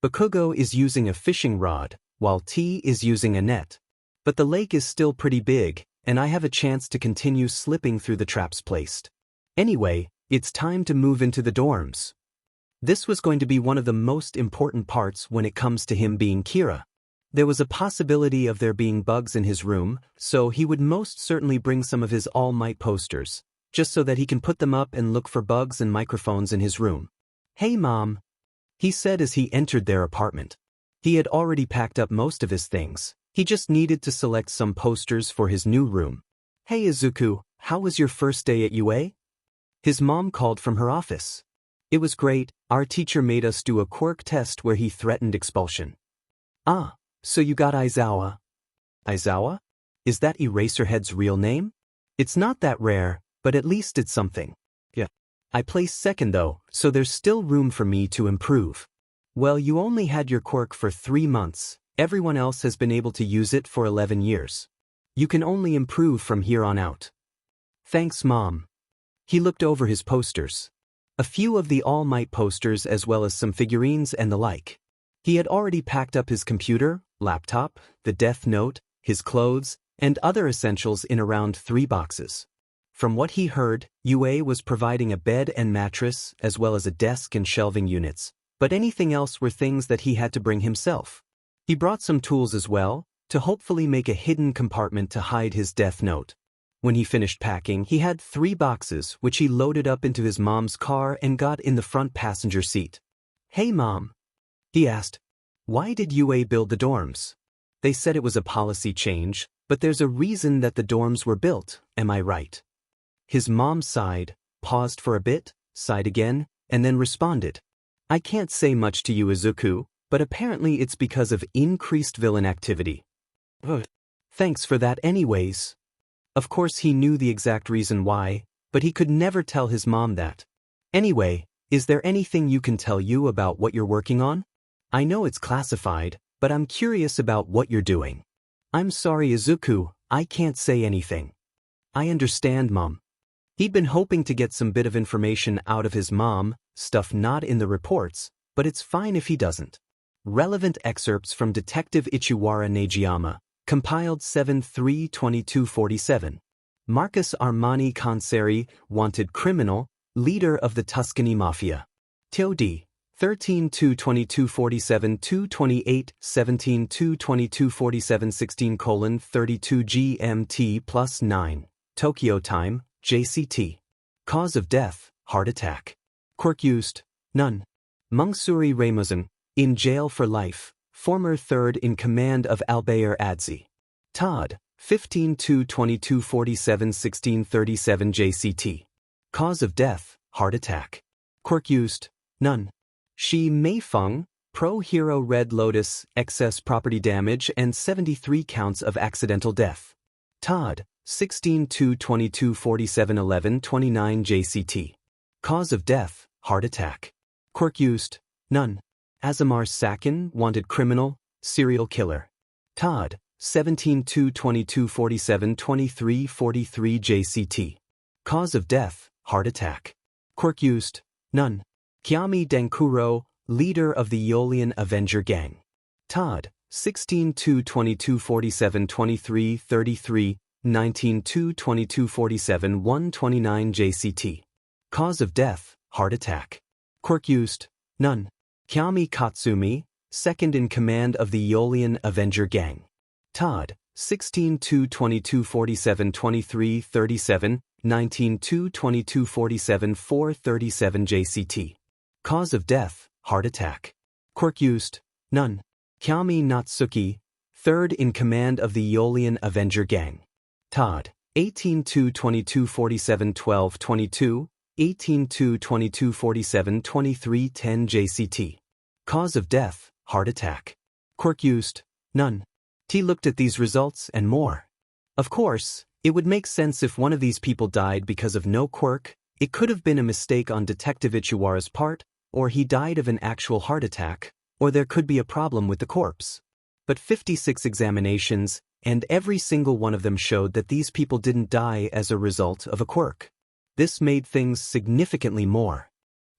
Bakugo is using a fishing rod, while T is using a net. But the lake is still pretty big, and I have a chance to continue slipping through the traps placed. Anyway, it's time to move into the dorms. This was going to be one of the most important parts when it comes to him being Kira. There was a possibility of there being bugs in his room, so he would most certainly bring some of his All Might posters, just so that he can put them up and look for bugs and microphones in his room. Hey Mom, he said as he entered their apartment. He had already packed up most of his things. He just needed to select some posters for his new room. Hey Izuku, how was your first day at UA? His mom called from her office. It was great, our teacher made us do a quirk test where he threatened expulsion. Ah, so you got Aizawa. Aizawa? Is that Eraserhead's real name? It's not that rare, but at least it's something. Yeah. I placed second though, so there's still room for me to improve. Well, you only had your quirk for 3 months. Everyone else has been able to use it for 11 years. You can only improve from here on out. Thanks, Mom. He looked over his posters. A few of the All Might posters as well as some figurines and the like. He had already packed up his computer, laptop, the Deathnote, his clothes, and other essentials in around 3 boxes. From what he heard, UA was providing a bed and mattress as well as a desk and shelving units, but anything else were things that he had to bring himself. He brought some tools as well, to hopefully make a hidden compartment to hide his Deathnote. When he finished packing, he had 3 boxes which he loaded up into his mom's car and got in the front passenger seat. Hey Mom, he asked, why did UA build the dorms? They said it was a policy change, But there's a reason that the dorms were built, am I right? His mom sighed, paused for a bit, sighed again, and then responded. I can't say much to you, Izuku, but apparently it's because of increased villain activity. Thanks for that anyways. Of course he knew the exact reason why, but he could never tell his mom that. Anyway, is there anything you can tell you about what you're working on? I know it's classified, but I'm curious about what you're doing. I'm sorry, Izuku, I can't say anything. I understand, Mom. He'd been hoping to get some bit of information out of his mom, stuff not in the reports, but it's fine if he doesn't. Relevant excerpts from Detective Ichiwara Negiyama, compiled 7/3/2247. Marcus Armani Conseri, wanted criminal, leader of the Tuscany Mafia. Tod. 13/2/2247 228 17/2/2247 16:32 GMT+9. Tokyo time, JCT. Cause of death, heart attack. Quirk used, none. Mungsuri Ramazan, in jail for life, former third in command of Albayer Adzi. Todd, 15/2/2247 16:37 JCT. Cause of death, heart attack. Quirk used, none. Shi Meifeng, pro-hero Red Lotus, excess property damage and 73 counts of accidental death. Todd, 16/2/2247 11:29 JCT. Cause of death, heart attack. Quirk used, none. Azamar Sakin, wanted criminal, serial killer. Todd, 17/2/2247 23:43 JCT. Cause of death, heart attack. Quirk used, none. Kiami Dankuro, leader of the Eolian Avenger Gang. Todd, 16/2/2247 23:33 19/2/2247 1:29 JCT. Cause of death, heart attack. Quirk used, none. Kiami Katsumi, second in command of the Eolian Avenger Gang. Todd, 16/2/2247 23:37 19/2/2247 4:37 JCT. Cause of death, heart attack. Quirk used, none. Kiami Natsuki, third in command of the Eolian Avenger Gang. Todd, 18/2/2247 12:22 18/2/2247 23:10 JCT. Cause of death, heart attack. Quirk used, none. T looked at these results and more. Of course, it would make sense if one of these people died because of no quirk. It could have been a mistake on Detective Ichiwara's part, or he died of an actual heart attack, or there could be a problem with the corpse. But 56 examinations, and every single one of them showed that these people didn't die as a result of a quirk. This made things significantly more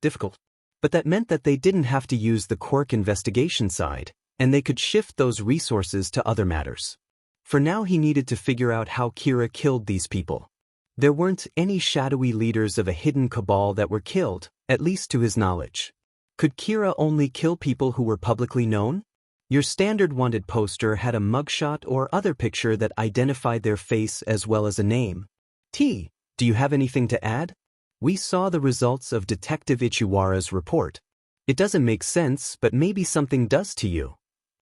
difficult. But that meant that they didn't have to use the quirk investigation side, and they could shift those resources to other matters. For now he needed to figure out how Kira killed these people. There weren't any shadowy leaders of a hidden cabal that were killed, at least to his knowledge. Could Kira only kill people who were publicly known? Your standard wanted poster had a mugshot or other picture that identified their face as well as a name. T, do you have anything to add? We saw the results of Detective Ichiwara's report. It doesn't make sense, but maybe something does to you.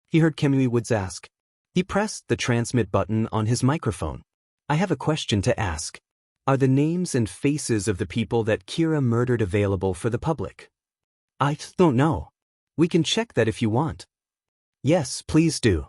He heard Kemui Woods ask. He pressed the transmit button on his microphone. I have a question to ask. Are the names and faces of the people that Kira murdered available for the public? I don't know. We can check that if you want. Yes, please do.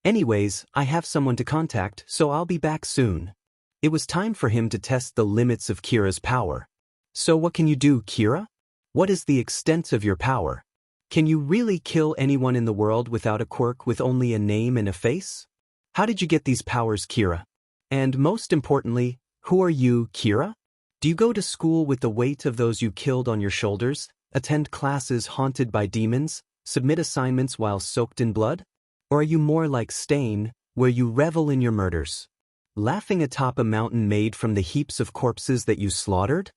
Anyways, I have someone to contact, so I'll be back soon. It was time for him to test the limits of Kira's power. So what can you do, Kira? What is the extent of your power? Can you really kill anyone in the world without a quirk with only a name and a face? How did you get these powers, Kira? And most importantly, who are you, Kira? Do you go to school with the weight of those you killed on your shoulders, attend classes haunted by demons, submit assignments while soaked in blood? Or are you more like Stain, where you revel in your murders, laughing atop a mountain made from the heaps of corpses that you slaughtered?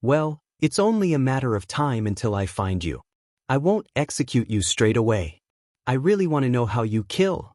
Well, it's only a matter of time until I find you. I won't execute you straight away. I really want to know how you kill.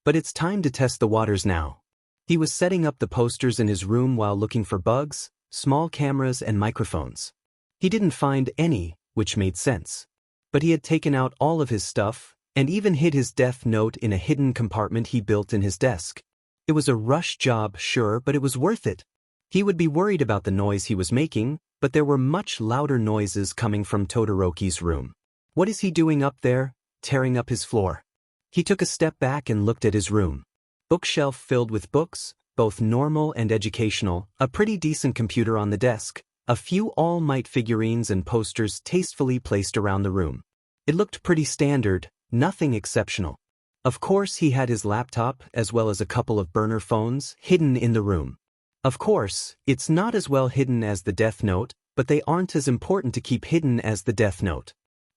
But it's time to test the waters now. He was setting up the posters in his room while looking for bugs, small cameras and microphones. He didn't find any, which made sense. But he had taken out all of his stuff, and even hid his Deathnote in a hidden compartment he built in his desk. It was a rush job, sure, but it was worth it. He would be worried about the noise he was making, but there were much louder noises coming from Todoroki's room. What is he doing up there, tearing up his floor? He took a step back and looked at his room. Bookshelf filled with books, both normal and educational, a pretty decent computer on the desk, a few All Might figurines and posters tastefully placed around the room. It looked pretty standard, nothing exceptional. Of course he had his laptop as well as a couple of burner phones hidden in the room. Of course, it's not as well hidden as the Deathnote, but they aren't as important to keep hidden as the Deathnote.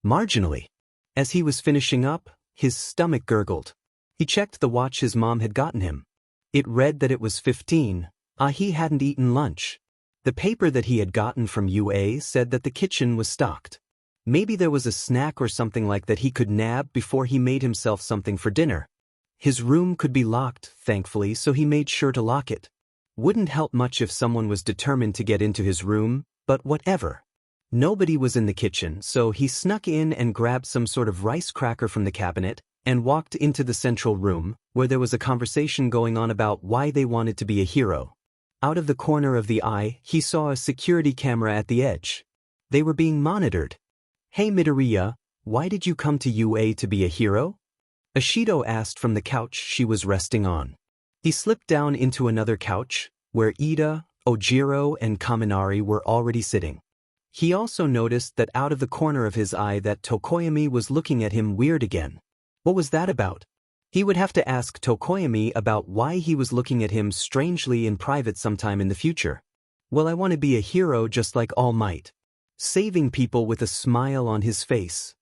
Marginally. As he was finishing up, his stomach gurgled. He checked the watch his mom had gotten him. It read that it was 15. He hadn't eaten lunch. The paper that he had gotten from UA said that the kitchen was stocked. Maybe there was a snack or something like that he could nab before he made himself something for dinner. His room could be locked, thankfully, so he made sure to lock it. Wouldn't help much if someone was determined to get into his room, but whatever. Nobody was in the kitchen, so he snuck in and grabbed some sort of rice cracker from the cabinet and walked into the central room, where there was a conversation going on about why they wanted to be a hero. Out of the corner of the eye, he saw a security camera at the edge. They were being monitored. "Hey Midoriya, why did you come to UA to be a hero?" Ashido asked from the couch she was resting on. He slipped down into another couch, where Ida, Ojiro, and Kaminari were already sitting. He also noticed that out of the corner of his eye that Tokoyami was looking at him weird again. What was that about? He would have to ask Tokoyami about why he was looking at him strangely in private sometime in the future. "Well, I want to be a hero just like All Might." Saving people with a smile on his face.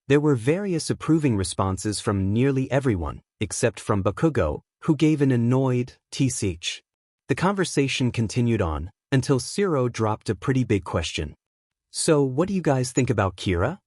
There were various approving responses from nearly everyone, except from Bakugo, who gave an annoyed tsh. The conversation continued on, until Shiro dropped a pretty big question. "So, what do you guys think about Kira?"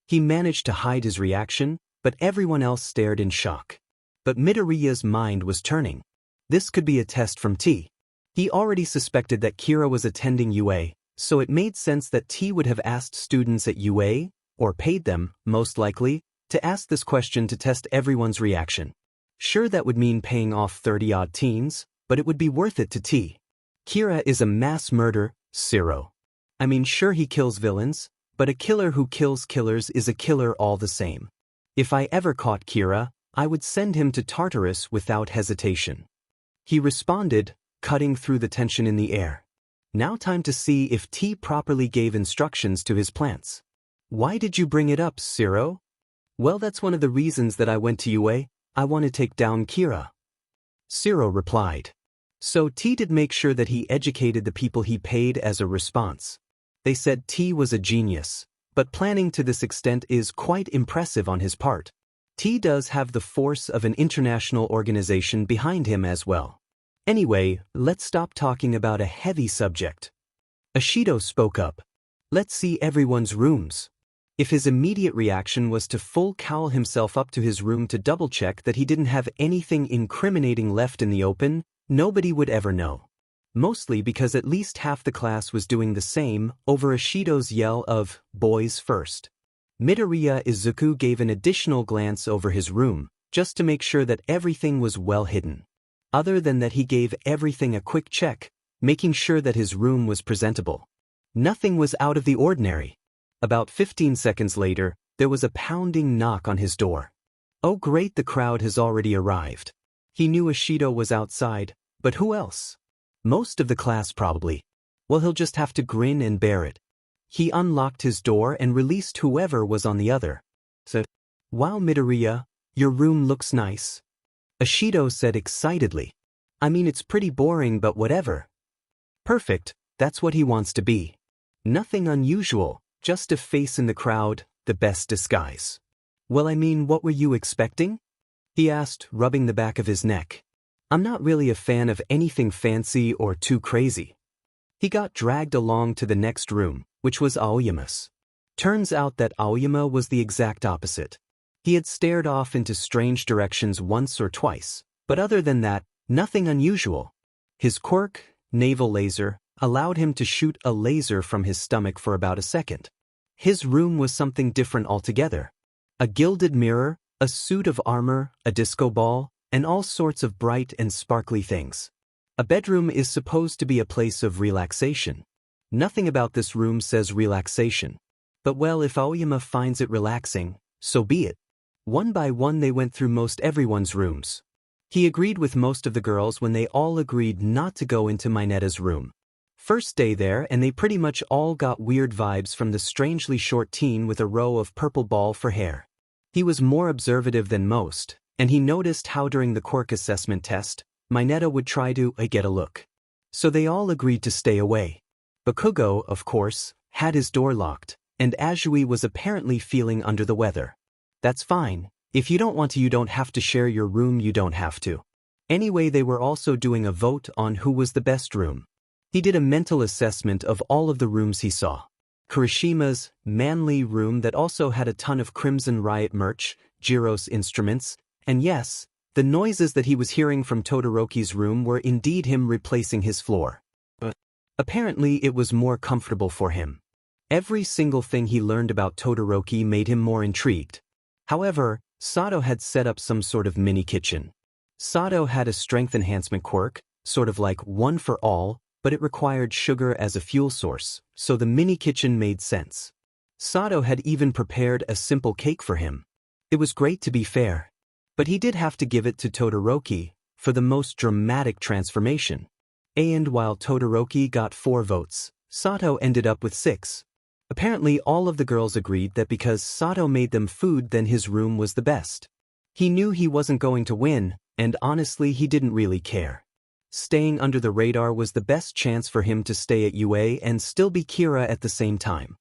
He managed to hide his reaction, but everyone else stared in shock. But Midoriya's mind was turning. This could be a test from T. He already suspected that Kira was attending UA, so it made sense that T would have asked students at UA, or paid them, most likely, to ask this question to test everyone's reaction. Sure, that would mean paying off 30-odd teens, but it would be worth it to T. Kira is a mass murder, Shiro. I mean, sure, he kills villains, but a killer who kills killers is a killer all the same. If I ever caught Kira, I would send him to Tartarus without hesitation. He responded, cutting through the tension in the air. Now time to see if T properly gave instructions to his plants. "Why did you bring it up, Shiro?" "Well, that's one of the reasons that I went to UA. I want to take down Kira." Shiro replied. So T did make sure that he educated the people he paid as a response. They said T was a genius, but planning to this extent is quite impressive on his part. T does have the force of an international organization behind him as well. Anyway, let's stop talking about a heavy subject. Ashido spoke up. "Let's see everyone's rooms." If his immediate reaction was to full cowl himself up to his room to double-check that he didn't have anything incriminating left in the open, nobody would ever know. Mostly because at least half the class was doing the same over Ashido's yell of, "Boys first." Midoriya Izuku gave an additional glance over his room, just to make sure that everything was well hidden. Other than that, he gave everything a quick check, making sure that his room was presentable. Nothing was out of the ordinary. About 15 seconds later, there was a pounding knock on his door. Oh great, the crowd has already arrived. He knew Ashido was outside, but who else? Most of the class probably. Well, he'll just have to grin and bear it. He unlocked his door and released whoever was on the other. So, "Wow, Midoriya, your room looks nice," Ashido said excitedly. "I mean, it's pretty boring, but whatever." Perfect, that's what he wants to be. Nothing unusual, just a face in the crowd, the best disguise. "Well, I mean, what were you expecting?" he asked, rubbing the back of his neck. "I'm not really a fan of anything fancy or too crazy." He got dragged along to the next room, which was Aoyama's. Turns out that Aoyama was the exact opposite. He had stared off into strange directions once or twice, but other than that, nothing unusual. His quirk, navel laser, allowed him to shoot a laser from his stomach for about a second. His room was something different altogether. A gilded mirror, a suit of armor, a disco ball, and all sorts of bright and sparkly things. A bedroom is supposed to be a place of relaxation. Nothing about this room says relaxation. But well, if Aoyama finds it relaxing, so be it. One by one they went through most everyone's rooms. He agreed with most of the girls when they all agreed not to go into Mineta's room. First day there, and they pretty much all got weird vibes from the strangely short teen with a row of purple ball for hair. He was more observative than most, and he noticed how during the quirk assessment test, Mineta would try to get a look. So they all agreed to stay away. Bakugo, of course, had his door locked, and Azui was apparently feeling under the weather. That's fine. If you don't want to, you don't have to share your room, you don't have to. Anyway, they were also doing a vote on who was the best room. He did a mental assessment of all of the rooms he saw. Kirishima's manly room that also had a ton of Krymzynn Riot merch, Jiro's instruments, and yes, the noises that he was hearing from Todoroki's room were indeed him replacing his floor. But apparently it was more comfortable for him. Every single thing he learned about Todoroki made him more intrigued. However, Sato had set up some sort of mini-kitchen. Sato had a strength enhancement quirk, sort of like one for all, but it required sugar as a fuel source, so the mini-kitchen made sense. Sato had even prepared a simple cake for him. It was great, to be fair. But he did have to give it to Todoroki for the most dramatic transformation. And while Todoroki got 4 votes, Sato ended up with 6. Apparently all of the girls agreed that because Sato made them food, then his room was the best. He knew he wasn't going to win, and honestly he didn't really care. Staying under the radar was the best chance for him to stay at UA and still be Kira at the same time.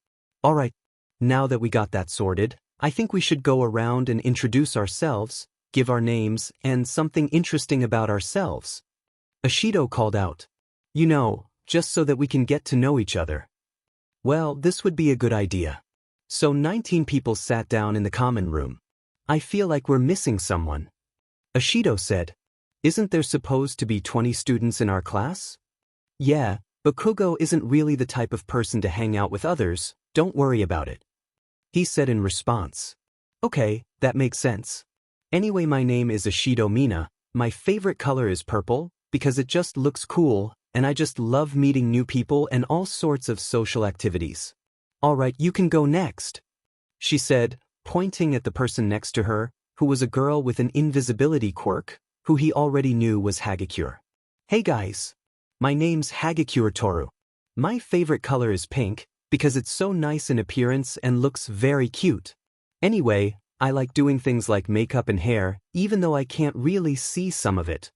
Alright, now that we got that sorted, I think we should go around and introduce ourselves, give our names, and something interesting about ourselves. Ashido called out. You know, just so that we can get to know each other. Well, this would be a good idea. So 19 people sat down in the common room. I feel like we're missing someone. Ashido said. Isn't there supposed to be 20 students in our class? Yeah, Bakugo isn't really the type of person to hang out with others, don't worry about it. He said in response. Okay, that makes sense. Anyway, my name is Ashido Mina, my favorite color is purple, because it just looks cool, and I just love meeting new people and all sorts of social activities. Alright, you can go next, she said, pointing at the person next to her, who was a girl with an invisibility quirk, who he already knew was Hagakure. Hey guys. My name's Hagakure Toru. My favorite color is pink, because it's so nice in appearance and looks very cute. Anyway, I like doing things like makeup and hair, even though I can't really see some of it,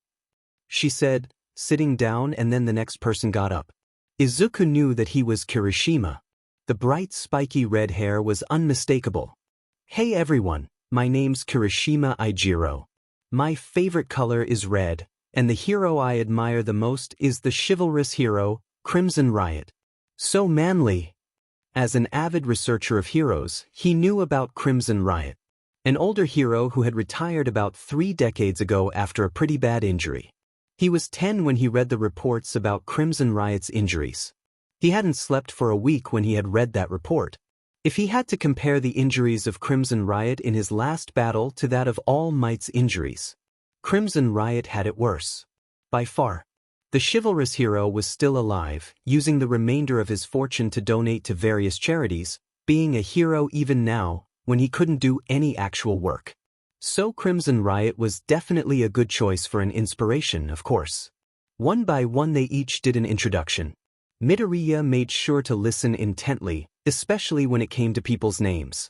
she said, sitting down, and then the next person got up. Izuku knew that he was Kirishima. The bright spiky red hair was unmistakable. Hey everyone, my name's Kirishima Ijiro. My favorite color is red, and the hero I admire the most is the chivalrous hero, Krymzynn Riot. So manly. As an avid researcher of heroes, he knew about Krymzynn Riot, an older hero who had retired about 3 decades ago after a pretty bad injury. He was 10 when he read the reports about Krymzynn Riot's injuries. He hadn't slept for a week when he had read that report. If he had to compare the injuries of Krymzynn Riot in his last battle to that of All Might's injuries, Krymzynn Riot had it worse. By far. The chivalrous hero was still alive, using the remainder of his fortune to donate to various charities, being a hero even now, when he couldn't do any actual work. So Krymzynn Riot was definitely a good choice for an inspiration, of course. One by one they each did an introduction. Midoriya made sure to listen intently, especially when it came to people's names.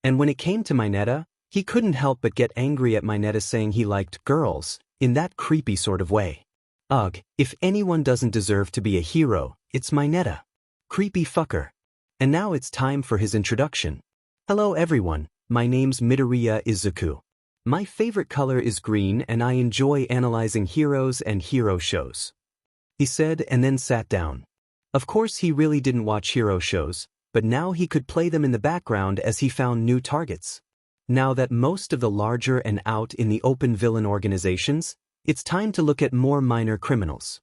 And when it came to Mineta, he couldn't help but get angry at Mineta saying he liked girls, in that creepy sort of way. Ugh, if anyone doesn't deserve to be a hero, it's Mineta. Creepy fucker. And now it's time for his introduction. Hello everyone, my name's Midoriya Izuku. My favorite color is green and I enjoy analyzing heroes and hero shows, he said, and then sat down. Of course he really didn't watch hero shows, but now he could play them in the background as he found new targets. Now that most of the larger and out in the open villain organizations, it's time to look at more minor criminals.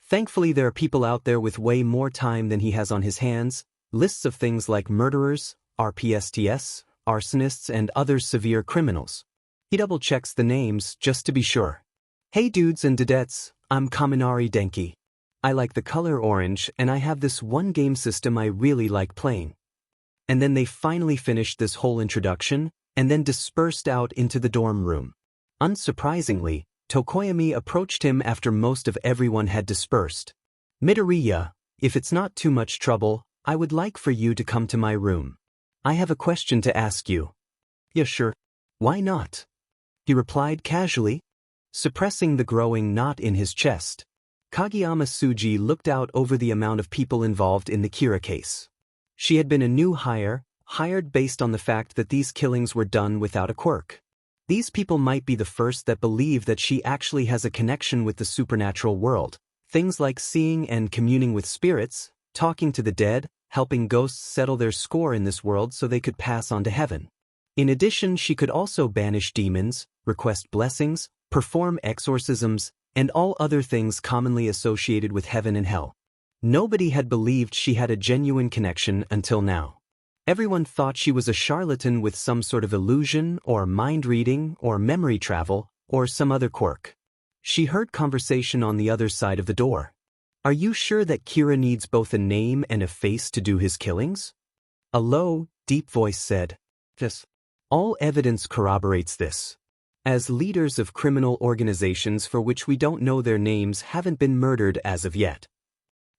Thankfully there are people out there with way more time than he has on his hands, lists of things like murderers, RPSTS, arsonists and other severe criminals. He double-checks the names just to be sure. Hey dudes and dudettes, I'm Kaminari Denki. I like the color orange and I have this one game system I really like playing. And then they finally finished this whole introduction and then dispersed out into the dorm room. Unsurprisingly, Tokoyami approached him after most of everyone had dispersed. Midoriya, if it's not too much trouble, I would like for you to come to my room. I have a question to ask you. Yeah, sure. Why not? He replied casually, suppressing the growing knot in his chest. Kageyama Tsuji looked out over the amount of people involved in the Kira case. She had been a new hire, hired based on the fact that these killings were done without a quirk. These people might be the first that believe that she actually has a connection with the supernatural world. Things like seeing and communing with spirits, talking to the dead, helping ghosts settle their score in this world so they could pass on to heaven. In addition, she could also banish demons, request blessings, perform exorcisms, and all other things commonly associated with heaven and hell. Nobody had believed she had a genuine connection until now. Everyone thought she was a charlatan with some sort of illusion or mind reading or memory travel or some other quirk. She heard conversation on the other side of the door. Are you sure that Kira needs both a name and a face to do his killings? A low, deep voice said, Yes. All evidence corroborates this. As leaders of criminal organizations for which we don't know their names haven't been murdered as of yet.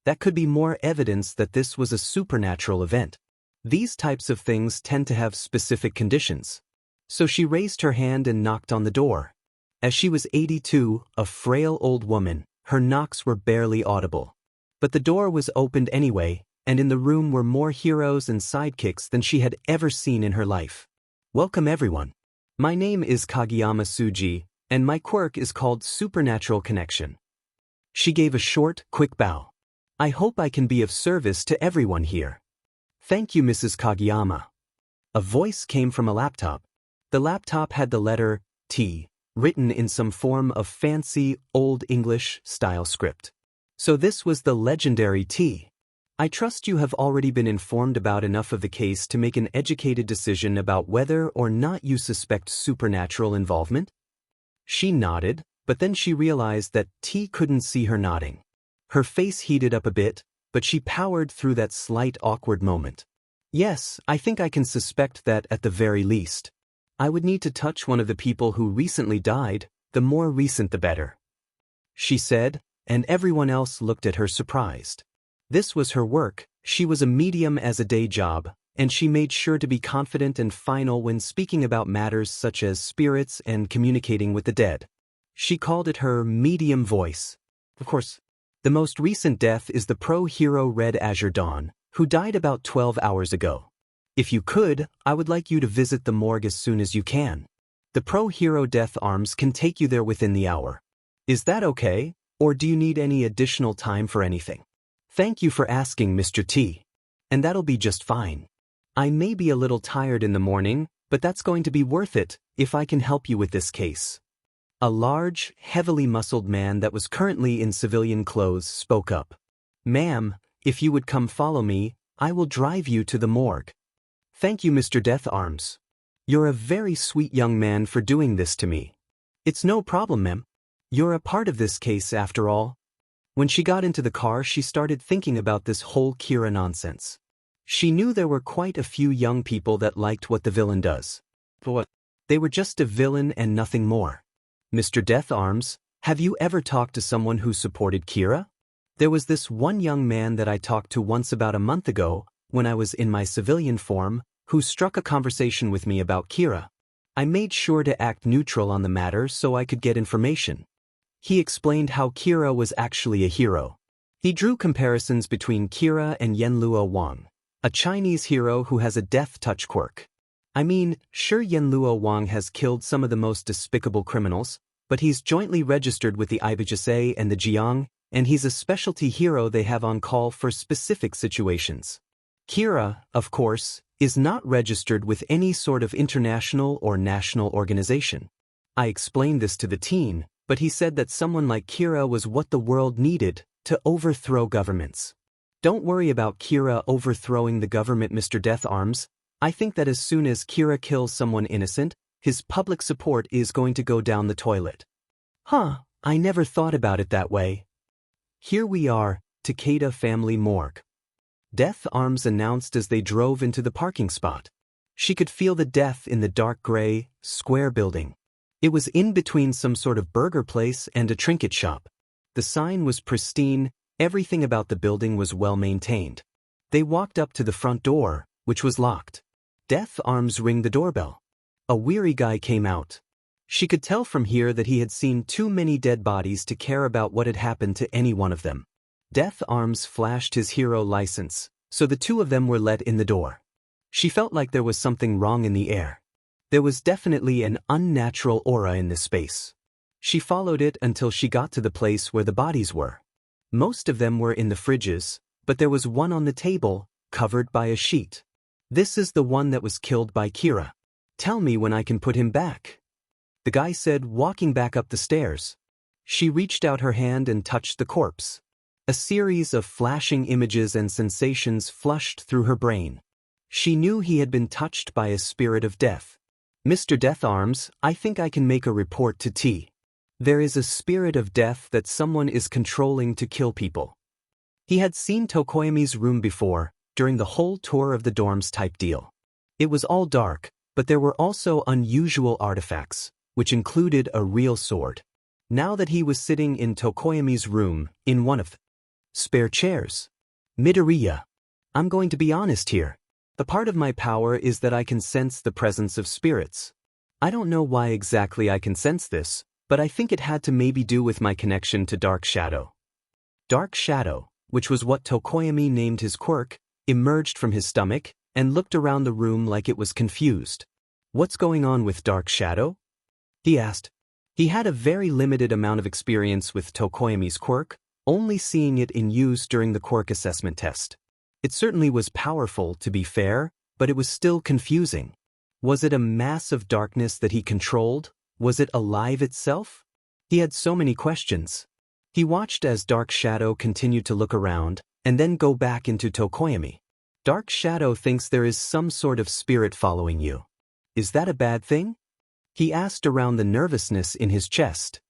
That could be more evidence that this was a supernatural event. These types of things tend to have specific conditions. So she raised her hand and knocked on the door. As she was 82, a frail old woman, her knocks were barely audible. But the door was opened anyway, and in the room were more heroes and sidekicks than she had ever seen in her life. Welcome everyone. My name is Kageyama Tsuji, and my quirk is called Supernatural Connection. She gave a short, quick bow. I hope I can be of service to everyone here. Thank you, Mrs. Kageyama. A voice came from a laptop. The laptop had the letter T written in some form of fancy, Old English-style script. So this was the legendary T. I trust you have already been informed about enough of the case to make an educated decision about whether or not you suspect supernatural involvement? She nodded, but then she realized that T couldn't see her nodding. Her face heated up a bit, but she powered through that slight awkward moment. Yes, I think I can suspect that at the very least. I would need to touch one of the people who recently died, the more recent the better. She said, and everyone else looked at her surprised. This was her work, she was a medium as a day job, and she made sure to be confident and final when speaking about matters such as spirits and communicating with the dead. She called it her medium voice. Of course, the most recent death is the pro-hero Red Azure Dawn, who died about 12 hours ago. If you could, I would like you to visit the morgue as soon as you can. The pro-hero Death Arms can take you there within the hour. Is that okay, or do you need any additional time for anything? Thank you for asking, Mr. T. And that'll be just fine. I may be a little tired in the morning, but that's going to be worth it if I can help you with this case. A large, heavily muscled man that was currently in civilian clothes spoke up. Ma'am, if you would come follow me, I will drive you to the morgue. Thank you, Mr. Death Arms. You're a very sweet young man for doing this to me. It's no problem, ma'am. You're a part of this case after all. When she got into the car, she started thinking about this whole Kira nonsense. She knew there were quite a few young people that liked what the villain does. But what? They were just a villain and nothing more. Mr. Death Arms, have you ever talked to someone who supported Kira? There was this one young man that I talked to once about a month ago, when I was in my civilian form, who struck a conversation with me about Kira. I made sure to act neutral on the matter so I could get information. He explained how Kira was actually a hero. He drew comparisons between Kira and Yenluo Wang, a Chinese hero who has a death touch quirk. I mean, sure, Yenluo Wang has killed some of the most despicable criminals, but he's jointly registered with the IBGSA and the Jiang, and he's a specialty hero they have on call for specific situations. Kira, of course, is not registered with any sort of international or national organization. I explained this to the teen, but he said that someone like Kira was what the world needed to overthrow governments. Don't worry about Kira overthrowing the government, Mr. Death Arms. I think that as soon as Kira kills someone innocent, his public support is going to go down the toilet. Huh, I never thought about it that way. Here we are, Takeda family morgue. Death Arms announced as they drove into the parking spot. She could feel the death in the dark gray, square building. It was in between some sort of burger place and a trinket shop. The sign was pristine, everything about the building was well maintained. They walked up to the front door, which was locked. Death Arms rang the doorbell. A weary guy came out. She could tell from here that he had seen too many dead bodies to care about what had happened to any one of them. Death Arms flashed his hero license, so the two of them were let in the door. She felt like there was something wrong in the air. There was definitely an unnatural aura in this space. She followed it until she got to the place where the bodies were. Most of them were in the fridges, but there was one on the table, covered by a sheet. This is the one that was killed by Kira. Tell me when I can put him back. The guy said, walking back up the stairs. She reached out her hand and touched the corpse. A series of flashing images and sensations flushed through her brain. She knew he had been touched by a spirit of death. Mr. Death Arms, I think I can make a report to T. There is a spirit of death that someone is controlling to kill people. He had seen Tokoyami's room before, during the whole tour of the dorms type deal. It was all dark, but there were also unusual artifacts, which included a real sword. Now that he was sitting in Tokoyami's room, in one of the spare chairs. Midoriya. I'm going to be honest here. A part of my power is that I can sense the presence of spirits. I don't know why exactly I can sense this, but I think it had to maybe do with my connection to Dark Shadow. Dark Shadow, which was what Tokoyami named his quirk, emerged from his stomach and looked around the room like it was confused. What's going on with Dark Shadow? He asked. He had a very limited amount of experience with Tokoyami's quirk, only seeing it in use during the quirk assessment test. It certainly was powerful, to be fair, but it was still confusing. Was it a mass of darkness that he controlled? Was it alive itself? He had so many questions. He watched as Dark Shadow continued to look around, and then go back into Tokoyami. Dark Shadow thinks there is some sort of spirit following you. Is that a bad thing? He asked around the nervousness in his chest.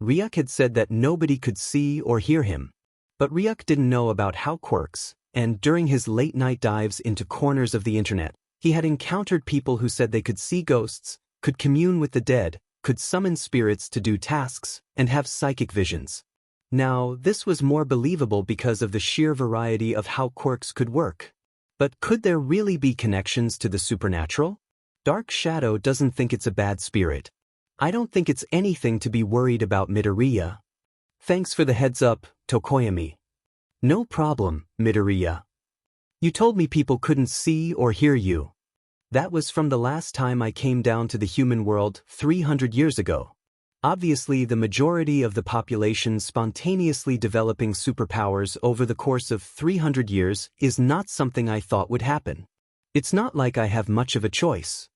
Ryuk had said that nobody could see or hear him. But Ryuk didn't know about how quirks, and during his late-night dives into corners of the internet, he had encountered people who said they could see ghosts, could commune with the dead, could summon spirits to do tasks, and have psychic visions. Now, this was more believable because of the sheer variety of how quirks could work. But could there really be connections to the supernatural? Dark Shadow doesn't think it's a bad spirit. I don't think it's anything to be worried about, Midoriya. Thanks for the heads up, Tokoyami. No problem, Midoriya. You told me people couldn't see or hear you. That was from the last time I came down to the human world 300 years ago. Obviously, the majority of the population spontaneously developing superpowers over the course of 300 years is not something I thought would happen. It's not like I have much of a choice.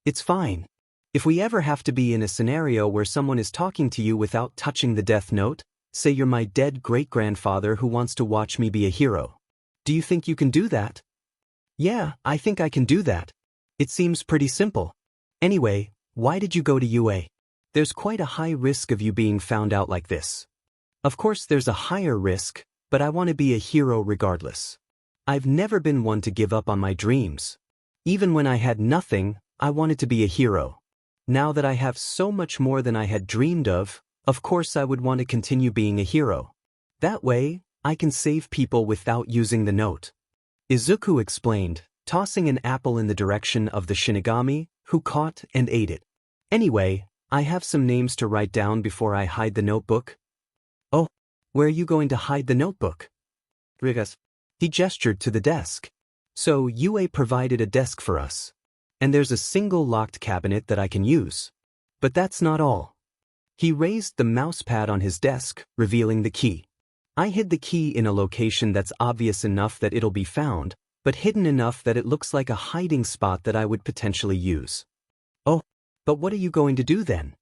It's fine. If we ever have to be in a scenario where someone is talking to you without touching the Deathnote, say you're my dead great-grandfather who wants to watch me be a hero. Do you think you can do that? Yeah, I think I can do that. It seems pretty simple. Anyway, why did you go to UA? There's quite a high risk of you being found out like this. Of course there's a higher risk, but I want to be a hero regardless. I've never been one to give up on my dreams. Even when I had nothing, I wanted to be a hero. Now that I have so much more than I had dreamed of course I would want to continue being a hero. That way, I can save people without using the note. Izuku explained, tossing an apple in the direction of the Shinigami, who caught and ate it. Anyway, I have some names to write down before I hide the notebook. Oh, where are you going to hide the notebook? Rigas. He gestured to the desk. So UA provided a desk for us. And there's a single locked cabinet that I can use. But that's not all. He raised the mousepad on his desk, revealing the key. I hid the key in a location that's obvious enough that it'll be found, but hidden enough that it looks like a hiding spot that I would potentially use. Oh, but what are you going to do then?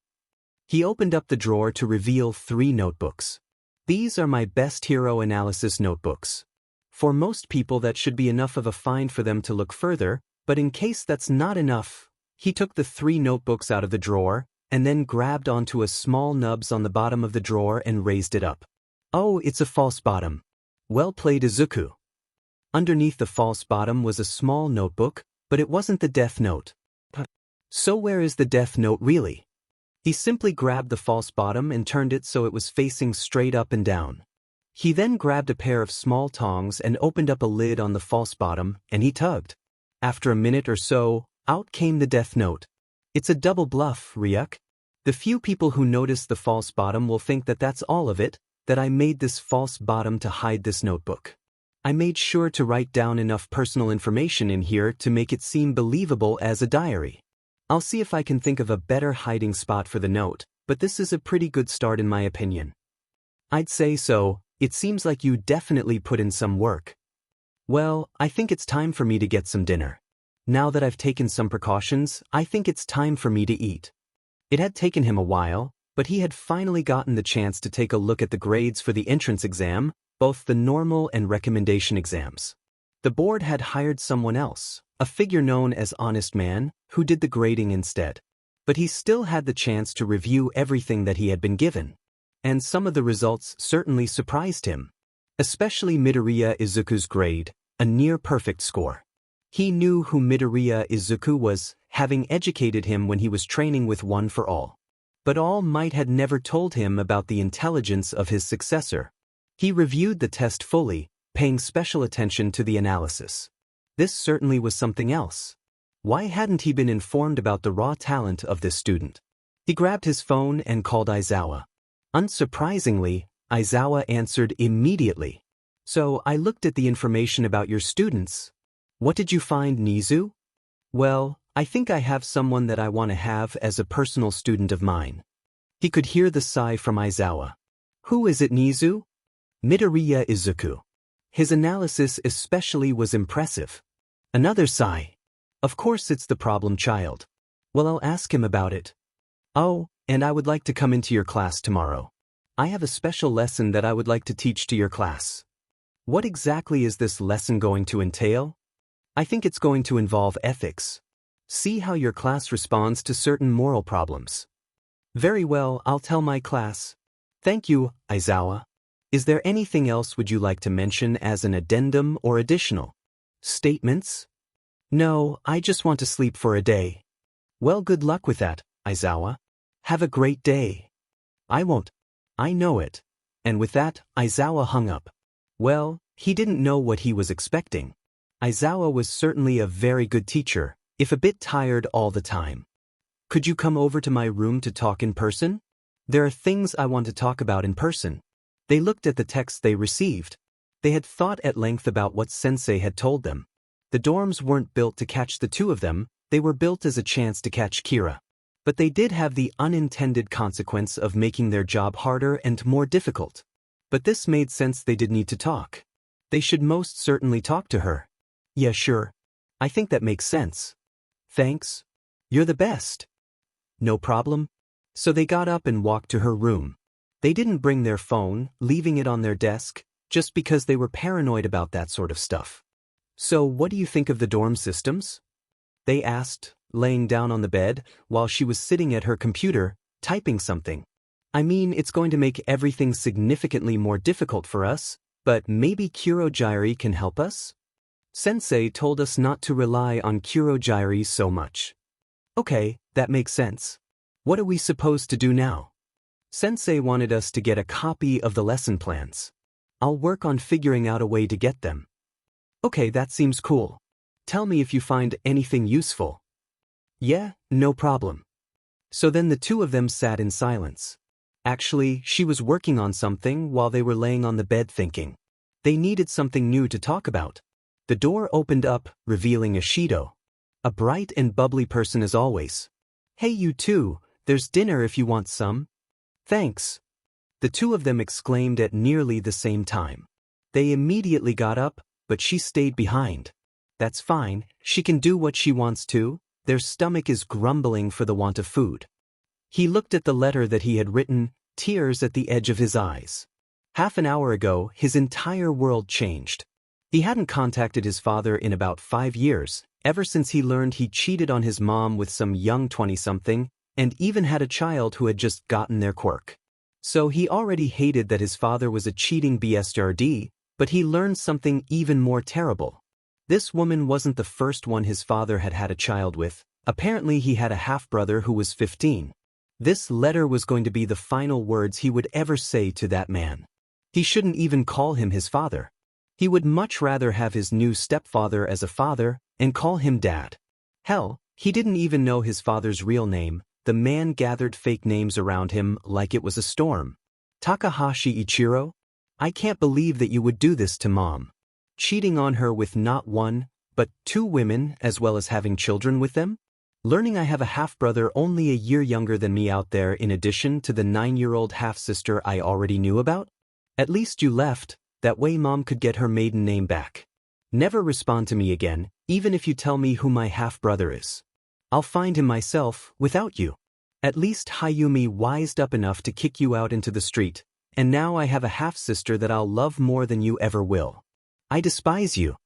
He opened up the drawer to reveal 3 notebooks. These are my best hero analysis notebooks. For most people that should be enough of a find for them to look further, but in case that's not enough, He took the 3 notebooks out of the drawer, and then grabbed onto a small nubs on the bottom of the drawer and raised it up. Oh, it's a false bottom. Well played, Izuku. Underneath the false bottom was a small notebook, but it wasn't the Deathnote. So where is the Deathnote really? He simply grabbed the false bottom and turned it so it was facing straight up and down. He then grabbed a pair of small tongs and opened up a lid on the false bottom, and he tugged. After a minute or so, out came the Deathnote. It's a double bluff, Ryuk. The few people who notice the false bottom will think that that's all of it, that I made this false bottom to hide this notebook. I made sure to write down enough personal information in here to make it seem believable as a diary. I'll see if I can think of a better hiding spot for the note, but this is a pretty good start in my opinion. I'd say so. It seems like you definitely put in some work. Well, I think it's time for me to get some dinner. Now that I've taken some precautions, I think it's time for me to eat. It had taken him a while, but he had finally gotten the chance to take a look at the grades for the entrance exam, both the normal and recommendation exams. The board had hired someone else, a figure known as Honest Man, who did the grading instead. But he still had the chance to review everything that he had been given. And some of the results certainly surprised him. Especially Midoriya Izuku's grade, a near-perfect score. He knew who Midoriya Izuku was, having educated him when he was training with One for All. But All Might had never told him about the intelligence of his successor. He reviewed the test fully, paying special attention to the analysis. This certainly was something else. Why hadn't he been informed about the raw talent of this student? He grabbed his phone and called Aizawa. Unsurprisingly, Aizawa answered immediately. So I looked at the information about your students. What did you find, Nizu? Well, I think I have someone that I want to have as a personal student of mine. He could hear the sigh from Aizawa. Who is it, Nizu? Midoriya Izuku. His analysis especially was impressive. Another sigh. Of course it's the problem child. Well, I'll ask him about it. Oh, and I would like to come into your class tomorrow. I have a special lesson that I would like to teach to your class. What exactly is this lesson going to entail? I think it's going to involve ethics. See how your class responds to certain moral problems. Very well, I'll tell my class. Thank you, Aizawa. Is there anything else would you like to mention as an addendum or additional statements? No, I just want to sleep for a day. Well, good luck with that, Aizawa. Have a great day. I won't. I know it. And with that, Aizawa hung up. Well, he didn't know what he was expecting. Aizawa was certainly a very good teacher, if a bit tired all the time. Could you come over to my room to talk in person? There are things I want to talk about in person. They looked at the text they received. They had thought at length about what Sensei had told them. The dorms weren't built to catch the two of them, they were built as a chance to catch Kira. But they did have the unintended consequence of making their job harder and more difficult. But this made sense. They did need to talk. They should most certainly talk to her. Yeah, sure. I think that makes sense. Thanks. You're the best. No problem. So they got up and walked to her room. They didn't bring their phone, leaving it on their desk, just because they were paranoid about that sort of stuff. So what do you think of the dorm systems? They asked, laying down on the bed, while she was sitting at her computer, typing something. I mean, it's going to make everything significantly more difficult for us, but maybe Kurogyri can help us? Sensei told us not to rely on Kurogyri so much. Okay, that makes sense. What are we supposed to do now? Sensei wanted us to get a copy of the lesson plans. I'll work on figuring out a way to get them. Okay, that seems cool. Tell me if you find anything useful. Yeah, no problem. So then the two of them sat in silence. Actually, she was working on something while they were laying on the bed thinking. They needed something new to talk about. The door opened up, revealing Ishido. A bright and bubbly person as always. Hey, you two, there's dinner if you want some. Thanks. The two of them exclaimed at nearly the same time. They immediately got up, but she stayed behind. That's fine, she can do what she wants to. Their stomach is grumbling for the want of food. He looked at the letter that he had written, tears at the edge of his eyes. Half an hour ago, his entire world changed. He hadn't contacted his father in about 5 years, Ever since he learned he cheated on his mom with some young 20-something, and even had a child who had just gotten their quirk. So he already hated that his father was a cheating bastard, but he learned something even more terrible. This woman wasn't the first one his father had had a child with. Apparently he had a half-brother who was 15. This letter was going to be the final words he would ever say to that man. He shouldn't even call him his father. He would much rather have his new stepfather as a father and call him dad. Hell, he didn't even know his father's real name. The man gathered fake names around him like it was a storm. Takahashi Ichiro? I can't believe that you would do this to mom. Cheating on her with not one, but 2 women as well as having children with them? Learning I have a half-brother only a year younger than me out there in addition to the 9-year-old half-sister I already knew about? At least you left, that way mom could get her maiden name back. Never respond to me again, even if you tell me who my half-brother is. I'll find him myself, without you. At least Hayumi wised up enough to kick you out into the street, and now I have a half-sister that I'll love more than you ever will. I despise you.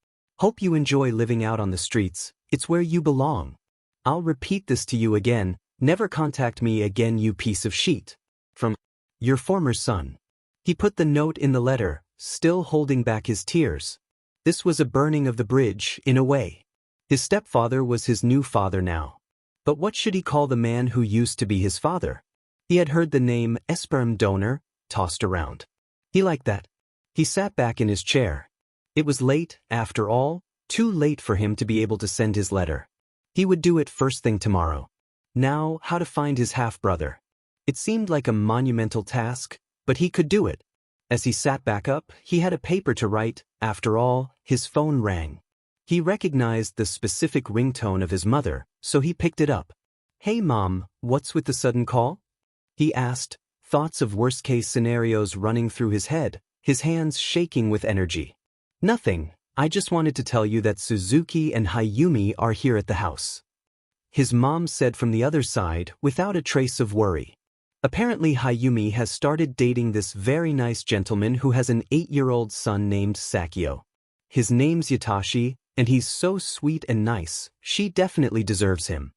Hope you enjoy living out on the streets, it's where you belong. I'll repeat this to you again, never contact me again you piece of shit. From your former son. He put the note in the letter, still holding back his tears. This was a burning of the bridge, in a way. His stepfather was his new father now. But what should he call the man who used to be his father? He had heard the name sperm donor tossed around. He liked that. He sat back in his chair. It was late, after all, too late for him to be able to send his letter. He would do it first thing tomorrow. Now, how to find his half-brother. It seemed like a monumental task, but he could do it. As he sat back up, he had a paper to write. After all, his phone rang. He recognized the specific ringtone of his mother, so he picked it up. "Hey mom, what's with the sudden call?" he asked, thoughts of worst-case scenarios running through his head, his hands shaking with energy. "Nothing, I just wanted to tell you that Suzuki and Hayumi are here at the house," his mom said from the other side, without a trace of worry. Apparently Hayumi has started dating this very nice gentleman who has an 8-year-old son named Sakio. His name's Yatashi, and he's so sweet and nice, she definitely deserves him.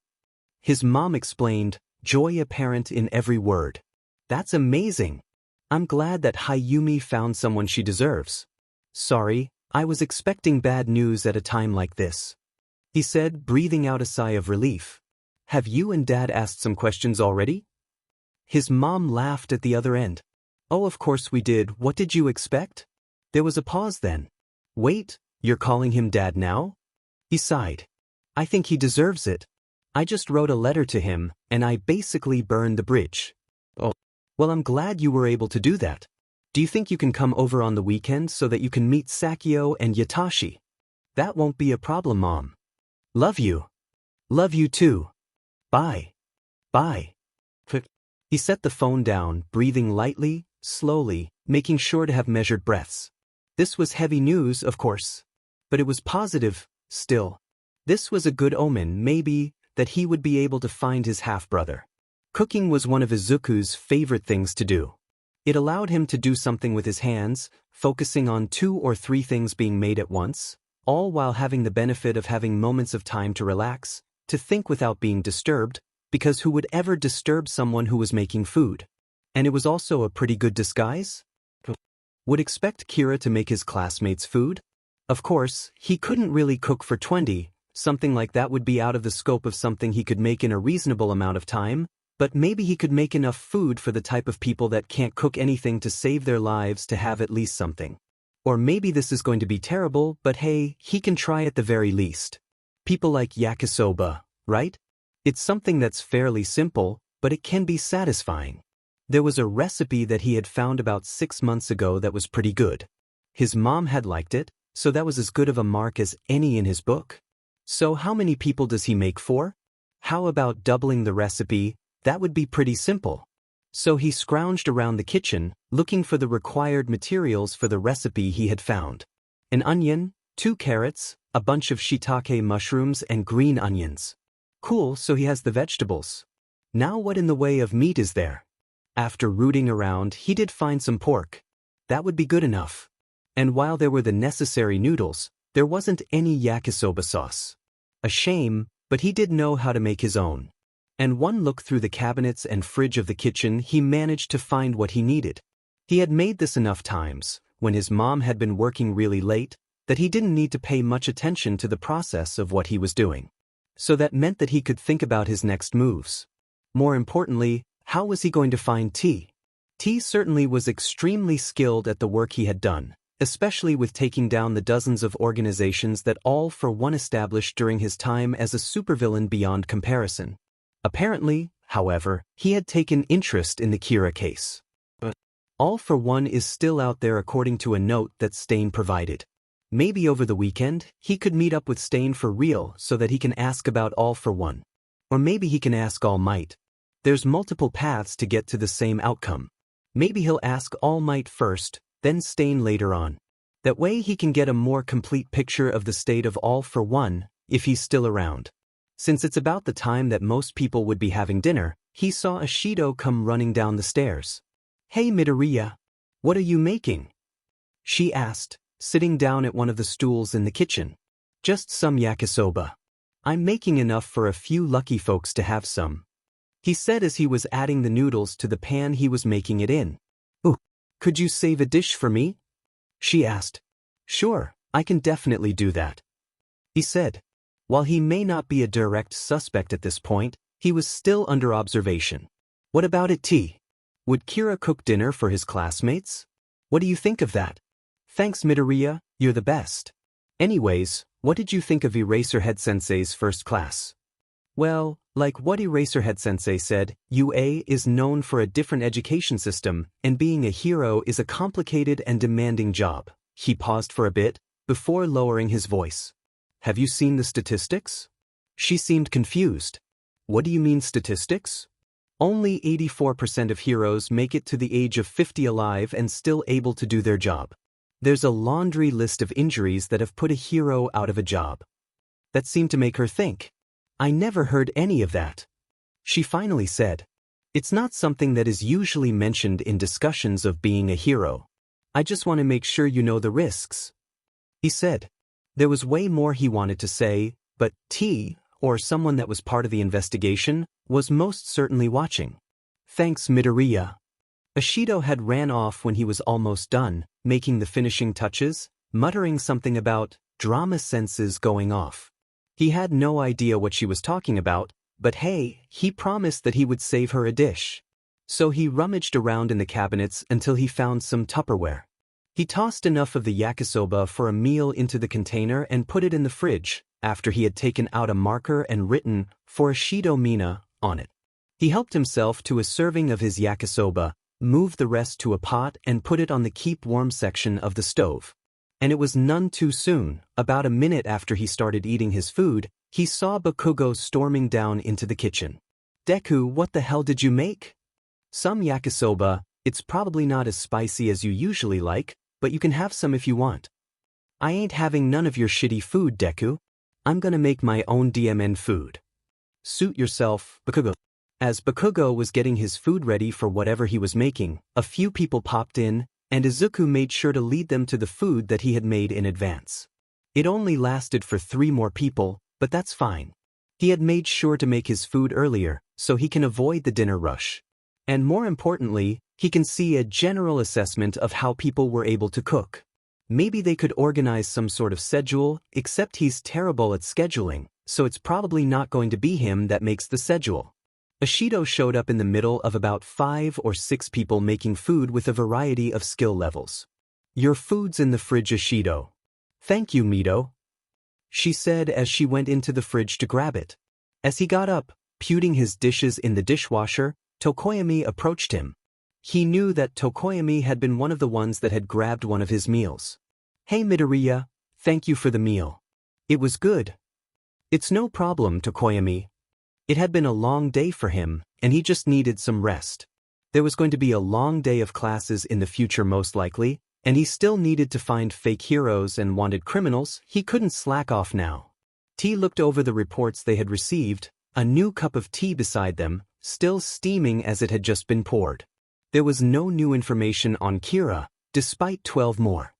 His mom explained, joy apparent in every word. "That's amazing. I'm glad that Hayumi found someone she deserves. Sorry, I was expecting bad news at a time like this," he said, breathing out a sigh of relief. "Have you and Dad asked some questions already?" His mom laughed at the other end. "Oh, of course we did. What did you expect?" There was a pause then. "Wait, you're calling him Dad now?" He sighed. "I think he deserves it. I just wrote a letter to him, and I basically burned the bridge." "Oh, well, I'm glad you were able to do that. Do you think you can come over on the weekend so that you can meet Sakio and Yatashi?" "That won't be a problem, Mom. Love you. Love you too. Bye. Bye." He set the phone down, breathing lightly, slowly, making sure to have measured breaths. This was heavy news, of course. But it was positive, still. This was a good omen, maybe, that he would be able to find his half-brother. Cooking was one of Izuku's favorite things to do. It allowed him to do something with his hands, focusing on 2 or 3 things being made at once, all while having the benefit of having moments of time to relax, to think without being disturbed, because who would ever disturb someone who was making food? And it was also a pretty good disguise? Would expect Kira to make his classmates food? Of course, he couldn't really cook for 20, something like that would be out of the scope of something he could make in a reasonable amount of time, but maybe he could make enough food for the type of people that can't cook anything to save their lives to have at least something. Or maybe this is going to be terrible, but hey, he can try at the very least. People like yakisoba, right? It's something that's fairly simple, but it can be satisfying. There was a recipe that he had found about 6 months ago that was pretty good. His mom had liked it, so that was as good of a mark as any in his book. So how many people does he make for? How about doubling the recipe? That would be pretty simple. So he scrounged around the kitchen, looking for the required materials for the recipe he had found. An onion, 2 carrots, a bunch of shiitake mushrooms and green onions. Cool, so he has the vegetables. Now what in the way of meat is there? After rooting around, he did find some pork. That would be good enough. And while there were the necessary noodles, there wasn't any yakisoba sauce. A shame, but he did know how to make his own. And one look through the cabinets and fridge of the kitchen, he managed to find what he needed. He had made this enough times, when his mom had been working really late, that he didn't need to pay much attention to the process of what he was doing. So that meant that he could think about his next moves. More importantly, how was he going to find T? T certainly was extremely skilled at the work he had done, especially with taking down the dozens of organizations that All for One established during his time as a supervillain beyond comparison. Apparently, however, he had taken interest in the Kira case. But All for One is still out there according to a note that Stain provided. Maybe over the weekend, he could meet up with Stain for real so that he can ask about All for One. Or maybe he can ask All Might. There's multiple paths to get to the same outcome. Maybe he'll ask All Might first, then Stain later on. That way he can get a more complete picture of the state of All for One, if he's still around. Since it's about the time that most people would be having dinner, he saw Ashido come running down the stairs. "Hey Midoriya, what are you making?" she asked, sitting down at one of the stools in the kitchen. "Just some yakisoba. I'm making enough for a few lucky folks to have some," he said as he was adding the noodles to the pan he was making it in. "Ooh, could you save a dish for me?" she asked. "Sure, I can definitely do that," he said. While he may not be a direct suspect at this point, he was still under observation. "What about it, T? Would Kira cook dinner for his classmates? What do you think of that?" "Thanks Midoriya, you're the best. Anyways, what did you think of Eraserhead Sensei's first class?" "Well, like what Eraserhead Sensei said, UA is known for a different education system, and being a hero is a complicated and demanding job." He paused for a bit, before lowering his voice. "Have you seen the statistics?" She seemed confused. "What do you mean statistics?" "Only 84% of heroes make it to the age of 50 alive and still able to do their job. There's a laundry list of injuries that have put a hero out of a job." That seemed to make her think. "I never heard any of that," she finally said. "It's not something that is usually mentioned in discussions of being a hero. I just want to make sure you know the risks," he said. There was way more he wanted to say, but T, or someone that was part of the investigation, was most certainly watching. "Thanks Midoriya." Ashido had ran off when he was almost done, making the finishing touches, muttering something about drama senses going off. He had no idea what she was talking about, but hey, he promised that he would save her a dish. So he rummaged around in the cabinets until he found some Tupperware. He tossed enough of the yakisoba for a meal into the container and put it in the fridge, after he had taken out a marker and written, "For Ashido Mina," on it. He helped himself to a serving of his yakisoba, moved the rest to a pot and put it on the keep warm section of the stove. And it was none too soon. About a minute after he started eating his food, he saw Bakugo storming down into the kitchen. "Deku, what the hell did you make?" "Some yakisoba. It's probably not as spicy as you usually like, but you can have some if you want." "I ain't having none of your shitty food, Deku. I'm gonna make my own DMN food." "Suit yourself, Bakugo." As Bakugo was getting his food ready for whatever he was making, a few people popped in, and Izuku made sure to lead them to the food that he had made in advance. It only lasted for 3 more people, but that's fine. He had made sure to make his food earlier, so he can avoid the dinner rush. And more importantly, he can see a general assessment of how people were able to cook. Maybe they could organize some sort of schedule, except he's terrible at scheduling, so it's probably not going to be him that makes the schedule. Ashido showed up in the middle of about 5 or 6 people making food with a variety of skill levels. "Your food's in the fridge, Ashido." "Thank you, Mido," she said as she went into the fridge to grab it. As he got up, putting his dishes in the dishwasher, Tokoyami approached him. He knew that Tokoyami had been one of the ones that had grabbed one of his meals. "Hey Midoriya, thank you for the meal. It was good." "It's no problem, Tokoyami. It had been a long day for him, and he just needed some rest. There was going to be a long day of classes in the future most likely, and he still needed to find fake heroes and wanted criminals. He couldn't slack off now." T looked over the reports they had received, a new cup of tea beside them, still steaming as it had just been poured. There was no new information on Kira, despite 12 more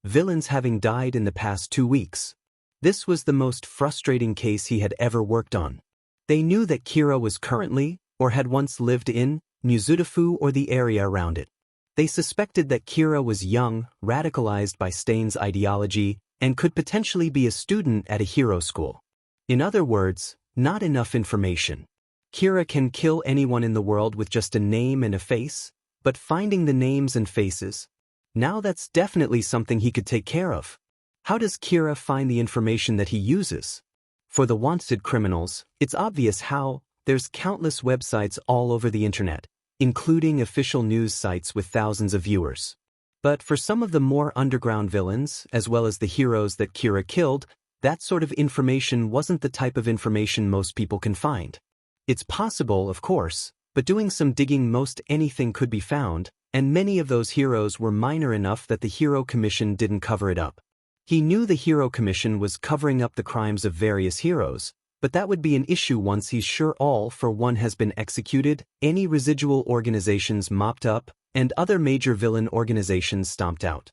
villains having died in the past 2 weeks. This was the most frustrating case he had ever worked on. They knew that Kira was currently, or had once lived in, Mizudafu or the area around it. They suspected that Kira was young, radicalized by Stain's ideology, and could potentially be a student at a hero school. In other words, not enough information. Kira can kill anyone in the world with just a name and a face, but finding the names and faces, now that's definitely something he could take care of. How does Kira find the information that he uses? For the wanted criminals, it's obvious how. There's countless websites all over the internet, including official news sites with thousands of viewers. But for some of the more underground villains, as well as the heroes that Kira killed, that sort of information wasn't the type of information most people can find. It's possible, of course, but doing some digging, most anything could be found, and many of those heroes were minor enough that the Hero Commission didn't cover it up. He knew the Hero Commission was covering up the crimes of various heroes, but that would be an issue once he's sure all for one has been executed, any residual organizations mopped up, and other major villain organizations stomped out.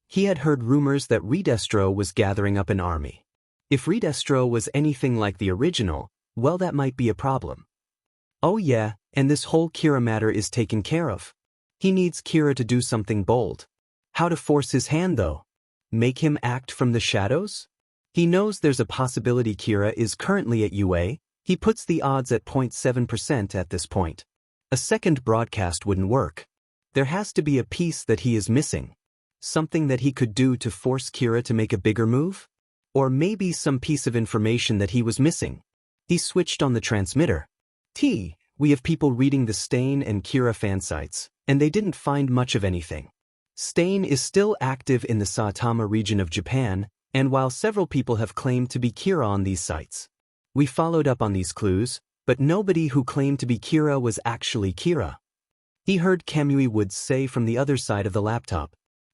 He had heard rumors that Redestro was gathering up an army. If Redestro was anything like the original, well, that might be a problem. Oh yeah, and this whole Kira matter is taken care of. He needs Kira to do something bold. How to force his hand though? Make him act from the shadows? He knows there's a possibility Kira is currently at UA. He puts the odds at 0.7% at this point. A second broadcast wouldn't work. There has to be a piece that he is missing. Something that he could do to force Kira to make a bigger move? Or maybe some piece of information that he was missing. He switched on the transmitter. We have people reading the Stain and Kira fan sites, and they didn't find much of anything. Stain is still active in the Saitama region of Japan, and while several people have claimed to be Kira on these sites, we followed up on these clues, but nobody who claimed to be Kira was actually Kira. He heard Kamui Woods say from the other side of the laptop,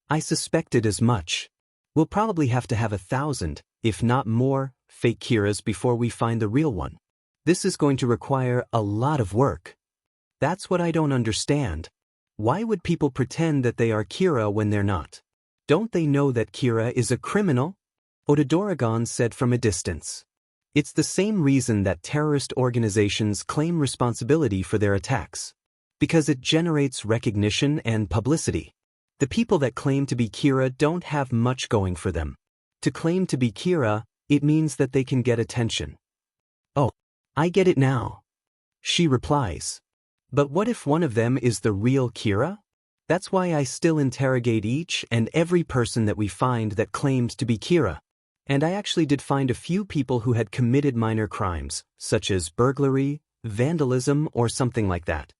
I suspected as much. We'll probably have to have 1,000, if not more, fake Kiras before we find the real one. This is going to require a lot of work. That's what I don't understand. Why would people pretend that they are Kira when they're not? Don't they know that Kira is a criminal? Otodoragon said from a distance. It's the same reason that terrorist organizations claim responsibility for their attacks. Because it generates recognition and publicity. The people that claim to be Kira don't have much going for them. To claim to be Kira, it means that they can get attention. Oh, I get it now. She replies. But what if one of them is the real Kira? That's why I still interrogate each and every person that we find that claimed to be Kira. And I actually did find a few people who had committed minor crimes, such as burglary, vandalism, or something like that.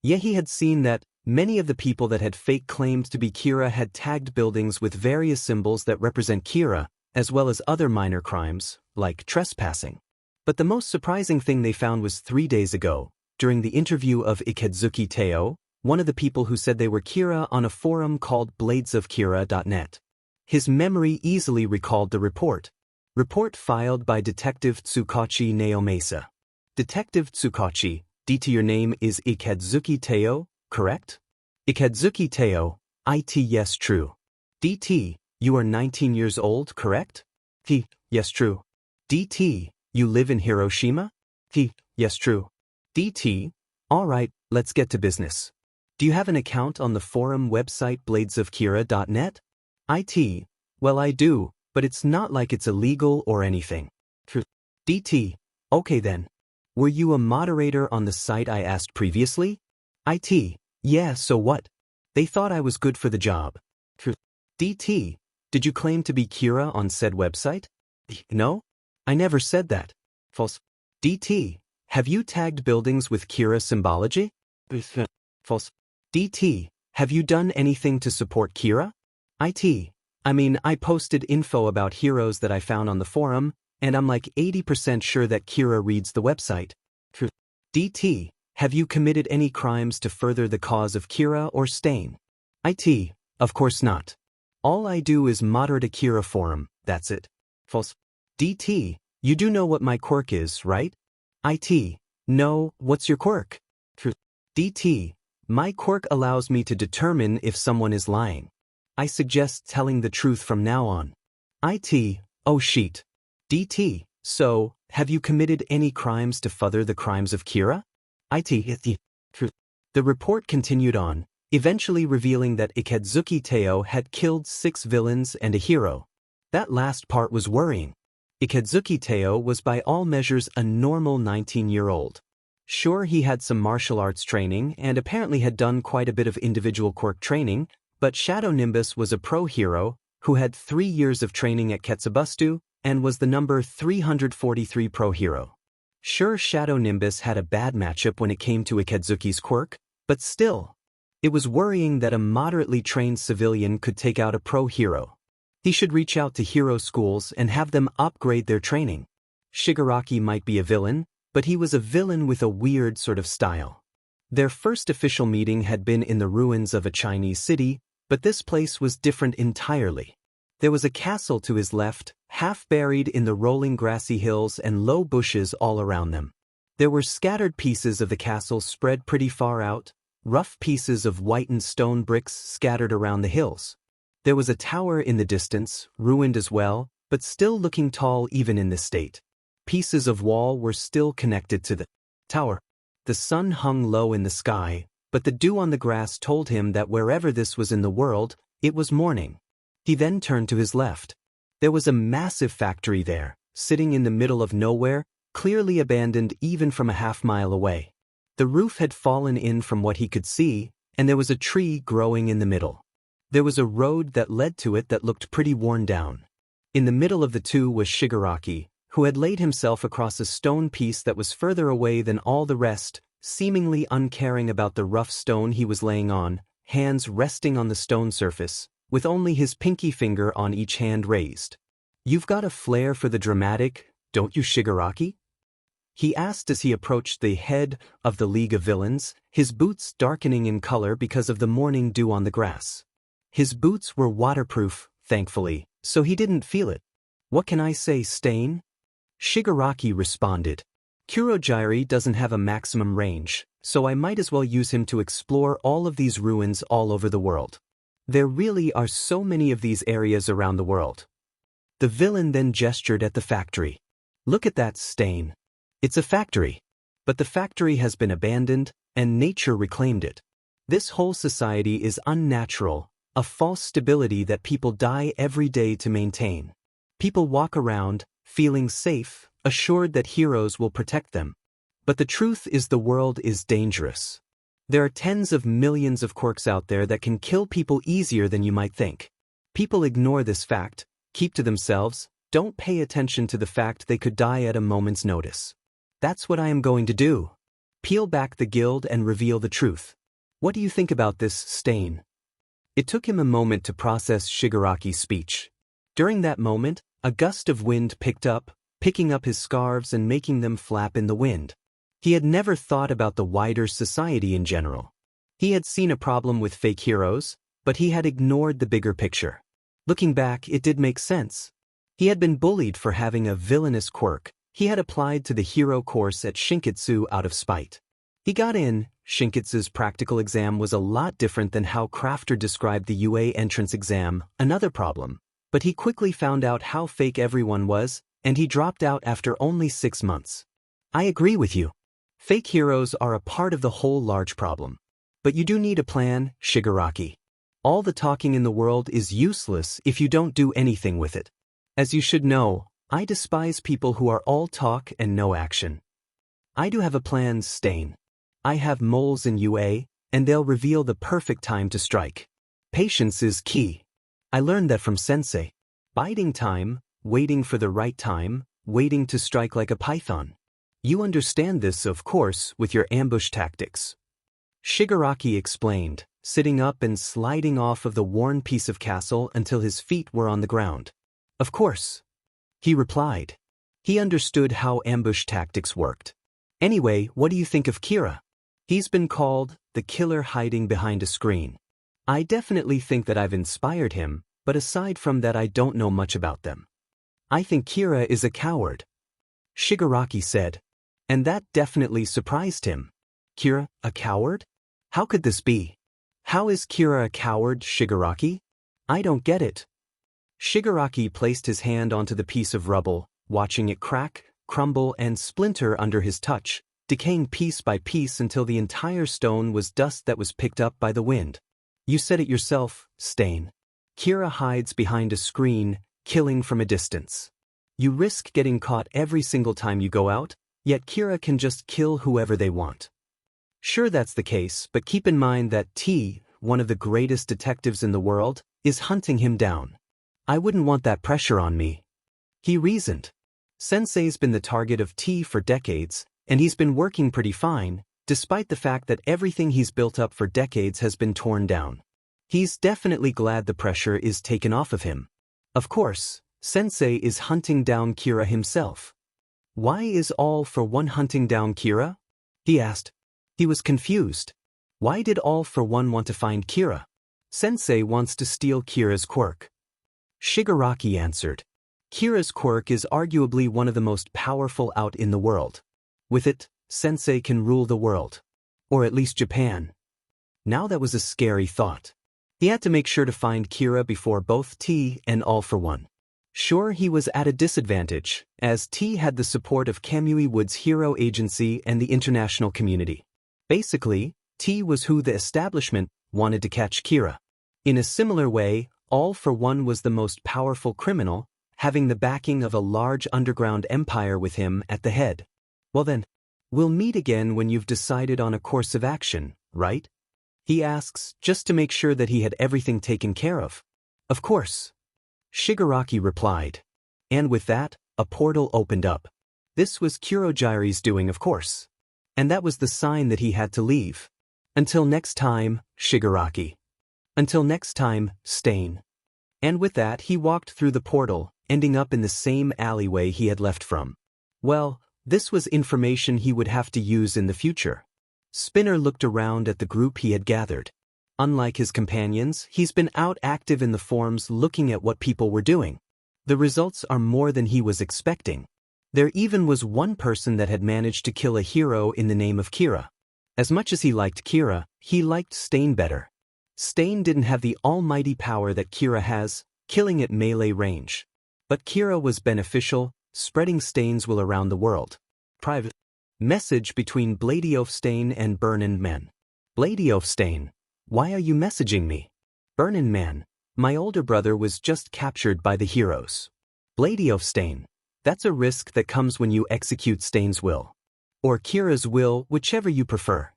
Yet he had seen that many of the people that had fake claimed to be Kira had tagged buildings with various symbols that represent Kira, as well as other minor crimes, like trespassing. But the most surprising thing they found was 3 days ago, during the interview of Ikedzuki Teo, one of the people who said they were Kira on a forum called bladesofkira.net. His memory easily recalled the report. Report filed by Detective Tsukachi Naomasa. Detective Tsukachi, DT, your name is Ikedzuki Teo, correct? Ikedzuki Teo, IT, yes, true. DT, you are 19 years old, correct? T, yes, true. DT, you live in Hiroshima? T, yes, true. DT, alright, let's get to business. Do you have an account on the forum website bladesofkira.net? IT, well, I do, but it's not like it's illegal or anything. DT, okay then. Were you a moderator on the site I asked previously? IT, yeah, so what? They thought I was good for the job. DT, did you claim to be Kira on said website? No, I never said that. False. DT, have you tagged buildings with Kira symbology? False. DT, have you done anything to support Kira? IT, I mean, I posted info about heroes that I found on the forum, and I'm like 80% sure that Kira reads the website. DT, have you committed any crimes to further the cause of Kira or Stain? IT, of course not. All I do is moderate a Kira forum, that's it. False. DT, you do know what my quirk is, right? IT, no, what's your quirk? DT, my quirk allows me to determine if someone is lying. I suggest telling the truth from now on. IT, oh sheet. DT, so, have you committed any crimes to further the crimes of Kira? IT. The report continued on, eventually revealing that Iketsuki Teo had killed 6 villains and a hero. That last part was worrying. Iketsuki Teo was by all measures a normal 19-year-old. Sure, he had some martial arts training and apparently had done quite a bit of individual quirk training, but Shadow Nimbus was a pro hero who had 3 years of training at Ketsubustu and was the number 343 pro hero. Sure, Shadow Nimbus had a bad matchup when it came to Iketsuki's quirk, but still, it was worrying that a moderately trained civilian could take out a pro hero. He should reach out to hero schools and have them upgrade their training. Shigaraki might be a villain, but he was a villain with a weird sort of style. Their first official meeting had been in the ruins of a Chinese city, but this place was different entirely. There was a castle to his left, half buried in the rolling grassy hills and low bushes all around them. There were scattered pieces of the castle spread pretty far out, rough pieces of whitened stone bricks scattered around the hills. There was a tower in the distance, ruined as well, but still looking tall even in this state. Pieces of wall were still connected to the tower. The sun hung low in the sky, but the dew on the grass told him that wherever this was in the world, it was morning. He then turned to his left. There was a massive factory there, sitting in the middle of nowhere, clearly abandoned even from a half-mile away. The roof had fallen in from what he could see, and there was a tree growing in the middle. There was a road that led to it that looked pretty worn down. In the middle of the two was Shigaraki, who had laid himself across a stone piece that was further away than all the rest, seemingly uncaring about the rough stone he was laying on, hands resting on the stone surface, with only his pinky finger on each hand raised. "You've got a flair for the dramatic, don't you, Shigaraki?" he asked as he approached the head of the League of Villains, his boots darkening in color because of the morning dew on the grass. His boots were waterproof, thankfully, so he didn't feel it. "What can I say, Stain?" Shigaraki responded. "Kurogyri doesn't have a maximum range, so I might as well use him to explore all of these ruins all over the world. There really are so many of these areas around the world." The villain then gestured at the factory. "Look at that, Stain. It's a factory. But the factory has been abandoned, and nature reclaimed it. This whole society is unnatural, a false stability that people die every day to maintain. People walk around, feeling safe, assured that heroes will protect them. But the truth is the world is dangerous. There are tens of millions of quirks out there that can kill people easier than you might think. People ignore this fact, keep to themselves, don't pay attention to the fact they could die at a moment's notice. That's what I am going to do. Peel back the guild and reveal the truth. What do you think about this, Stain?" It took him a moment to process Shigaraki's speech. During that moment, a gust of wind picked up, picking up his scarves and making them flap in the wind. He had never thought about the wider society in general. He had seen a problem with fake heroes, but he had ignored the bigger picture. Looking back, it did make sense. He had been bullied for having a villainous quirk. He had applied to the hero course at Shinketsu out of spite. He got in. Shinketsu's practical exam was a lot different than how Crafter described the UA entrance exam, another problem. But he quickly found out how fake everyone was, and he dropped out after only 6 months. I agree with you. Fake heroes are a part of the whole large problem. But you do need a plan, Shigaraki. All the talking in the world is useless if you don't do anything with it. As you should know, I despise people who are all talk and no action. I do have a plan, Stain. I have moles in UA, and they'll reveal the perfect time to strike. Patience is key. I learned that from Sensei. Biding time, waiting for the right time, waiting to strike like a python. You understand this, of course, with your ambush tactics. Shigaraki explained, sitting up and sliding off of the worn piece of castle until his feet were on the ground. Of course, he replied. He understood how ambush tactics worked. Anyway, what do you think of Kira? He's been called the killer hiding behind a screen. I definitely think that I've inspired him, but aside from that I don't know much about them. I think Kira is a coward, Shigaraki said. And that definitely surprised him. Kira, a coward? How could this be? How is Kira a coward, Shigaraki? I don't get it. Shigaraki placed his hand onto the piece of rubble, watching it crack, crumble, and splinter under his touch, decaying piece by piece until the entire stone was dust that was picked up by the wind. You said it yourself, Stain. Kira hides behind a screen, killing from a distance. You risk getting caught every single time you go out, yet Kira can just kill whoever they want. Sure, that's the case, but keep in mind that T, one of the greatest detectives in the world, is hunting him down. I wouldn't want that pressure on me. He reasoned. Sensei's been the target of T for decades, and he's been working pretty fine, despite the fact that everything he's built up for decades has been torn down. He's definitely glad the pressure is taken off of him. Of course, Sensei is hunting down Kira himself. Why is All for One hunting down Kira? He asked. He was confused. Why did All for One want to find Kira? Sensei wants to steal Kira's quirk. Shigaraki answered. Kira's quirk is arguably one of the most powerful out in the world. With it, Sensei can rule the world. Or at least Japan. Now that was a scary thought. He had to make sure to find Kira before both T and All for One. Sure, he was at a disadvantage, as T had the support of Kamui Wood's hero agency and the international community. Basically, T was who the establishment wanted to catch Kira. In a similar way, All for One was the most powerful criminal, having the backing of a large underground empire with him at the head. Well then, we'll meet again when you've decided on a course of action, right? He asks, just to make sure that he had everything taken care of. Of course. Shigaraki replied. And with that, a portal opened up. This was Kurogiri's doing, of course. And that was the sign that he had to leave. Until next time, Shigaraki. Until next time, Stain. And with that he walked through the portal, ending up in the same alleyway he had left from. Well, this was information he would have to use in the future. Spinner looked around at the group he had gathered. Unlike his companions, he's been out active in the forums looking at what people were doing. The results are more than he was expecting. There even was one person that had managed to kill a hero in the name of Kira. As much as he liked Kira, he liked Stain better. Stain didn't have the almighty power that Kira has, killing at melee range. But Kira was beneficial, spreading Stain's will around the world. Private message between Bladiof and Burnin Man. Bladiof, why are you messaging me? Burnin Man, my older brother was just captured by the heroes. Bladiof, that's a risk that comes when you execute Stain's will. Or Kira's will, whichever you prefer.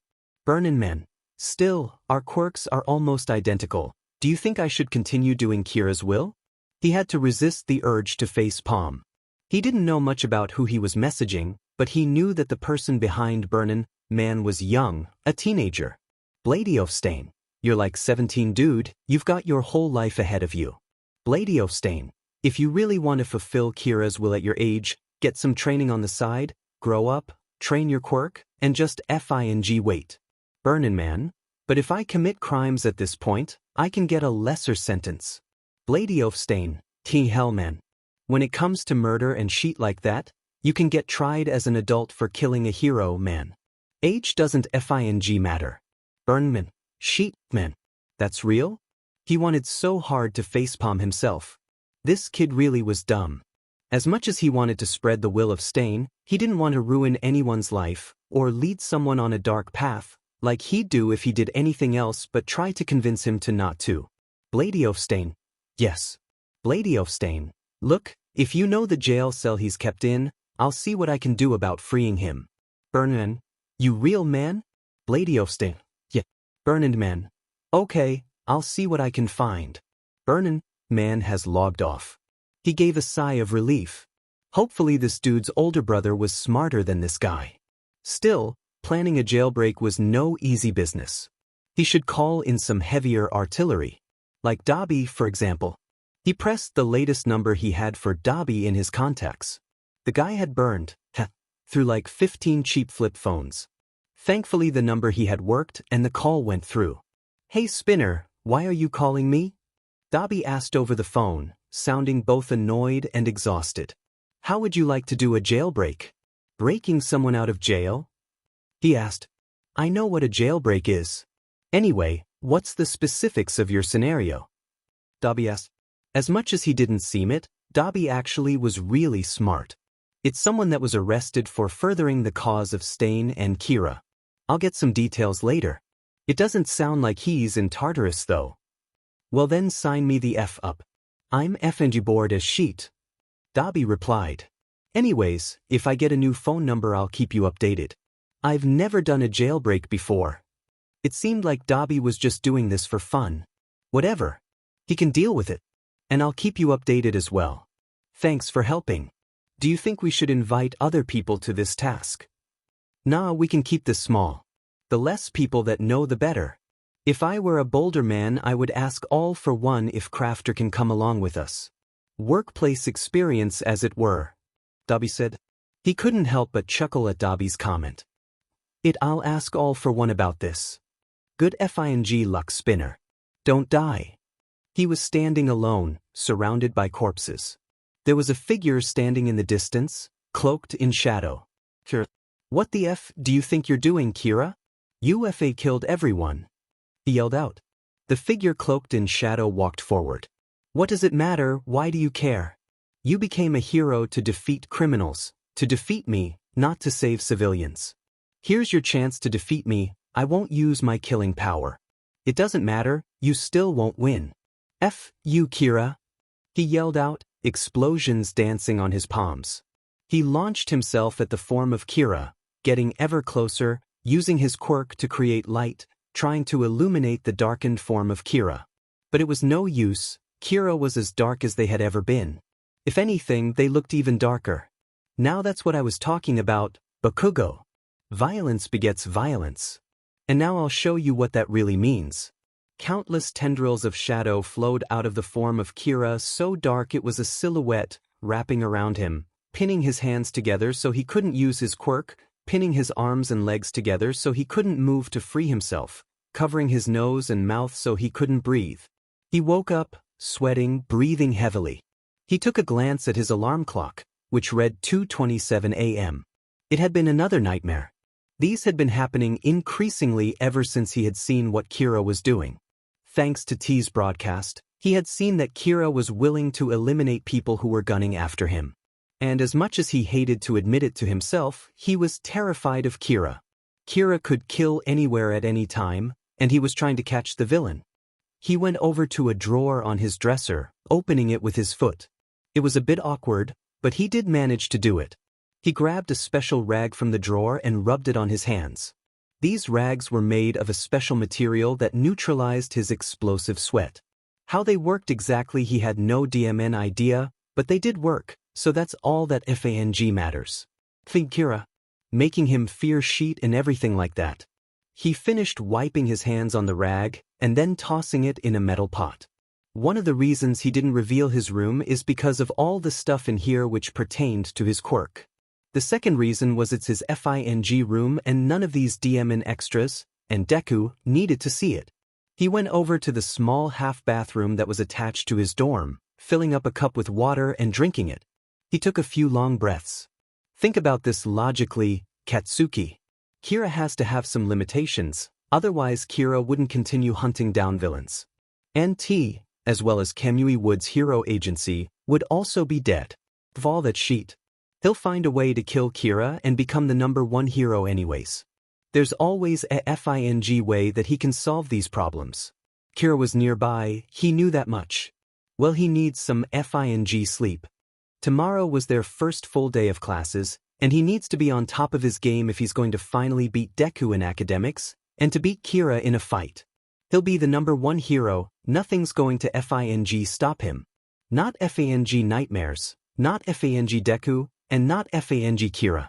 Burnin Man, still, our quirks are almost identical. Do you think I should continue doing Kira's will? He had to resist the urge to face palm. He didn't know much about who he was messaging, but he knew that the person behind Burnin Man was young, a teenager. Bladiof, you're like 17, dude, you've got your whole life ahead of you. Bladiof, if you really want to fulfill Kira's will at your age, get some training on the side, grow up, train your quirk, and just FING wait. Burnin Man, but if I commit crimes at this point, I can get a lesser sentence. Bladiof, hell man. When it comes to murder and shit like that, you can get tried as an adult for killing a hero, man. Age doesn't FING matter. Burnman, shit, man. That's real? He wanted so hard to facepalm himself. This kid really was dumb. As much as he wanted to spread the will of Stain, he didn't want to ruin anyone's life, or lead someone on a dark path, like he'd do if he did anything else but try to convince him to not to. Bladiof, yes. Bladiof, look, if you know the jail cell he's kept in, I'll see what I can do about freeing him. Burnin, you real man? Bladiof, yeah. Burnin Man, okay, I'll see what I can find. Burnin Man has logged off. He gave a sigh of relief. Hopefully this dude's older brother was smarter than this guy. Still, planning a jailbreak was no easy business. He should call in some heavier artillery. Like Dobby, for example. He pressed the latest number he had for Dobby in his contacts. The guy had burned, through like 15 cheap flip phones. Thankfully the number he had worked and the call went through. Hey Spinner, why are you calling me? Dobby asked over the phone, sounding both annoyed and exhausted. How would you like to do a jailbreak? Breaking someone out of jail? He asked. I know what a jailbreak is. Anyway, what's the specifics of your scenario? Dobby asked. As much as he didn't seem it, Dobby actually was really smart. It's someone that was arrested for furthering the cause of Stain and Kira. I'll get some details later. It doesn't sound like he's in Tartarus though. Well then sign me the F up. I'm FNG bored as sheet. Dabi replied. Anyways, if I get a new phone number I'll keep you updated. I've never done a jailbreak before. It seemed like Dabi was just doing this for fun. Whatever. He can deal with it. And I'll keep you updated as well. Thanks for helping. Do you think we should invite other people to this task? Nah, we can keep this small. The less people that know the better. If I were a Boulder man I would ask all for one if Crafter can come along with us. Workplace experience as it were. Dabi said. He couldn't help but chuckle at Dabi's comment. I'll ask all for one about this. Good FING luck spinner. Don't die. He was standing alone, surrounded by corpses. There was a figure standing in the distance, cloaked in shadow. What the F do you think you're doing, Kira? UFA killed everyone. He yelled out. The figure cloaked in shadow walked forward. What does it matter? Why do you care? You became a hero to defeat criminals, to defeat me, not to save civilians. Here's your chance to defeat me. I won't use my killing power. It doesn't matter, you still won't win. F you, Kira. He yelled out, explosions dancing on his palms. He launched himself at the form of Kira, getting ever closer, using his quirk to create light, trying to illuminate the darkened form of Kira. But it was no use, Kira was as dark as they had ever been. If anything, they looked even darker. Now that's what I was talking about, Bakugo. Violence begets violence. And now I'll show you what that really means. Countless tendrils of shadow flowed out of the form of Kira so dark it was a silhouette, wrapping around him, pinning his hands together so he couldn't use his quirk, pinning his arms and legs together so he couldn't move to free himself, covering his nose and mouth so he couldn't breathe. He woke up, sweating, breathing heavily. He took a glance at his alarm clock, which read 2:27 a.m. It had been another nightmare. These had been happening increasingly ever since he had seen what Kira was doing. Thanks to T's broadcast, he had seen that Kira was willing to eliminate people who were gunning after him. And as much as he hated to admit it to himself, he was terrified of Kira. Kira could kill anywhere at any time, and he was trying to catch the villain. He went over to a drawer on his dresser, opening it with his foot. It was a bit awkward, but he did manage to do it. He grabbed a special rag from the drawer and rubbed it on his hands. These rags were made of a special material that neutralized his explosive sweat. How they worked exactly he had no DMN idea, but they did work, so that's all that FANG matters. Think Kira. Making him fear sheet and everything like that. He finished wiping his hands on the rag, and then tossing it in a metal pot. One of the reasons he didn't reveal his room is because of all the stuff in here which pertained to his quirk. The second reason was it's his FING room and none of these DMN extras, and Deku, needed to see it. He went over to the small half-bathroom that was attached to his dorm, filling up a cup with water and drinking it. He took a few long breaths. Think about this logically, Katsuki. Kira has to have some limitations, otherwise Kira wouldn't continue hunting down villains. And T, as well as Kamui Wood's hero agency, would also be dead. Of all that sheet. He'll find a way to kill Kira and become the #1 hero anyways. There's always a FING way that he can solve these problems. Kira was nearby, he knew that much. Well, he needs some FING sleep. Tomorrow was their first full day of classes, and he needs to be on top of his game if he's going to finally beat Deku in academics, and to beat Kira in a fight. He'll be the #1 hero, nothing's going to FING stop him. Not FANG nightmares, not FANG Deku, and not FANG Kira.